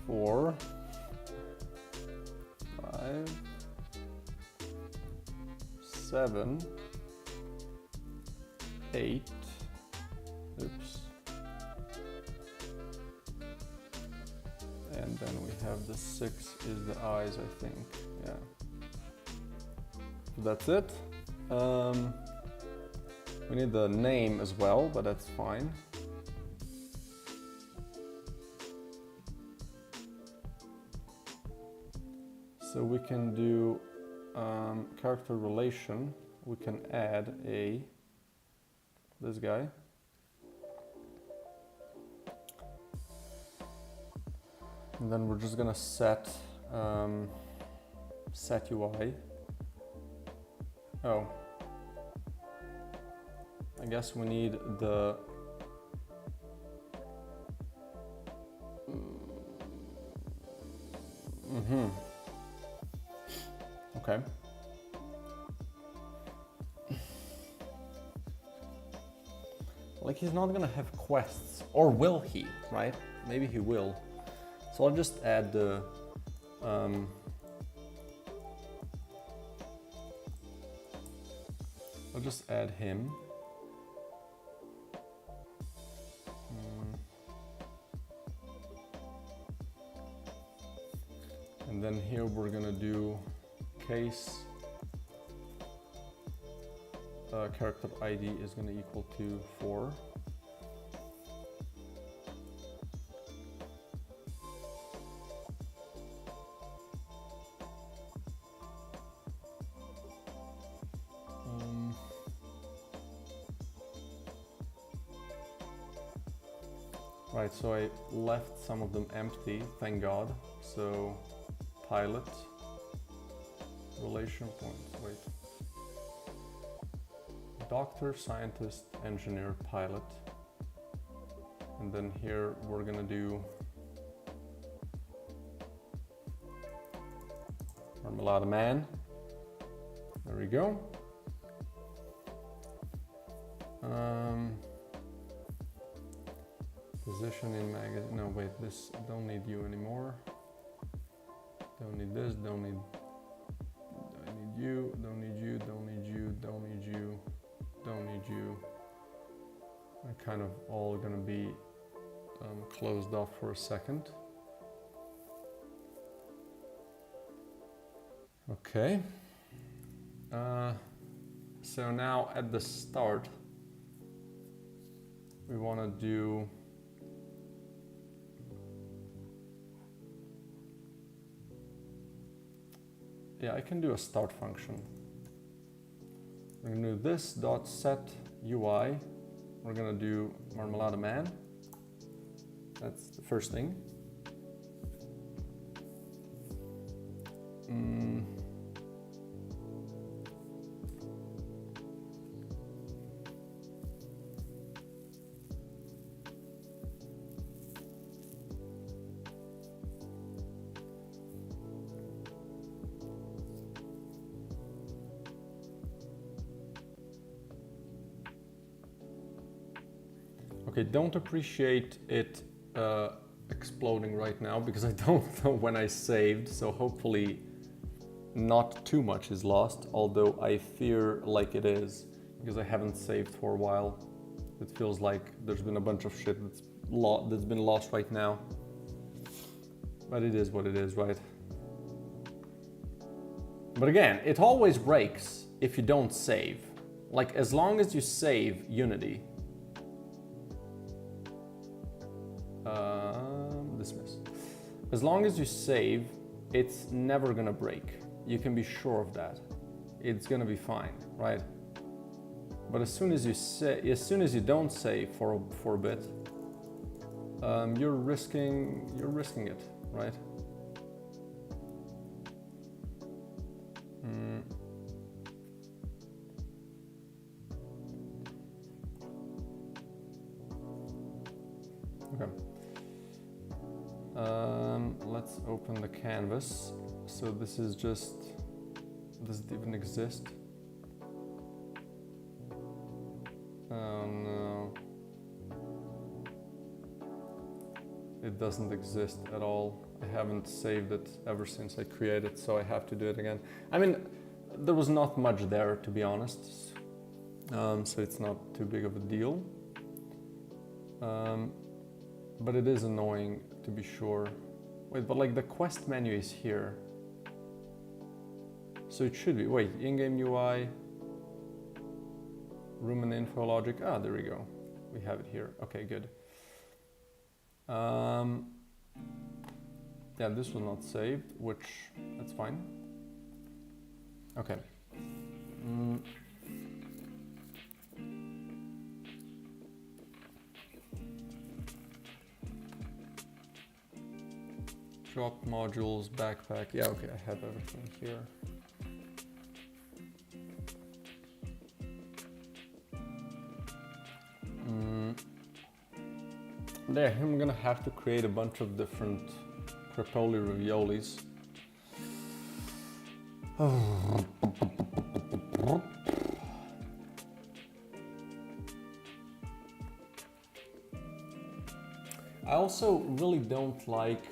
4. 5. 7, 8, oops, and then we have the 6 is the eyes, I think, yeah. So that's it. We need the name as well, but that's fine. So we can do character relation, we can add this guy. And then we're just gonna set set UI. Oh, I guess we need the okay. Like, he's not gonna have quests, or will he, right? Maybe he will. So I'll just add the I'll just add him. And then here we're gonna do case character ID is gonna equal to 4. Right, so I left some of them empty, thank God. So pilot, relation points, wait. Doctor, scientist, engineer, pilot. And then here we're gonna do Marmalade Man. There we go. Position in magazine. No, wait, this don't need you anymore. Don't need this, don't need you, don't need you, don't need you, don't need you, don't need you. They're kind of all gonna be closed off for a second. Okay. So now at the start, we want to do I can do a start function. We're gonna do this dot set UI. We're gonna do Marmalade Man. That's the first thing. Okay, don't appreciate it exploding right now because I don't know when I saved, so hopefully not too much is lost, although I fear like it is because I haven't saved for a while. It feels like there's been a bunch of shit that's been lost right now. But it is what it is, right? But again, it always breaks if you don't save. Like, as long as you save Unity, dismiss. As long as you save, it's never gonna break. You can be sure of that. It's gonna be fine, right? But as soon as you don't save for a bit, you're risking it, right? Okay. Let's open the canvas. So this is just, does it even exist? Oh no. It doesn't exist at all. I haven't saved it ever since I created, so I have to do it again. I mean, there was not much there, to be honest. So it's not too big of a deal. But it is annoying to be sure. Wait, but like the quest menu is here. So it should be, wait, in-game UI, room and info logic. Ah, there we go. We have it here. Okay, good. Yeah, this was not saved, which, that's fine. Okay. Drop modules, backpack. Yeah, okay, I have everything here. There, I'm gonna have to create a bunch of different crepoli raviolis. I also really don't like,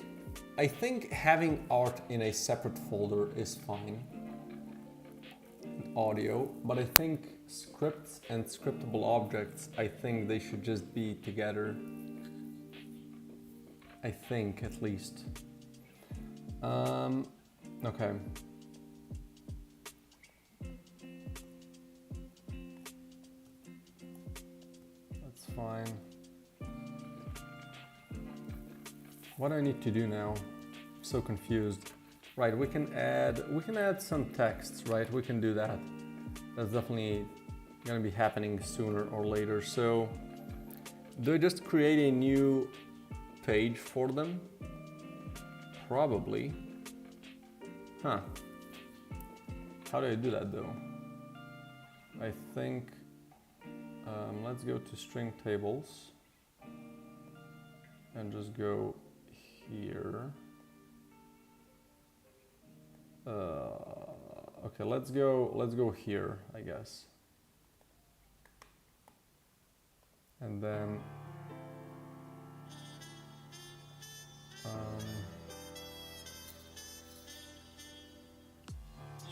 I think having art in a separate folder is fine, audio, but I think scripts and scriptable objects, I think they should just be together. I think, at least. Okay. That's fine. What do I need to do now? I'm so confused. Right, we can add some texts, right? We can do that. That's definitely gonna be happening sooner or later. So, do I just create a new page for them? Probably. Huh. How do I do that though? I think, let's go to string tables and just go here. Okay, let's go here, I guess. And then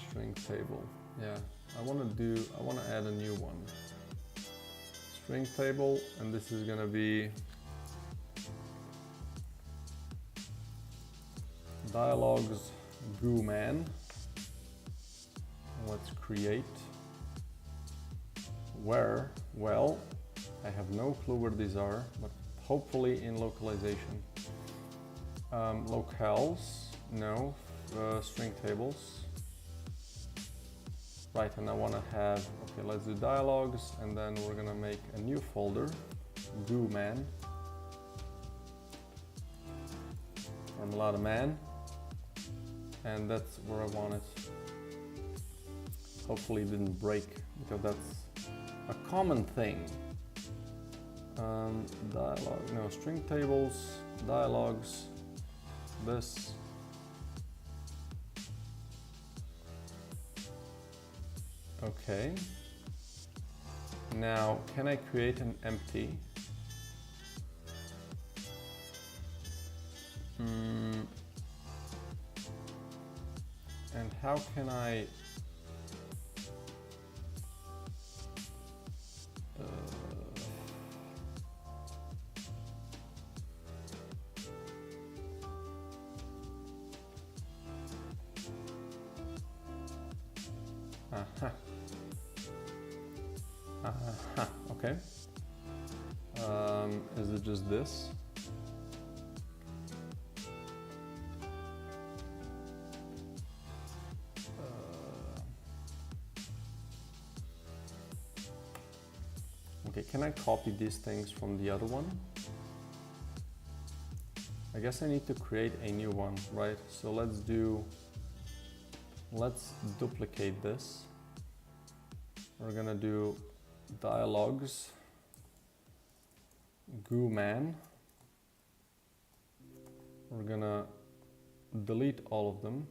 string table. Yeah, I want to add a new one. String table, and this is gonna be dialogues goo man. Let's create. Where? Well, I have no clue where these are, but hopefully in localization. Locales, no. String tables. Right, and I want to have, okay, let's do dialogues, and then we're gonna make a new folder, goo man. Marmalade man. And that's where I want it. Hopefully it didn't break, because that's a common thing. Dialogue, no, string tables, dialogues, this. Okay. Now, can I create an empty? And how can I okay. Is it just this? Okay, can I copy these things from the other one? I guess I need to create a new one, right? So let's duplicate this. We're gonna do dialogues, goo man. We're gonna delete all of them.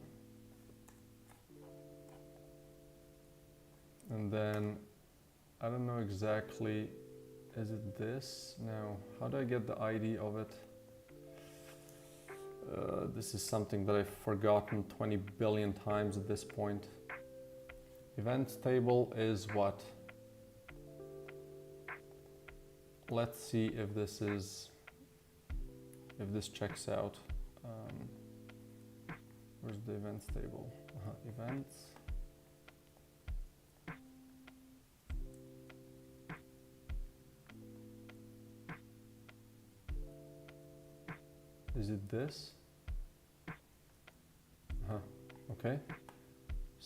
And then, I don't know exactly, is it this? No, how do I get the ID of it? This is something that I've forgotten 20 billion times at this point. Events table is what? Let's see if this checks out. Where's the events table? Events. Is it this? Okay.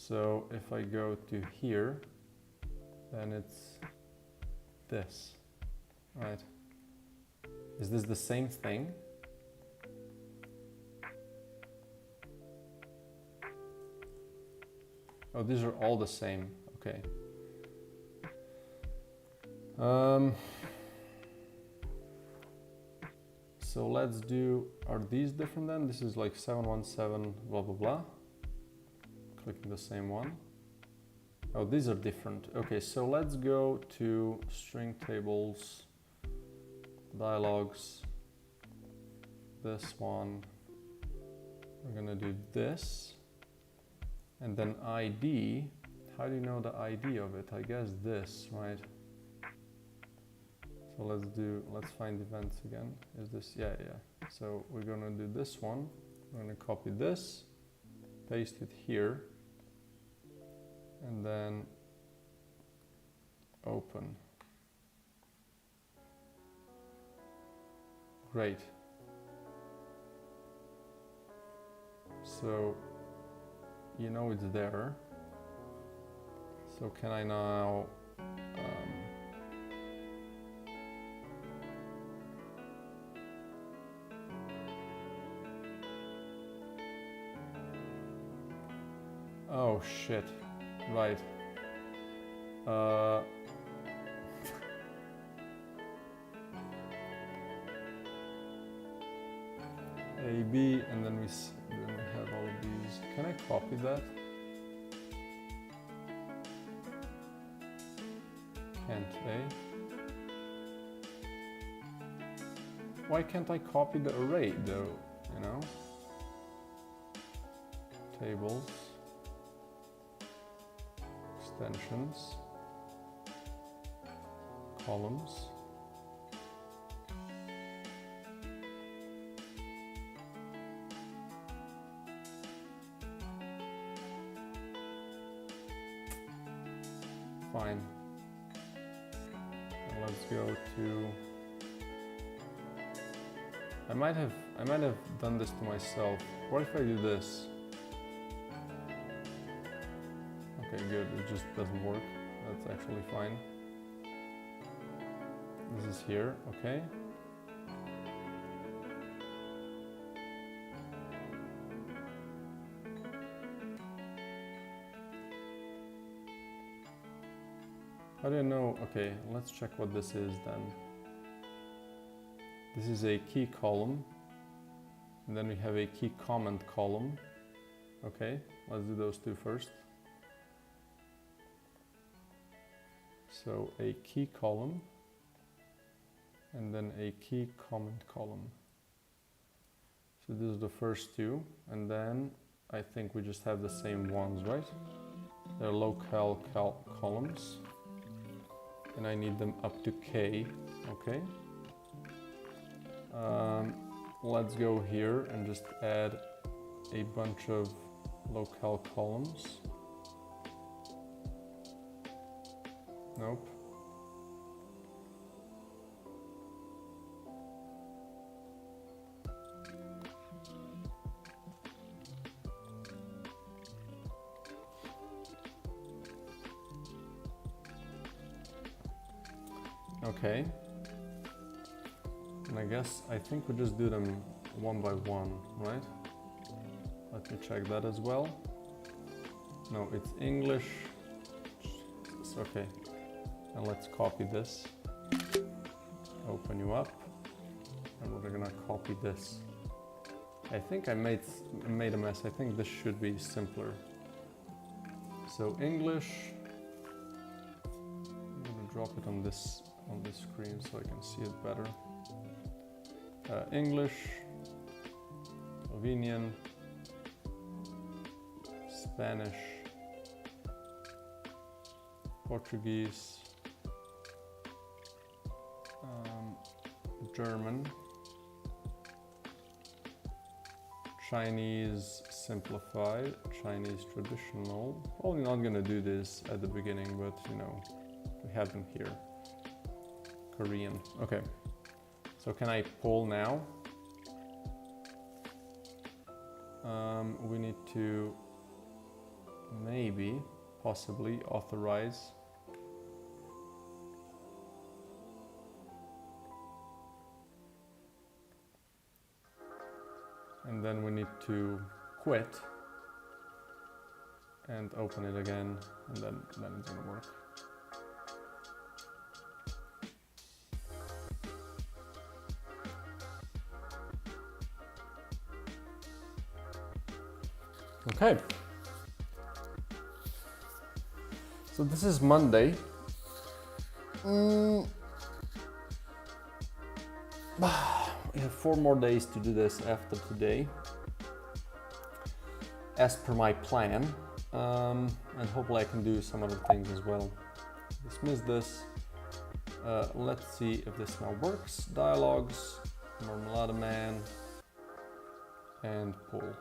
So if I go to here, then it's this, right? Is this the same thing? Oh, these are all the same, okay. So let's do, are these different then? This is like 717, blah, blah, blah. Clicking the same one. Oh, these are different. Okay, so let's go to string tables, dialogues, this one. We're gonna do this. And then ID, how do you know the ID of it? I guess this, right? So let's find events again. Is this, yeah. So we're gonna do this one. We're gonna copy this, paste it here, and then open. Great. So you know it's there. So can I now oh shit, right. A, B, and then we have all of these. Can I copy that? Can't, eh? Why can't I copy the array though, you know? Tables, extensions, columns. Fine. And let's go to. I might have done this to myself. What if I do this? Okay, good. It just doesn't work. That's actually fine. This is here. Okay. How do you know? Okay, let's check what this is then. This is a key column, and then we have a key comment column. Okay, let's do those two first. So a key column, and then a key comment column. So this is the first two, and then I think we just have the same ones, right? They're locale columns. And I need them up to K, okay? Let's go here and just add a bunch of locale columns. Nope. Okay, and I think we just do them one by one, right? Let me check that as well. No, it's English. It's okay, and let's copy this. Open you up, and we're gonna copy this. I think I made a mess. I think this should be simpler. So English. I'm gonna drop it on this screen so I can see it better. English, Slovenian, Spanish, Portuguese, German, Chinese simplified, Chinese traditional. Probably not gonna do this at the beginning, but you know, we have them here. Korean. Okay. So can I pull now? We need to maybe, possibly authorize. And then we need to quit and open it again, and then it's gonna work. Okay. So this is Monday. We have 4 more days to do this after today, as per my plan, and hopefully I can do some other things as well. Dismiss this. Let's see if this now works. Dialogues, Marmalade Man, and pull.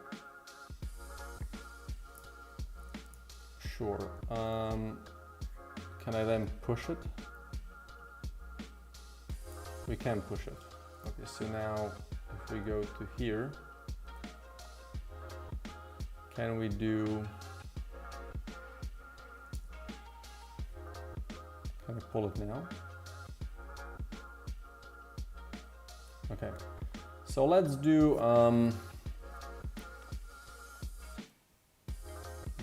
Sure. Can I then push it? We can push it. Okay, so now if we go to here, can we do... Can I pull it now? Okay, so let's do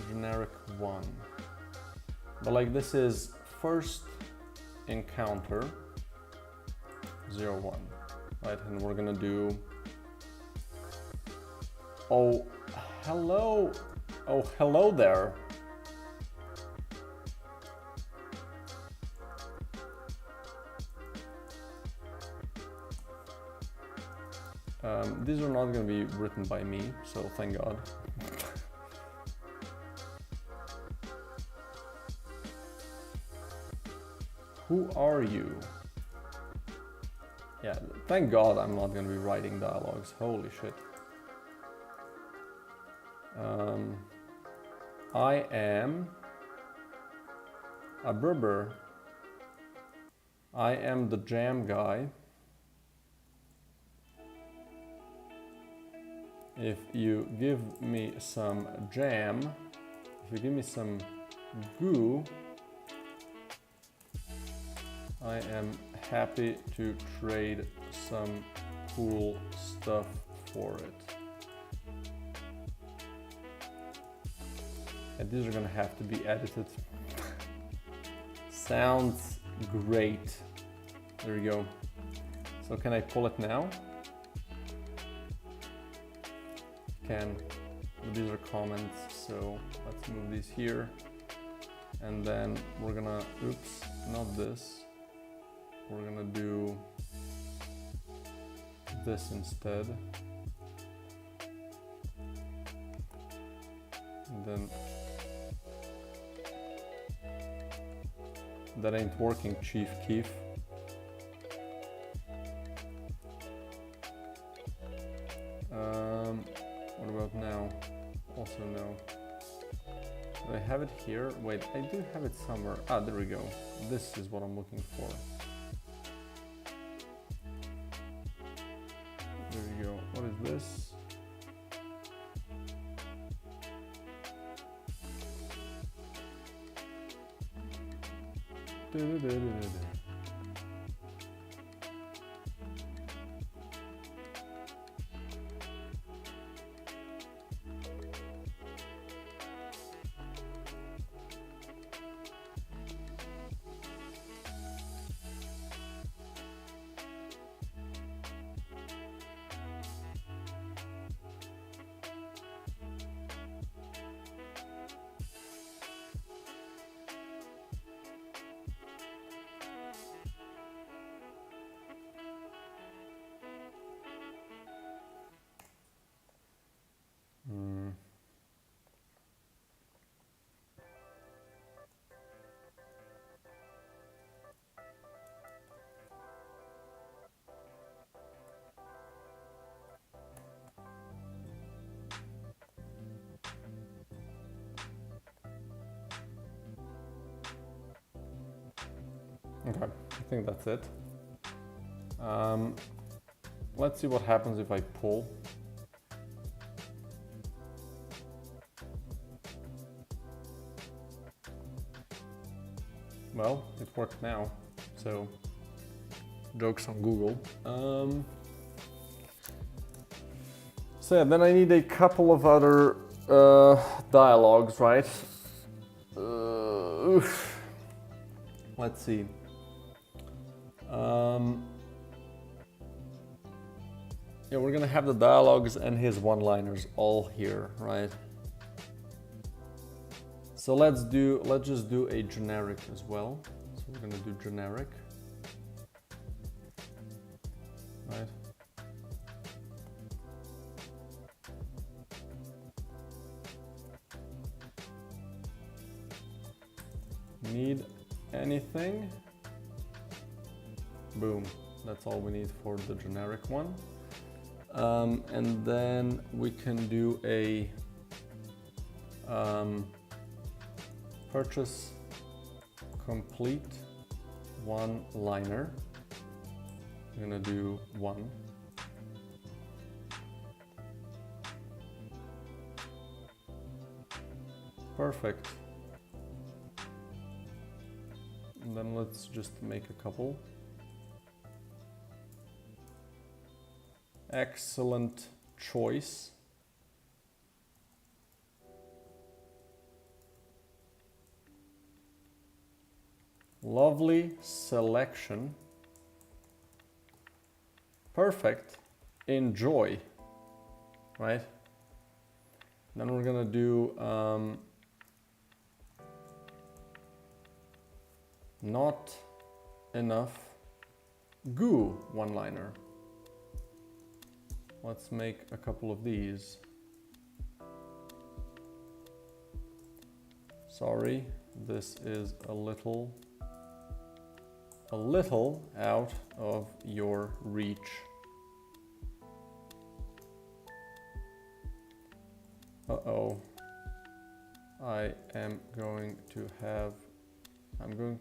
generic 1. But like this is first encounter 0-1, right? And we're gonna do... Oh, hello! Oh, hello there! These are not going to be written by me, so thank God. Who are you? Yeah, thank God I'm not going to be writing dialogues. Holy shit. I am a Berber. I am the jam guy. If you give me some jam, if you give me some goo, I am happy to trade some cool stuff for it. And these are gonna have to be edited. Sounds great. There we go. So can I pull it now? Can. These are comments, so let's move these here. And then we're gonna, oops, not this. We're gonna do this instead. And then that ain't working, Chief Keef. What about now? Also no. Do I have it here? Wait, I do have it somewhere. Ah, there we go. This is what I'm looking for. There we go. What is this? Okay, I think that's it. Let's see what happens if I pull. Well, it worked now, so jokes on Google. So yeah, then I need a couple of other dialogues, right? Let's see. Yeah, we're gonna have the dialogues and his one-liners all here, right? So let's just do a generic as well. So we're gonna do generic, right? Need anything? Boom. That's all we need for the generic one. And then we can do a purchase complete one-liner. I'm gonna do one. Perfect. And then let's just make a couple. Excellent choice. Lovely selection. Perfect. Enjoy. Right? Then we're gonna do not enough goo one-liner. Let's make a couple of these. Sorry, this is a little out of your reach. Uh-oh. I'm going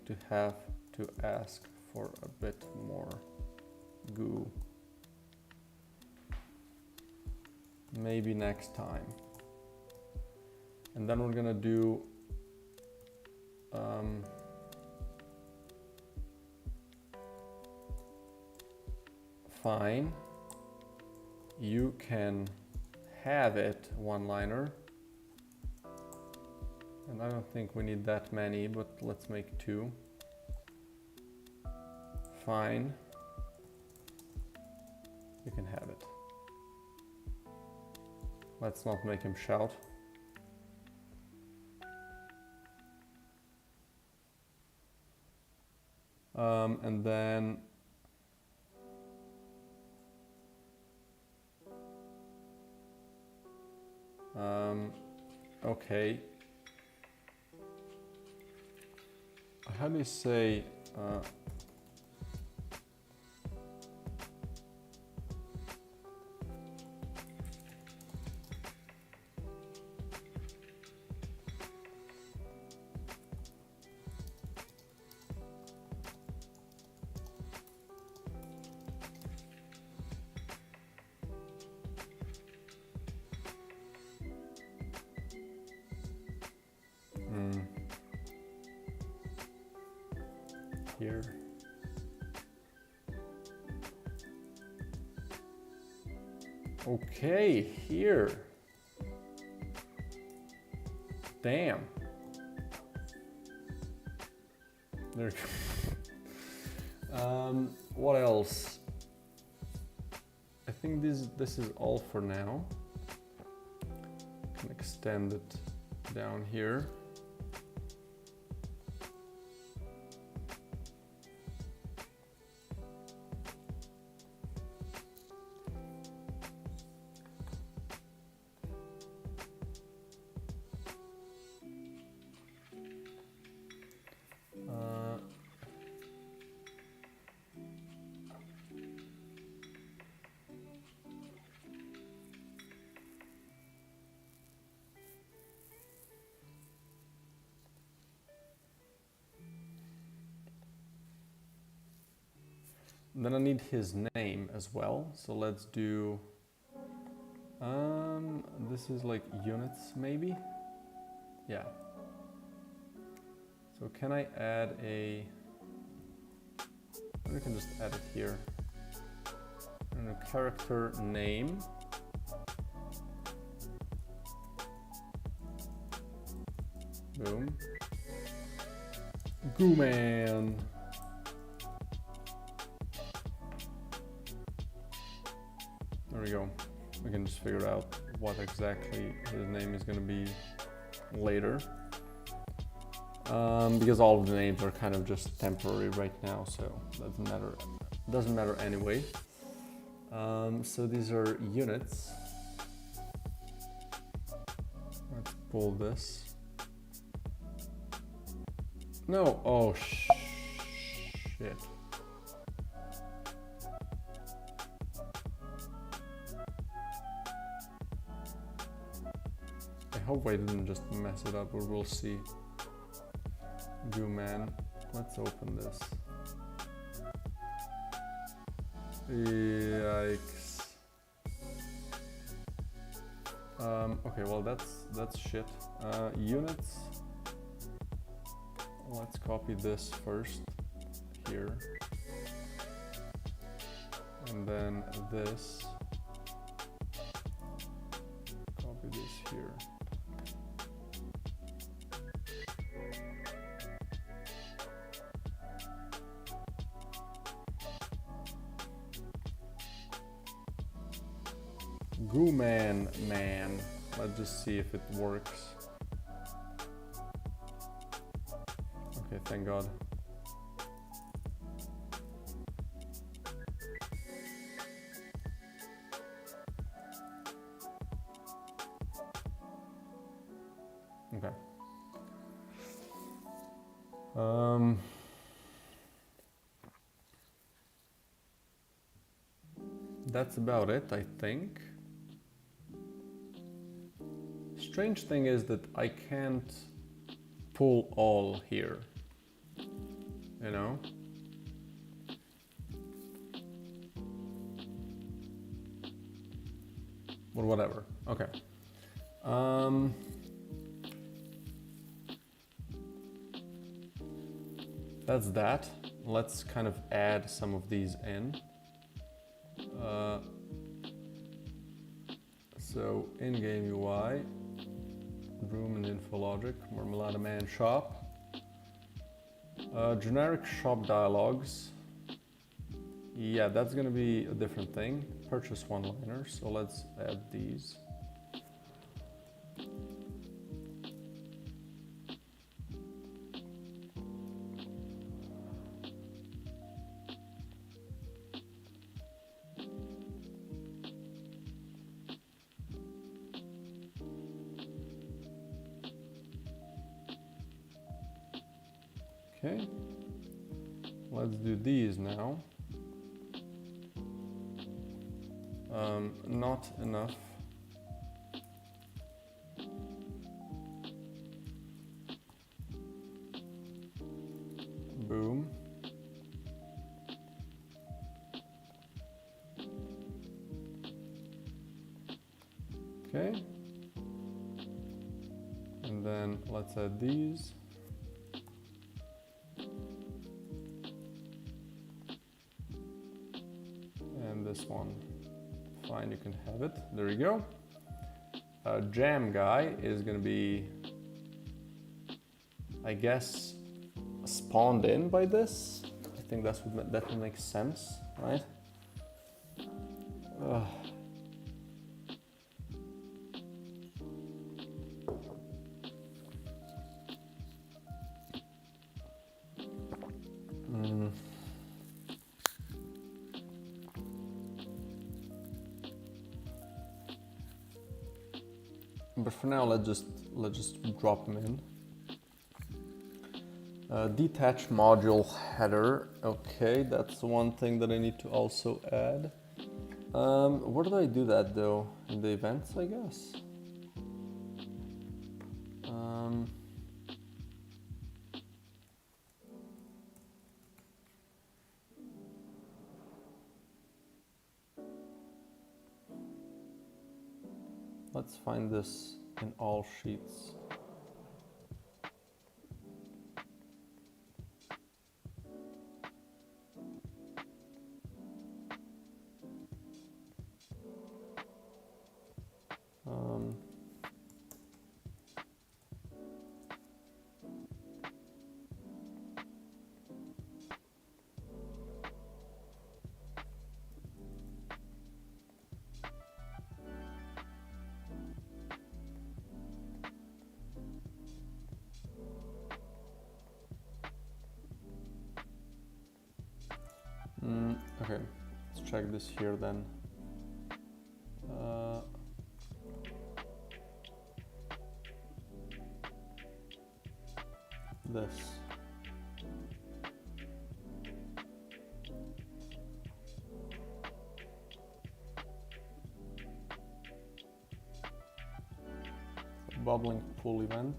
to have to ask for a bit more goo. Maybe next time. And then we're gonna do fine, you can have it one-liner. And I don't think we need that many, but let's make two. Fine, you can have it. Let's not make him shout. And then okay. How do you say here? Okay, here. Damn. There. What else? I think this is all for now. Can extend it down here. Then I need his name as well. So let's do, this is like units maybe? Yeah. So can I add a, we can just add it here. And a character name. Boom. Gooman. There we go. We can just figure out what exactly his name is going to be later. Because all of the names are kind of just temporary right now, so doesn't matter anyway. So these are units. Let's pull this. No, oh shit. I hope I didn't just mess it up, but we'll see. Goo man, let's open this. Yikes. Okay, well that's shit. Units. Let's copy this first here, and then this. Copy this here. Gooman man. Let's just see if it works. Okay, thank God. Okay. That's about it, I think. Strange thing is that I can't pull all here, you know? But whatever, okay. That's that. Let's kind of add some of these in. So in-game UI, room and infologic, Marmalade Man shop, generic shop dialogues. Yeah, that's gonna be a different thing. Purchase one-liners, so let's add these. Okay, let's do these now. Not enough. Boom. Okay. And then let's add these. And this one. Fine, you can have it. There you go. Jam guy is gonna be, I guess, spawned in by this. I think that would make sense, right? But for now, let's just drop them in. Detach module header. Okay, that's one thing that I need to also add. Where do I do that though? In the events, I guess. Let's find this in all sheets. check this here then. This. Bubbling pool event.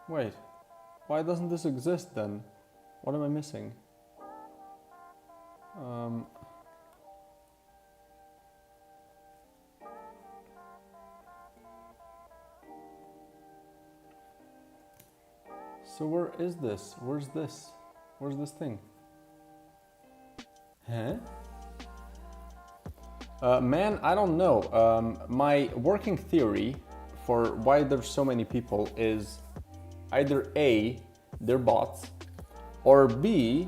Wait, why doesn't this exist then? What am I missing? So where is this? Where's this? Where's this thing? Huh? Man, I don't know. My working theory for why there's so many people is either A, they're bots, or B,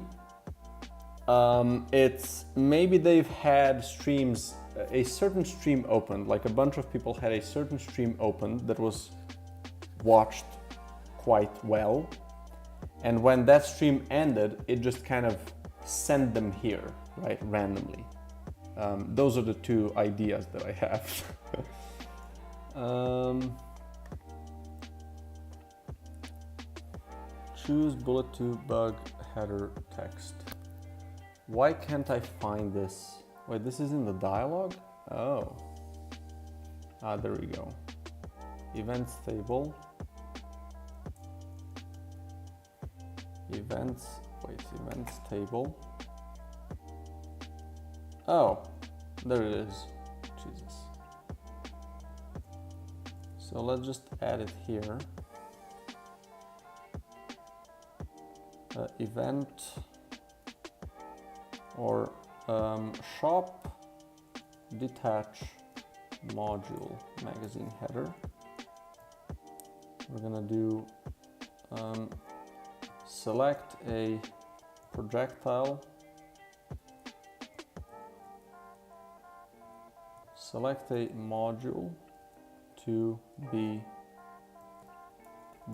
it's maybe they've had streams, a certain stream opened, like a bunch of people had a certain stream opened that was watched quite well, and when that stream ended, it just kind of sent them here, right, randomly. Those are the two ideas that I have. Choose bullet to bug header text. Why can't I find this? Wait, this is in the dialogue? Oh. Ah, there we go. Events table. Events table. Oh, there it is. Jesus. So let's just add it here. Event or shop detach module magazine header. We're gonna do select a projectile, select a module to be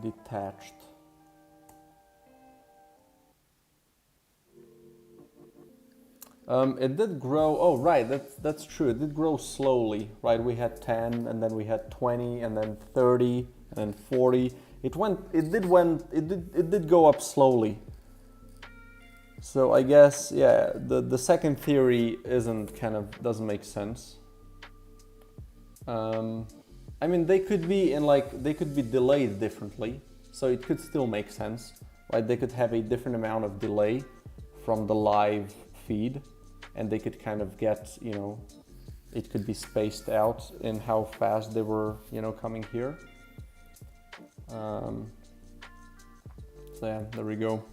detached. It did grow, oh right, that's true, it did grow slowly, right? We had 10 and then we had 20 and then 30 and then 40. It did go up slowly. So I guess, yeah, the second theory doesn't make sense. I mean, they could be delayed differently, so it could still make sense, right? They could have a different amount of delay from the live feed, and they could kind of get, it could be spaced out in how fast they were, coming here. So yeah, there we go.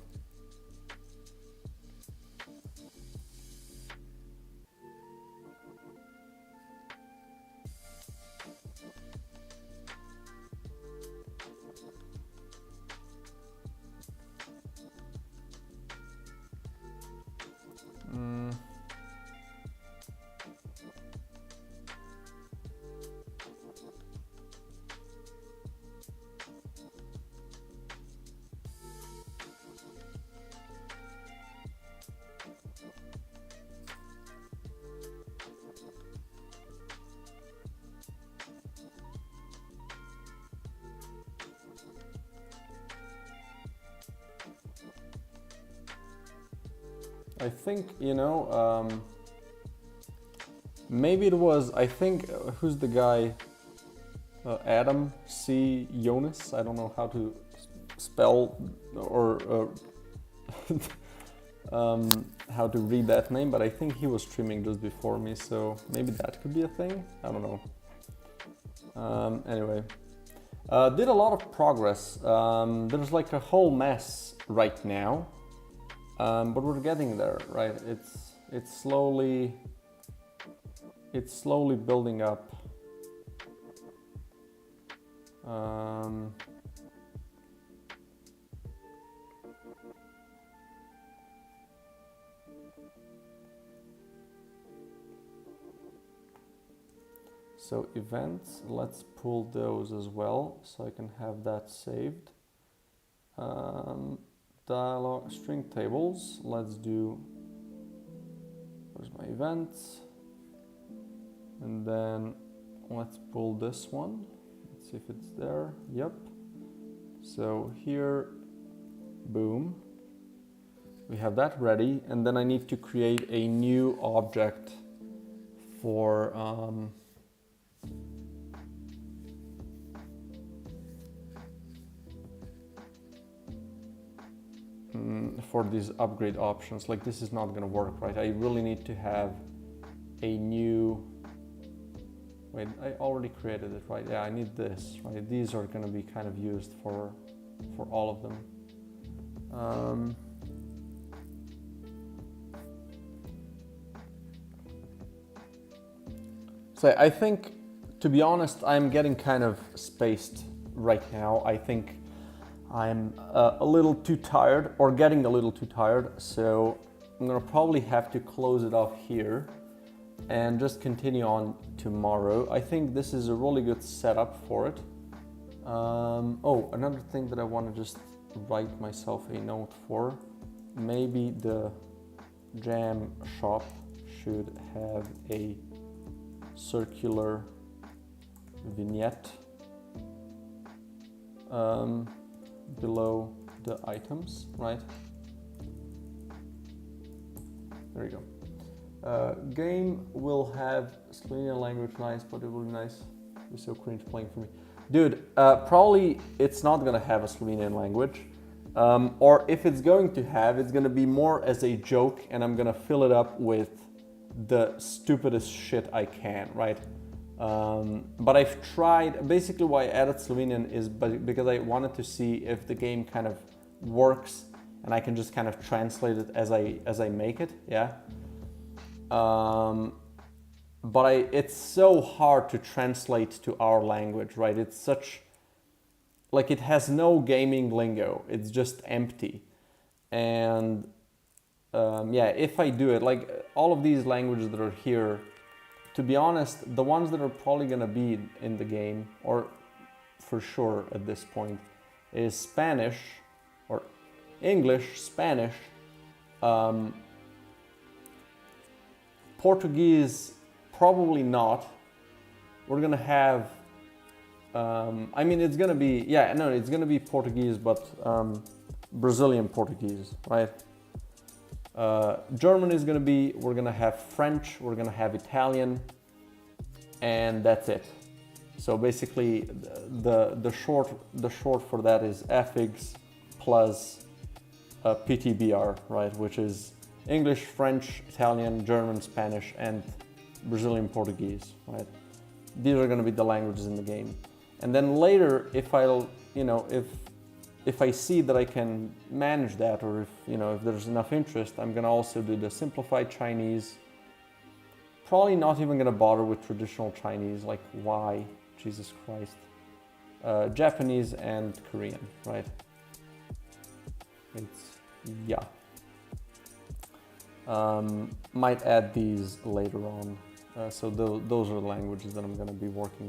I think, maybe it was, I think, who's the guy? Adam C. Jonas. I don't know how to spell or how to read that name, but I think he was streaming just before me, so maybe that could be a thing. I don't know. Anyway, did a lot of progress. There's like a whole mess right now, but we're getting there, right? It's slowly building up. So events, let's pull those as well, so I can have that saved. Dialog, string tables, let's do, where's my events? And then let's pull this one. Let's see if it's there, yep. So here, boom. We have that ready, and then I need to create a new object for these upgrade options. Like, this is not going to work, right? I really need to have a new, wait, I already created it, right? Yeah, I need this, right? These are going to be kind of used for all of them. So I think, to be honest, I'm getting kind of spaced right now. I think I'm a little too tired, or getting a little too tired, so I'm gonna probably have to close it off here and just continue on tomorrow. I think this is a really good setup for it. Oh, another thing that I want to just write myself a note for, maybe the jam shop should have a circular vignette below the items, right? There you go. Game will have Slovenian language, nice, but it will be nice. It's so cringe playing for me. Dude, probably it's not gonna have a Slovenian language. Or if it's going to have, it's gonna be more as a joke, and I'm gonna fill it up with the stupidest shit I can, right? But I've tried, basically why I added Slovenian is because I wanted to see if the game kind of works and I can just kind of translate it as I make it, yeah? But it's so hard to translate to our language, right? It's such, like, it has no gaming lingo, it's just empty. And yeah, if I do it, like all of these languages that are here, to be honest, the ones that are probably gonna be in the game, or for sure at this point, is Spanish, or English, Spanish, Portuguese, probably not. We're gonna have, I mean, it's gonna be, yeah, no, it's gonna be Portuguese, but Brazilian Portuguese, right? German is gonna be, we're gonna have French, we're gonna have Italian, and that's it. So basically, the short for that is FX plus PTBR, right? Which is English, French, Italian, German, Spanish, and Brazilian Portuguese, right? These are gonna be the languages in the game. And then later, if I'll, you know, if I see that I can manage that, or if, you know, if there's enough interest, I'm gonna also do the simplified Chinese. Probably not even gonna bother with traditional Chinese, like why, Jesus Christ. Japanese and Korean, right? It's, yeah. Might add these later on. So those are the languages that I'm gonna be working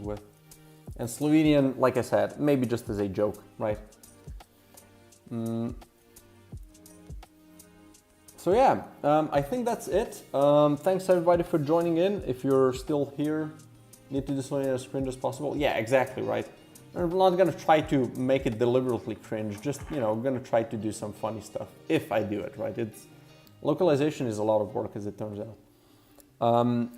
with. And Slovenian, like I said, maybe just as a joke, right? So yeah, I think that's it. Thanks everybody for joining in. If you're still here, need to do Slovenian as cringe as possible. Yeah, exactly, right? I'm not gonna try to make it deliberately cringe, just, you know, I'm gonna try to do some funny stuff, if I do it, right? Localization is a lot of work, as it turns out.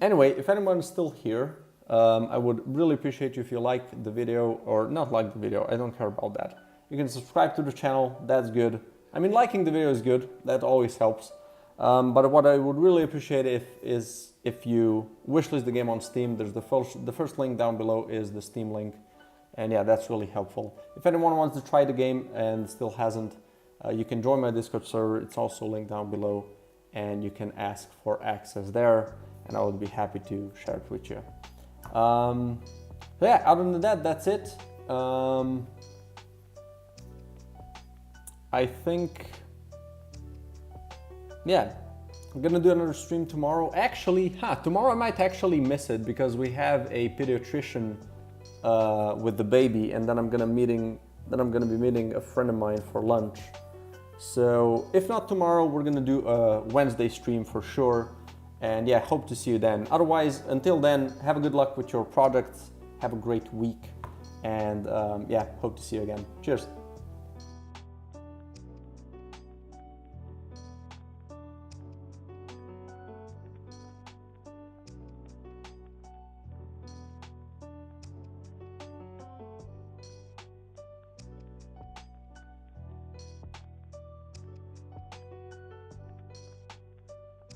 Anyway, if anyone's still here, I would really appreciate you if you like the video, or not like the video, I don't care about that. You can subscribe to the channel, that's good. I mean, liking the video is good, that always helps. But what I would really appreciate is if you wishlist the game on Steam. There's the first link down below is the Steam link. And yeah, that's really helpful. If anyone wants to try the game and still hasn't, you can join my Discord server. It's also linked down below, and you can ask for access there, and I would be happy to share it with you. So yeah, other than that, that's it. I think, yeah, I'm gonna do another stream tomorrow. Actually, tomorrow I might actually miss it because we have a pediatrician with the baby, and then I'm gonna be meeting a friend of mine for lunch. So if not tomorrow, we're gonna do a Wednesday stream for sure. And yeah, hope to see you then. Otherwise, until then, have a good luck with your projects. Have a great week, and yeah, hope to see you again. Cheers.